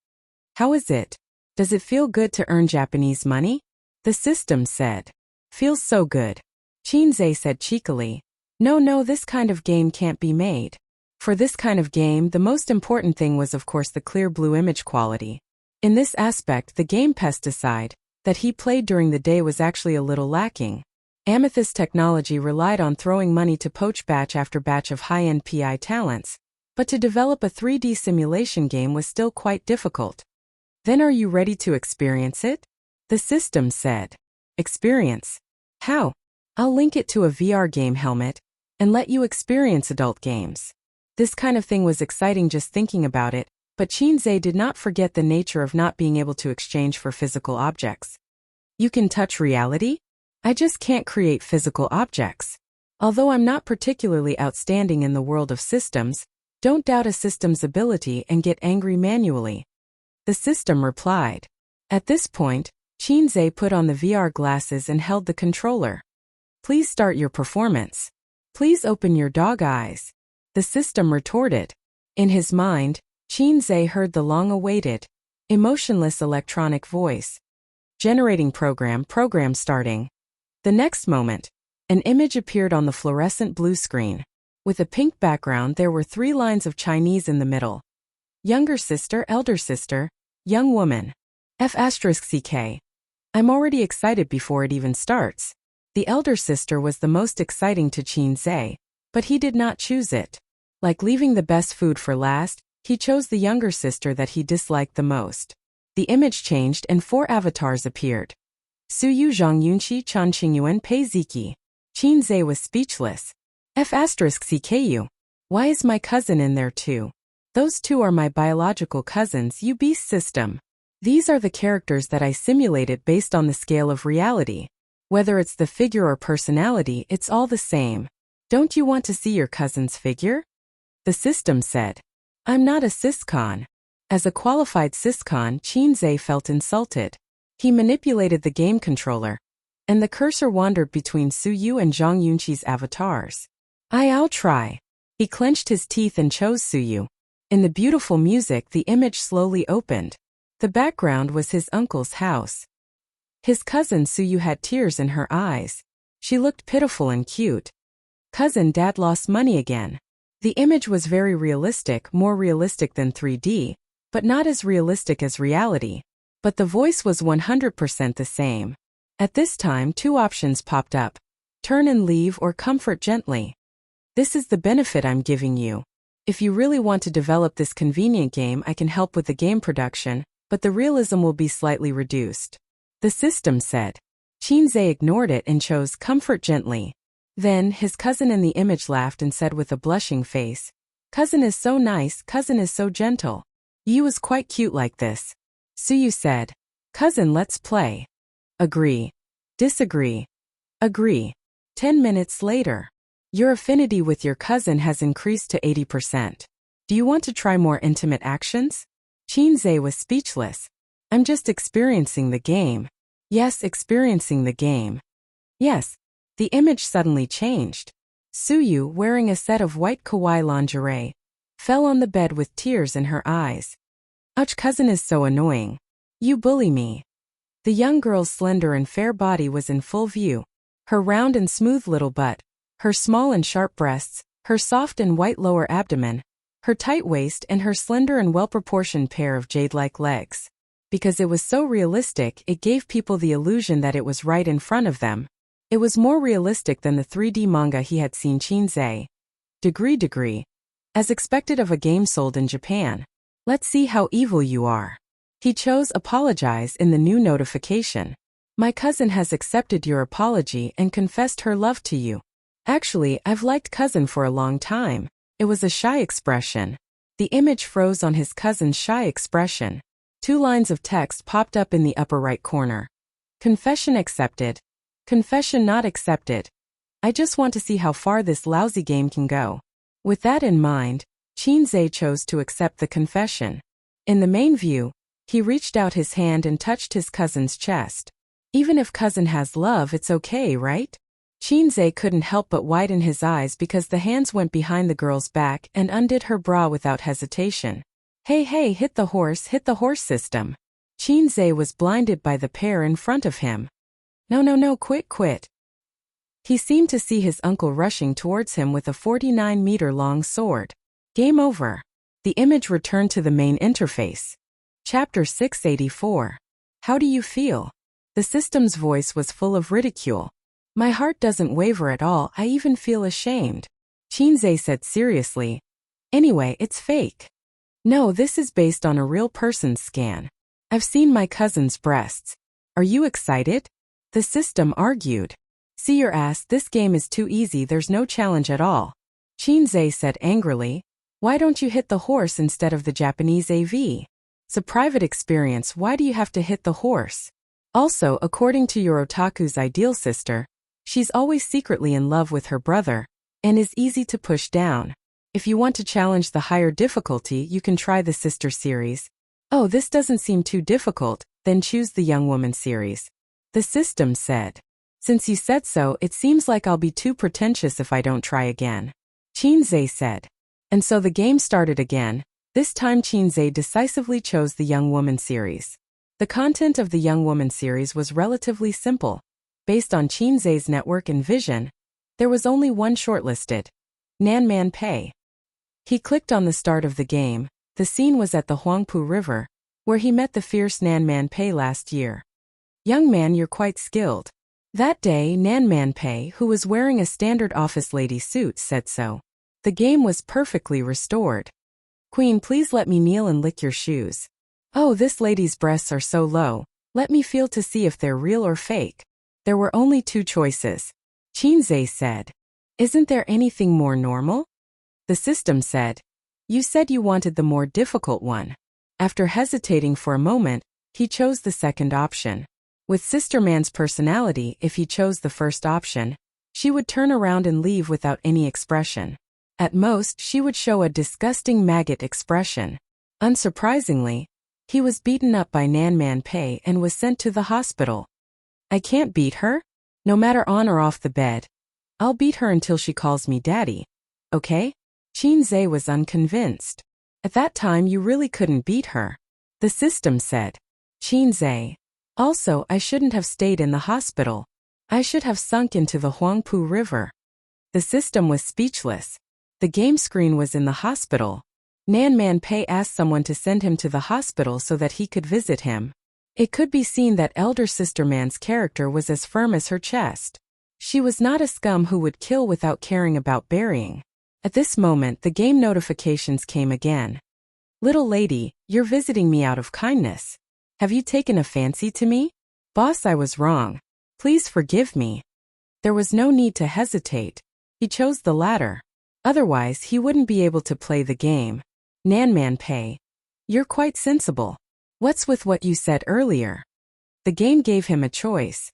How is it? Does it feel good to earn Japanese money? The system said. Feels so good. Qinzhe said cheekily. No, this kind of game can't be made. For this kind of game, the most important thing was of course the clear blue image quality. In this aspect, the game Pesticide that he played during the day was actually a little lacking. Amethyst technology relied on throwing money to poach batch after batch of high-end PI talents, but to develop a 3D simulation game was still quite difficult. Then are you ready to experience it? The system said. Experience? How? I'll link it to a VR game helmet and let you experience adult games. This kind of thing was exciting just thinking about it, but Qinzhe did not forget the nature of not being able to exchange for physical objects. You can touch reality? I just can't create physical objects. Although I'm not particularly outstanding in the world of systems, don't doubt a system's ability and get angry manually. The system replied. At this point, Qinzhe put on the VR glasses and held the controller. Please start your performance. Please open your dog eyes. The system retorted. In his mind, Qin Zhe heard the long-awaited, emotionless electronic voice. Generating program starting. The next moment, an image appeared on the fluorescent blue screen. With a pink background, there were 3 lines of Chinese in the middle. Younger sister, elder sister, young woman. F***CK. I'm already excited before it even starts. The elder sister was the most exciting to Qin Zhe, but he did not choose it. Like leaving the best food for last, he chose the younger sister that he disliked the most. The image changed and 4 avatars appeared. Suyu Zhang Yunqi Chan Qingyuan Pei Ziki. Qin Zhe was speechless. F***CKU. Why is my cousin in there too? Those 2 are my biological cousins, you beast system. These are the characters that I simulated based on the scale of reality. Whether it's the figure or personality, it's all the same. Don't you want to see your cousin's figure? The system said. I'm not a syscon. As a qualified syscon, Qin Zhe felt insulted. He manipulated the game controller, and the cursor wandered between Suyu and Zhang Yunqi's avatars. I'll try. He clenched his teeth and chose Suyu. In the beautiful music, the image slowly opened. The background was his uncle's house. His cousin Suyu had tears in her eyes. She looked pitiful and cute. Cousin, dad lost money again. The image was very realistic, more realistic than 3D, but not as realistic as reality. But the voice was 100% the same. At this time, 2 options popped up. Turn and leave or comfort gently. This is the benefit I'm giving you. If you really want to develop this convenient game, I can help with the game production, but the realism will be slightly reduced. The system said. Qin Zhe ignored it and chose comfort gently. Then, his cousin in the image laughed and said with a blushing face, Cousin is so nice, cousin is so gentle. You is quite cute like this. Suyu said, Cousin, let's play. Agree. Disagree. Agree. 10 minutes later. Your affinity with your cousin has increased to 80%. Do you want to try more intimate actions? Qin Zhe was speechless. I'm just experiencing the game. Yes, experiencing the game. Yes. The image suddenly changed. Suyu, wearing a set of white kawaii lingerie, fell on the bed with tears in her eyes. Ouch, cousin is so annoying. You bully me. The young girl's slender and fair body was in full view. Her round and smooth little butt, her small and sharp breasts, her soft and white lower abdomen, her tight waist and her slender and well-proportioned pair of jade-like legs. Because it was so realistic, it gave people the illusion that it was right in front of them. It was more realistic than the 3D manga he had seen. Qin Zhe. Degree. As expected of a game sold in Japan. Let's see how evil you are. He chose apologize in the new notification. My cousin has accepted your apology and confessed her love to you. Actually, I've liked cousin for a long time. It was a shy expression. The image froze on his cousin's shy expression. 2 lines of text popped up in the upper right corner. Confession accepted. Confession not accepted. I just want to see how far this lousy game can go. With that in mind, Qin Zhe chose to accept the confession. In the main view, he reached out his hand and touched his cousin's chest. Even if cousin has love, it's okay, right? Qin Zhe couldn't help but widen his eyes because the hands went behind the girl's back and undid her bra without hesitation. Hey, hit the horse system. Qin Zhe was blinded by the pair in front of him. No, quit. He seemed to see his uncle rushing towards him with a 49-meter-long sword. Game over. The image returned to the main interface. Chapter 684. How do you feel? The system's voice was full of ridicule. My heart doesn't waver at all, I even feel ashamed. Qin Zhe said seriously. Anyway, it's fake. No, this is based on a real person's scan. I've seen my cousin's breasts. Are you excited? The system argued. See your ass, this game is too easy, there's no challenge at all. Qin Zhe said angrily. Why don't you hit the horse instead of the Japanese AV? It's a private experience, why do you have to hit the horse? Also, according to your otaku's ideal sister, she's always secretly in love with her brother, and is easy to push down. If you want to challenge the higher difficulty, you can try the sister series. Oh, this doesn't seem too difficult, then choose the young woman series. The system said. Since you said so, it seems like I'll be too pretentious if I don't try again. Qin Zhe said. And so the game started again. This time Qinze decisively chose the Young Woman series. The content of the Young Woman series was relatively simple. Based on Qinze's network and vision, there was only one shortlisted: Nanman Pei. He clicked on the start of the game. The scene was at the Huangpu River, where he met the fierce Nanman Pei last year. "Young man, you're quite skilled." That day, Nanman Pei, who was wearing a standard office lady suit, said so. The game was perfectly restored. "Queen, please let me kneel and lick your shoes." "Oh, this lady's breasts are so low. Let me feel to see if they're real or fake." There were only two choices. Qinze said, "Isn't there anything more normal?" The system said, "You said you wanted the more difficult one." After hesitating for a moment, he chose the second option. With Sister Man's personality, if he chose the first option, she would turn around and leave without any expression. At most, she would show a disgusting maggot expression. Unsurprisingly, he was beaten up by Nanman Pei and was sent to the hospital. "I can't beat her? No matter on or off the bed. I'll beat her until she calls me daddy. Okay?" Qinze was unconvinced. "At that time you really couldn't beat her," the system said. Qinze, "Also, I shouldn't have stayed in the hospital. I should have sunk into the Huangpu River." The system was speechless. The game screen was in the hospital. Nanman Pei asked someone to send him to the hospital so that he could visit him. It could be seen that Elder Sister Man's character was as firm as her chest. She was not a scum who would kill without caring about burying. At this moment, the game notifications came again. "Little lady, you're visiting me out of kindness. Have you taken a fancy to me?" "Boss, I was wrong. Please forgive me." There was no need to hesitate. He chose the latter. Otherwise, he wouldn't be able to play the game. Nanman Pei, "You're quite sensible. What's with what you said earlier?" The game gave him a choice.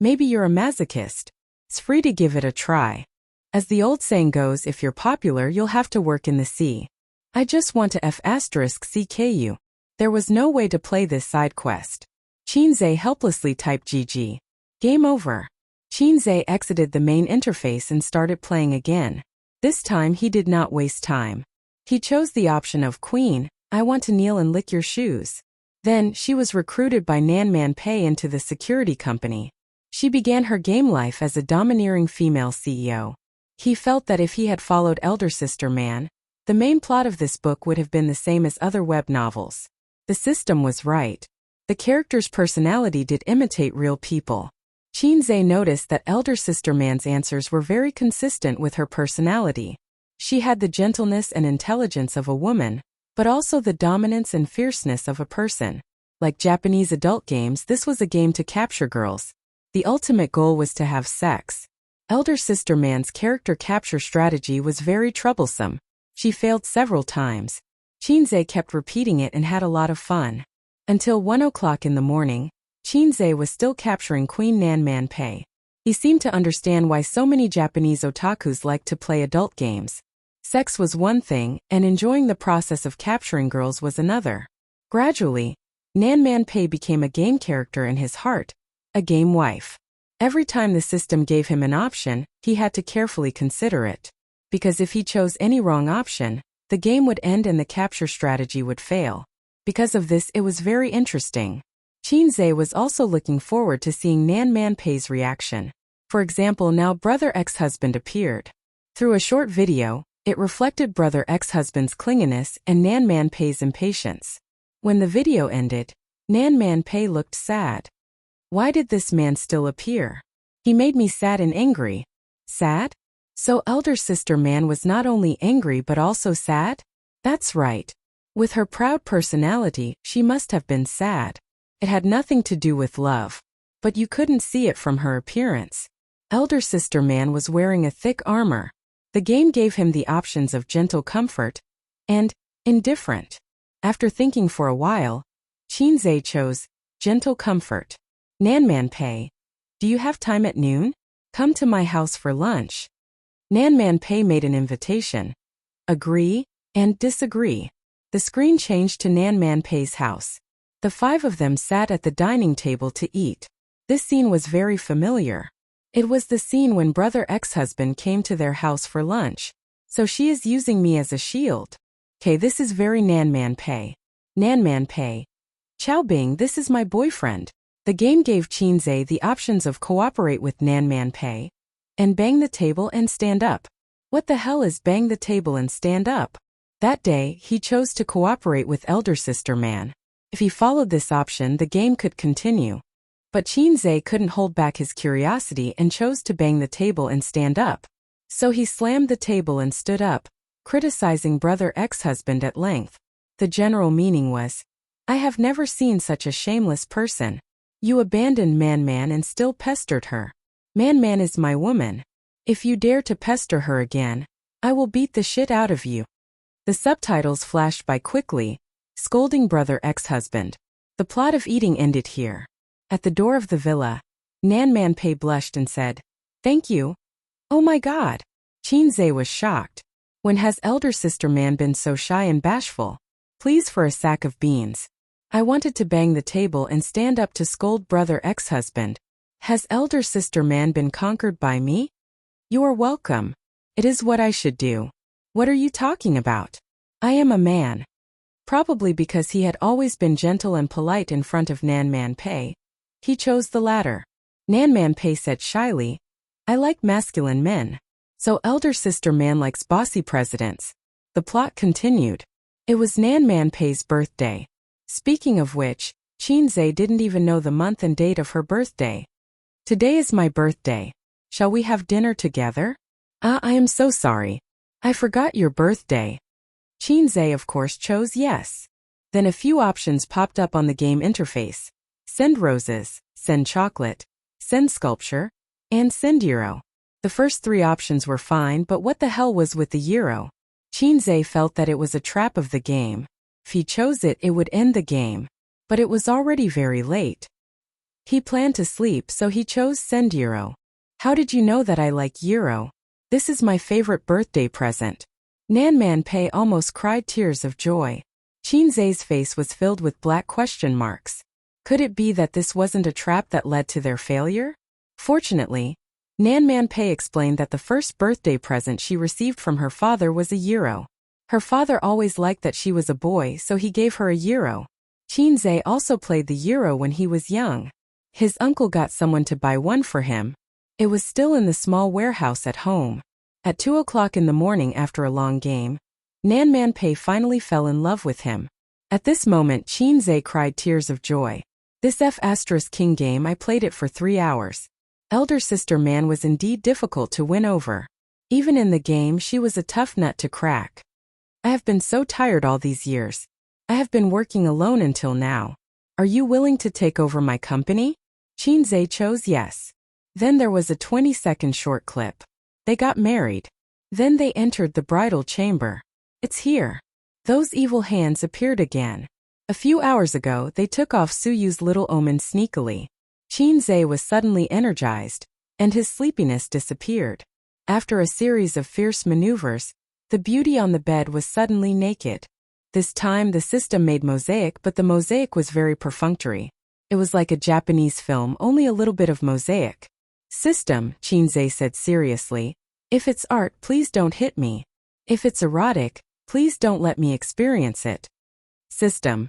"Maybe you're a masochist. It's free to give it a try. As the old saying goes, if you're popular, you'll have to work in the sea. I just want to F***CKU. There was no way to play this side quest." Qinze helplessly typed GG. Game over. Qinze exited the main interface and started playing again. This time he did not waste time. He chose the option of "Queen, I want to kneel and lick your shoes." Then, she was recruited by Nanman Pei into the security company. She began her game life as a domineering female CEO. He felt that if he had followed Elder Sister Man, the main plot of this book would have been the same as other web novels. The system was right. The character's personality did imitate real people. Qinze noticed that Elder Sister Man's answers were very consistent with her personality. She had the gentleness and intelligence of a woman, but also the dominance and fierceness of a person. Like Japanese adult games, this was a game to capture girls. The ultimate goal was to have sex. Elder Sister Man's character capture strategy was very troublesome. She failed several times. Qinze kept repeating it and had a lot of fun. Until 1 o'clock in the morning, Qinze was still capturing Queen Nanman Pei. He seemed to understand why so many Japanese otakus liked to play adult games. Sex was one thing, and enjoying the process of capturing girls was another. Gradually, Nanman Pei became a game character in his heart, a game wife. Every time the system gave him an option, he had to carefully consider it. Because if he chose any wrong option, the game would end and the capture strategy would fail. Because of this, it was very interesting. Qinze was also looking forward to seeing Nanman Pei's reaction. For example, now Brother Ex-Husband appeared. Through a short video, it reflected Brother Ex-Husband's clinginess and Nanman Pei's impatience. When the video ended, Nanman Pei looked sad. Why did this man still appear? He made me sad and angry. Sad? So Elder Sister Man was not only angry but also sad? That's right. With her proud personality, she must have been sad. It had nothing to do with love. But you couldn't see it from her appearance. Elder Sister Man was wearing a thick armor. The game gave him the options of gentle comfort and indifferent. After thinking for a while, Qinze chose gentle comfort. Nanman Pei, do you have time at noon? Come to my house for lunch. Nanman Pei made an invitation. Agree and disagree. The screen changed to Nanman Pei's house. The five of them sat at the dining table to eat. This scene was very familiar. It was the scene when Brother Ex-Husband came to their house for lunch. So she is using me as a shield. Okay, this is very Nan Pei. Nan Pei. Chao Bing, this is my boyfriend. The game gave Qinze the options of cooperate with Nan Pei and bang the table and stand up. What the hell is bang the table and stand up? That day, he chose to cooperate with elder sister Man. If he followed this option, the game could continue. But Qinze couldn't hold back his curiosity and chose to bang the table and stand up. So he slammed the table and stood up, criticizing brother ex-husband at length. The general meaning was, I have never seen such a shameless person. You abandoned Man and still pestered her. Man is my woman. If you dare to pester her again, I will beat the shit out of you. The subtitles flashed by quickly, scolding brother ex-husband. The plot of eating ended here. At the door of the villa, Nan Pei blushed and said, Thank you. Oh my God. Qinze was shocked. When has elder sister Man been so shy and bashful? Please for a sack of beans. I wanted to bang the table and stand up to scold brother ex-husband. Has elder sister Man been conquered by me? You are welcome. It is what I should do. What are you talking about? I am a man. Probably because he had always been gentle and polite in front of Nan Pei. He chose the latter. Nan Pei said shyly, I like masculine men. So elder sister Man likes bossy presidents. The plot continued. It was Nan Pei's birthday. Speaking of which, Qinze didn't even know the month and date of her birthday. Today is my birthday. Shall we have dinner together? I am so sorry. I forgot your birthday. Qinze of course chose yes. Then a few options popped up on the game interface. Send roses, send chocolate, send sculpture, and send euro. The first three options were fine, but what the hell was with the euro? Qinze felt that it was a trap of the game. If he chose it, it would end the game. But it was already very late. He planned to sleep, so he chose send euro. How did you know that I like euro? This is my favorite birthday present. Nan Pei almost cried tears of joy. Qinze's face was filled with black question marks. Could it be that this wasn't a trap that led to their failure? Fortunately, Nan Pei explained that the first birthday present she received from her father was a euro. Her father always liked that she was a boy, so he gave her a euro. Qinze also played the euro when he was young. His uncle got someone to buy one for him. It was still in the small warehouse at home. At 2 o'clock in the morning after a long game, Nan Pei finally fell in love with him. At this moment Qinze cried tears of joy. This F*King game, I played it for 3 hours. Elder sister Man was indeed difficult to win over. Even in the game she was a tough nut to crack. I have been so tired all these years. I have been working alone until now. Are you willing to take over my company? Qinze chose yes. Then there was a 20-second short clip. They got married. Then they entered the bridal chamber. It's here. Those evil hands appeared again. A few hours ago they took off Suyu's little omen sneakily. Qinze was suddenly energized, and his sleepiness disappeared. After a series of fierce maneuvers, the beauty on the bed was suddenly naked. This time the system made mosaic, but the mosaic was very perfunctory. It was like a Japanese film, only a little bit of mosaic. System, Qinze said seriously, if it's art, please don't hit me. If it's erotic, please don't let me experience it. System.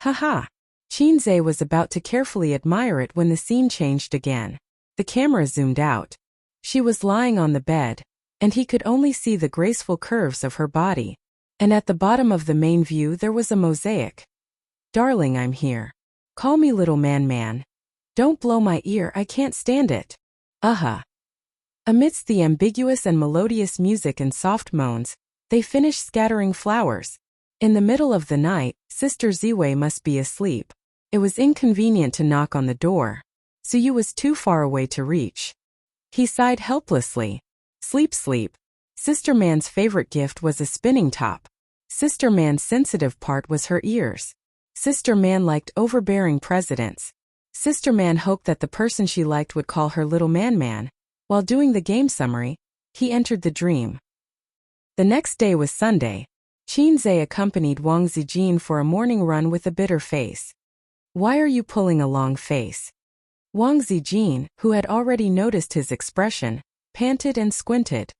Haha. Qinze was about to carefully admire it when the scene changed again. The camera zoomed out. She was lying on the bed, and he could only see the graceful curves of her body. And at the bottom of the main view there was a mosaic. Darling, I'm here. Call me little man. Don't blow my ear, I can't stand it. Amidst the ambiguous and melodious music and soft moans, they finished scattering flowers. In the middle of the night, Sister Ziwei must be asleep. It was inconvenient to knock on the door. Suyu was too far away to reach. He sighed helplessly. Sleep. Sister Man's favorite gift was a spinning top. Sister Man's sensitive part was her ears. Sister Man liked overbearing presidents. Sister Man hoped that the person she liked would call her little man. While doing the game summary, he entered the dream. The next day was Sunday. Qinze accompanied Wang Zijin for a morning run with a bitter face. Why are you pulling a long face? Wang Zijin, who had already noticed his expression, panted and squinted.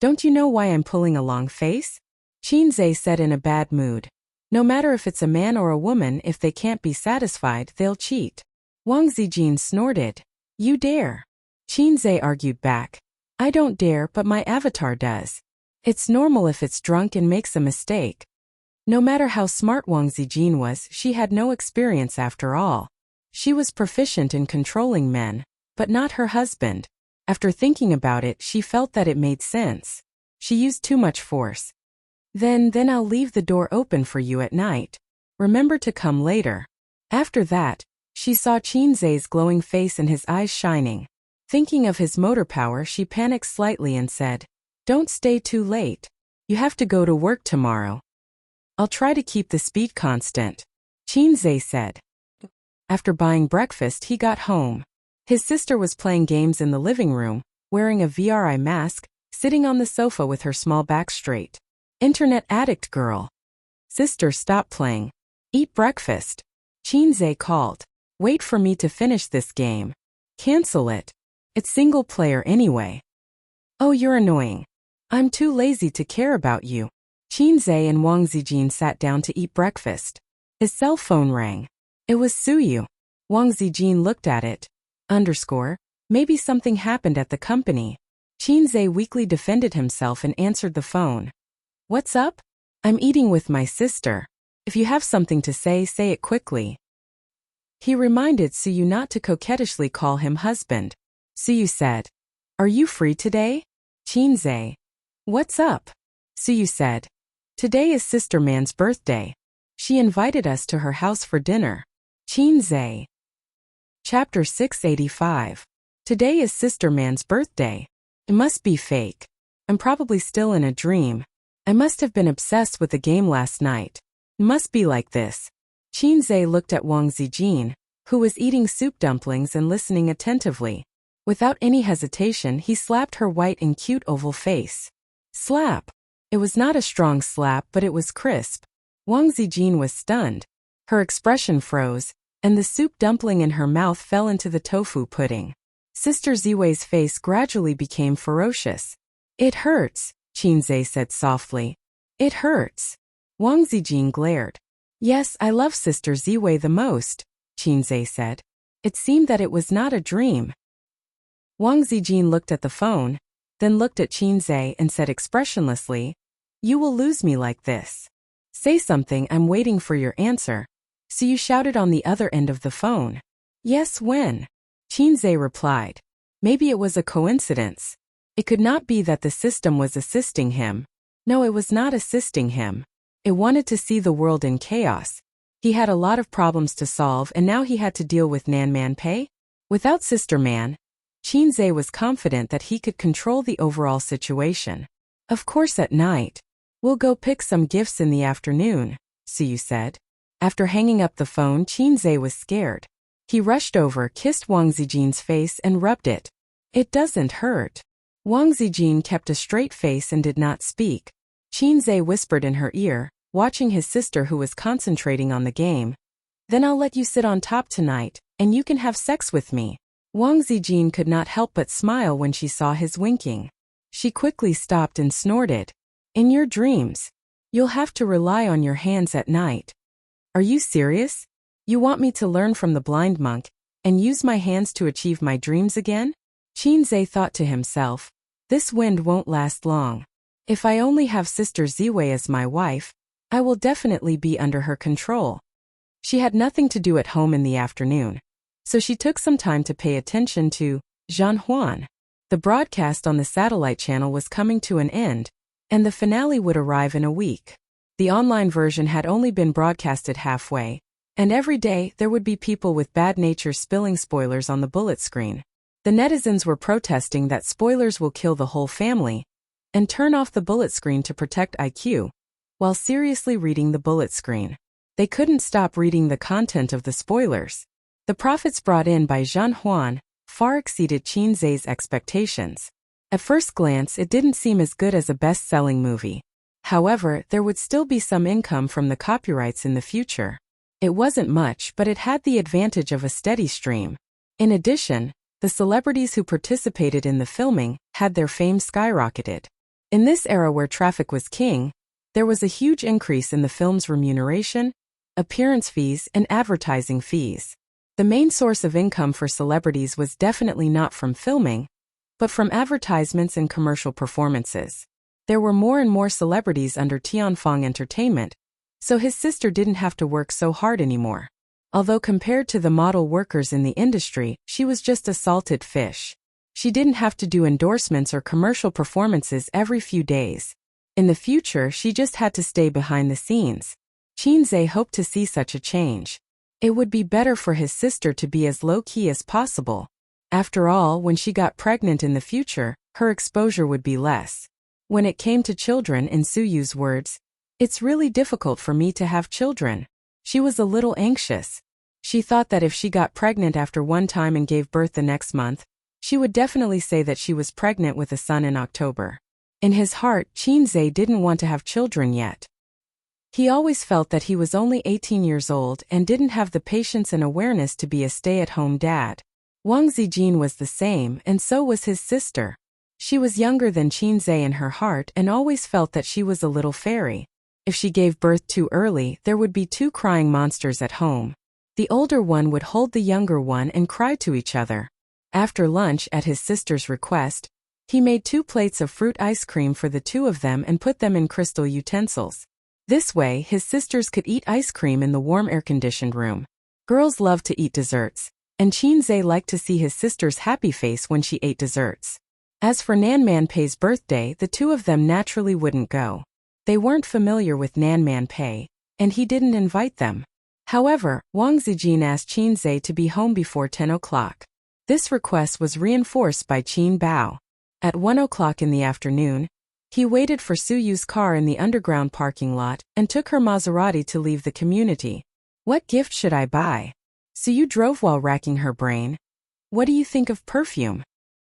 Don't you know why I'm pulling a long face? Qinze said in a bad mood. No matter if it's a man or a woman, if they can't be satisfied, they'll cheat. Wang Zijin snorted. You dare? Qinze argued back. I don't dare, but my avatar does. It's normal if it's drunk and makes a mistake. No matter how smart Wang Zijin was, she had no experience after all. She was proficient in controlling men, but not her husband. After thinking about it, she felt that it made sense. She used too much force. Then I'll leave the door open for you at night. Remember to come later. After that, she saw Qinze's glowing face and his eyes shining. Thinking of his motor power, she panicked slightly and said, Don't stay too late. You have to go to work tomorrow. I'll try to keep the speed constant, Qinze said. After buying breakfast, he got home. His sister was playing games in the living room, wearing a VRI mask, sitting on the sofa with her small back straight. Internet addict girl. Sister, stop playing. Eat breakfast. Qinze called. Wait for me to finish this game. Cancel it. It's single player anyway. Oh, you're annoying. I'm too lazy to care about you. Qinze and Wang Zijin sat down to eat breakfast. His cell phone rang. It was Suyu. Wang Zijin looked at it. Maybe something happened at the company. Qinze weakly defended himself and answered the phone. What's up? I'm eating with my sister. If you have something to say it quickly. He reminded Suyu not to coquettishly call him husband. Suyu said, Are you free today? Qinze. What's up? Suyu said. Today is Sister Man's birthday. She invited us to her house for dinner. Qinze. Chapter 685. Today is Sister Man's birthday. It must be fake. I'm probably still in a dream. I must have been obsessed with the game last night. It must be like this. Qinze looked at Wang Zijin, who was eating soup dumplings and listening attentively. Without any hesitation, he slapped her white and cute oval face. Slap. It was not a strong slap, but it was crisp. Wang Zijin was stunned. Her expression froze, and the soup dumpling in her mouth fell into the tofu pudding. Sister Ziwei's face gradually became ferocious. It hurts, Qinze said softly. It hurts. Wang Zijin glared. Yes, I love Sister Ziwei the most, Qinze said. It seemed that it was not a dream. Wang Zijin looked at the phone, then looked at Qinze and said expressionlessly, You will lose me like this. Say something, I'm waiting for your answer. So you shouted on the other end of the phone. Yes, when? Qinze replied. Maybe it was a coincidence. It could not be that the system was assisting him. No, it was not assisting him. It wanted to see the world in chaos. He had a lot of problems to solve and now he had to deal with Nan Man Pei. Without Sister Man, Qinze was confident that he could control the overall situation. Of course at night. We'll go pick some gifts in the afternoon, Suyu said. After hanging up the phone, Qinze was scared. He rushed over, kissed Wang Zijin's face and rubbed it. It doesn't hurt. Wang Zijin kept a straight face and did not speak. Qinze whispered in her ear, watching his sister who was concentrating on the game. Then I'll let you sit on top tonight, and you can have sex with me. Wang Zijin could not help but smile when she saw his winking. She quickly stopped and snorted. In your dreams. You'll have to rely on your hands at night. Are you serious? You want me to learn from the blind monk, and use my hands to achieve my dreams again? Qinze thought to himself. This wind won't last long. If I only have Sister Ziwei as my wife, I will definitely be under her control. She had nothing to do at home in the afternoon, so she took some time to pay attention to Zhan Huan. The broadcast on the satellite channel was coming to an end, and the finale would arrive in a week. The online version had only been broadcasted halfway, and every day there would be people with bad nature spilling spoilers on the bullet screen. The netizens were protesting that spoilers will kill the whole family, and turn off the bullet screen to protect IQ, while seriously reading the bullet screen. They couldn't stop reading the content of the spoilers. The profits brought in by Zhan Huan far exceeded Qinze's expectations. At first glance, it didn't seem as good as a best-selling movie. However, there would still be some income from the copyrights in the future. It wasn't much, but it had the advantage of a steady stream. In addition, the celebrities who participated in the filming had their fame skyrocketed. In this era where traffic was king, there was a huge increase in the film's remuneration, appearance fees, and advertising fees. The main source of income for celebrities was definitely not from filming, but from advertisements and commercial performances. There were more and more celebrities under Tianfeng Entertainment, so his sister didn't have to work so hard anymore. Although compared to the model workers in the industry, she was just a salted fish. She didn't have to do endorsements or commercial performances every few days. In the future, she just had to stay behind the scenes. Qinze hoped to see such a change. It would be better for his sister to be as low-key as possible. After all, when she got pregnant in the future, her exposure would be less. When it came to children, in Suyu's words, "It's really difficult for me to have children." She was a little anxious. She thought that if she got pregnant after one time and gave birth the next month, she would definitely say that she was pregnant with a son in October. In his heart, Qinze didn't want to have children yet. He always felt that he was only 18 years old and didn't have the patience and awareness to be a stay-at-home dad. Wang Zijin was the same, and so was his sister. She was younger than Qinze in her heart and always felt that she was a little fairy. If she gave birth too early, there would be two crying monsters at home. The older one would hold the younger one and cry to each other. After lunch, at his sister's request, he made 2 plates of fruit ice cream for the two of them and put them in crystal utensils. This way, his sisters could eat ice cream in the warm air-conditioned room. Girls loved to eat desserts, and Qinze liked to see his sister's happy face when she ate desserts. As for Nan Manpei's birthday, the two of them naturally wouldn't go. They weren't familiar with Nan Manpei, and he didn't invite them. However, Wang Zijin asked Qinze to be home before 10 o'clock. This request was reinforced by Qin Bao. At 1 o'clock in the afternoon, he waited for Suyu's car in the underground parking lot and took her Maserati to leave the community. What gift should I buy? Suyu drove while racking her brain. What do you think of perfume?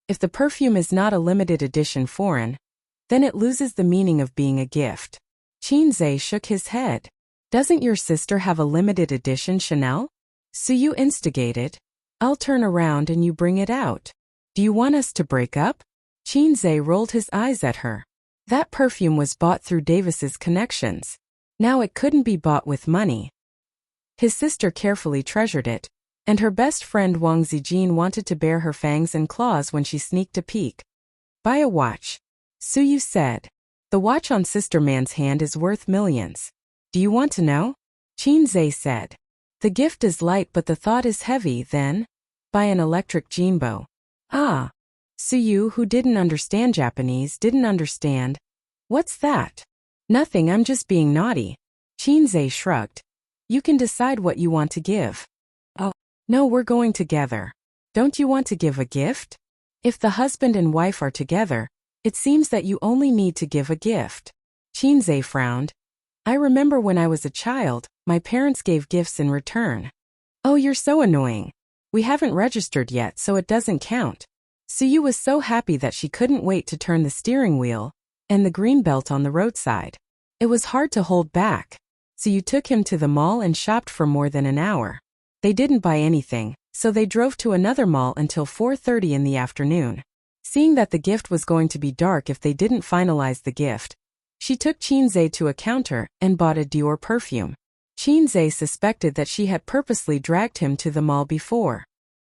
If the perfume is not a limited edition foreign, then it loses the meaning of being a gift. Qinze shook his head. Doesn't your sister have a limited edition Chanel? Suyu instigated. I'll turn around and you bring it out. Do you want us to break up? Qinze rolled his eyes at her. That perfume was bought through Davis's connections. Now it couldn't be bought with money. His sister carefully treasured it, and her best friend Wang Zijin wanted to bare her fangs and claws when she sneaked a peek. Buy a watch, Suyu said. The watch on Sister Man's hand is worth millions. Do you want to know? Qinze said. The gift is light but the thought is heavy. Then, buy an electric jinbo. Ah. Suyu, who didn't understand Japanese, didn't understand. What's that? Nothing, I'm just being naughty. Qinze shrugged. You can decide what you want to give. Oh, no, we're going together. Don't you want to give a gift? If the husband and wife are together, it seems that you only need to give a gift. Qinze frowned. I remember when I was a child, my parents gave gifts in return. Oh, you're so annoying. We haven't registered yet, so it doesn't count. Suyu was so happy that she couldn't wait to turn the steering wheel and the green belt on the roadside. It was hard to hold back. Suyu took him to the mall and shopped for more than an hour. They didn't buy anything, so they drove to another mall until 4:30 in the afternoon. Seeing that the gift was going to be dark if they didn't finalize the gift, she took Qinze to a counter and bought a Dior perfume. Qinze suspected that she had purposely dragged him to the mall before.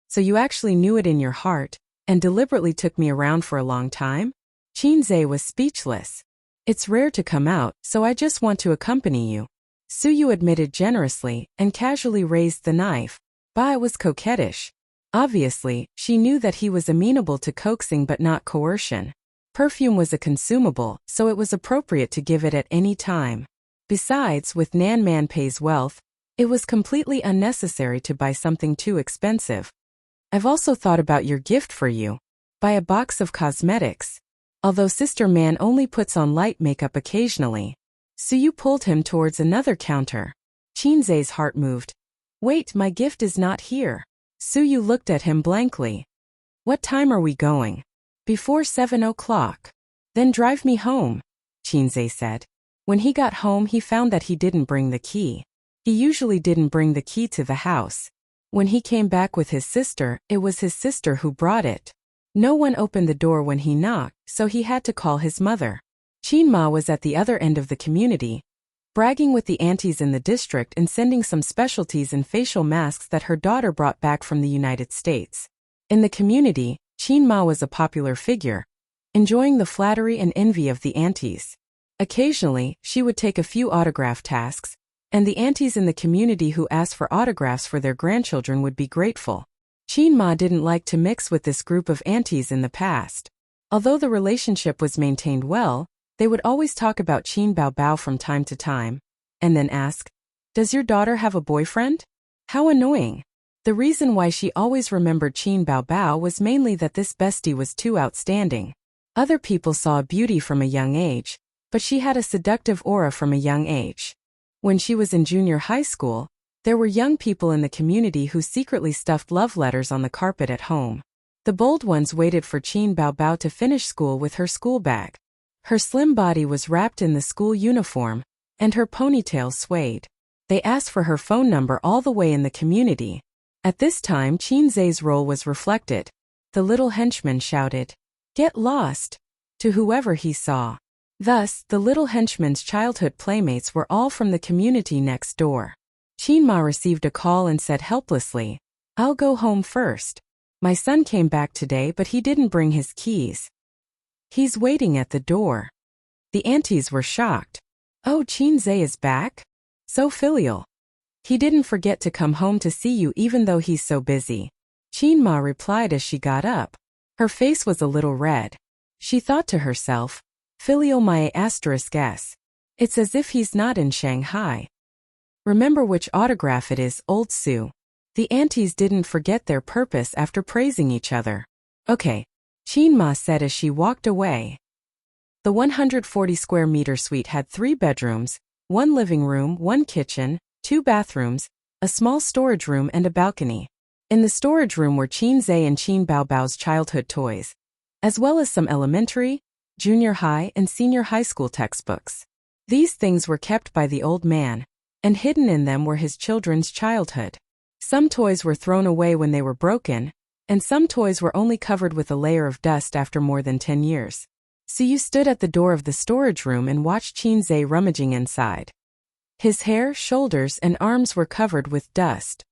So you actually knew it in your heart and deliberately took me around for a long time? Qinze was speechless. It's rare to come out, so I just want to accompany you. Suyu admitted generously and casually raised the knife. Ba was coquettish. Obviously, she knew that he was amenable to coaxing but not coercion. Perfume was a consumable, so it was appropriate to give it at any time. Besides, with Nan Manpei's wealth, it was completely unnecessary to buy something too expensive. I've also thought about your gift for you. Buy a box of cosmetics. Although Sister Man only puts on light makeup occasionally. Suyu pulled him towards another counter. Qinze's heart moved. Wait, my gift is not here. Suyu looked at him blankly. What time are we going? Before 7 o'clock. Then drive me home, Qinze said. When he got home, he found that he didn't bring the key. He usually didn't bring the key to the house. When he came back with his sister, it was his sister who brought it. No one opened the door when he knocked, so he had to call his mother. Qin Ma was at the other end of the community, bragging with the aunties in the district and sending some specialties and facial masks that her daughter brought back from the United States. In the community, Qin Ma was a popular figure, enjoying the flattery and envy of the aunties. Occasionally, she would take a few autograph tasks, and the aunties in the community who asked for autographs for their grandchildren would be grateful. Qin Ma didn't like to mix with this group of aunties in the past. Although the relationship was maintained well, they would always talk about Qin Baobao from time to time, and then ask, "Does your daughter have a boyfriend?" How annoying. The reason why she always remembered Qin Baobao was mainly that this bestie was too outstanding. Other people saw beauty from a young age, but she had a seductive aura from a young age. When she was in junior high school, there were young people in the community who secretly stuffed love letters on the carpet at home. The bold ones waited for Qin Baobao to finish school with her school bag. Her slim body was wrapped in the school uniform, and her ponytail swayed. They asked for her phone number all the way in the community. At this time Qin Zai's role was reflected. The little henchman shouted, "Get lost!" to whoever he saw. Thus, the little henchman's childhood playmates were all from the community next door. Qin Ma received a call and said helplessly, "I'll go home first. My son came back today but he didn't bring his keys. He's waiting at the door." The aunties were shocked. "Oh, Qin Zai is back? So filial. He didn't forget to come home to see you even though he's so busy." Qin Ma replied as she got up. Her face was a little red. She thought to herself, "Filial my *s. It's as if he's not in Shanghai. Remember which autograph it is, old Sue." The aunties didn't forget their purpose after praising each other. "Okay," Qin Ma said as she walked away. The 140 square meter suite had 3 bedrooms, 1 living room, 1 kitchen, 2 bathrooms, a small storage room and a balcony. In the storage room were Qin Zai and Qin Baobao's childhood toys, as well as some elementary, junior high and senior high school textbooks. These things were kept by the old man, and hidden in them were his children's childhood. Some toys were thrown away when they were broken, and some toys were only covered with a layer of dust after more than 10 years. So you stood at the door of the storage room and watched Qin Zai rummaging inside. His hair, shoulders, and arms were covered with dust.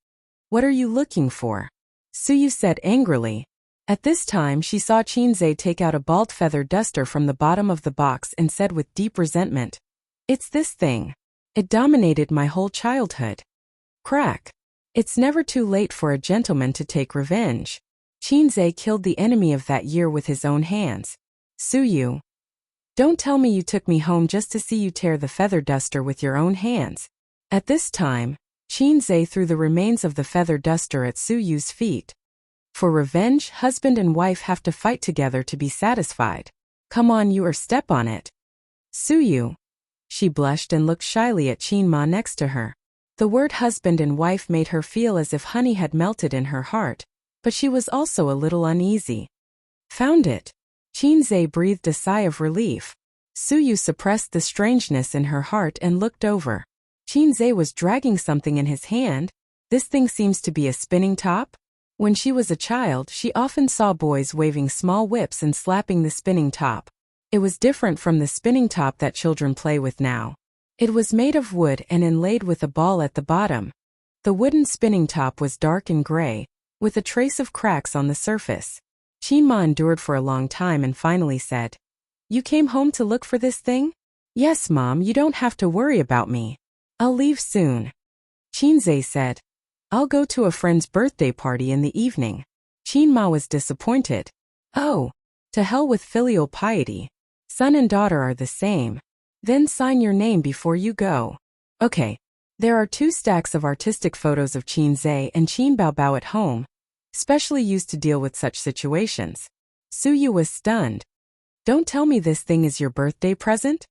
"What are you looking for?" Suyu said angrily. At this time she saw Qin Zai take out a bald feather duster from the bottom of the box and said with deep resentment, "It's this thing. It dominated my whole childhood." Crack. It's never too late for a gentleman to take revenge. Qin Zai killed the enemy of that year with his own hands. "Suyu, don't tell me you took me home just to see you tear the feather duster with your own hands." At this time, Qin Zai threw the remains of the feather duster at Suyu's feet. For revenge, husband and wife have to fight together to be satisfied. Come on you or step on it. "Suyu." She blushed and looked shyly at Qin Ma next to her. The word husband and wife made her feel as if honey had melted in her heart, but she was also a little uneasy. "Found it." Qin Zai breathed a sigh of relief. Suyu suppressed the strangeness in her heart and looked over. Qin Zai was dragging something in his hand. This thing seems to be a spinning top? When she was a child, she often saw boys waving small whips and slapping the spinning top. It was different from the spinning top that children play with now. It was made of wood and inlaid with a ball at the bottom. The wooden spinning top was dark and gray, with a trace of cracks on the surface. Qin Ma endured for a long time and finally said, "You came home to look for this thing?" "Yes, Mom, you don't have to worry about me. I'll leave soon." Qin Zai said, "I'll go to a friend's birthday party in the evening." Qin Ma was disappointed. "Oh, to hell with filial piety. Son and daughter are the same. Then sign your name before you go." Okay. There are 2 stacks of artistic photos of Qin Zai and Qin Baobao at home, specially used to deal with such situations. Suyu was stunned. "Don't tell me this thing is your birthday present?"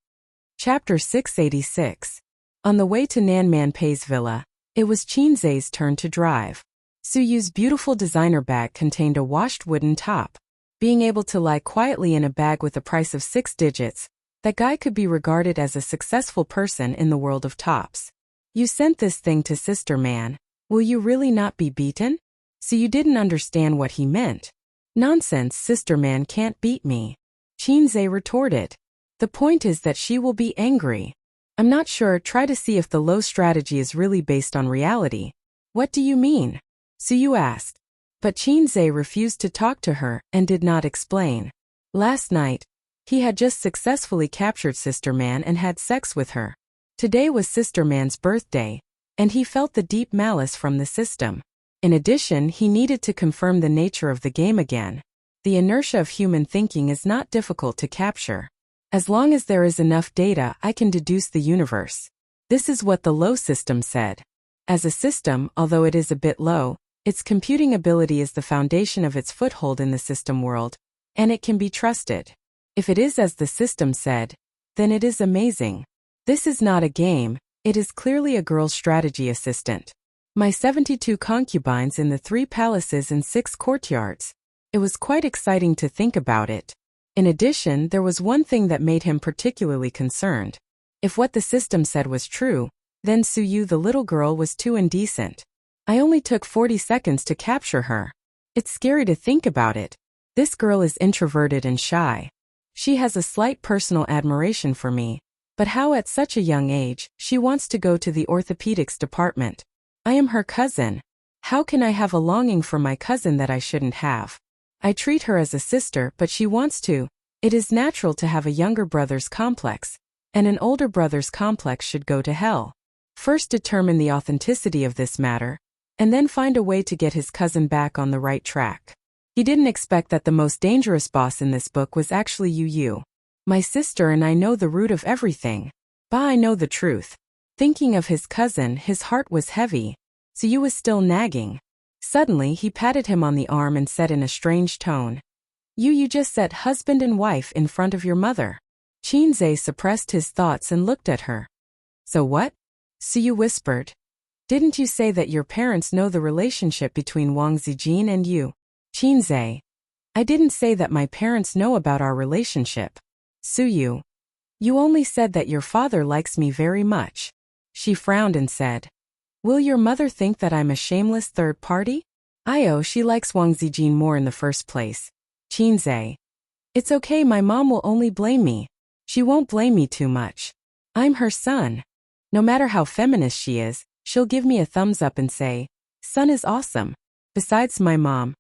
Chapter 686. On the way to Nan Man Pei's villa, it was Qin Zai's turn to drive. Suyu's beautiful designer bag contained a washed wooden top. Being able to lie quietly in a bag with a price of 6 digits, that guy could be regarded as a successful person in the world of tops. "You sent this thing to Sister Man. Will you really not be beaten?" So you didn't understand what he meant. "Nonsense, Sister Man can't beat me," Qin Zai retorted. The point is that she will be angry. I'm not sure. Try to see if the low strategy is really based on reality. What do you mean? Suyu asked. But Chinze refused to talk to her and did not explain. Last night, he had just successfully captured Sister Man and had sex with her. Today was Sister Man's birthday, and he felt the deep malice from the system. In addition, he needed to confirm the nature of the game again. The inertia of human thinking is not difficult to capture. As long as there is enough data, I can deduce the universe. This is what the low system said. As a system, although it is a bit low, its computing ability is the foundation of its foothold in the system world, and it can be trusted. If it is as the system said, then it is amazing. This is not a game, it is clearly a girl's strategy assistant. My 72 concubines in the 3 palaces and 6 courtyards. It was quite exciting to think about it. In addition, there was one thing that made him particularly concerned. If what the system said was true, then Suyu the little girl was too indecent. I only took 40 seconds to capture her. It's scary to think about it. This girl is introverted and shy. She has a slight personal admiration for me. But how at such a young age, she wants to go to the orthopedics department. I am her cousin. How can I have a longing for my cousin that I shouldn't have? I treat her as a sister, but she wants to. It is natural to have a younger brother's complex, and an older brother's complex should go to hell. First determine the authenticity of this matter, and then find a way to get his cousin back on the right track. He didn't expect that the most dangerous boss in this book was actually Yu. My sister and I know the root of everything. I know the truth. Thinking of his cousin, his heart was heavy. Suyu was still nagging. Suddenly he patted him on the arm and said in a strange tone, You just said husband and wife in front of your mother. Chinze suppressed his thoughts and looked at her. So what? Suyu whispered. Didn't you say that your parents know the relationship between Wang Zijin and you? Chinze. I didn't say that my parents know about our relationship. Suyu. You only said that your father likes me very much. She frowned and said, Will your mother think that I'm a shameless third party? She likes Wang Zijin more in the first place. Chinze. It's okay, my mom will only blame me. She won't blame me too much. I'm her son. No matter how feminist she is, she'll give me a thumbs up and say, Son is awesome. Besides my mom.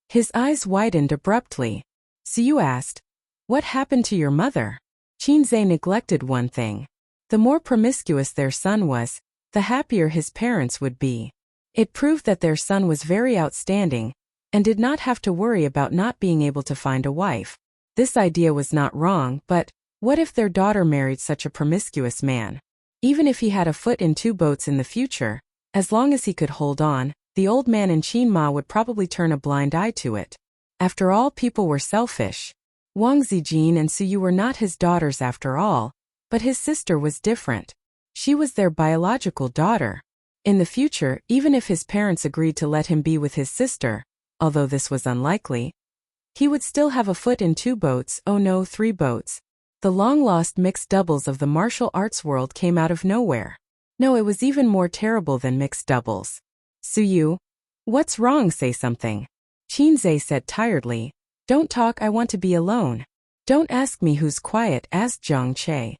His eyes widened abruptly. Suyu asked, What happened to your mother? Chinze neglected one thing. The more promiscuous their son was, the happier his parents would be. It proved that their son was very outstanding, and did not have to worry about not being able to find a wife. This idea was not wrong, but what if their daughter married such a promiscuous man? Even if he had a foot in 2 boats in the future, as long as he could hold on, the old man in Qinma would probably turn a blind eye to it. After all, people were selfish. Wang Zijin and Suyu were not his daughters after all, but his sister was different. She was their biological daughter. In the future, even if his parents agreed to let him be with his sister, although this was unlikely, he would still have a foot in 2 boats, 3 boats. The long-lost mixed doubles of the martial arts world came out of nowhere. No, it was even more terrible than mixed doubles. Suyu, what's wrong? Say something. Chinze said tiredly. Don't talk, I want to be alone. Don't ask me who's quiet, asked Zhang Che.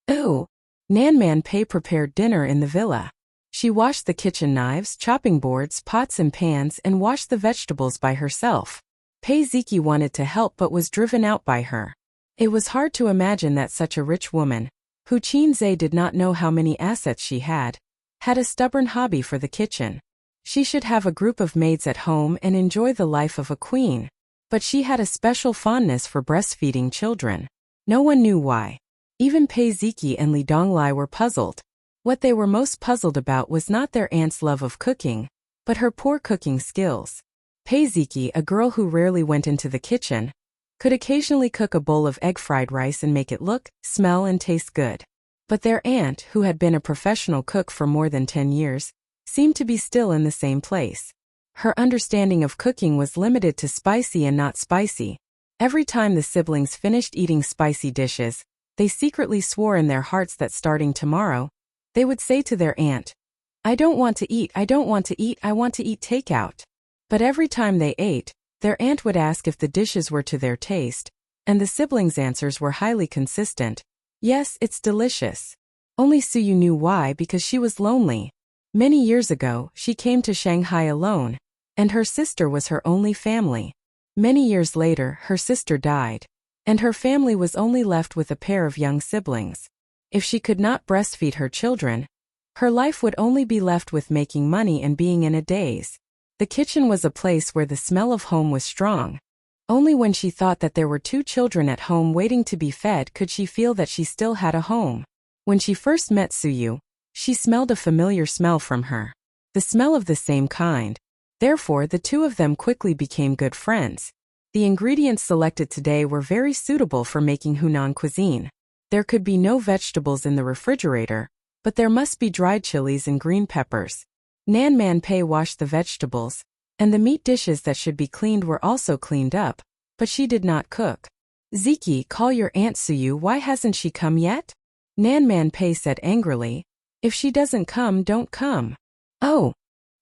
Oh. Nanman Pei prepared dinner in the villa. She washed the kitchen knives, chopping boards, pots and pans, and washed the vegetables by herself. Pei Ziki wanted to help but was driven out by her. It was hard to imagine that such a rich woman, who Chinze did not know how many assets she had a stubborn hobby for the kitchen. She should have a group of maids at home and enjoy the life of a queen. But she had a special fondness for breastfeeding children. No one knew why. Even Pei Ziki and Li Donglai were puzzled. What they were most puzzled about was not their aunt's love of cooking, but her poor cooking skills. Pei Ziki, a girl who rarely went into the kitchen, could occasionally cook a bowl of egg fried rice and make it look, smell and taste good. But their aunt, who had been a professional cook for more than 10 years, seemed to be still in the same place. Her understanding of cooking was limited to spicy and not spicy. Every time the siblings finished eating spicy dishes, they secretly swore in their hearts that starting tomorrow, they would say to their aunt, I don't want to eat, I don't want to eat, I want to eat takeout. But every time they ate, their aunt would ask if the dishes were to their taste, and the siblings' answers were highly consistent. Yes, it's delicious. Only Suyu knew why, because she was lonely. Many years ago, she came to Shanghai alone, and her sister was her only family. Many years later, her sister died, and her family was only left with a pair of young siblings. If she could not breastfeed her children, her life would only be left with making money and being in a daze. The kitchen was a place where the smell of home was strong. Only when she thought that there were 2 children at home waiting to be fed could she feel that she still had a home. When she first met Suyu, she smelled a familiar smell from her. The smell of the same kind. Therefore, the two of them quickly became good friends. The ingredients selected today were very suitable for making Hunan cuisine. There could be no vegetables in the refrigerator, but there must be dried chilies and green peppers. Nan Man Pei washed the vegetables, and the meat dishes that should be cleaned were also cleaned up, but she did not cook. Ziki, call your Aunt Suyu, why hasn't she come yet? Nan Man Pei said angrily. If she doesn't come, don't come. Oh.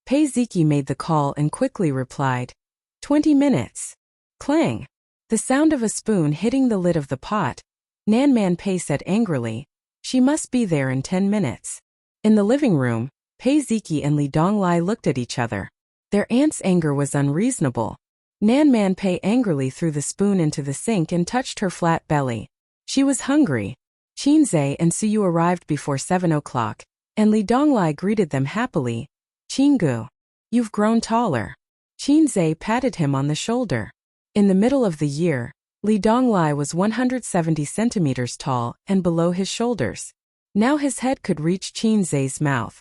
Pei Ziki made the call and quickly replied. 20 minutes. Clang. The sound of a spoon hitting the lid of the pot. Nan Man Pei said angrily. She must be there in 10 minutes. In the living room, Pei Ziki and Li Donglai looked at each other. Their aunt's anger was unreasonable. Nan Man Pei angrily threw the spoon into the sink and touched her flat belly. She was hungry. Qinzhe and Suyu arrived before 7 o'clock, and Li Donglai greeted them happily. Qinggu, you've grown taller. Qinzhe patted him on the shoulder. In the middle of the year, Li Donglai was 170 centimeters tall and below his shoulders. Now his head could reach Qinzhe's mouth.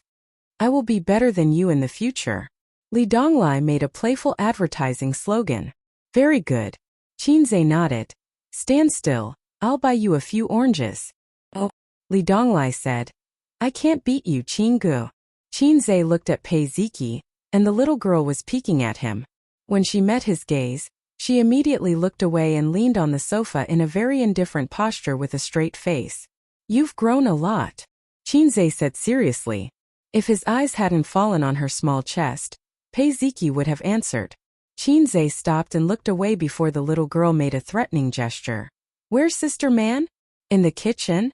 I will be better than you in the future. Li Donglai made a playful advertising slogan. Very good. Qinzhe nodded. Stand still, I'll buy you a few oranges. Oh, Li Donglai said. I can't beat you, Qinggu. Qinzhe looked at Pei Ziki, and the little girl was peeking at him. When she met his gaze, she immediately looked away and leaned on the sofa in a very indifferent posture with a straight face. You've grown a lot, Qinzhe said seriously. If his eyes hadn't fallen on her small chest, Pei Ziki would have answered. Qinzhe stopped and looked away before the little girl made a threatening gesture. Where's Sister Man? In the kitchen?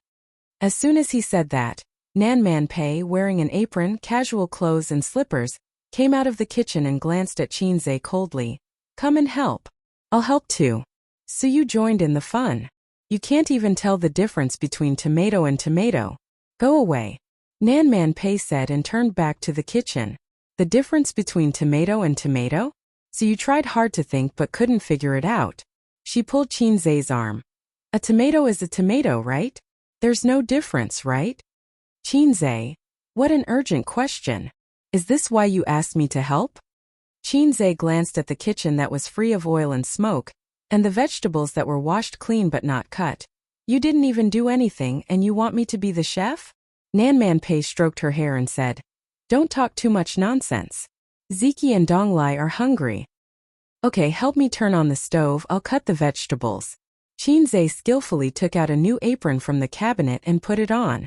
As soon as he said that, Nan Man Pei, wearing an apron, casual clothes and slippers, came out of the kitchen and glanced at Qinzhe coldly. Come and help. I'll help too. Suyu joined in the fun. You can't even tell the difference between tomato and tomato. Go away. Nan Man Pei said and turned back to the kitchen. The difference between tomato and tomato? Suyu tried hard to think but couldn't figure it out. She pulled Qinzhe's arm. A tomato is a tomato, right? There's no difference, right? Qinzhe, what an urgent question. Is this why you asked me to help? Qinzhe glanced at the kitchen that was free of oil and smoke, and the vegetables that were washed clean but not cut. You didn't even do anything and you want me to be the chef? Nan Man Pei stroked her hair and said, Don't talk too much nonsense. Ziki and Donglai are hungry. Okay, help me turn on the stove, I'll cut the vegetables. Qinzhe skillfully took out a new apron from the cabinet and put it on.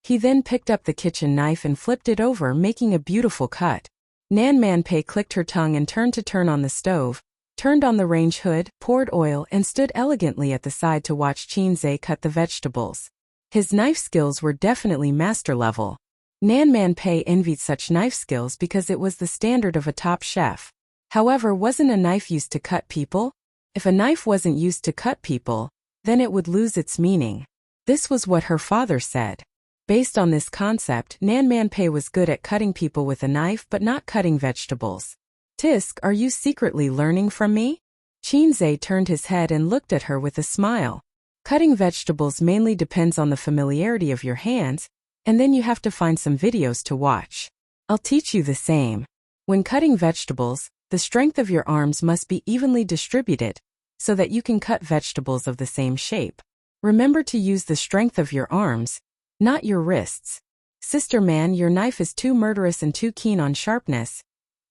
He then picked up the kitchen knife and flipped it over, making a beautiful cut. Nan Man Pei clicked her tongue and turned to turn on the stove, turned on the range hood, poured oil and stood elegantly at the side to watch Qinzhe cut the vegetables. His knife skills were definitely master level. Nan Man Pei envied such knife skills because it was the standard of a top chef. However, wasn't a knife used to cut people? If a knife wasn't used to cut people, then it would lose its meaning. This was what her father said. Based on this concept, Nan Man Pei was good at cutting people with a knife but not cutting vegetables. Tisk, are you secretly learning from me? Qinzhe turned his head and looked at her with a smile. Cutting vegetables mainly depends on the familiarity of your hands, and then you have to find some videos to watch. I'll teach you the same. When cutting vegetables, the strength of your arms must be evenly distributed, so that you can cut vegetables of the same shape. Remember to use the strength of your arms, not your wrists. Sister Man, your knife is too murderous and too keen on sharpness.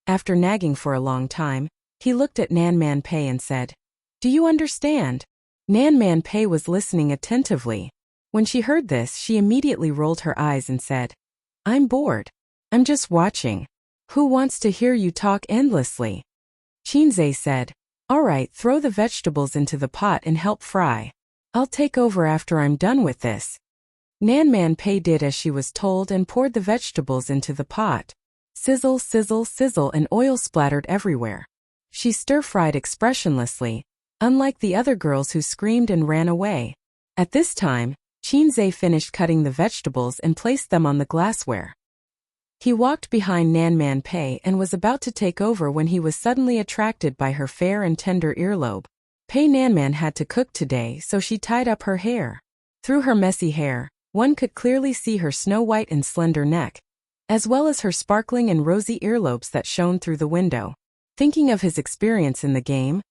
After nagging for a long time, he looked at Nan Man Pei and said, Do you understand? Nan Man Pei was listening attentively. When she heard this, she immediately rolled her eyes and said, I'm bored. I'm just watching. Who wants to hear you talk endlessly? Qinzhe said, Alright, throw the vegetables into the pot and help fry. I'll take over after I'm done with this. Nan Man Pei did as she was told and poured the vegetables into the pot. Sizzle, sizzle, sizzle, and oil splattered everywhere. She stir-fried expressionlessly, unlike the other girls who screamed and ran away. At this time, Qinzhe finished cutting the vegetables and placed them on the glassware. He walked behind Nan Man Pei and was about to take over when he was suddenly attracted by her fair and tender earlobe. Pei Nanman had to cook today, so she tied up her hair. Through her messy hair, one could clearly see her snow-white and slender neck, as well as her sparkling and rosy earlobes that shone through the window. Thinking of his experience in the game,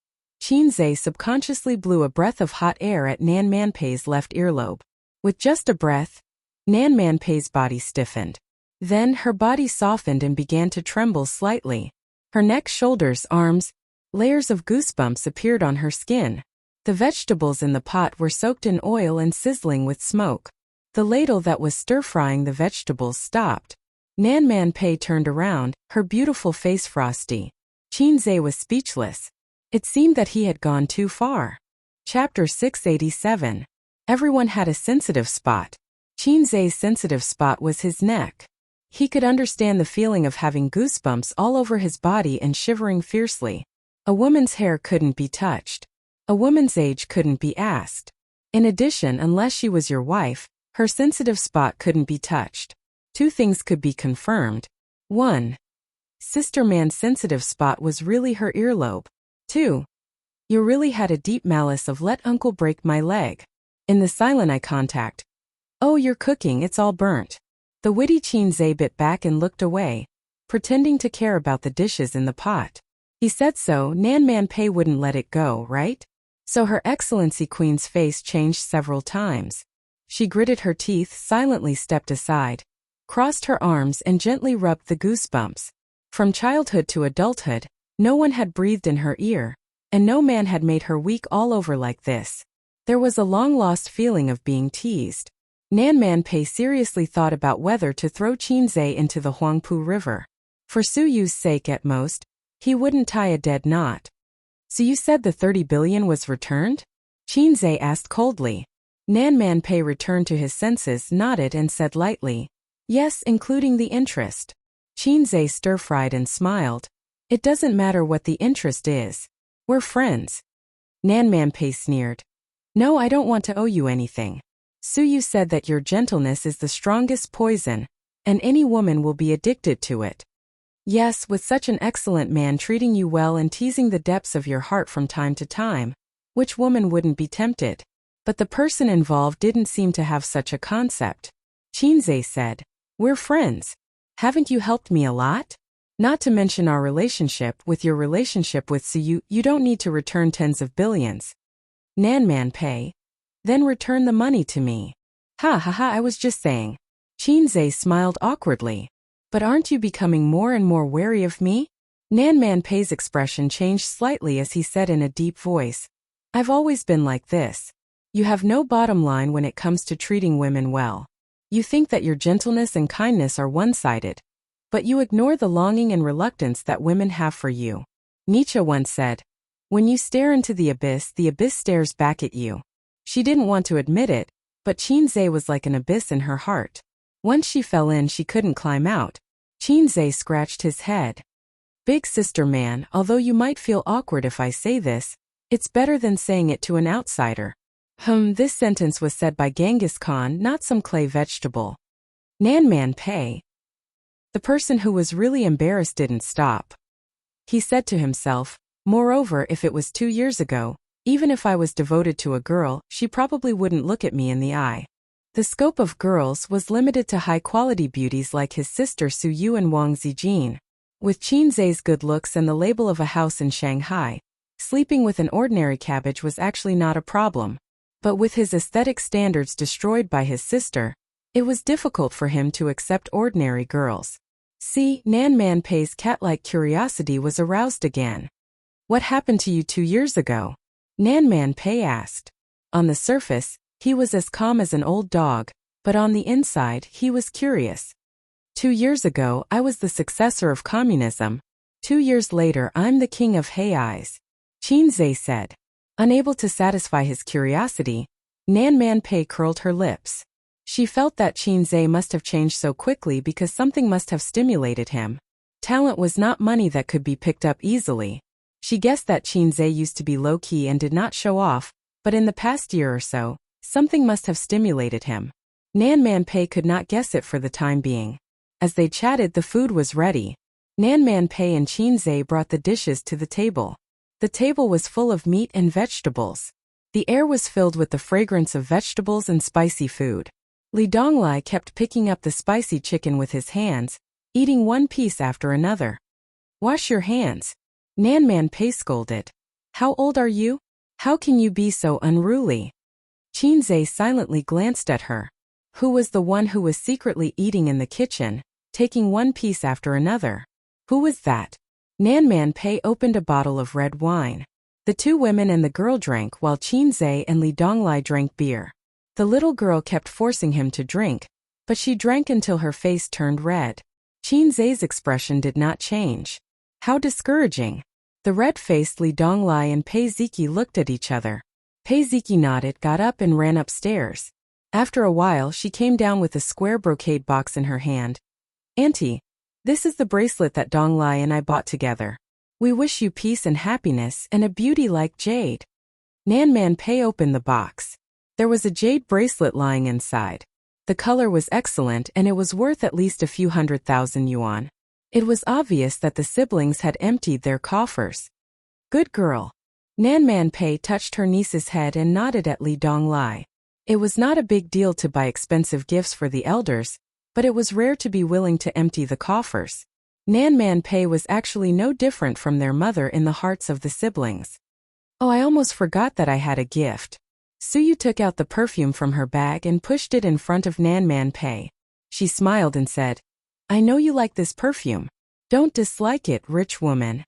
Qinzhe subconsciously blew a breath of hot air at Nan Man Pei's left earlobe. With just a breath, Nan Man Pei's body stiffened. Then her body softened and began to tremble slightly. Her neck, shoulders, arms, layers of goosebumps appeared on her skin. The vegetables in the pot were soaked in oil and sizzling with smoke. The ladle that was stir-frying the vegetables stopped. Nan Man Pei turned around, her beautiful face frosty. Qinzhe was speechless. It seemed that he had gone too far. Chapter 687. Everyone had a sensitive spot. Qinzhe's sensitive spot was his neck. He could understand the feeling of having goosebumps all over his body and shivering fiercely. A woman's hair couldn't be touched. A woman's age couldn't be asked. In addition, unless she was your wife, her sensitive spot couldn't be touched. Two things could be confirmed. 1. Sister Man's sensitive spot was really her earlobe. 2. You really had a deep malice of let uncle break my leg. In the silent eye contact. Oh, you're cooking, it's all burnt. The witty Qinzhe bit back and looked away, pretending to care about the dishes in the pot. He said so, Nan Man Pei wouldn't let it go, right? So Her Excellency Queen's face changed several times. She gritted her teeth, silently stepped aside, crossed her arms and gently rubbed the goosebumps. From childhood to adulthood, no one had breathed in her ear, and no man had made her weak all over like this. There was a long-lost feeling of being teased. Nan Man Pei seriously thought about whether to throw Qinzhe into the Huangpu River. For Su Yu's sake at most, he wouldn't tie a dead knot. So you said the 30 billion was returned? Qinzhe asked coldly. Nan Man Pei returned to his senses, nodded and said lightly, yes, including the interest. Qinzhe stir-fried and smiled. It doesn't matter what the interest is. We're friends. Nan Man Pei sneered. No, I don't want to owe you anything. Su Yu said that your gentleness is the strongest poison, and any woman will be addicted to it. Yes, with such an excellent man treating you well and teasing the depths of your heart from time to time, which woman wouldn't be tempted? But the person involved didn't seem to have such a concept. Qinzhe said, we're friends. Haven't you helped me a lot? Not to mention our relationship. With your relationship with Su Yu, you don't need to return tens of billions. Nan Man Pei. Then return the money to me. Ha ha ha, I was just saying. Qinzhe smiled awkwardly. But aren't you becoming more and more wary of me? Nan Man Pei's expression changed slightly as he said in a deep voice. I've always been like this. You have no bottom line when it comes to treating women well. You think that your gentleness and kindness are one-sided, but you ignore the longing and reluctance that women have for you. Nietzsche once said, when you stare into the abyss stares back at you. She didn't want to admit it, but Qinzhe was like an abyss in her heart. Once she fell in, she couldn't climb out. Qinzhe scratched his head. Big sister man, although you might feel awkward if I say this, it's better than saying it to an outsider. This sentence was said by Genghis Khan, not some clay vegetable. Nan Man Pei. The person who was really embarrassed didn't stop. He said to himself, moreover, if it was 2 years ago, even if I was devoted to a girl, she probably wouldn't look at me in the eye. The scope of girls was limited to high-quality beauties like his sister Su Yu and Wang Zijin. With Qinzhe's good looks and the label of a house in Shanghai, sleeping with an ordinary cabbage was actually not a problem. But with his aesthetic standards destroyed by his sister, it was difficult for him to accept ordinary girls. See, Nan Man Pei's cat-like curiosity was aroused again. What happened to you 2 years ago? Nan Man Pei asked. On the surface, he was as calm as an old dog, but on the inside, he was curious. 2 years ago, I was the successor of communism. 2 years later, I'm the king of Hei's. Qinzhe said. Unable to satisfy his curiosity, Nan Man Pei curled her lips. She felt that Qinzhe must have changed so quickly because something must have stimulated him. Talent was not money that could be picked up easily. She guessed that Qinzhe used to be low-key and did not show off, but in the past year or so, something must have stimulated him. Nan Man Pei could not guess it for the time being. As they chatted, the food was ready. Nan Man Pei and Qinzhe brought the dishes to the table. The table was full of meat and vegetables. The air was filled with the fragrance of vegetables and spicy food. Li Donglai kept picking up the spicy chicken with his hands, eating one piece after another. Wash your hands. Nan Man Pei scolded. How old are you? How can you be so unruly? Qinzhe silently glanced at her. Who was the one who was secretly eating in the kitchen, taking one piece after another? Who was that? Nan Man Pei opened a bottle of red wine. The two women and the girl drank while Qinzhe and Li Donglai drank beer. The little girl kept forcing him to drink, but she drank until her face turned red. Qinzhe's expression did not change. How discouraging. The red-faced Li Donglai and Pei Ziki looked at each other. Pei Ziki nodded, got up and ran upstairs. After a while she came down with a square brocade box in her hand. Auntie, this is the bracelet that Donglai and I bought together. We wish you peace and happiness and a beauty like jade. Nan Man Pei opened the box. There was a jade bracelet lying inside. The color was excellent and it was worth at least a few 100,000 yuan. It was obvious that the siblings had emptied their coffers. Good girl. Nan Man Pei touched her niece's head and nodded at Li Donglai. It was not a big deal to buy expensive gifts for the elders, but it was rare to be willing to empty the coffers. Nan Man Pei was actually no different from their mother in the hearts of the siblings. Oh, I almost forgot that I had a gift. Suyu took out the perfume from her bag and pushed it in front of Nan Man Pei. She smiled and said, I know you like this perfume. Don't dislike it, rich woman.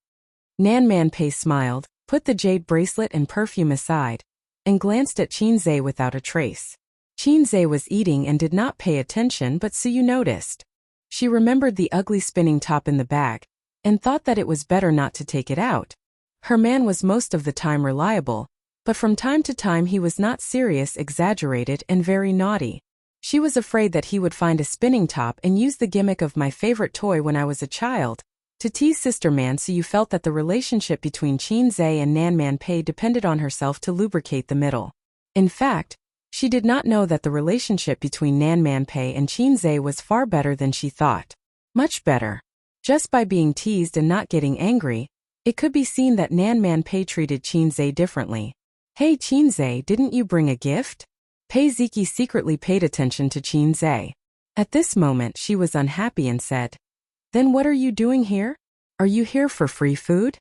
Nan Man Pei smiled, put the jade bracelet and perfume aside, and glanced at Qinzhe without a trace. Qinzhe was eating and did not pay attention, but Suyu noticed. She remembered the ugly spinning top in the bag, and thought that it was better not to take it out. Her man was most of the time reliable, but from time to time he was not serious, exaggerated, and very naughty. She was afraid that he would find a spinning top and use the gimmick of my favorite toy when I was a child to tease sister man. So you felt that the relationship between Qinzhe and Nan Man Pei depended on herself to lubricate the middle. In fact, she did not know that the relationship between Nan Man Pei and Qinzhe was far better than she thought. Much better. Just by being teased and not getting angry, it could be seen that Nan Man Pei treated Qinzhe differently. Hey Qinzhe, didn't you bring a gift? Pei Ziki secretly paid attention to Qinzhe. At this moment she was unhappy and said, Then what are you doing here? Are you here for free food?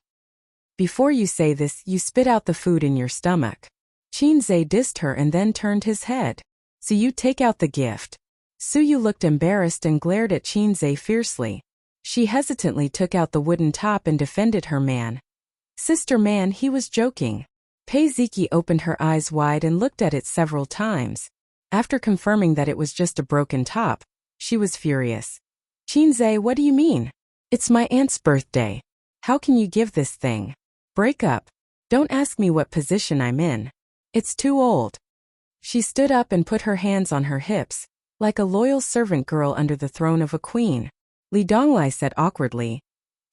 Before you say this, you spit out the food in your stomach. Qinzhe dissed her and then turned his head. So you take out the gift. Suyu looked embarrassed and glared at Qinzhe fiercely. She hesitantly took out the wooden top and defended her man. Sister man, he was joking. Pei Ziki opened her eyes wide and looked at it several times. After confirming that it was just a broken top, she was furious. Qinzhe, what do you mean? It's my aunt's birthday. How can you give this thing? Break up. Don't ask me what position I'm in. It's too old. She stood up and put her hands on her hips, like a loyal servant girl under the throne of a queen. Li Donglai said awkwardly,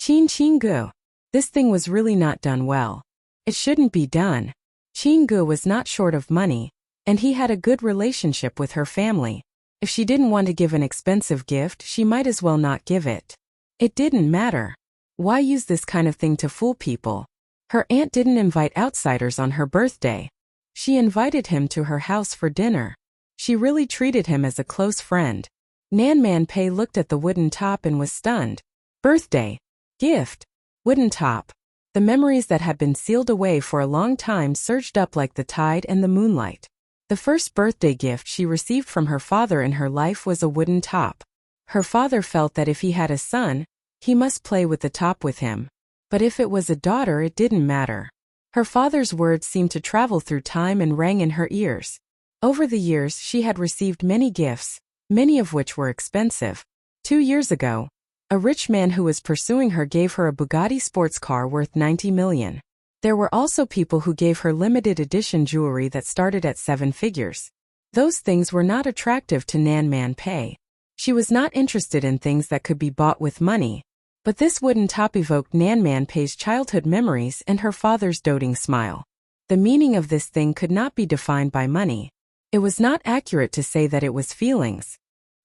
Qin Qinggu. This thing was really not done well. It shouldn't be done. Qinggu was not short of money, and he had a good relationship with her family. If she didn't want to give an expensive gift, she might as well not give it. It didn't matter. Why use this kind of thing to fool people? Her aunt didn't invite outsiders on her birthday. She invited him to her house for dinner. She really treated him as a close friend. Nan Man Pei looked at the wooden top and was stunned. Birthday. Gift. Wooden top. The memories that had been sealed away for a long time surged up like the tide and the moonlight. The first birthday gift she received from her father in her life was a wooden top. Her father felt that if he had a son, he must play with the top with him. But if it was a daughter, it didn't matter. Her father's words seemed to travel through time and rang in her ears. Over the years, she had received many gifts, many of which were expensive. 2 years ago, a rich man who was pursuing her gave her a Bugatti sports car worth 90 million. There were also people who gave her limited edition jewelry that started at 7 figures. Those things were not attractive to Nan Man Pei. She was not interested in things that could be bought with money. But this wooden top evoked Nan Man Pei's childhood memories and her father's doting smile. The meaning of this thing could not be defined by money. It was not accurate to say that it was feelings.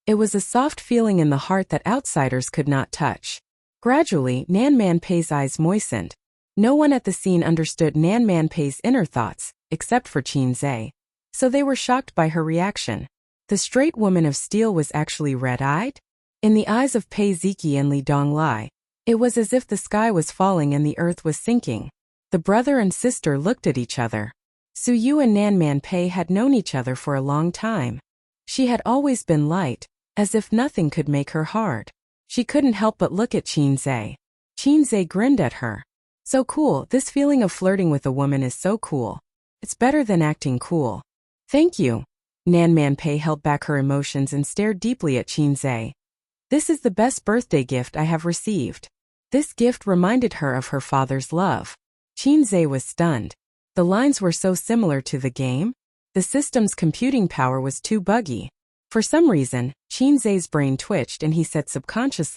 It was a soft feeling in the heart that outsiders could not touch. Gradually, Nan Man Pei's eyes moistened. No one at the scene understood Nan Man Pei's inner thoughts, except for Qin Zhe. So they were shocked by her reaction. The straight woman of steel was actually red-eyed? In the eyes of Pei Ziki and Li Donglai, it was as if the sky was falling and the earth was sinking. The brother and sister looked at each other. Su Yu and Nan Man Pei had known each other for a long time. She had always been light, as if nothing could make her hard. She couldn't help but look at Qin Zhe. Qin Zhe grinned at her. So cool, this feeling of flirting with a woman is so cool. It's better than acting cool. Thank you. Nan Man Pei held back her emotions and stared deeply at Qin Zhe. This is the best birthday gift I have received. This gift reminded her of her father's love. Qin Zhe was stunned. The lines were so similar to the game. The system's computing power was too buggy. For some reason, Qin Zhe's brain twitched and he said subconsciously,